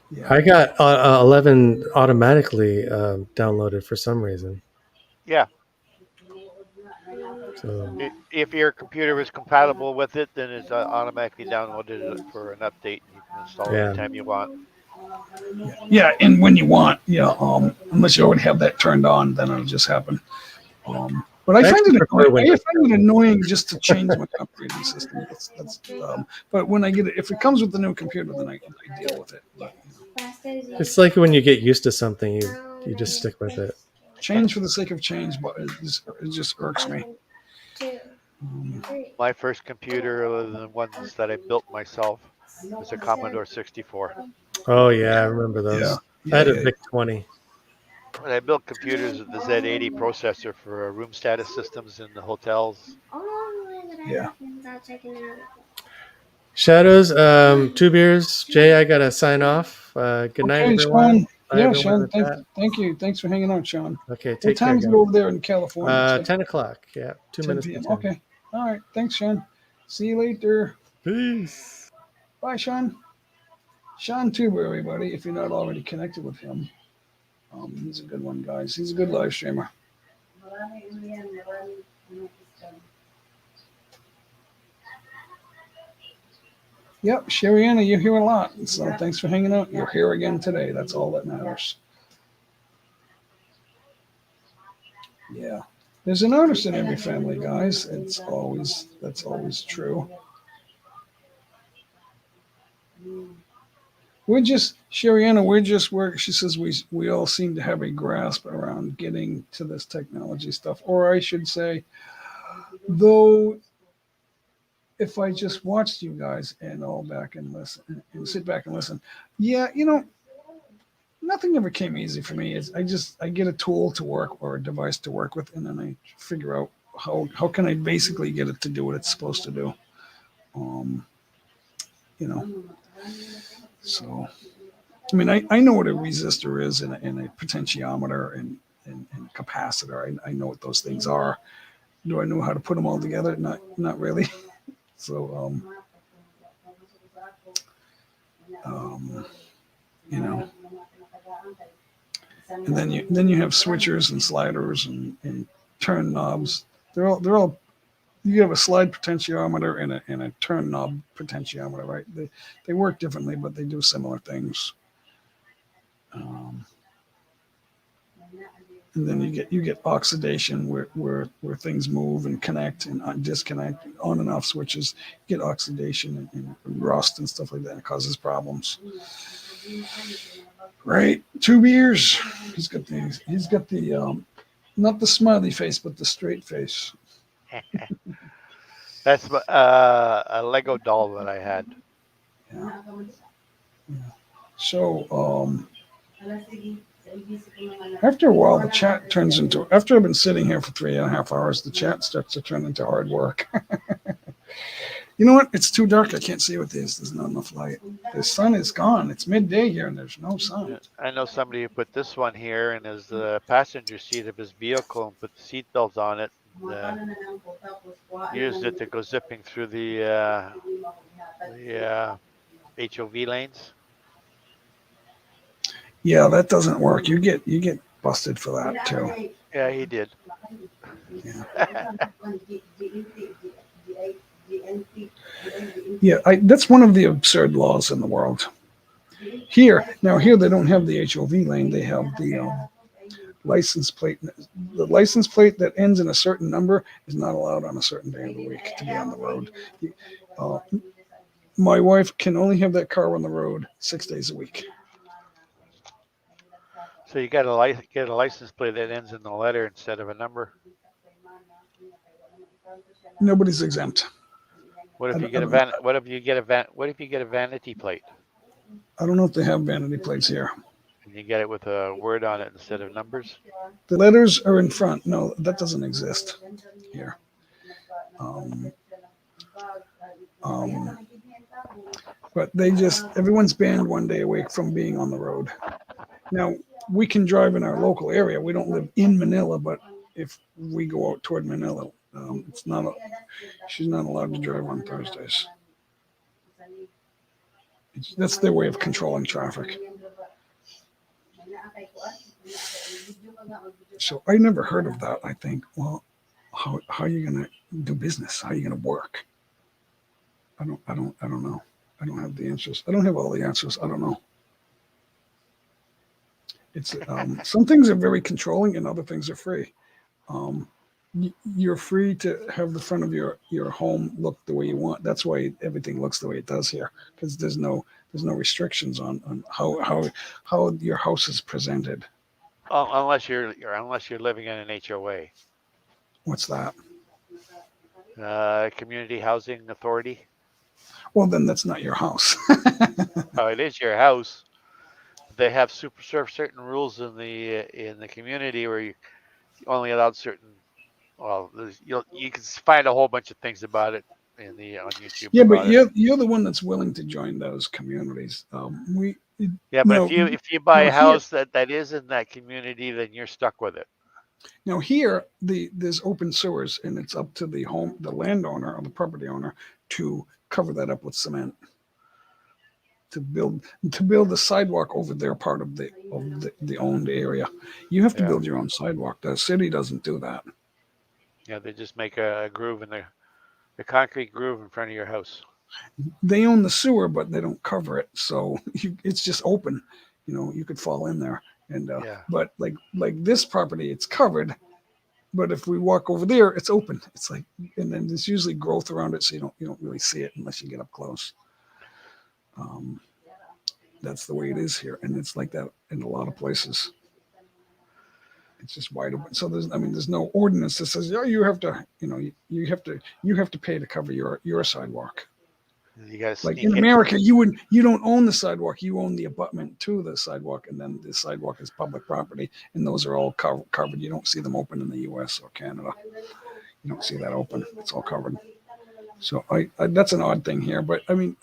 Speaker 1: Yeah.
Speaker 12: I got 11 automatically downloaded for some reason.
Speaker 14: Yeah.
Speaker 12: So
Speaker 14: If your computer is compatible with it, then it's automatically downloaded for an update. You can install it anytime you want.
Speaker 1: Yeah, and when you want, unless you already have that turned on, then it'll just happen. But I find
Speaker 12: actually
Speaker 1: it
Speaker 12: prefer
Speaker 1: annoying. I
Speaker 12: Windows
Speaker 1: find it annoying just to change my operating system. But when I get it, if it comes with the new computer, then I deal with it. But,
Speaker 12: It's like when you get used to something, you just stick with it.
Speaker 1: change for the sake of change, but it just irks me.
Speaker 14: My first computer, other than the ones that I built myself, was a Commodore 64.
Speaker 12: Oh yeah, I remember those. I had a VIC 20.
Speaker 14: When I built computers with the Z80 processor for room status systems in the hotels.
Speaker 1: Yeah.
Speaker 12: Shadows, 2 beers. Jay, I gotta sign off. Good night,
Speaker 1: Okay,
Speaker 12: everyone.
Speaker 1: Sean.
Speaker 12: Bye,
Speaker 1: Yeah,
Speaker 12: everyone in
Speaker 1: Sean.
Speaker 12: the chat.
Speaker 1: Thank you. Thanks for hanging out, Sean.
Speaker 12: Okay,
Speaker 1: What
Speaker 12: take care,
Speaker 1: time is it
Speaker 12: guys.
Speaker 1: over there in California?
Speaker 12: 10 o'clock. Yeah, 2
Speaker 1: 10
Speaker 12: minutes to
Speaker 1: p.m.
Speaker 12: 10.
Speaker 1: Okay. All right. Thanks, Sean. See you later.
Speaker 12: Peace.
Speaker 1: Bye, Sean. Sean Tuber, everybody, if you're not already connected with him. He's a good one, guys. He's a good live streamer. Yep, Sherriana, you're here a lot. So thanks for hanging out. You're here again today. That's all that matters. Yeah. There's an artist in every family, guys. That's always true. We're just Sherriana, she says we all seem to have a grasp around getting to this technology stuff. Or I should say, though, if I just watched you guys and all back and listen and sit back and listen, yeah, nothing ever came easy for me. I get a tool to work or a device to work with, and then I figure out how can I basically get it to do what it's supposed to do. So I mean, I know what a resistor is and a potentiometer and capacitor. I know what those things are. Do I know how to put them all together? Not really. So and then you have switchers and sliders and turn knobs. They're all you have a slide potentiometer and a turn knob potentiometer, right? They work differently, but they do similar things. And then you get oxidation where things move and connect and disconnect on and off switches. You get oxidation and rust and stuff like that. It causes problems. Right? 2 beers. He's got the not the smiley face, but the straight face.
Speaker 14: That's a Lego doll that I had.
Speaker 1: Yeah. So after a while, the chat turns into. After I've been sitting here for 3.5 hours, the chat starts to turn into hard work. You know what? It's too dark. I can't see what this. There's not enough light. The sun is gone. It's midday here, and there's no sun.
Speaker 14: I know somebody who put this one here in his passenger seat of his vehicle and put the seatbelt on it. And, used it to go zipping through the HOV lanes.
Speaker 1: Yeah, that doesn't work. You get busted for that too.
Speaker 14: Yeah, he did.
Speaker 1: Yeah, that's one of the absurd laws in the world. Here they don't have the HOV lane. They have the license plate. The license plate that ends in a certain number is not allowed on a certain day of the week to be on the road. My wife can only have that car on the road 6 days a week.
Speaker 14: So you got get a license plate that ends in a letter instead of a number.
Speaker 1: Nobody's exempt.
Speaker 14: What if you get a vanity plate?
Speaker 1: I don't know if they have vanity plates here.
Speaker 14: And you get it with a word on it instead of numbers?
Speaker 1: The letters are in front. No, that doesn't exist here. But everyone's banned 1 day a week from being on the road. Now, we can drive in our local area. We don't live in Manila, but if we go out toward Manila, she's not allowed to drive on Thursdays. That's their way of controlling traffic. So I never heard of that. I think, well, how are you going to do business? How are you going to work? I don't know. I don't have the answers. I don't have all the answers. I don't know. It's some things are very controlling and other things are free. you're free to have the front of your home look the way you want. That's why everything looks the way it does here, because there's no restrictions on how your house is presented.
Speaker 13: unless you're living in an HOA,
Speaker 1: What's that?
Speaker 13: community housing authority.
Speaker 1: Well, then that's not your house.
Speaker 13: Oh, it is your house. They have certain rules in the community where you only allowed certain. Well, you can find a whole bunch of things about it on YouTube
Speaker 1: Yeah, but
Speaker 13: about it.
Speaker 1: you're the one that's willing to join those communities.
Speaker 13: Yeah, but
Speaker 1: No,
Speaker 13: if you buy
Speaker 1: no
Speaker 13: a
Speaker 1: here.
Speaker 13: house that is in that community, then you're stuck with it.
Speaker 1: Now here, there's open sewers, and it's up to the landowner or the property owner to cover that up with cement to build the sidewalk over their part of the owned area. You have to
Speaker 13: Yeah,
Speaker 1: build your own sidewalk. The city doesn't do that.
Speaker 13: yeah. They just make a groove in the concrete groove in front of your house.
Speaker 1: They own the sewer, but they don't cover it, so it's just open. You could fall in there, and
Speaker 13: Yeah.
Speaker 1: but like this property, it's covered. But if we walk over there, it's open. It's like, and then there's usually growth around it, so you don't really see it unless you get up close. Um, that's the way it is here, and it's like that in a lot of places. It's just wide open. So there's no ordinance that says, you have to, you have to pay to cover your sidewalk.
Speaker 13: You got to
Speaker 1: Like
Speaker 13: sneak
Speaker 1: in
Speaker 13: in.
Speaker 1: America, you don't own the sidewalk, you own the abutment to the sidewalk, and then the sidewalk is public property, and those are all covered. You don't see them open in the U.S. or Canada. You don't see that open. It's all covered. So that's an odd thing here, but I mean,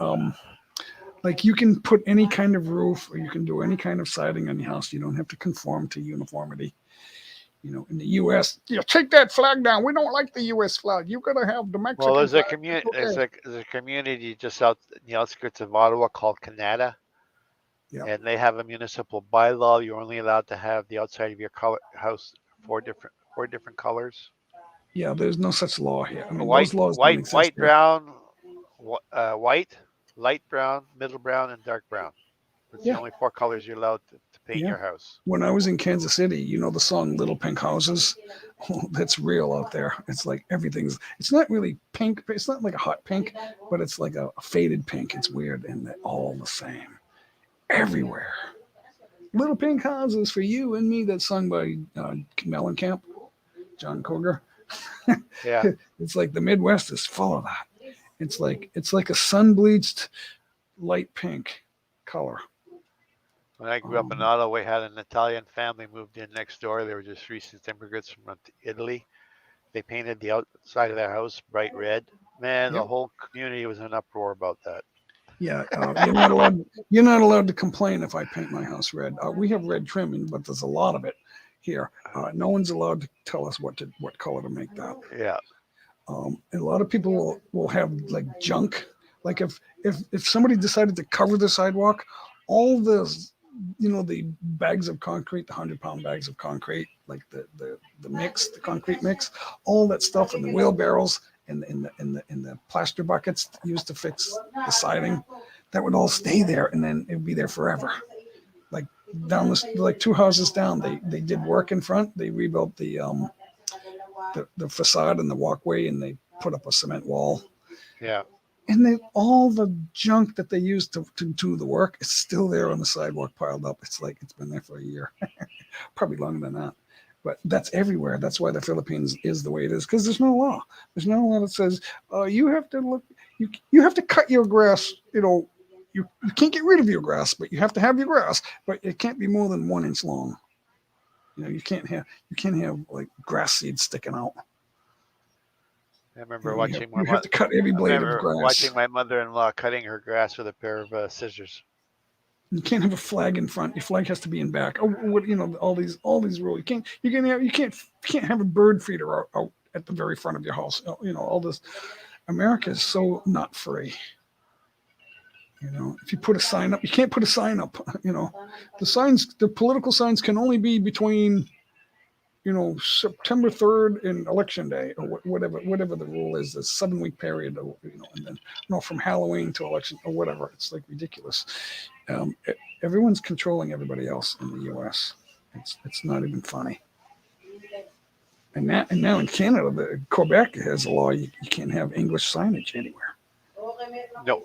Speaker 1: like you can put any kind of roof or you can do any kind of siding on your house. You don't have to conform to uniformity. In the U.S., take that flag down. We don't like the U.S. flag. You gotta have the
Speaker 13: Well,
Speaker 1: Mexican
Speaker 13: there's a
Speaker 1: flag.
Speaker 13: community.
Speaker 1: Okay.
Speaker 13: There's a community just out in the outskirts of Ottawa called Canada,
Speaker 1: Yeah.
Speaker 13: and they have a municipal bylaw. You're only allowed to have the outside of your house four different colors:
Speaker 1: Yeah. There's no such law here. I mean, those laws don't exist
Speaker 13: white,
Speaker 1: here.
Speaker 13: brown, white, light brown, middle brown, and dark brown. That's the
Speaker 1: Yeah.
Speaker 13: only four colors you're allowed to paint
Speaker 1: Yeah.
Speaker 13: your house.
Speaker 1: When I was in Kansas City, the song "Little Pink Houses." Oh, that's real out there. It's like everything's. It's not really pink. It's not like a hot pink, but it's like a faded pink. It's weird, and they're all the same everywhere. Little Pink Houses for you and me. That's sung by Mellencamp, John Cougar.
Speaker 13: Yeah.
Speaker 1: It's like the Midwest is full of that. It's like a sun bleached light pink color.
Speaker 13: When I grew up in Ottawa, we had an Italian family moved in next door. They were just recent immigrants from Italy. They painted the outside of their house bright red. Man, the
Speaker 1: Yep.
Speaker 13: whole community was in an uproar about that.
Speaker 1: Yeah, you're not allowed to complain if I paint my house red. We have red trimming, but there's a lot of it here. No one's allowed to tell us what color to make that.
Speaker 13: Yeah.
Speaker 1: And a lot of people will have like junk. Like if somebody decided to cover the sidewalk, all the bags of concrete, the 100-pound bags of concrete, like the concrete mix, all that stuff in the wheelbarrows and the plaster buckets used to fix the siding, that would all stay there, and then it would be there forever. Like like 2 houses down, they did work in front. They rebuilt the facade and the walkway, and they put up a cement wall.
Speaker 13: Yeah.
Speaker 1: And all the junk that they used to do the work is still there on the sidewalk piled up. It's like it's been there for a year, probably longer than that. But that's everywhere. That's why the Philippines is the way it is, because there's no law. There's no law that says you have to look. You have to cut your grass. You can't get rid of your grass, but you have to have your grass. But it can't be more than 1 inch long. You can't have like grass seeds sticking out.
Speaker 13: I remember
Speaker 1: You have to cut every blade of grass.
Speaker 13: watching my mother-in-law cutting her grass with a pair of scissors.
Speaker 1: You can't have a flag in front. Your flag has to be in back. All these rules. You can't have a bird feeder out at the very front of your house. All this. America is so not free. If you put a sign up, you can't put a sign up. The political signs can only be between, September 3rd and Election Day, or whatever the rule is, the 7-week period, and then from Halloween to election or whatever. It's like ridiculous. Everyone's controlling everybody else in the U.S. It's not even funny. And now in Canada, Quebec has a law you can't have English signage anywhere.
Speaker 14: No.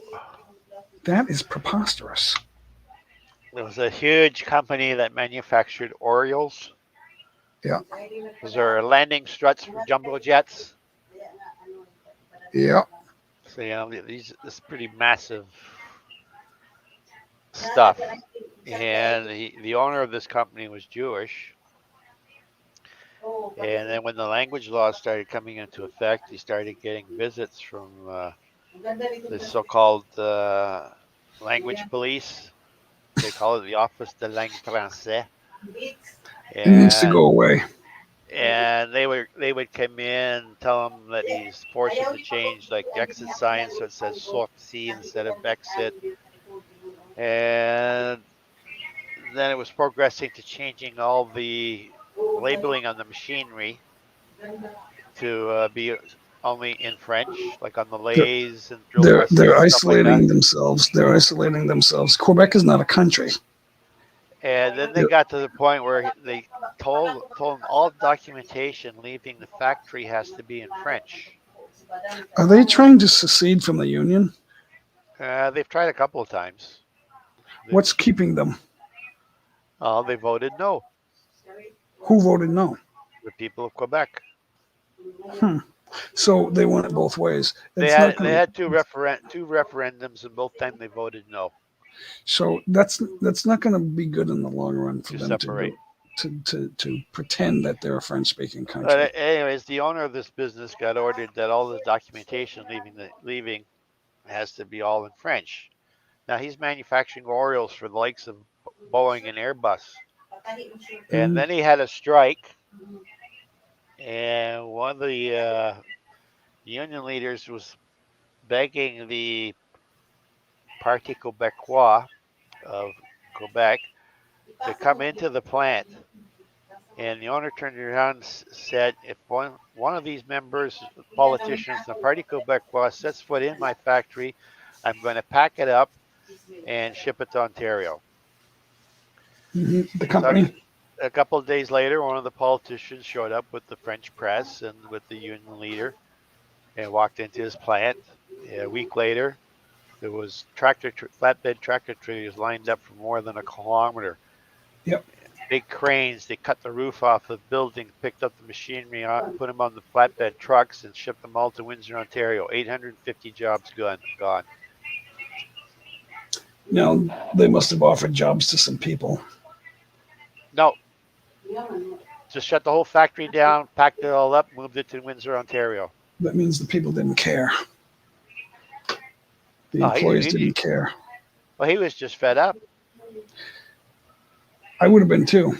Speaker 1: That is preposterous.
Speaker 14: There was a huge company that manufactured Orioles.
Speaker 1: Yeah.
Speaker 14: Those are landing struts for jumbo jets.
Speaker 1: Yeah.
Speaker 14: So this is pretty massive stuff. And the owner of this company was Jewish. And then when the language laws started coming into effect, he started getting visits from the so-called language police. They call it the Office de Langue Française.
Speaker 1: It needs to go away.
Speaker 14: And they would come in, tell him that he's forced them to change like exit signs so it says sortie instead of exit. And then it was progressing to changing all the labeling on the machinery to be only in French, like on the lathes and drill presses
Speaker 1: They're
Speaker 14: and stuff like that.
Speaker 1: isolating themselves. They're isolating themselves. Quebec is not a country.
Speaker 14: And then they got to the point where they told them all documentation leaving the factory has to be in French.
Speaker 1: Are they trying to secede from the union?
Speaker 14: They've tried a couple of times.
Speaker 1: What's keeping them?
Speaker 14: They voted no.
Speaker 1: Who voted no?
Speaker 14: The people of Quebec.
Speaker 1: So they want it both ways.
Speaker 14: They had two referendums, and both times they voted no.
Speaker 1: So that's not going to be good in the long run for
Speaker 14: To
Speaker 1: them
Speaker 14: separate.
Speaker 1: to pretend that they're a French-speaking country.
Speaker 14: But anyways, the owner of this business got ordered that all the documentation leaving has to be all in French. Now he's manufacturing Orioles for the likes of Boeing and Airbus. And then he had a strike, and one of the union leaders was begging the Parti Québécois of Quebec to come into the plant. And the owner turned around and said, if one of these members, politicians, the Parti Québécois sets foot in my factory, I'm going to pack it up and ship it to Ontario.
Speaker 1: The company.
Speaker 14: So a couple of days later, one of the politicians showed up with the French press and with the union leader and walked into his plant. A week later, there was flatbed tractor trailers lined up for more than a kilometer.
Speaker 1: Yep.
Speaker 14: Big cranes. They cut the roof off the building, picked up the machinery, put them on the flatbed trucks, and shipped them all to Windsor, Ontario. 850 jobs gone.
Speaker 1: Now they must have offered jobs to some people.
Speaker 14: No. Just shut the whole factory down, packed it all up, moved it to Windsor, Ontario.
Speaker 1: That means the people didn't care. The employees didn't care.
Speaker 14: Well, he was just fed up.
Speaker 1: I would have been too.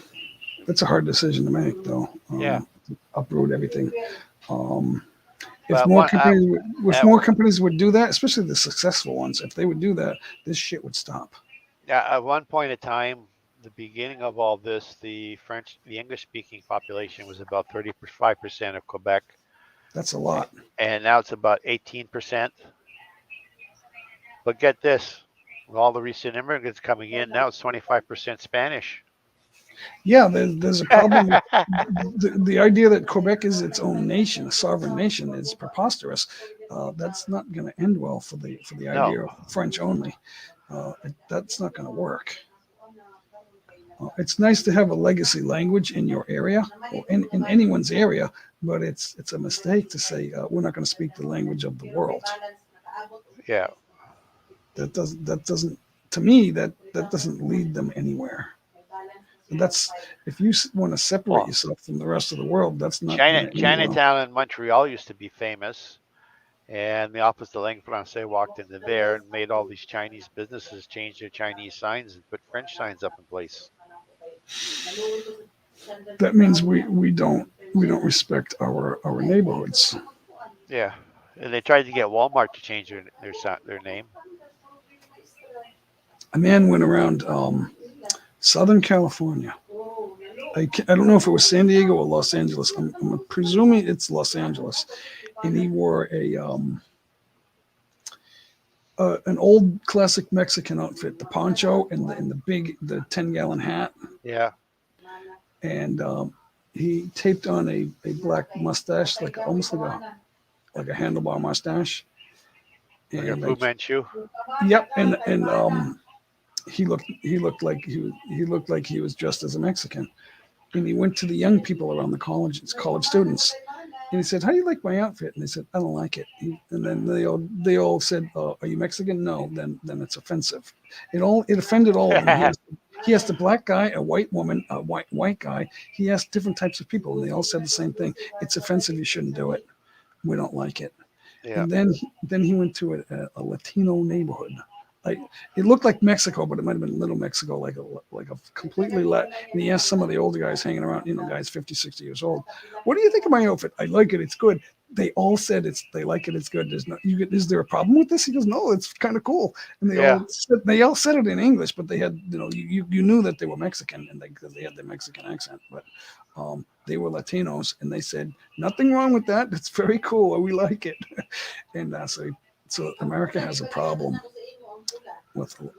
Speaker 1: That's a hard decision to make, though.
Speaker 14: Yeah.
Speaker 1: Uproot everything. If
Speaker 14: But
Speaker 1: more companies would do that, especially the successful ones, if they would do that, this shit would stop.
Speaker 14: Yeah. At one point in time, the beginning of all this, the English-speaking population was about 35% of Quebec.
Speaker 1: That's a lot.
Speaker 14: And now it's about 18%. But get this, with all the recent immigrants coming in, now it's 25% Spanish.
Speaker 1: Yeah, there's a problem. The idea that Quebec is its own nation, a sovereign nation, is preposterous. That's not going to end well for the idea of French only. That's not going to work. It's nice to have a legacy language in your area or in anyone's area, but it's a mistake to say we're not going to speak the language of the world.
Speaker 14: Yeah.
Speaker 1: That doesn't to me that doesn't lead them anywhere. And that's if you want to separate yourself from the rest of the world, that's not
Speaker 14: Chinatown in Montreal used to be famous, and the Office de Langue Française walked into there and made all these Chinese businesses change their Chinese signs and put French signs up in place.
Speaker 1: That means we don't respect our neighborhoods.
Speaker 14: Yeah, and they tried to get Walmart to change their name.
Speaker 1: A man went around Southern California. I don't know if it was San Diego or Los Angeles. I'm presuming it's Los Angeles, and he wore an old classic Mexican outfit, the poncho and the 10-gallon hat.
Speaker 14: Yeah.
Speaker 1: And he taped on a black mustache, like almost like a handlebar mustache.
Speaker 13: Like a
Speaker 1: And
Speaker 13: Fu Manchu.
Speaker 1: yep, and he looked like he was dressed as a Mexican. And he went to the young people around the college students, and he said, "How do you like my outfit?" And they said, "I don't like it." And then they all said, "Are you Mexican?" No. Then it's offensive. It offended all of them. He asked a black guy, a white woman, a white guy. He asked different types of people, and they all said the same thing. It's offensive. You shouldn't do it. We don't like it.
Speaker 13: Yeah.
Speaker 1: And then he went to a Latino neighborhood. Like it looked like Mexico, but it might have been Little Mexico, like a completely And he asked some of the older guys hanging around, guys 50, 60 years old, "What do you think of my outfit?" "I like it. It's good." They all said they like it. It's good. Is there a problem with this? He goes, "No, it's kind of cool." And
Speaker 13: Yeah.
Speaker 1: they all said it in English, but they had, you knew that they were Mexican, and because they had the Mexican accent, but they were Latinos, and they said nothing wrong with that. It's very cool. We like it. And so America has a problem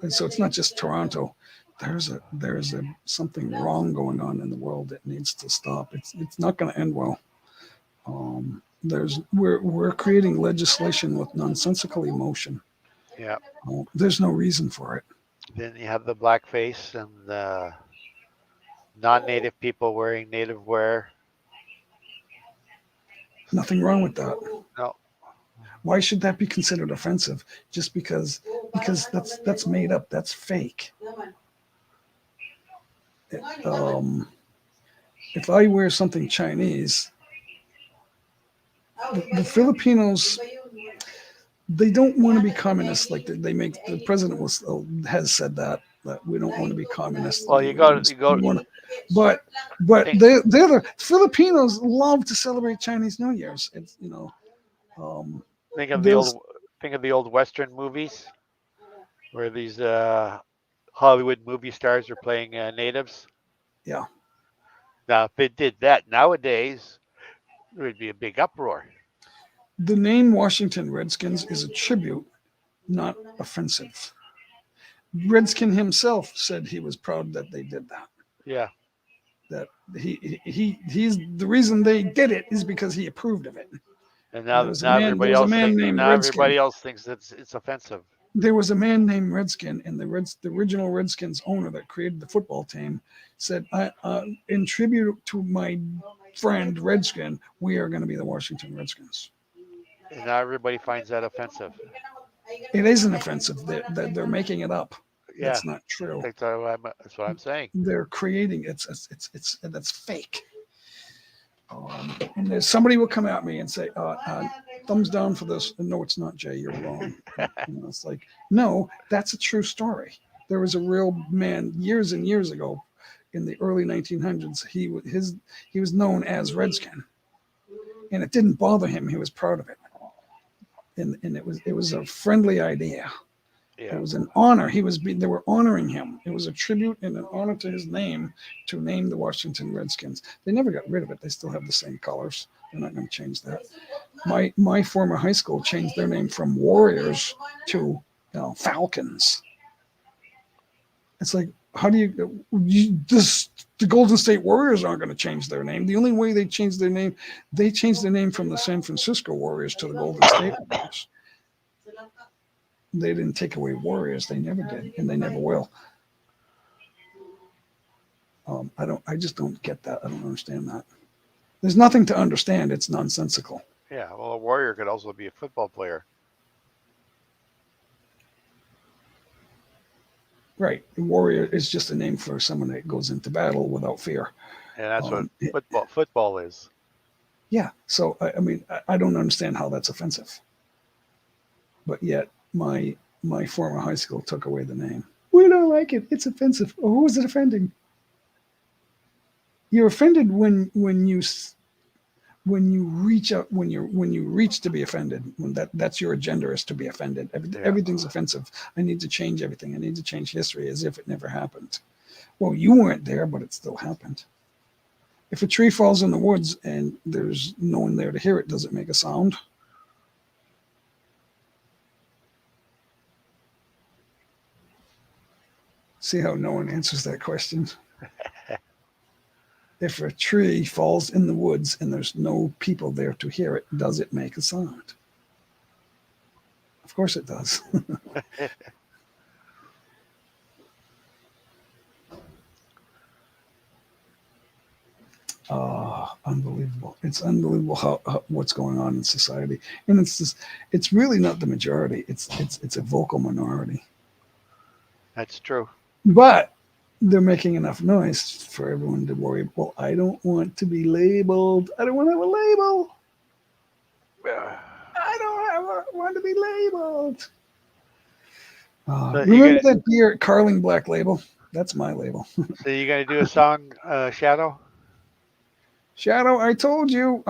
Speaker 1: and so it's not just Toronto. There's a something wrong going on in the world that needs to stop. It's not going to end well. We're creating legislation with nonsensical emotion.
Speaker 13: Yeah.
Speaker 1: There's no reason for it.
Speaker 13: Then you have the blackface and the non-native people wearing native wear.
Speaker 1: Nothing wrong with that.
Speaker 13: No.
Speaker 1: Why should that be considered offensive? Just because that's made up. That's fake. If I wear something Chinese, the Filipinos, they don't want to be communist. Like the president has said that we don't want to be communist.
Speaker 13: Well,
Speaker 1: But the Filipinos love to celebrate Chinese New Year's. It's
Speaker 13: think of the old Western movies where these Hollywood movie stars are playing natives.
Speaker 1: Yeah.
Speaker 13: Now, if it did that nowadays, there would be a big uproar.
Speaker 1: The name Washington Redskins is a tribute, not offensive. Redskin himself said he was proud that they did that.
Speaker 13: Yeah.
Speaker 1: That he's the reason they did it is because he approved of it.
Speaker 13: And now everybody else thinks it's offensive.
Speaker 1: There was a man named Redskin, and the original Redskins owner that created the football team said, in tribute to my friend Redskin, we are going to be the Washington Redskins.
Speaker 13: And now everybody finds that offensive.
Speaker 1: It isn't offensive. They're making it up.
Speaker 13: Yeah.
Speaker 1: That's not true.
Speaker 13: That's what I'm saying.
Speaker 1: They're creating that's fake. And there's somebody will come at me and say, thumbs down for this. And no, it's not, Jay. You're wrong. It's like, no, that's a true story. There was a real man years and years ago in the early 1900s. He was known as Redskin, and it didn't bother him. He was proud of it. And it was a friendly idea. Yeah. It was an honor. They were honoring him. It was a tribute and an honor to his name to name the Washington Redskins. They never got rid of it. They still have the same colors. They're not going to change that. My former high school changed their name from Warriors to Falcons. It's like, how do the Golden State Warriors aren't going to change their name. The only way they changed their name from the San Francisco Warriors to the Golden State Warriors. They didn't take away Warriors. They never did, and they never will. I just don't get that. I don't understand that. There's nothing to understand. It's nonsensical.
Speaker 13: Yeah, well, a warrior could also be a football player.
Speaker 1: Right. A warrior is just a name for someone that goes into battle without fear.
Speaker 13: And that's what football is.
Speaker 1: Yeah. So, I don't understand how that's offensive. But yet, my former high school took away the name. We don't like it. It's offensive. Oh, who is it offending? You're offended when you reach out, when you reach to be offended. When that's your agenda is to be offended. Everything's offensive. I need to change everything. I need to change history as if it never happened. Well, you weren't there, but it still happened. If a tree falls in the woods and there's no one there to hear it, does it make a sound? See how no one answers that question? If a tree falls in the woods and there's no people there to hear it, does it make a sound? Of course it does. Unbelievable. It's unbelievable how what's going on in society. And it's just, it's really not the majority. It's a vocal minority.
Speaker 14: That's true.
Speaker 1: But they're making enough noise for everyone to worry, well, I don't want to be labeled. I don't want to have a label. I don't want to be labeled.
Speaker 14: So
Speaker 1: Remember that beer, Carling Black Label? That's my label.
Speaker 14: So you gonna do a song, Shadow?
Speaker 1: Shadow, I told you,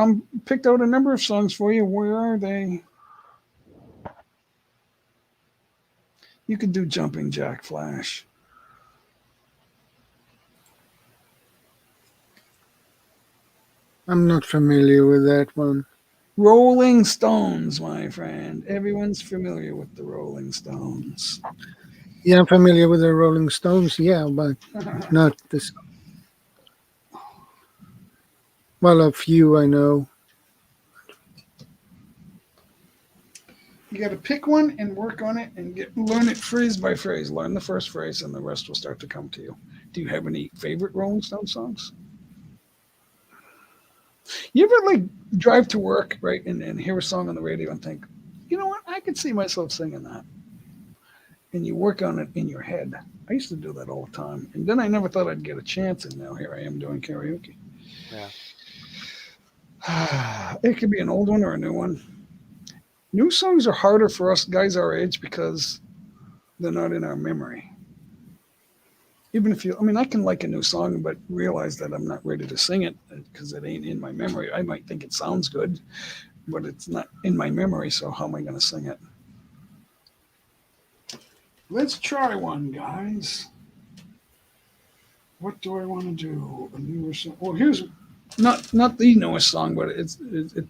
Speaker 1: picked out a number of songs for you. Where are they? You could do Jumping Jack Flash.
Speaker 2: I'm not familiar with that one.
Speaker 1: Rolling Stones, my friend. Everyone's familiar with the Rolling Stones.
Speaker 2: Yeah, I'm familiar with the Rolling Stones, yeah, but not this. Well, a few I know.
Speaker 1: You got to pick one and work on it and learn it phrase by phrase. Learn the first phrase, and the rest will start to come to you. Do you have any favorite Rolling Stone songs? You ever like drive to work, right, and hear a song on the radio and think, you know what, I could see myself singing that, and you work on it in your head. I used to do that all the time, and then I never thought I'd get a chance, and now here I am doing karaoke.
Speaker 14: Yeah.
Speaker 1: It could be an old one or a new one. New songs are harder for us guys our age because they're not in our memory. Even if I can like a new song, but realize that I'm not ready to sing it because it ain't in my memory. I might think it sounds good, but it's not in my memory, so how am I going to sing it? Let's try one, guys. What do I want to do? A newer song. Well, here's not the newest song, but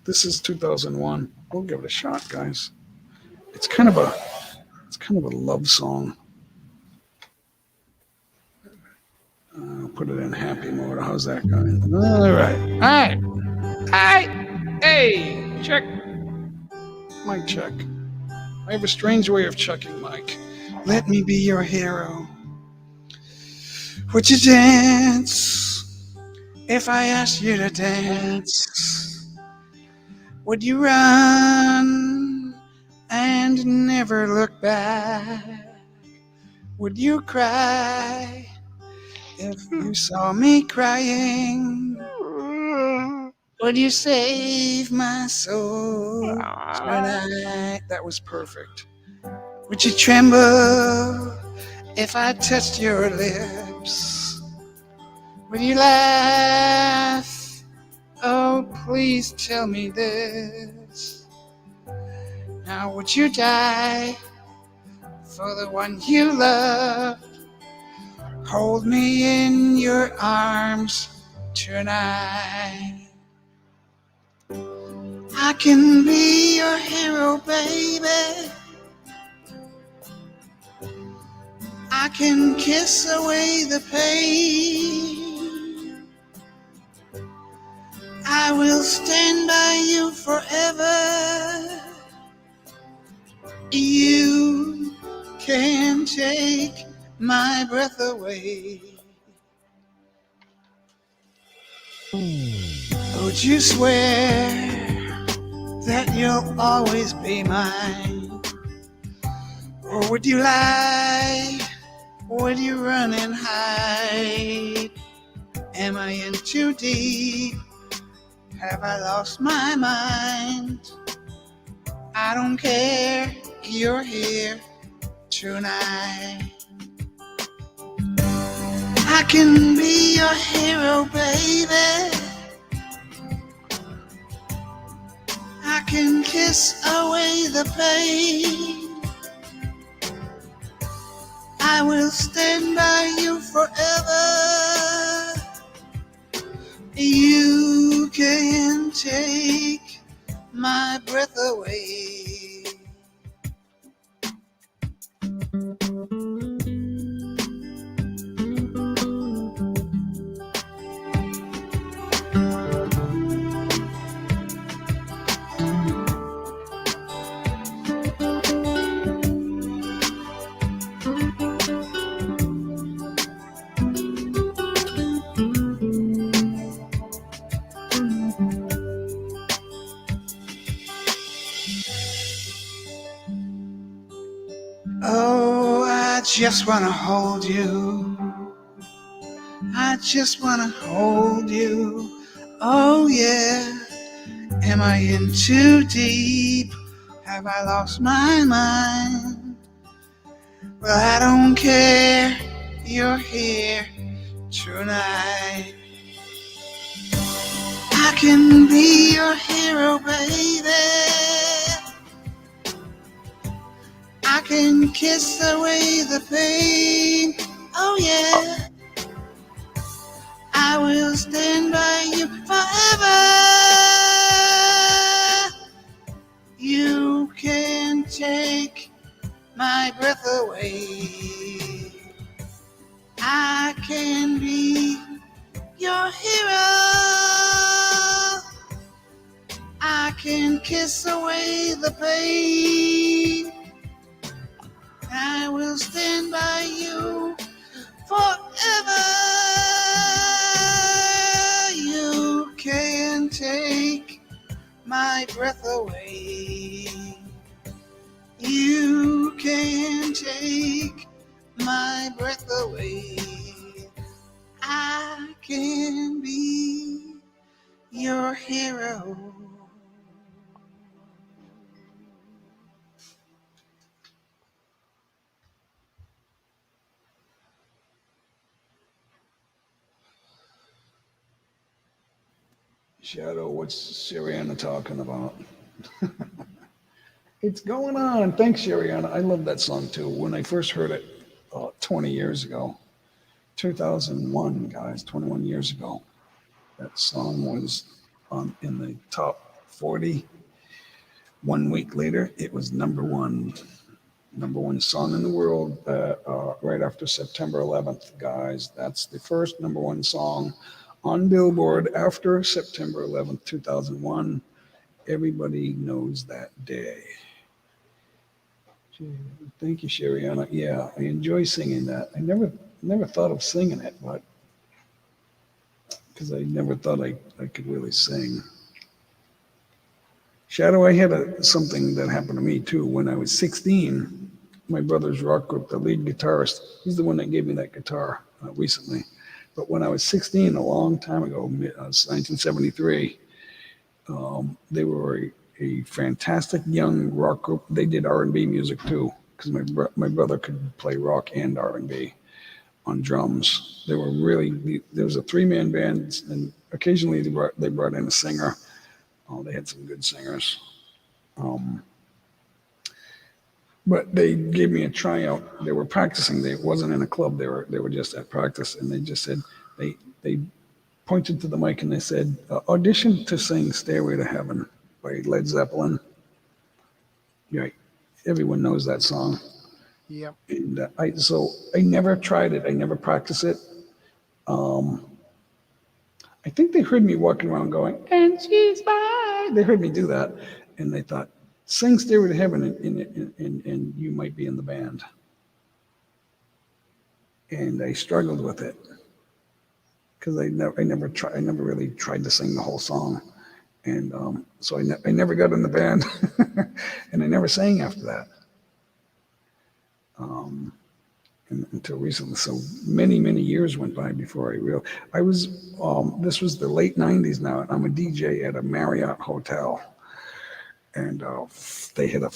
Speaker 1: this is 2001. We'll give it a shot, guys. It's kind of a love song. Put it in happy mode. How's that going? All right. Hey, check. Mic check. I have a strange way of checking mic. Let me be your hero. Would you dance if I asked you to dance? Would you run and never look back? Would you cry if you saw me crying? Would you save my soul tonight? That was perfect. Would you tremble if I touched your lips? Would you laugh? Oh, please tell me this. Now would you die for the one you love? Hold me in your arms tonight. I can be your hero, baby. I can kiss away the pain. I will stand by you forever. You can take my breath away. Would you swear that you'll always be mine? Or would you lie? Would you run and hide? Am I in too deep? Have I lost my mind? I don't care, you're here tonight. I can be your hero, baby. I can kiss away the pain. I will stand by you forever. You can take my breath away.
Speaker 16: Oh, I just wanna hold you. I just wanna hold you. Oh, yeah. Am I in too deep? Have I lost my mind? Well, I don't care. You're here tonight. I can be your hero, baby. I can kiss away the pain. Oh, yeah. I will stand by you forever. You can take my breath away. I can be your hero. I can kiss away the pain. I will stand by you forever. You can take my breath away. You can take my breath away. I can be your hero.
Speaker 1: Shadow, what's Shariana talking about? It's going on. Thanks, Shariana. I love that song too. When I first heard it 20 years ago, 2001, guys, 21 years ago, that song was in the top 40. 1 week later, it was number one song in the world right after September 11th, guys. That's the first number one song on Billboard after September 11th, 2001. Everybody knows that day. Thank you, Shariana. Yeah, I enjoy singing that. I never thought of singing it, but because I never thought I could really sing. Shadow, I had something that happened to me too. When I was 16, my brother's rock group, the lead guitarist, he's the one that gave me that guitar recently. But when I was 16, a long time ago, 1973, they were a fantastic young rock group. They did R&B music too, because my brother could play rock and R&B on drums. They were really, there was a 3-man band, and occasionally they brought in a singer. They had some good singers. But they gave me a tryout. They were practicing. It wasn't in a club. They were just at practice, and they just said they pointed to the mic and they said, audition to sing "Stairway to Heaven" by Led Zeppelin. Right, everyone knows that song.
Speaker 2: Yep.
Speaker 1: And so I never tried it. I never practiced it. I think they heard me walking around going, "And she's mine." They heard me do that, and they thought, "Sing "Stairway to Heaven," and you might be in the band." And I struggled with it because I never really tried to sing the whole song, and so I never got in the band, and I never sang after that. Until recently. So many years went by before I realized. This was the late 90s now, and I'm a DJ at a Marriott hotel. And they had a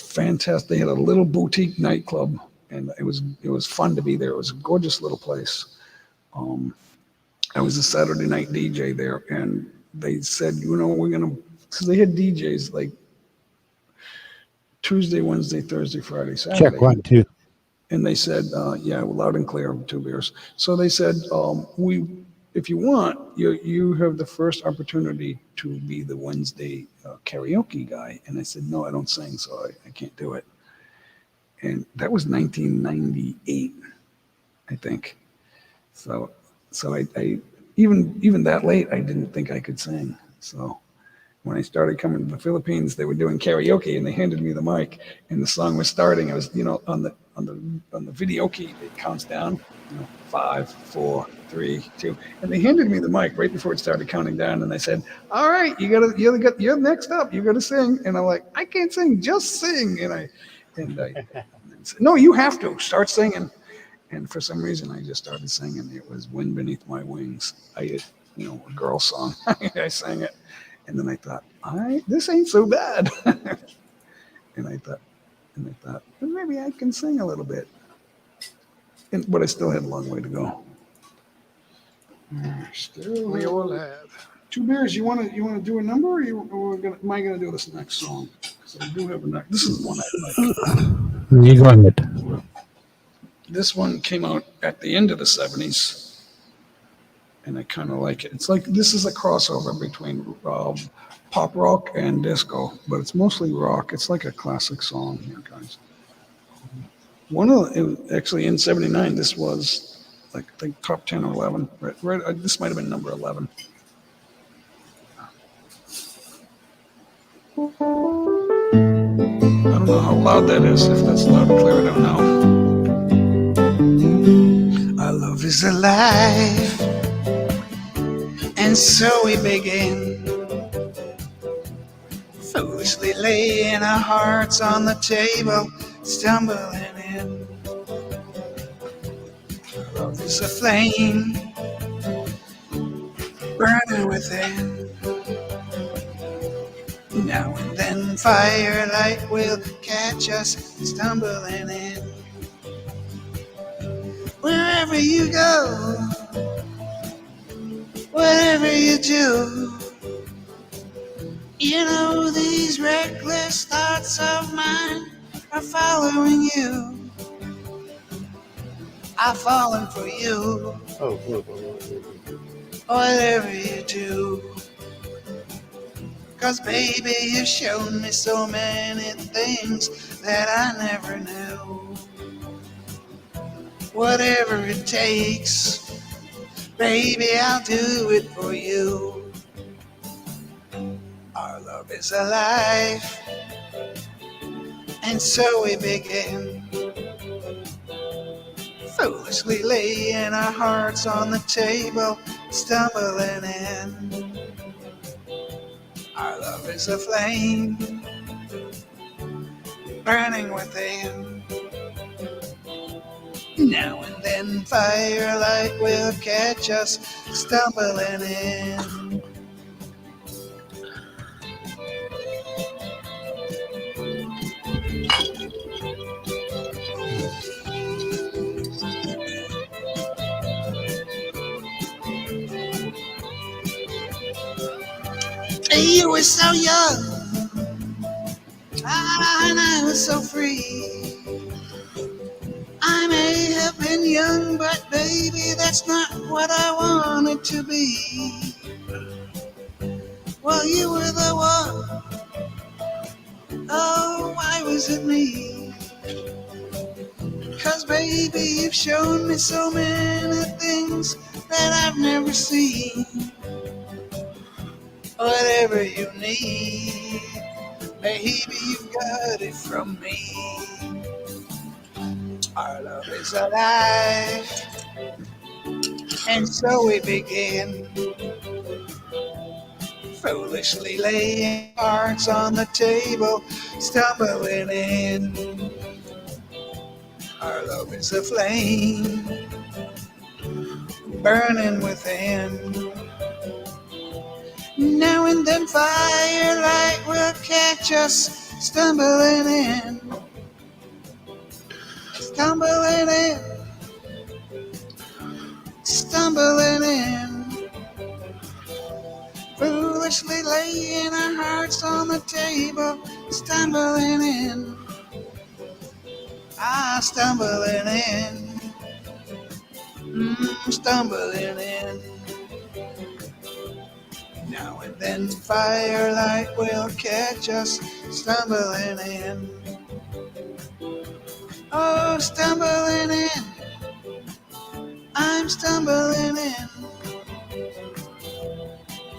Speaker 1: little boutique nightclub, and it was fun to be there. It was a gorgeous little place. I was a Saturday night DJ there, and they said, because they had DJs like Tuesday, Wednesday, Thursday, Friday, Saturday.
Speaker 17: Check 1, 2.
Speaker 1: And they said, yeah, loud and clear, 2 beers. So they said, if you want, you have the first opportunity to be the Wednesday karaoke guy. And I said, no, I don't sing, so I can't do it. And that was 1998, I think. So I even that late, I didn't think I could sing. So when I started coming to the Philippines, they were doing karaoke, and they handed me the mic, and the song was starting. I was, on the video key, it counts down. 5, 4, 3, 2, and they handed me the mic right before it started counting down, and they said, "All right, you're next up. You got to sing." And I'm like, "I can't sing, just sing." And I said, "No, you have to start singing." And for some reason, I just started singing. It was "Wind Beneath My Wings." A girl song. I sang it, and then I thought, this ain't so bad. and I thought, well, maybe I can sing a little bit. But I still had a long way to go. Still,
Speaker 2: We all have.
Speaker 1: 2 beers. You want to do a number, or am I going to do this next song? Because I do have a next. This is the one I like.
Speaker 12: You go ahead.
Speaker 1: This one came out at the end of the 70s, and I kind of like it. It's like this is a crossover between pop rock and disco, but it's mostly rock. It's like a classic song here, guys. Actually in '79, this was like I think top 10 or 11. Right, this might have been number 11. I don't know how loud that is. If that's loud and clear, I don't know.
Speaker 16: Our love is alive, and so we begin, foolishly laying our hearts on the table, stumbling in. Our love is a flame, burning within. Now and then firelight will catch us stumbling in. Wherever you go, whatever you do, you know these reckless thoughts of mine are following you. I've fallen for you. Whatever you do. 'Cause baby, you've shown me so many things that I never knew. Whatever it takes, baby, I'll do it for you. Our love is alive, and so we begin, foolishly laying our hearts on the table, stumbling in. Our love is a flame, burning within. Now and then firelight will catch us stumbling in. You were so young, and I was so free. I may have been young, but baby, that's not what I wanted to be. Well, you were the one. Oh, why was it me? 'Cause baby, you've shown me so many things that I've never seen. Whatever you need, baby, you've got it from me. Our love is alive, and so we begin, foolishly laying hearts on the table, stumbling in. Our love is a flame, burning within. Now and then firelight will catch us stumbling in. Stumbling in. Stumbling in. Foolishly laying our hearts on the table, stumbling in. Stumbling in. Stumbling in. Now and then firelight will catch us stumbling in. Oh, stumbling in. I'm stumbling in.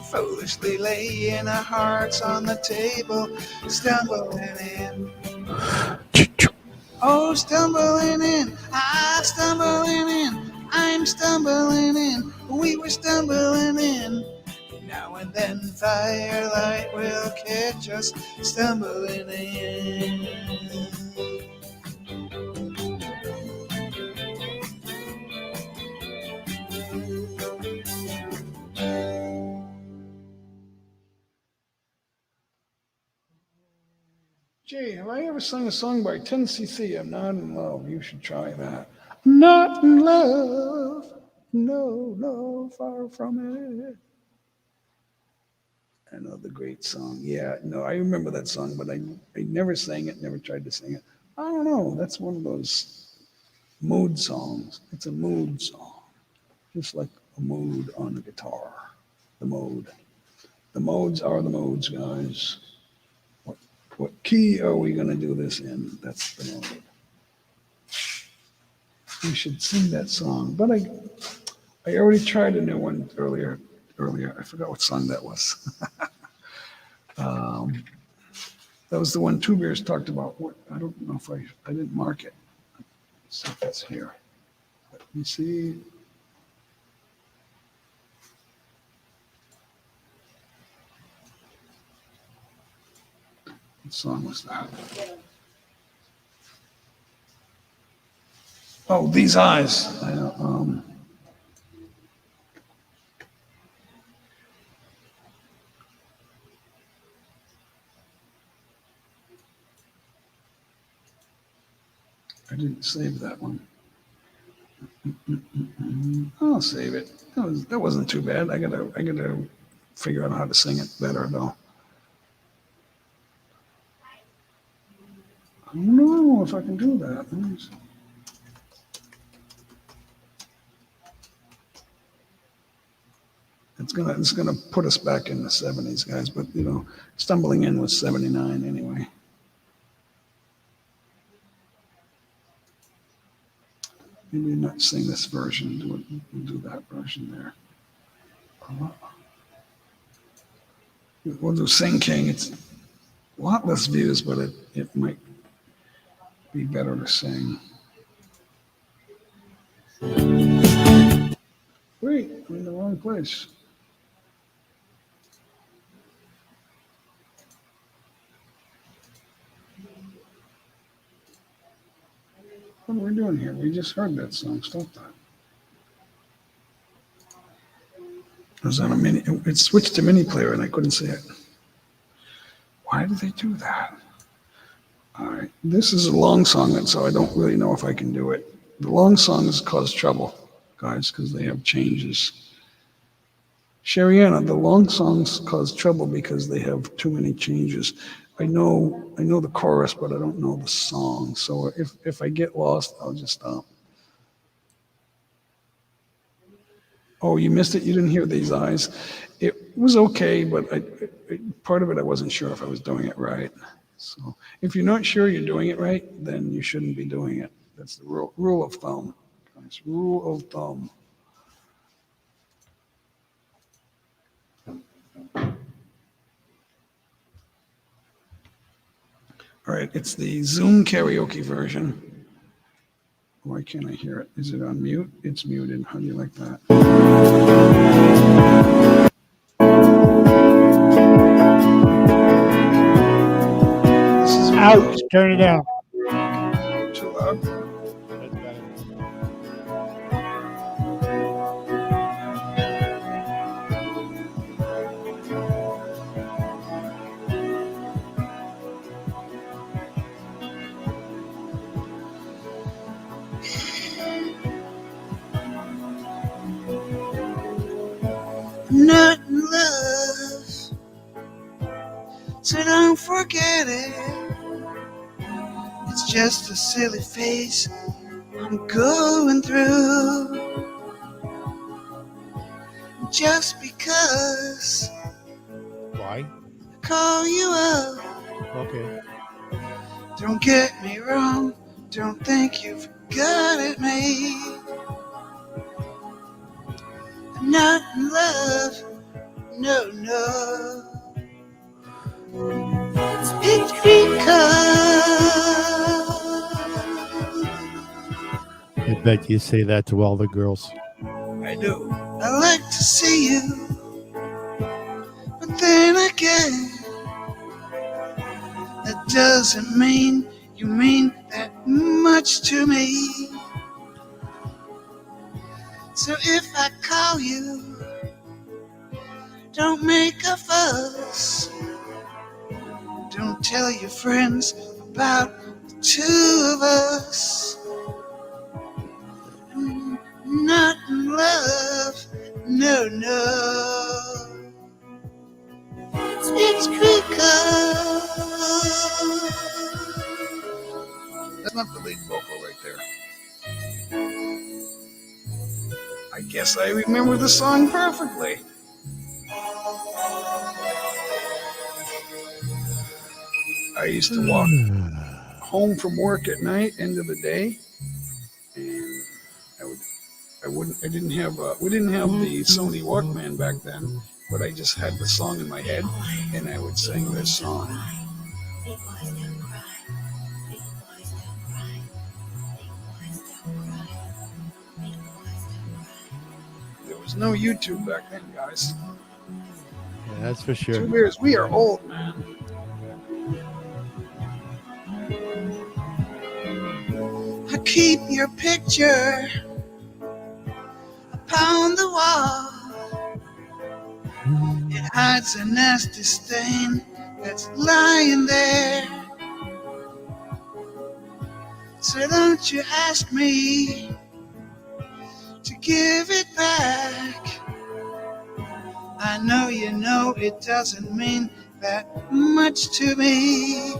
Speaker 16: Foolishly laying our hearts on the table, stumbling in. Oh, stumbling in. Stumbling in. I'm stumbling in, we were stumbling in. Now and then firelight will catch us stumbling in.
Speaker 1: Jay, have I ever sung a song by 10cc? I'm not in love. You should try that. Not in love. No, no, far from it. Another great song. Yeah, no, I remember that song, but I never sang it, never tried to sing it. I don't know. That's one of those mood songs. It's a mood song, just like a mood on a guitar. The mode. The modes are the modes, guys. What key are we going to do this in? That's the mode. We should sing that song, but I already tried a new one earlier. I forgot what song that was. That was the one Two Bears talked about. What, I don't know if I didn't mark it. Let's see if it's here. Let me see. What song was that? Oh, These Eyes. I didn't save that one. I'll save it. That wasn't too bad. I gotta figure out how to sing it better though. I don't know if I can do that. Let me see. It's gonna put us back in the 70s, guys. But you know, Stumbling In was 79 anyway. Maybe not sing this version. We'll do that version there. We'll do Sing King. It's a lot less views, but it might be better to sing. Wait, I'm in the wrong place. What are we doing here? We just heard that song. Stop that. It was on a mini. It switched to mini player and I couldn't see it. Why did they do that? All right. This is a long song, and so I don't really know if I can do it. The long songs cause trouble, guys, because they have changes. Sherriana, the long songs cause trouble because they have too many changes. I know the chorus, but I don't know the song. So if I get lost, I'll just stop. Oh, you missed it? You didn't hear These Eyes? It was okay, but part of it I wasn't sure if I was doing it right. So if you're not sure you're doing it right, then you shouldn't be doing it. That's the rule of thumb. Guys, rule of thumb. All right, it's the Zoom karaoke version. Why can't I hear it? Is it on mute? It's muted. How do you like that?
Speaker 17: Ouch, turn it down.
Speaker 1: Too loud?
Speaker 16: Not in love, so don't forget it. It's just a silly phase I'm going through. Just because
Speaker 17: Why?
Speaker 16: I call you up.
Speaker 17: Okay.
Speaker 16: Don't get me wrong, don't think you've got it made. I'm not in love, no, no. It's because
Speaker 17: I bet you say that to all the girls.
Speaker 16: I do. I like to see you, but then again, that doesn't mean you mean that much to me. So if I call you, don't make a fuss. Don't tell your friends about the two of us. Not in love, no, no. It's because
Speaker 1: That's not the lead vocal right there. I guess I remember the song perfectly. I used to walk home from work at night, end of the day, and I didn't have, we didn't have the Sony Walkman back then, but I just had the song in my head, and I would sing this song. There was no YouTube back then, guys.
Speaker 17: Yeah, that's for sure.
Speaker 1: 2 beers. We are old, man.
Speaker 16: I keep your picture upon the wall. It hides a nasty stain that's lying there. So don't you ask me to give it back. I know you know it doesn't mean that much to me.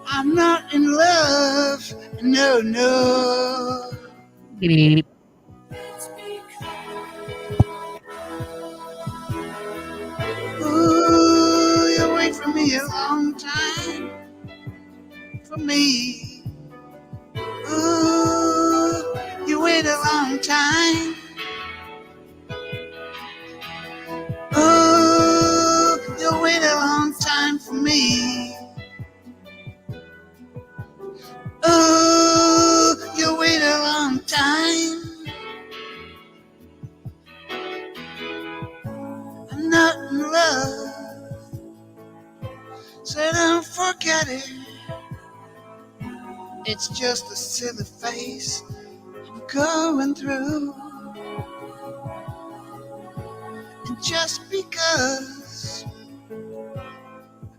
Speaker 16: I'm not in love, no, no. Ooh, you wait for me a long time. For me. Ooh, you wait a long time. Ooh, you wait a long time for me. Ooh, you wait a long time. I'm not in love, so don't forget it. It's just a silly face I'm going through. And just because I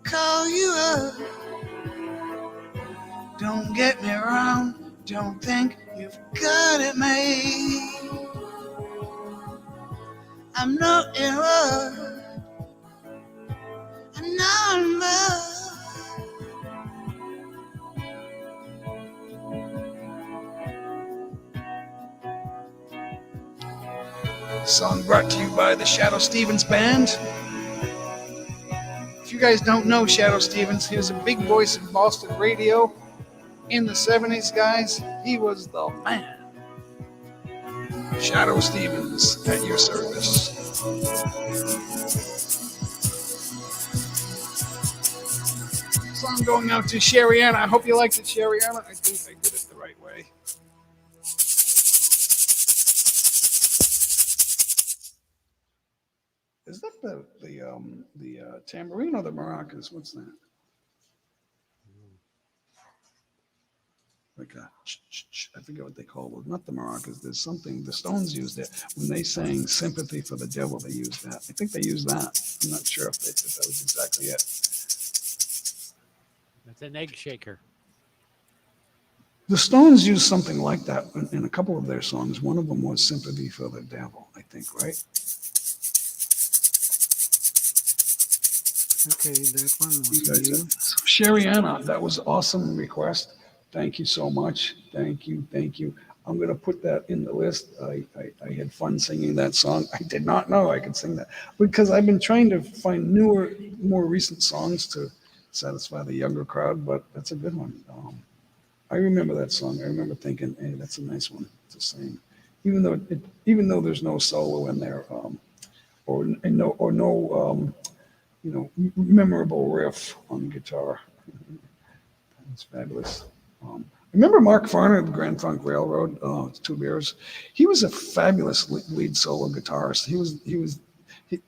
Speaker 16: call you up, don't get me wrong, don't think you've got it made. I'm not in love, I'm not in love.
Speaker 1: Song brought to you by the Shadow Stevens Band. If you guys don't know Shadow Stevens, he was a big voice in Boston radio in the 70s, guys. He was the man. Shadow Stevens at your service. Song going out to Sherriana. I hope you liked it, Sherriana. I think I did it the right way. Is that the tambourine or the maracas? What's that? Like a, I forget what they call it. Not the maracas. There's something. The Stones used it when they sang "Sympathy for the Devil." They used that. I think they used that. I'm not sure if that was exactly it.
Speaker 18: It's an egg shaker.
Speaker 1: The Stones used something like that in a couple of their songs. One of them was "Sympathy for the Devil," I think, right?
Speaker 2: Okay, that one was you.
Speaker 1: Sherriana, that was awesome request. Thank you so much. Thank you. Thank you. I'm going to put that in the list. I had fun singing that song. I did not know I could sing that because I've been trying to find newer, more recent songs to satisfy the younger crowd, but that's a good one. I remember that song. I remember thinking, hey, that's a nice one to sing. Even though there's no solo in there, or no memorable riff on guitar. It's fabulous. Remember Mark Farner of the Grand Funk Railroad, Two Bears? He was a fabulous lead solo guitarist. He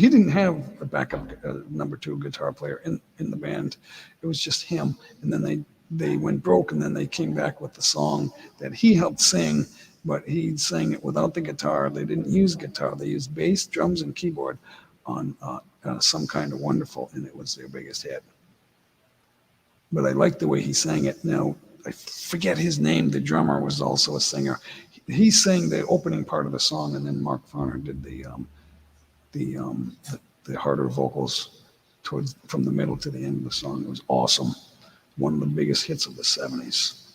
Speaker 1: didn't have a backup number 2 guitar player in the band. It was just him. And then they went broke, and then they came back with the song that he helped sing, but he sang it without the guitar. They didn't use guitar. They used bass, drums, and keyboard on Some Kind of Wonderful, and it was their biggest hit. But I liked the way he sang it. Now, I forget his name. The drummer was also a singer. He sang the opening part of the song, and then Mark Farner did the harder vocals from the middle to the end of the song. It was awesome. One of the biggest hits of the 70s.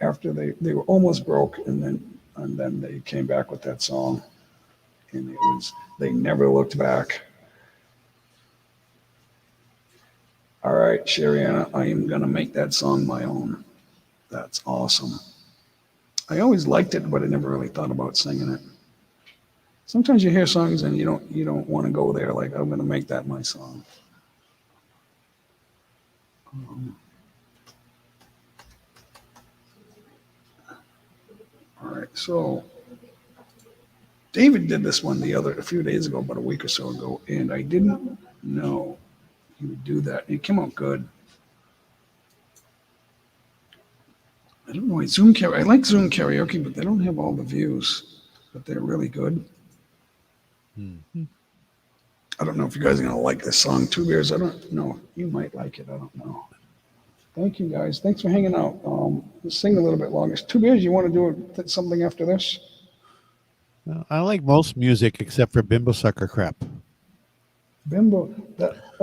Speaker 1: After they were almost broke, and then they came back with that song, and they never looked back. All right, Shariana, I am going to make that song my own. That's awesome. I always liked it, but I never really thought about singing it. Sometimes you hear songs and you don't want to go there, like, I'm going to make that my song. All right, so David did this one a few days ago, about a week or so ago, and I didn't know he would do that. It came out good. I don't know why I like Zoom karaoke, but they don't have all the views, but they're really good. I don't know if you guys are going to like this song, Two Bears. I don't know. You might like it. I don't know. Thank you, guys. Thanks for hanging out. Let's sing a little bit longer. Two Bears, you want to do something after this?
Speaker 17: I like most music except for Bimbo Sucker Crap.
Speaker 1: Bimbo,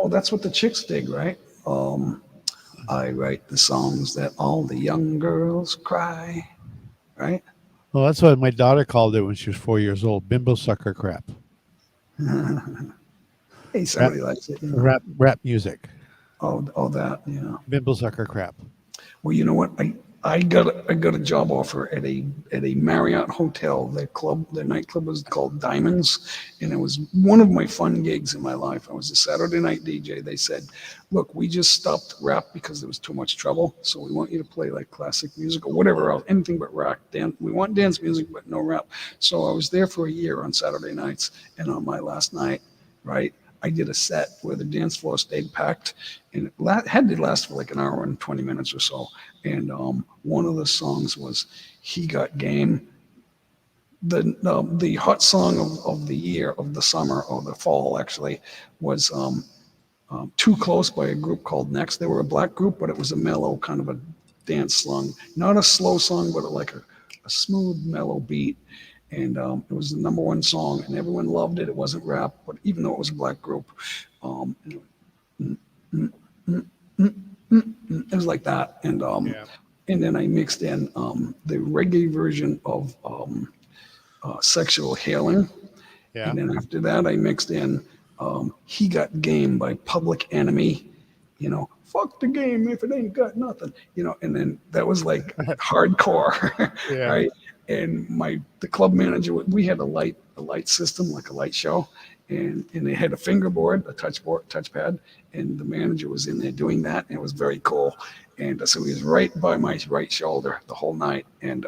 Speaker 1: that's what the chicks dig, right? I write the songs that all the young girls cry, right?
Speaker 17: Well, that's what my daughter called it when she was 4 years old. Bimbo Sucker Crap.
Speaker 1: Hey, somebody likes it.
Speaker 17: Rap music.
Speaker 1: Oh, that, yeah.
Speaker 17: Bimbo Sucker Crap.
Speaker 1: Well, you know what? I got a job offer at a Marriott hotel. The nightclub was called Diamonds, and it was one of my fun gigs in my life. I was a Saturday night DJ. They said, "Look, we just stopped rap because there was too much trouble. So we want you to play like classic music or whatever else, anything but rock. We want dance music, but no rap." So I was there for a year on Saturday nights, and on my last night, right, I did a set where the dance floor stayed packed, and it had to last for like an hour and 20 minutes or so. And one of the songs was "He Got Game." The hot song of the year, of the summer, or the fall actually, was "Too Close" by a group called Next. They were a black group, but it was a mellow kind of a dance song, not a slow song, but like a smooth, mellow beat. And it was the #1 song, and everyone loved it. It wasn't rap, but even though it was a black group, it was like that. And and then I mixed in the reggae version of "Sexual Healing."
Speaker 17: Yeah.
Speaker 1: And then after that, I mixed in "He Got Game" by Public Enemy. Fuck the game if it ain't got nothing. And then that was like hardcore,
Speaker 17: Yeah.
Speaker 1: right? And the club manager, we had a light system, like a light show, and they had a fingerboard, a touchpad, and the manager was in there doing that, and it was very cool. And so he was right by my right shoulder the whole night, and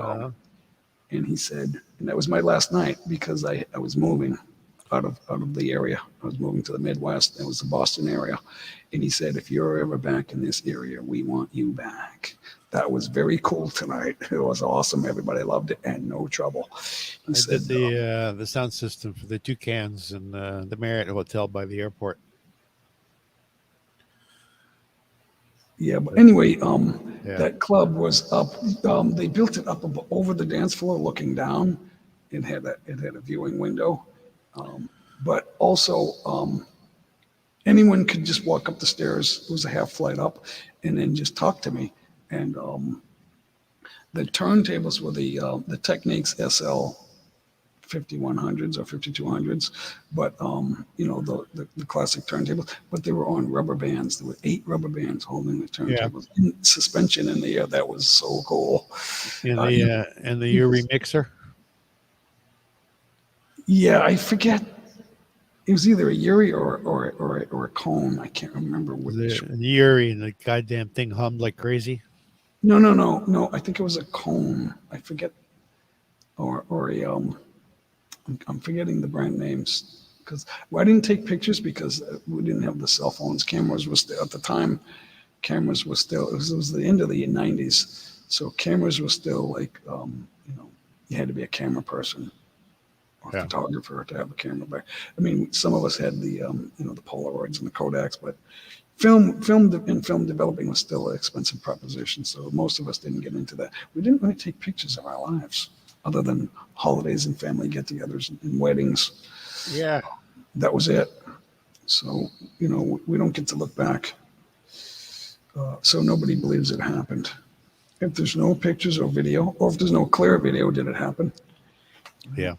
Speaker 1: he said, and that was my last night because I was moving out of the area. I was moving to the Midwest. It was the Boston area. And he said, "If you're ever back in this area, we want you back." That was very cool tonight. It was awesome. Everybody loved it, and no trouble. He said,
Speaker 17: did the sound system for the Toucans in the Marriott Hotel by the airport.
Speaker 1: yeah, but anyway, that club was up. They built it up over the dance floor, looking down. It had a viewing window, but also anyone could just walk up the stairs. It was a half flight up, and then just talk to me. And the turntables were the Technics SL 5100s or 5200s, but the classic turntables. But they were on rubber bands. There were 8 rubber bands holding the turntables in suspension in the air. That was so cool.
Speaker 17: And the Yuri mixer.
Speaker 1: Yeah, I forget. It was either a Yuri or a cone. I can't remember which.
Speaker 17: The Yuri, and the goddamn thing hummed like crazy.
Speaker 1: No. I think it was a comb. I forget, or a I'm forgetting the brand names because I didn't take pictures because we didn't have the cell phones. Cameras was still, at the time. Cameras was still. It was the end of the '90s, so cameras were still like you had to be a camera person or
Speaker 17: Yeah.
Speaker 1: photographer to have a camera back. I mean, some of us had the the Polaroids and the Kodaks, but film developing was still an expensive proposition. So most of us didn't get into that. We didn't really take pictures of our lives, other than holidays and family get-togethers and weddings.
Speaker 17: Yeah.
Speaker 1: That was it. So we don't get to look back. So nobody believes it happened. If there's no pictures or video, or if there's no clear video, did it happen?
Speaker 17: Yeah.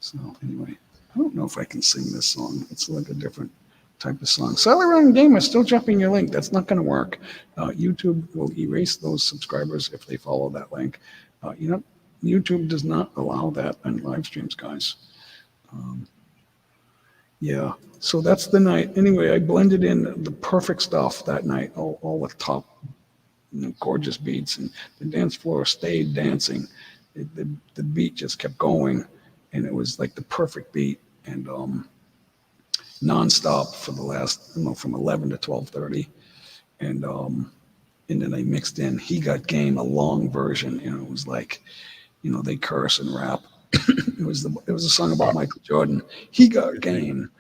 Speaker 1: So anyway, I don't know if I can sing this song. It's like a different type of song. Sally Run Gamer, still dropping your link. That's not going to work. YouTube will erase those subscribers if they follow that link. YouTube does not allow that on live streams, guys. Yeah, so that's the night. Anyway, I blended in the perfect stuff that night, all the top gorgeous beats, and the dance floor stayed dancing. The beat just kept going, and it was like the perfect beat, and nonstop for the last, from 11 to 12:30, and then I mixed in "He Got Game," a long version. It was like, they curse and rap. It was a song about Michael Jordan. He got game.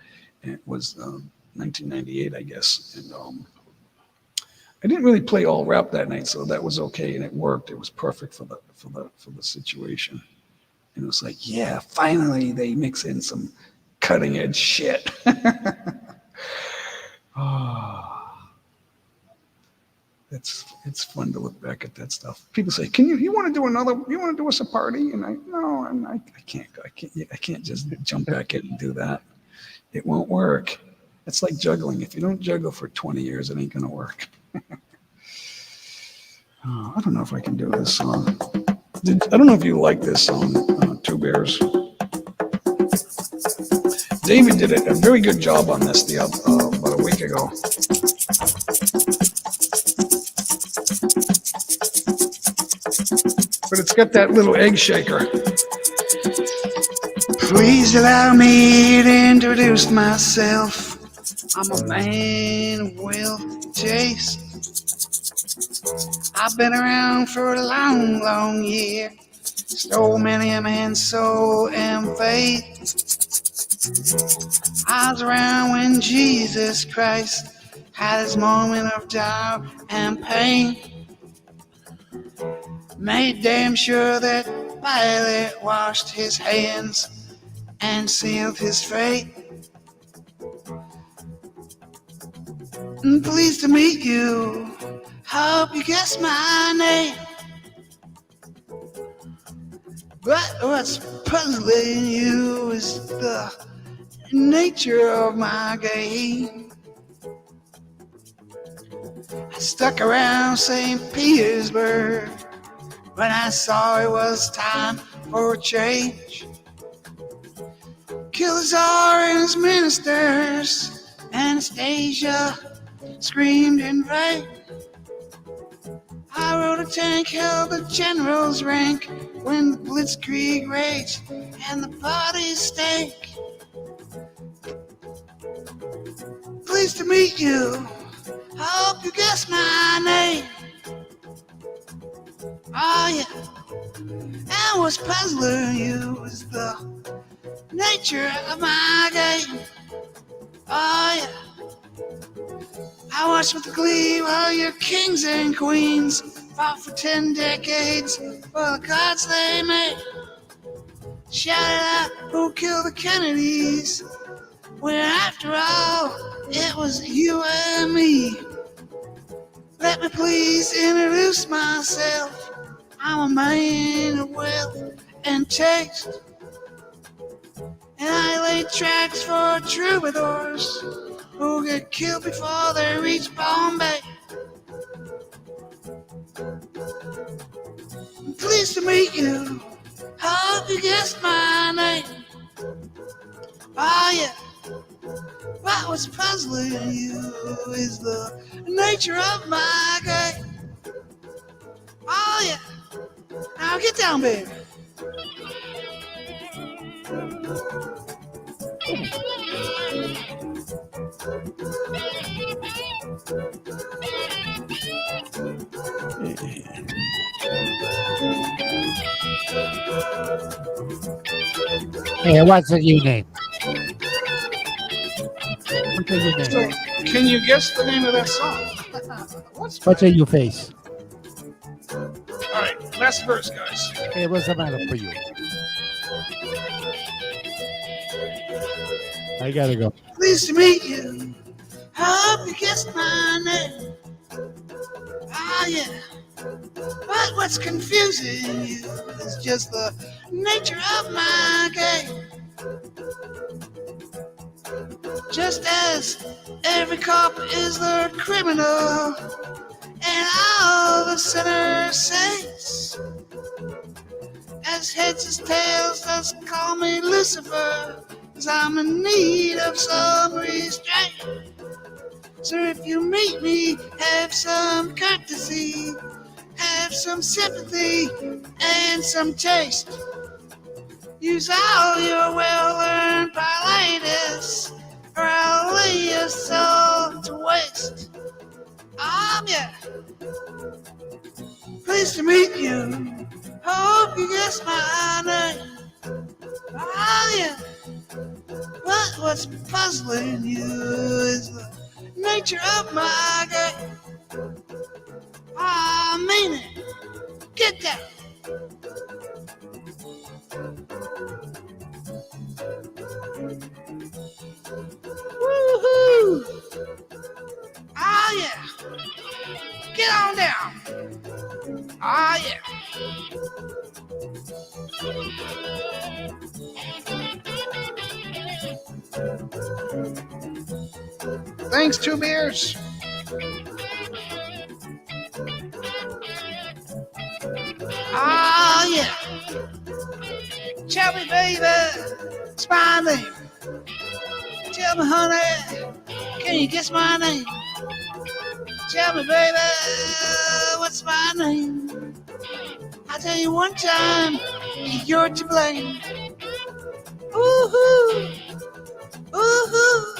Speaker 1: And it was 1998, I guess, and I didn't really play all rap that night, so that was okay, and it worked. It was perfect for the situation. And it was like, yeah, finally they mix in some cutting edge shit. It's fun to look back at that stuff. People say, you want to do us a party? And I can't just jump back in and do that. It won't work. It's like juggling. If you don't juggle for 20 years, it ain't gonna work. I don't know if I can do this song. I don't know if you like this song, Two Bears. David did a very good job on this about a week ago. But it's got that little egg shaker.
Speaker 16: Please allow me to introduce myself. I'm a man of wealth and taste. I've been around for a long, long year. Stole many a man's soul and faith. I was around when Jesus Christ had his moment of doubt and pain. Made damn sure that Pilate washed his hands and sealed his fate. I'm pleased to meet you. Hope you guess my name. But what's puzzling you is the nature of my game. I stuck around St. Petersburg when I saw it was time for a change. Kill the Tsar and his ministers. Anastasia screamed in vain. I rode a tank, held the general's rank when the blitzkrieg raged and the party stank. Pleased to meet you. I hope you guess my name. Oh yeah. And what's puzzling you is the nature of my game. Oh yeah. I watched with glee while your kings and queens fought for 10 decades for the gods they made. Shouted out who killed the Kennedys, when after all, it was you and me. Let me please introduce myself. I'm a man of wealth and taste. And I lay tracks for troubadours who get killed before they reach Bombay. I'm pleased to meet you. Hope you guessed my name. Oh yeah. What was puzzling you is the nature of my game. get down, baby.
Speaker 18: Hey, what's your name? What's your
Speaker 1: So,
Speaker 18: name?
Speaker 1: can you guess the name of that song?
Speaker 18: What's your face?
Speaker 1: All right, last verse, guys.
Speaker 18: Hey, what's the matter for you? I gotta go.
Speaker 16: Pleased to meet you. Hope you guessed my name. Ah, yeah. But what's confusing you is just the nature of my game. Just as every cop is the criminal and all the sinners saints. As heads as tails, just call me Lucifer, 'cause I'm in need of some restraint. So if you meet me, have some courtesy, have some sympathy, and some taste. Use all your well-learned politeness, or I'll lay your soul to waste. Yeah. Pleased to meet you. Hope you guess my name. Yeah. But what's puzzling you is the nature of my game. I mean it. Get down. Woohoo! Yeah. Get on down. Yeah.
Speaker 1: Thanks, Two Beers.
Speaker 16: Yeah. Tell me, baby, it's my name. Tell me, honey, can you guess my name? Tell me, baby, what's my name? I'll tell you one time, you're to blame. Ooh-hoo, ooh-hoo,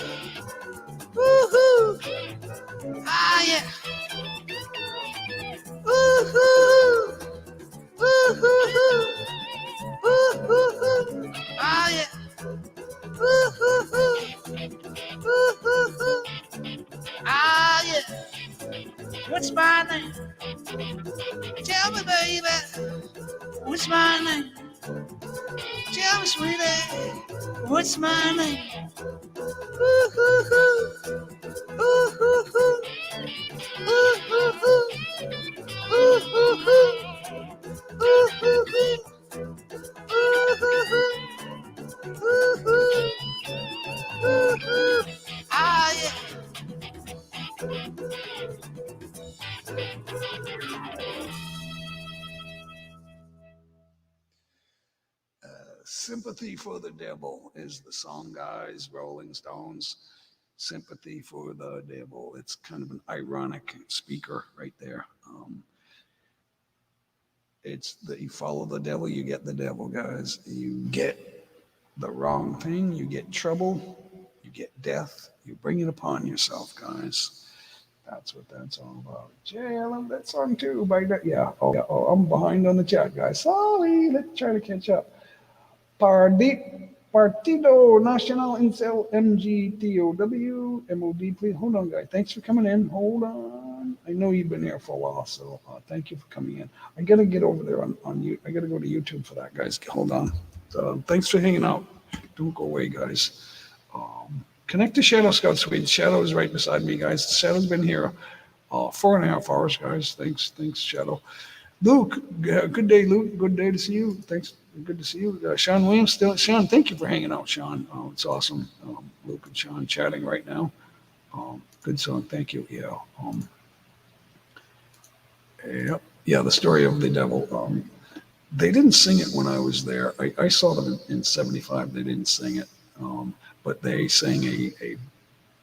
Speaker 16: ooh-hoo. Yeah. Ooh-hoo, ooh-hoo, ooh-hoo. Yeah. Ooh-hoo, ooh-hoo. Yeah. What's my name? Tell me, baby, what's my name? Tell me, sweetie, what's my name? Ooh-hoo-hoo, ooh-hoo-hoo, ooh-hoo-hoo, ooh-hoo-hoo, ooh-hoo-hoo, ooh-hoo-hoo, ooh-hoo, ooh-hoo. Yeah.
Speaker 1: Sympathy for the Devil is the song, guys. Rolling Stones. Sympathy for the Devil. It's kind of an ironic speaker right there. It's that you follow the devil, you get the devil, guys. You get the wrong thing, you get trouble, you get death. You bring it upon yourself, guys. That's what that's all about. Jay, I love that song too. By that, yeah. Oh, I'm behind on the chat, guys. Sorry. Let's try to catch up. Partido Nacional Incel MGTOW MOD, please hold on, guys. Thanks for coming in. Hold on. I know you've been here for a while, so thank you for coming in. I gotta get over there on you. I gotta go to YouTube for that, guys. Hold on. Thanks for hanging out. Don't go away, guys. Connect to Shadow Scout Suite. Shadow is right beside me, guys. Shadow's been here 4.5 hours, guys. Thanks, Shadow. Luke, good day, Luke. Good day to see you. Thanks. Good to see you. Sean Williams, Sean, thank you for hanging out, Sean. It's awesome. Luke and Sean chatting right now. Good song. Thank you. Yeah, the story of the devil. They didn't sing it when I was there. I saw them in 75. They didn't sing it. But they sang a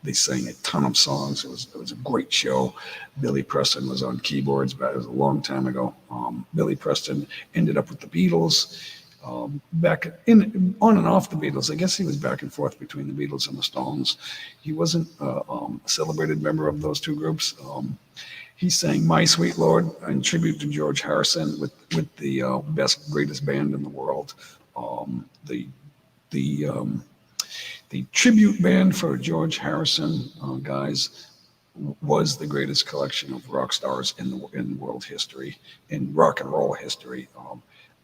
Speaker 1: They sang a ton of songs. It was a great show. Billy Preston was on keyboards, but it was a long time ago. Billy Preston ended up with the Beatles. Back in on and off the Beatles. I guess he was back and forth between the Beatles and the Stones. He wasn't a celebrated member of those two groups. He sang "My Sweet Lord" in tribute to George Harrison with the best greatest band in the world. The the the tribute band for George Harrison, guys, was the greatest collection of rock stars in world history, in rock and roll history.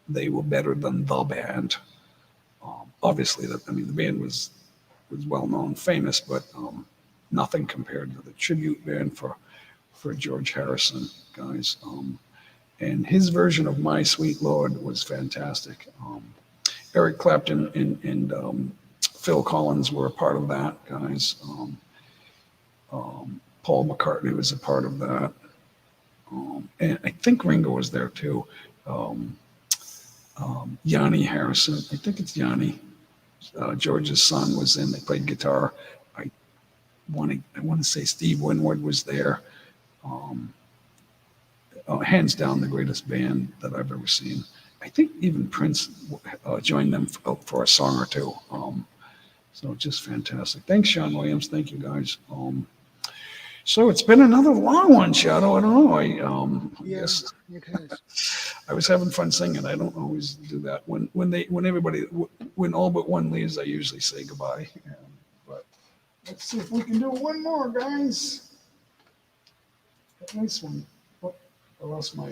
Speaker 1: They were better than the band. Obviously, the band was well known, famous, but nothing compared to the tribute band for George Harrison, guys. And his version of "My Sweet Lord" was fantastic. Eric Clapton and Phil Collins were a part of that, guys. Paul McCartney was a part of that. And I think Ringo was there too. Yanni Harrison, I think it's Yanni. George's son was in. They played guitar. I want to say Steve Winwood was there. Hands down, the greatest band that I've ever seen. I think even Prince joined them for a song or two. So just fantastic. Thanks, Sean Williams. Thank you, guys. So it's been another long one, Shadow. I don't know. I guess
Speaker 2: it has.
Speaker 1: I was having fun singing. I don't always do that. When all but one leaves, I usually say goodbye. But let's see if we can do one more, guys. That nice one. Oh, I lost my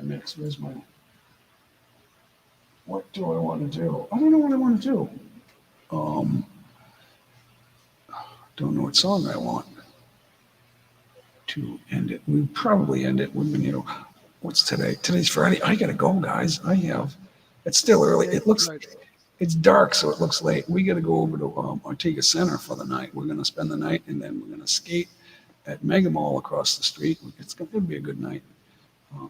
Speaker 1: mix. Where's my? What do I want to do? I don't know what I want to do. Don't know what song I want to end it. We probably end it with, what's today? Today's Friday. I gotta go, guys. It's still early. It's dark, so it looks late. We gotta go over to Ortega Center for the night. We're gonna spend the night, and then we're gonna skate at Mega Mall across the street. It'll be a good night.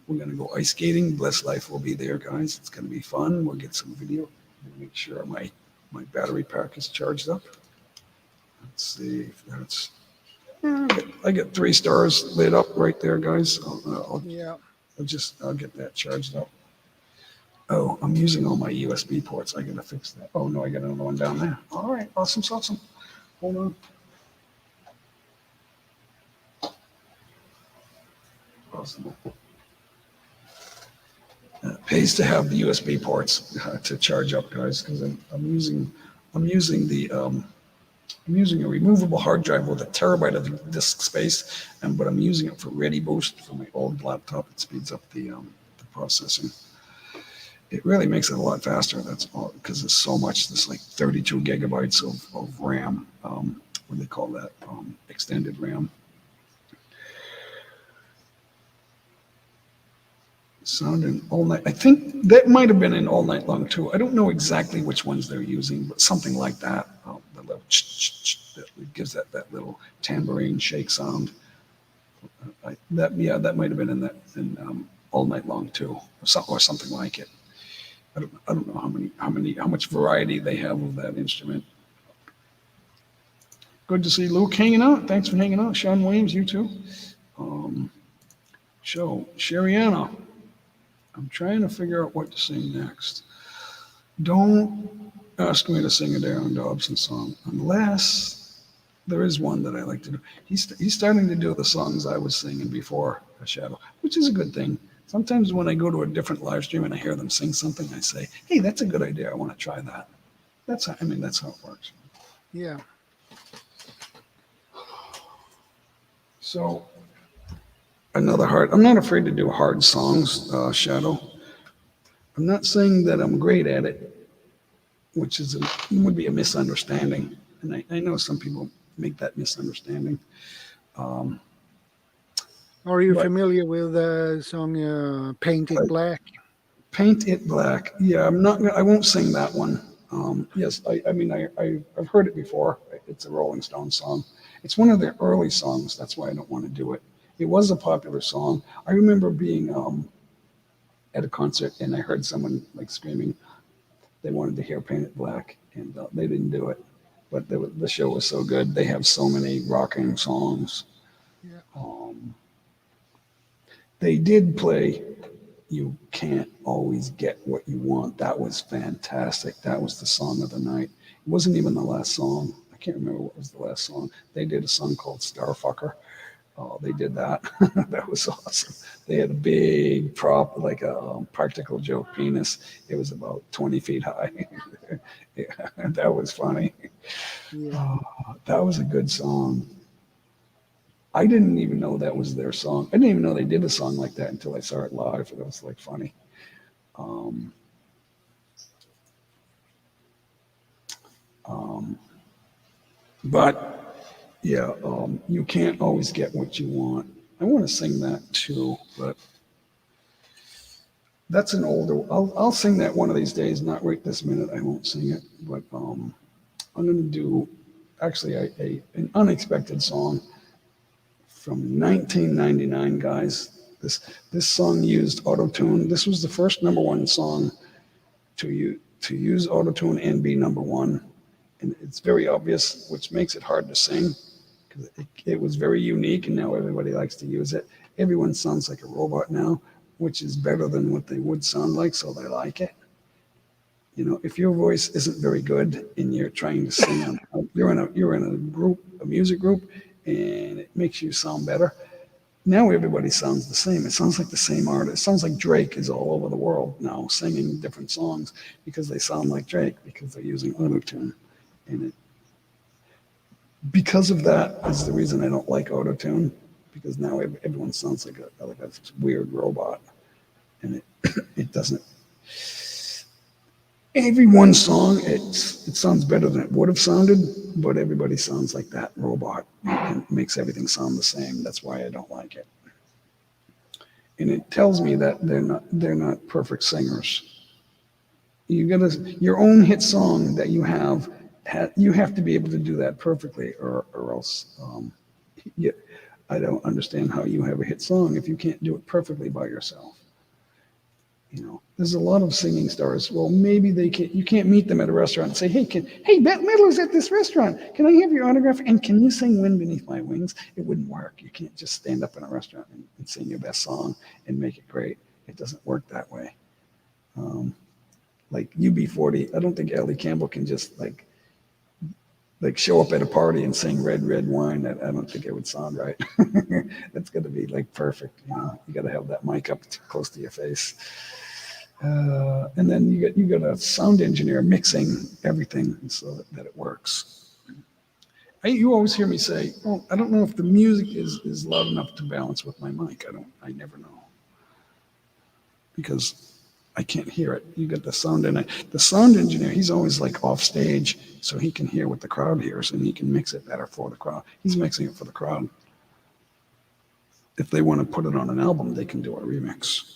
Speaker 1: We're gonna go ice skating. Blessed Life will be there, guys. It's gonna be fun. We'll get some video. Make sure my battery pack is charged up. Let's see if that's. I get 3 stars lit up right there, guys. I'll get that charged up. Oh, I'm using all my USB ports. I gotta fix that. Oh no, I got another one down there. All right, awesome. Hold on. Awesome. It pays to have the USB ports to charge up, guys, because I'm using a removable hard drive with a terabyte of disk space, but I'm using it for Ready Boost for my old laptop. It speeds up the processing. It really makes it a lot faster. That's all because there's so much. There's like 32 gigabytes of RAM. What do they call that? Extended RAM. Sounding all night. I think that might have been in All Night Long too. I don't know exactly which ones they're using, but something like that. The little that gives that little tambourine shake sound. That might have been in All Night Long too, or something like it. I don't know how much variety they have of that instrument. Good to see Luke hanging out. Thanks for hanging out, Sean Williams. You too. Sheriana. I'm trying to figure out what to sing next. Don't ask me to sing a Darren Dobson song unless there is one that I like to do. He's starting to do the songs I was singing before A Shadow, which is a good thing. Sometimes when I go to a different live stream and I hear them sing something, I say, hey, that's a good idea. I want to try that. That's how it works.
Speaker 2: Yeah.
Speaker 1: So I'm not afraid to do hard songs, Shadow. I'm not saying that I'm great at it, which would be a misunderstanding. And I know some people make that misunderstanding.
Speaker 2: Are you familiar with the song Paint It Black?
Speaker 1: Paint It Black. Yeah, I won't sing that one. Yes, I've heard it before. It's a Rolling Stones song. It's one of their early songs. That's why I don't want to do it. It was a popular song. I remember being at a concert and I heard someone like screaming they wanted to hear Paint It Black, and they didn't do it. but the show was so good. They have so many rocking songs.
Speaker 2: Yeah.
Speaker 1: They did play "You Can't Always Get What You Want." That was fantastic. That was the song of the night. It wasn't even the last song. I can't remember what was the last song. They did a song called "Starfucker." Oh, they did that. That was awesome. They had a big prop, like a practical joke penis. It was about 20 feet high. Yeah, that was funny.
Speaker 2: Yeah.
Speaker 1: Oh, that was a good song. I didn't even know that was their song. I didn't even know they did a song like that until I saw it live. It was like funny. Um, um, but yeah, you can't always get what you want. I want to sing that too, but that's an older. I'll sing that one of these days. Not right this minute. I won't sing it, but I'm going to do actually an unexpected song from 1999, guys. This song used autotune. This was the first #1 song to use autotune and be #1, and it's very obvious, which makes it hard to sing because it was very unique, and now everybody likes to use it. Everyone sounds like a robot now, which is better than what they would sound like, so they like it. You know, if your voice isn't very good and you're trying to sing, you're in a group, a music group, and it makes you sound better. Now everybody sounds the same. It sounds like the same artist. It sounds like Drake is all over the world now singing different songs because they sound like Drake because they're using autotune. And because of that is the reason I don't like autotune, because now everyone sounds like a weird robot, and it doesn't. Every one song, it sounds better than it would have sounded, but everybody sounds like that robot and it makes everything sound the same. That's why I don't like it. And it tells me that they're not perfect singers. Your own hit song that you have to be able to do that perfectly, or else I don't understand how you have a hit song if you can't do it perfectly by yourself. You know, there's a lot of singing stars. Well, maybe you can't meet them at a restaurant and say, hey, Bette Midler's at this restaurant. Can I have your autograph? And can you sing Wind Beneath My Wings? It wouldn't work. You can't just stand up in a restaurant and sing your best song and make it great. It doesn't work that way. Like UB40, I don't think Ellie Campbell can just like show up at a party and sing Red, Red Wine. I don't think it would sound right. That's got to be like perfect. You know, you got to have that mic up close to your face. And then you got a sound engineer mixing everything so that it works. You always hear me say, "Oh, I don't know if the music is loud enough to balance with my mic." I never know because I can't hear it. You got the sound engineer. He's always like off stage, so he can hear what the crowd hears and he can mix it better for the crowd. He's mixing it for the crowd. If they want to put it on an album, they can do a remix.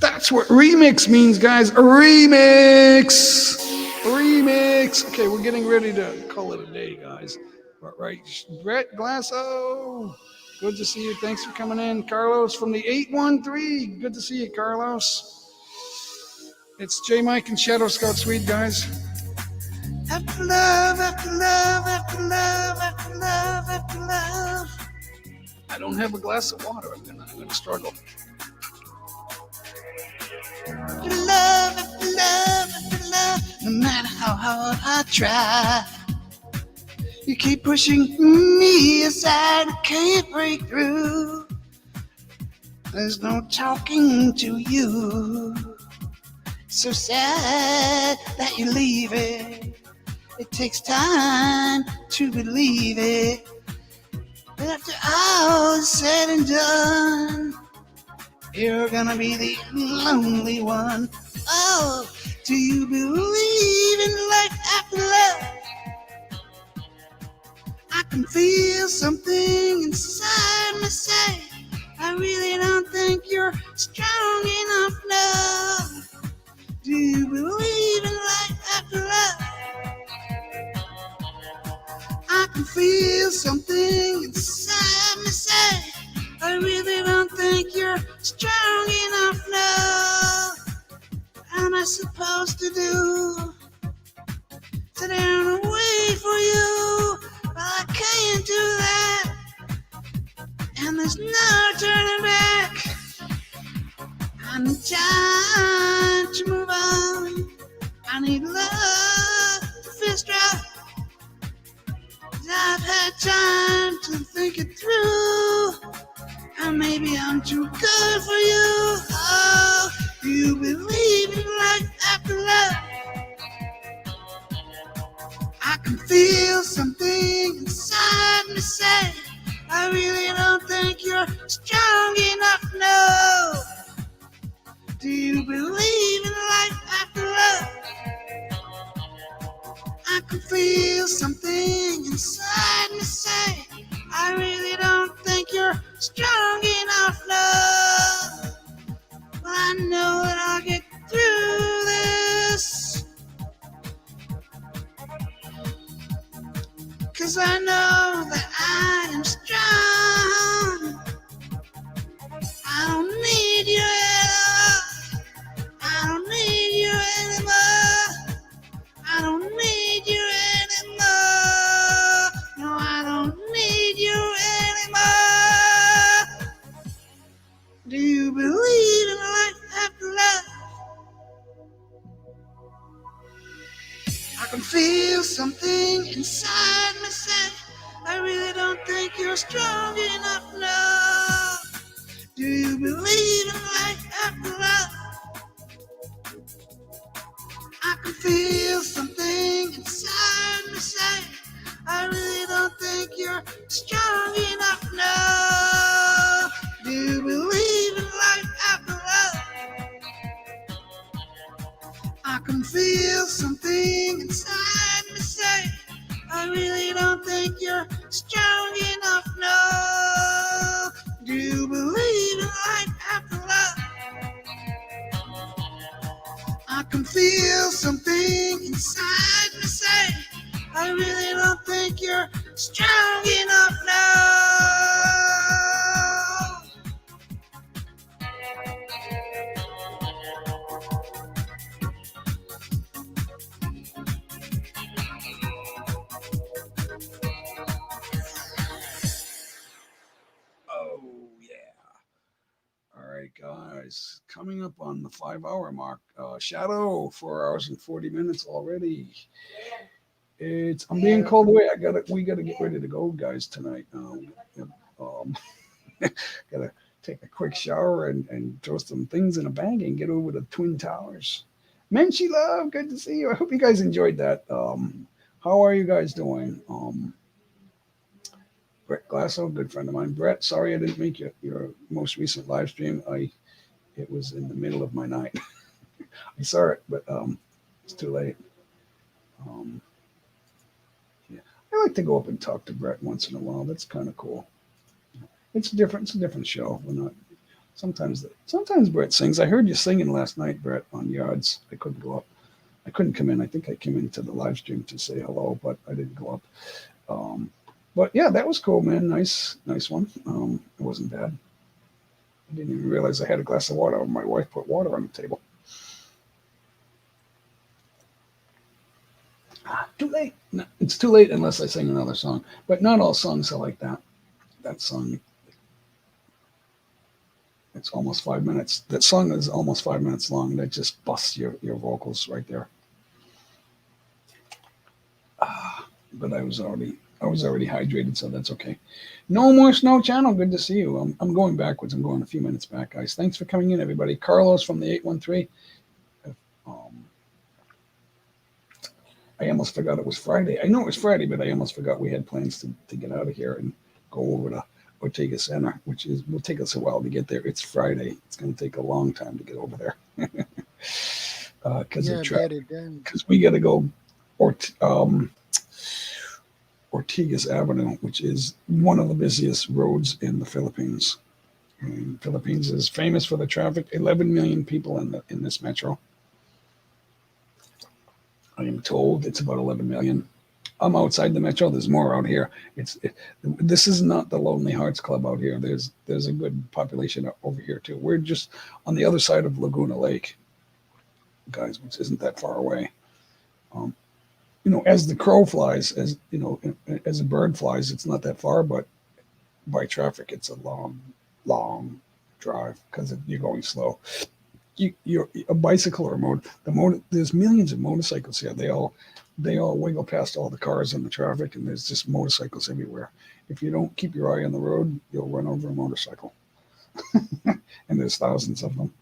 Speaker 1: That's what remix means, guys. A remix. A remix. Okay, we're getting ready to call it a day, guys. Right. Brett Glasso, good to see you. Thanks for coming in. Carlos from the 813. Good to see you, Carlos. It's J. Mike and Shadow Scout Suite, guys. After love, after love, after love, after love, after love. I don't have a glass of water. I'm gonna struggle. After love, after love, after love, no matter how hard I try, you keep pushing me aside, I can't break through. There's no talking to you. So sad that you leave it. It takes time to believe it. But after all is said and done, you're gonna be the lonely one. Oh, do you believe in life after love? I can feel something inside me say, I really don't think you're strong enough love. Do you believe in life after love? I can feel something inside me say, I really don't think you're strong enough love. What am I supposed to do?
Speaker 16: and there's no turning back. I need time to move on. I need love to feel strong. I've had time to think it through. And maybe I'm too good for you. Oh, do you believe in life after love? I can feel something inside me say, I really don't think you're strong enough, no. Do you believe in life after love? I can feel something inside me say, I really don't think you're strong enough, no. But I know that I'll get through this, 'cause I know that I am strong. I don't need you anymore. I don't need you anymore. I don't need you anymore. No, I don't need you anymore. Do you believe in life after love? I can feel something inside me say, I really don't think you're strong enough, no. Do you believe in life after love? I can feel something inside me say, I really don't think you're strong enough, no. Do you believe in life after love? I can feel something inside me say, I really don't think you're strong enough, no. Do you believe in life after love? I can feel something inside me say, I really don't think you're strong enough, no.
Speaker 1: Oh, yeah. All right, guys. Coming up on the 5 hour mark. Shadow, 4 hours and 40 minutes already. I'm being called away. We gotta get ready to go, guys, tonight. Gotta take a quick shower and throw some things in a bag and get over to Twin Towers. Menchie Love, good to see you. I hope you guys enjoyed that. How are you guys doing? Brett Glasso, good friend of mine. Brett, sorry I didn't make your most recent live stream. It was in the middle of my night. I saw it, but it's too late. Yeah. I like to go up and talk to Brett once in a while. That's kind of cool. It's different. It's a different show. We're not. Sometimes Brett sings. I heard you singing last night, Brett, on Yards. I couldn't go up. I couldn't come in. I think I came into the live stream to say hello, but I didn't go up. But yeah, that was cool, man. Nice one. It wasn't bad. I didn't even realize I had a glass of water. My wife put water on the table. Too late. No, it's too late unless I sing another song. But not all songs are like that. That song, it's almost 5 minutes. That song is almost 5 minutes long. That just busts your vocals right there. But I was already hydrated, so that's okay. No More Snow Channel, good to see you. I'm going backwards. I'm going a few minutes back, guys. Thanks for coming in, everybody. Carlos from the 813. I almost forgot it was Friday. I know it was Friday, but I almost forgot we had plans to get out of here and go over to Ortega Center, which will take us a while to get there. It's Friday. It's going to take a long time to get over there because of traffic. Because we got to go Ortigas Avenue, which is one of the busiest roads in the Philippines. And Philippines is famous for the traffic. 11 million people in this metro. I am told it's about 11 million. I'm outside the metro. There's more out here. This is not the Lonely Hearts Club out here. There's a good population over here too. We're just on the other side of Laguna Lake, guys, which isn't that far away. As the crow flies, as a bird flies, it's not that far, but by traffic, it's a long drive because you're going slow. You're a bicycle or there's millions of motorcycles here. They all wiggle past all the cars and the traffic, and there's just motorcycles everywhere. If you don't keep your eye on the road, you'll run over a motorcycle. And there's thousands of them.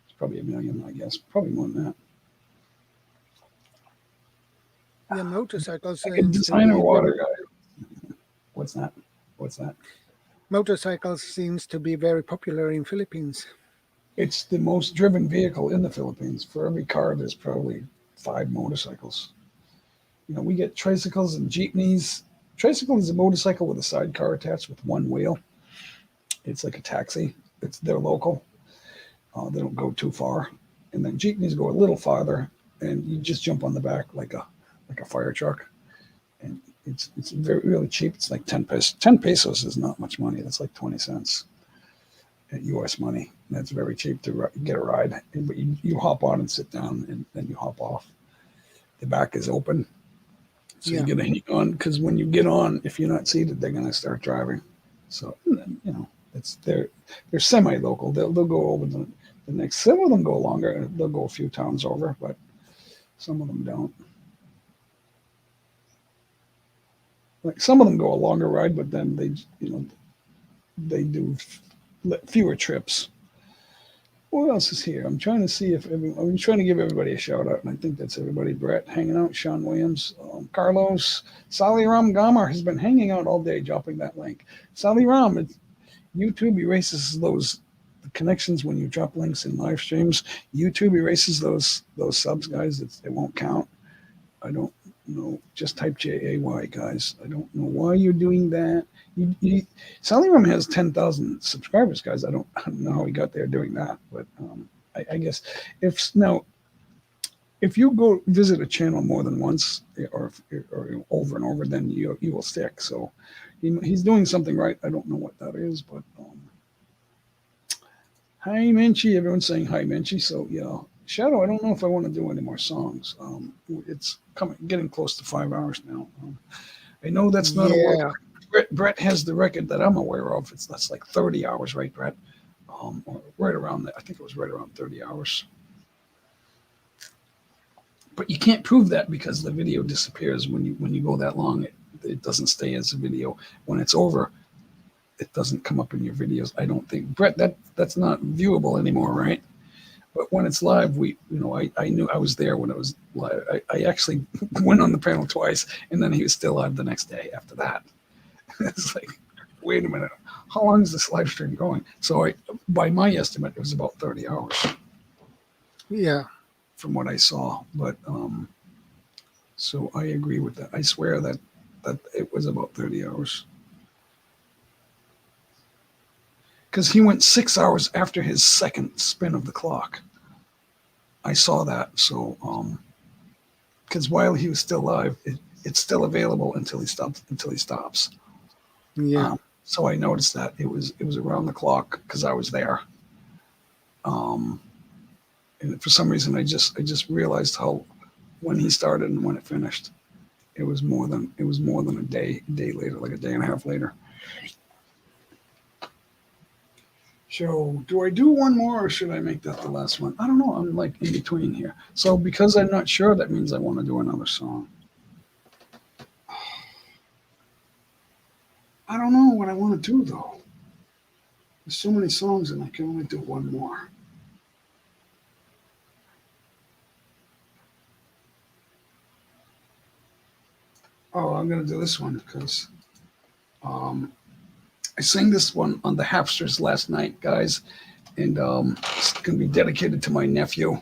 Speaker 1: It's probably a million, I guess. Probably more than that.
Speaker 2: Yeah, motorcycles
Speaker 1: Like a
Speaker 2: seems to
Speaker 1: designer
Speaker 2: be
Speaker 1: water
Speaker 2: very,
Speaker 1: guy. What's that?
Speaker 2: motorcycles seems to be very popular in Philippines.
Speaker 1: It's the most driven vehicle in the Philippines. For every car, there's probably 5 motorcycles. We get tricycles and jeepneys. Tricycle is a motorcycle with a sidecar attached with one wheel. It's like a taxi. They're local. They don't go too far. And then jeepneys go a little farther, and you just jump on the back like a fire truck. And it's really cheap. It's like 10 pesos. 10 pesos is not much money. That's like 20 cents at U.S. money. That's very cheap to get a ride. But you hop on and sit down, and then you hop off. The back is open, so
Speaker 2: Yeah.
Speaker 1: you get to hang on. Because when you get on, if you're not seated, they're going to start driving. So they're semi-local. They'll go over the next. Some of them go longer. They'll go a few towns over, but some of them don't. Like some of them go a longer ride, but then they do fewer trips. What else is here? I'm trying to see I'm trying to give everybody a shout out, and I think that's everybody. Brett hanging out, Sean Williams, Carlos, Sally Ram Gamar has been hanging out all day, dropping that link. Sally Ram, YouTube erases those connections when you drop links in live streams. YouTube erases those subs, guys. It won't count. I don't know. Just type JAY, guys. I don't know why you're doing that. Sally Ram has 10,000 subscribers, guys. I don't know how he got there doing that, but I guess if you go visit a channel more than once or over and over, then you will stick. So he's doing something right. I don't know what that is, but hi Menchie. Everyone's saying hi Menchie. So yeah, Shadow. I don't know if I want to do any more songs. It's getting close to 5 hours now. I know that's not a
Speaker 2: Yeah.
Speaker 1: work. Brett has the record that I'm aware of. That's like 30 hours, right, Brett? Or right around that. I think it was right around 30 hours. But you can't prove that because the video disappears when you go that long. It doesn't stay as a video. When it's over, it doesn't come up in your videos. I don't think, Brett. That's not viewable anymore, right? But when it's live, I knew I was there when it was live. I actually went on the panel twice, and then he was still live the next day after that. It's like, wait a minute, how long is this live stream going? So by my estimate, it was about 30 hours.
Speaker 2: Yeah.
Speaker 1: From what I saw, but so I agree with that. I swear that it was about 30 hours. Because he went 6 hours after his second spin of the clock. I saw that. So, because while he was still live, it's still available until he stops.
Speaker 2: Yeah.
Speaker 1: So I noticed that it was around the clock because I was there. And for some reason, I just realized how when he started and when it finished, it was more than a day later, like a day and a half later. So, do I do one more or should I make that the last one? I don't know. I'm like in between here. So, because I'm not sure, that means I want to do another song. I don't know what I want to do, though. There's so many songs and I can only do one more. Oh, I'm going to do this one because I sang this one on the Hapsters last night, guys, and it's going to be dedicated to my nephew.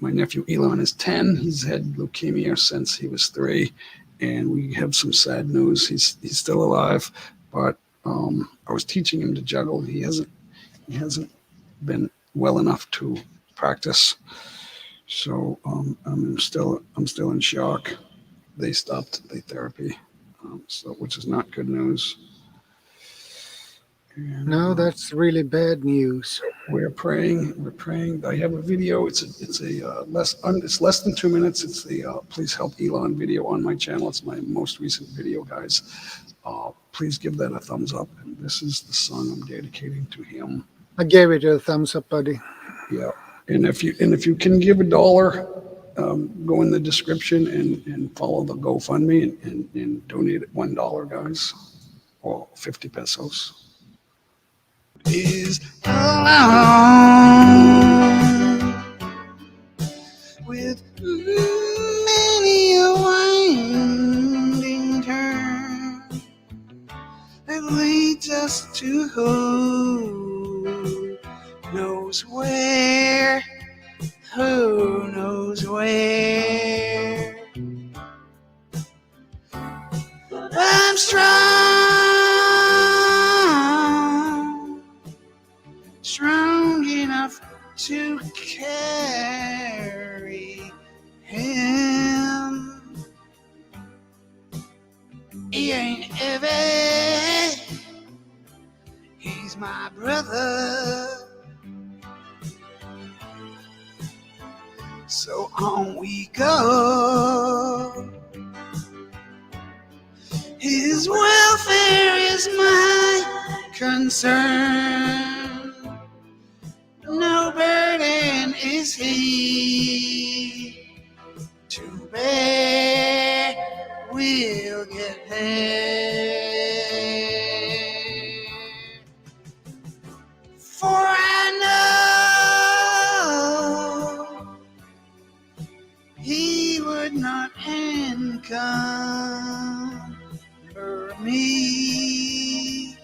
Speaker 1: My nephew Elon is 10. He's had leukemia since he was 3, and we have some sad news. He's still alive, but I was teaching him to juggle. He hasn't been well enough to practice, so I'm still in shock. They stopped the therapy, which is not good news. And,
Speaker 2: No, that's really bad news.
Speaker 1: We're praying. We're praying. I have a video. It's less than 2 minutes. It's the Please Help Elon video on my channel. It's my most recent video, guys. Please give that a thumbs up. And this is the song I'm dedicating to him.
Speaker 2: I gave it a thumbs up, buddy.
Speaker 1: Yeah. And if you can give $1, go in the description and follow the GoFundMe and donate $1, guys, or 50 pesos. Is alone with many a winding turn that leads us to who knows where, who knows where. I'm strong enough to carry him. He ain't heavy, he's my brother. So on we go. His welfare is my concern. No burden is he to bear. We'll get there. For I know he would not encumber me.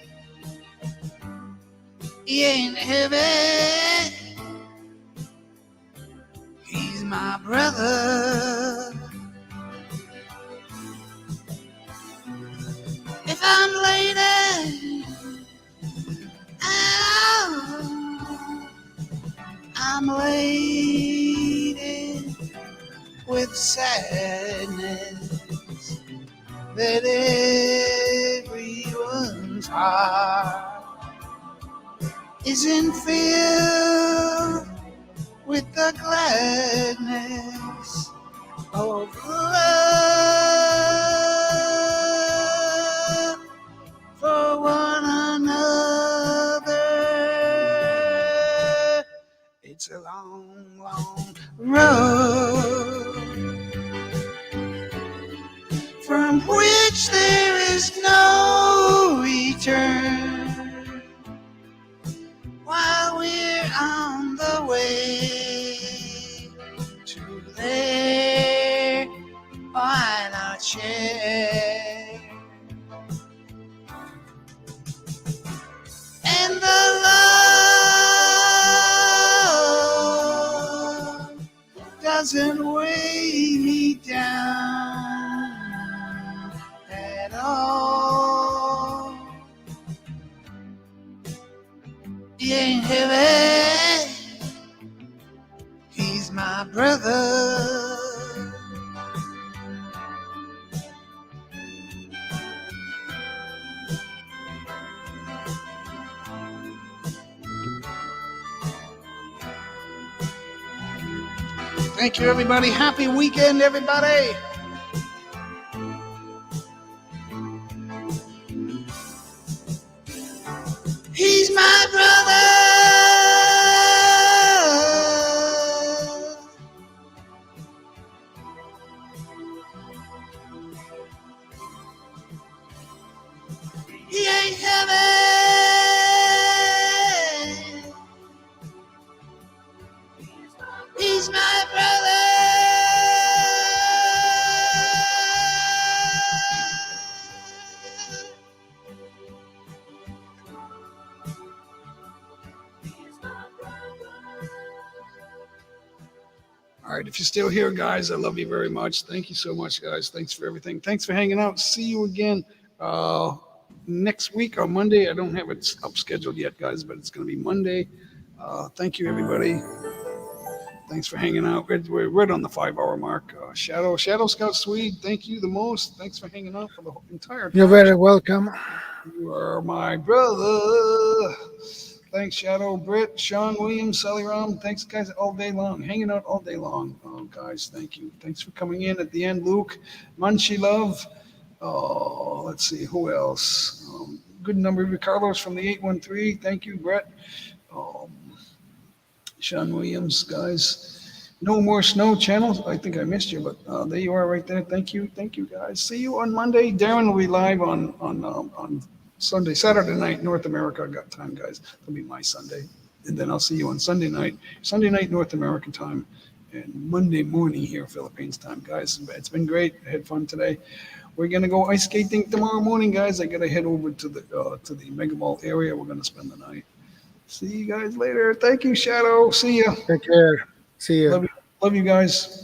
Speaker 1: He ain't heavy, he's my brother. If I'm late, I'm laden with sadness that everyone's heart isn't filled with the gladness of love for one another. It's a long, long road from which there is no return. While we're on the way to there, why not share? And the love doesn't weigh me down at all. He ain't heavy, he's my brother. Thank you, everybody. Happy weekend, everybody. He's my brother. He ain't heavy. He's my brother. All right, if you're still here, guys, I love you very much. Thank you so much, guys. Thanks for everything. Thanks for hanging out. See you again next week on Monday. I don't have it up scheduled yet, guys, but it's going to be Monday. Thank you, everybody. Thanks for hanging out. We're right on the 5-hour mark. Shadow Scout Swede, thank you the most. Thanks for hanging out for the entire time.
Speaker 2: You're very welcome.
Speaker 1: You are my brother. Thanks, Shadow, Britt, Sean Williams, Sally Ram. Thanks, guys, all day long, hanging out all day long. Oh, guys, thank you. Thanks for coming in at the end, Luke, Munchie Love. Oh, let's see, who else? Good number of you, Carlos from the 813. Thank you, Brett. Um, Sean Williams, guys. No More Snow channel. I think I missed you, but there you are right there. Thank you, guys. See you on Monday. Darren will be live on Sunday, Saturday night, North America. I got time, guys. It'll be my Sunday, and then I'll see you on Sunday night, North American time, and Monday morning here, Philippines time, guys. It's been great. I had fun today. We're gonna go ice skating tomorrow morning, guys. I gotta head over to the Mega Mall area. We're gonna spend the night. See you guys later. Thank you, Shadow. See ya.
Speaker 2: Take care. See you.
Speaker 1: Love you guys.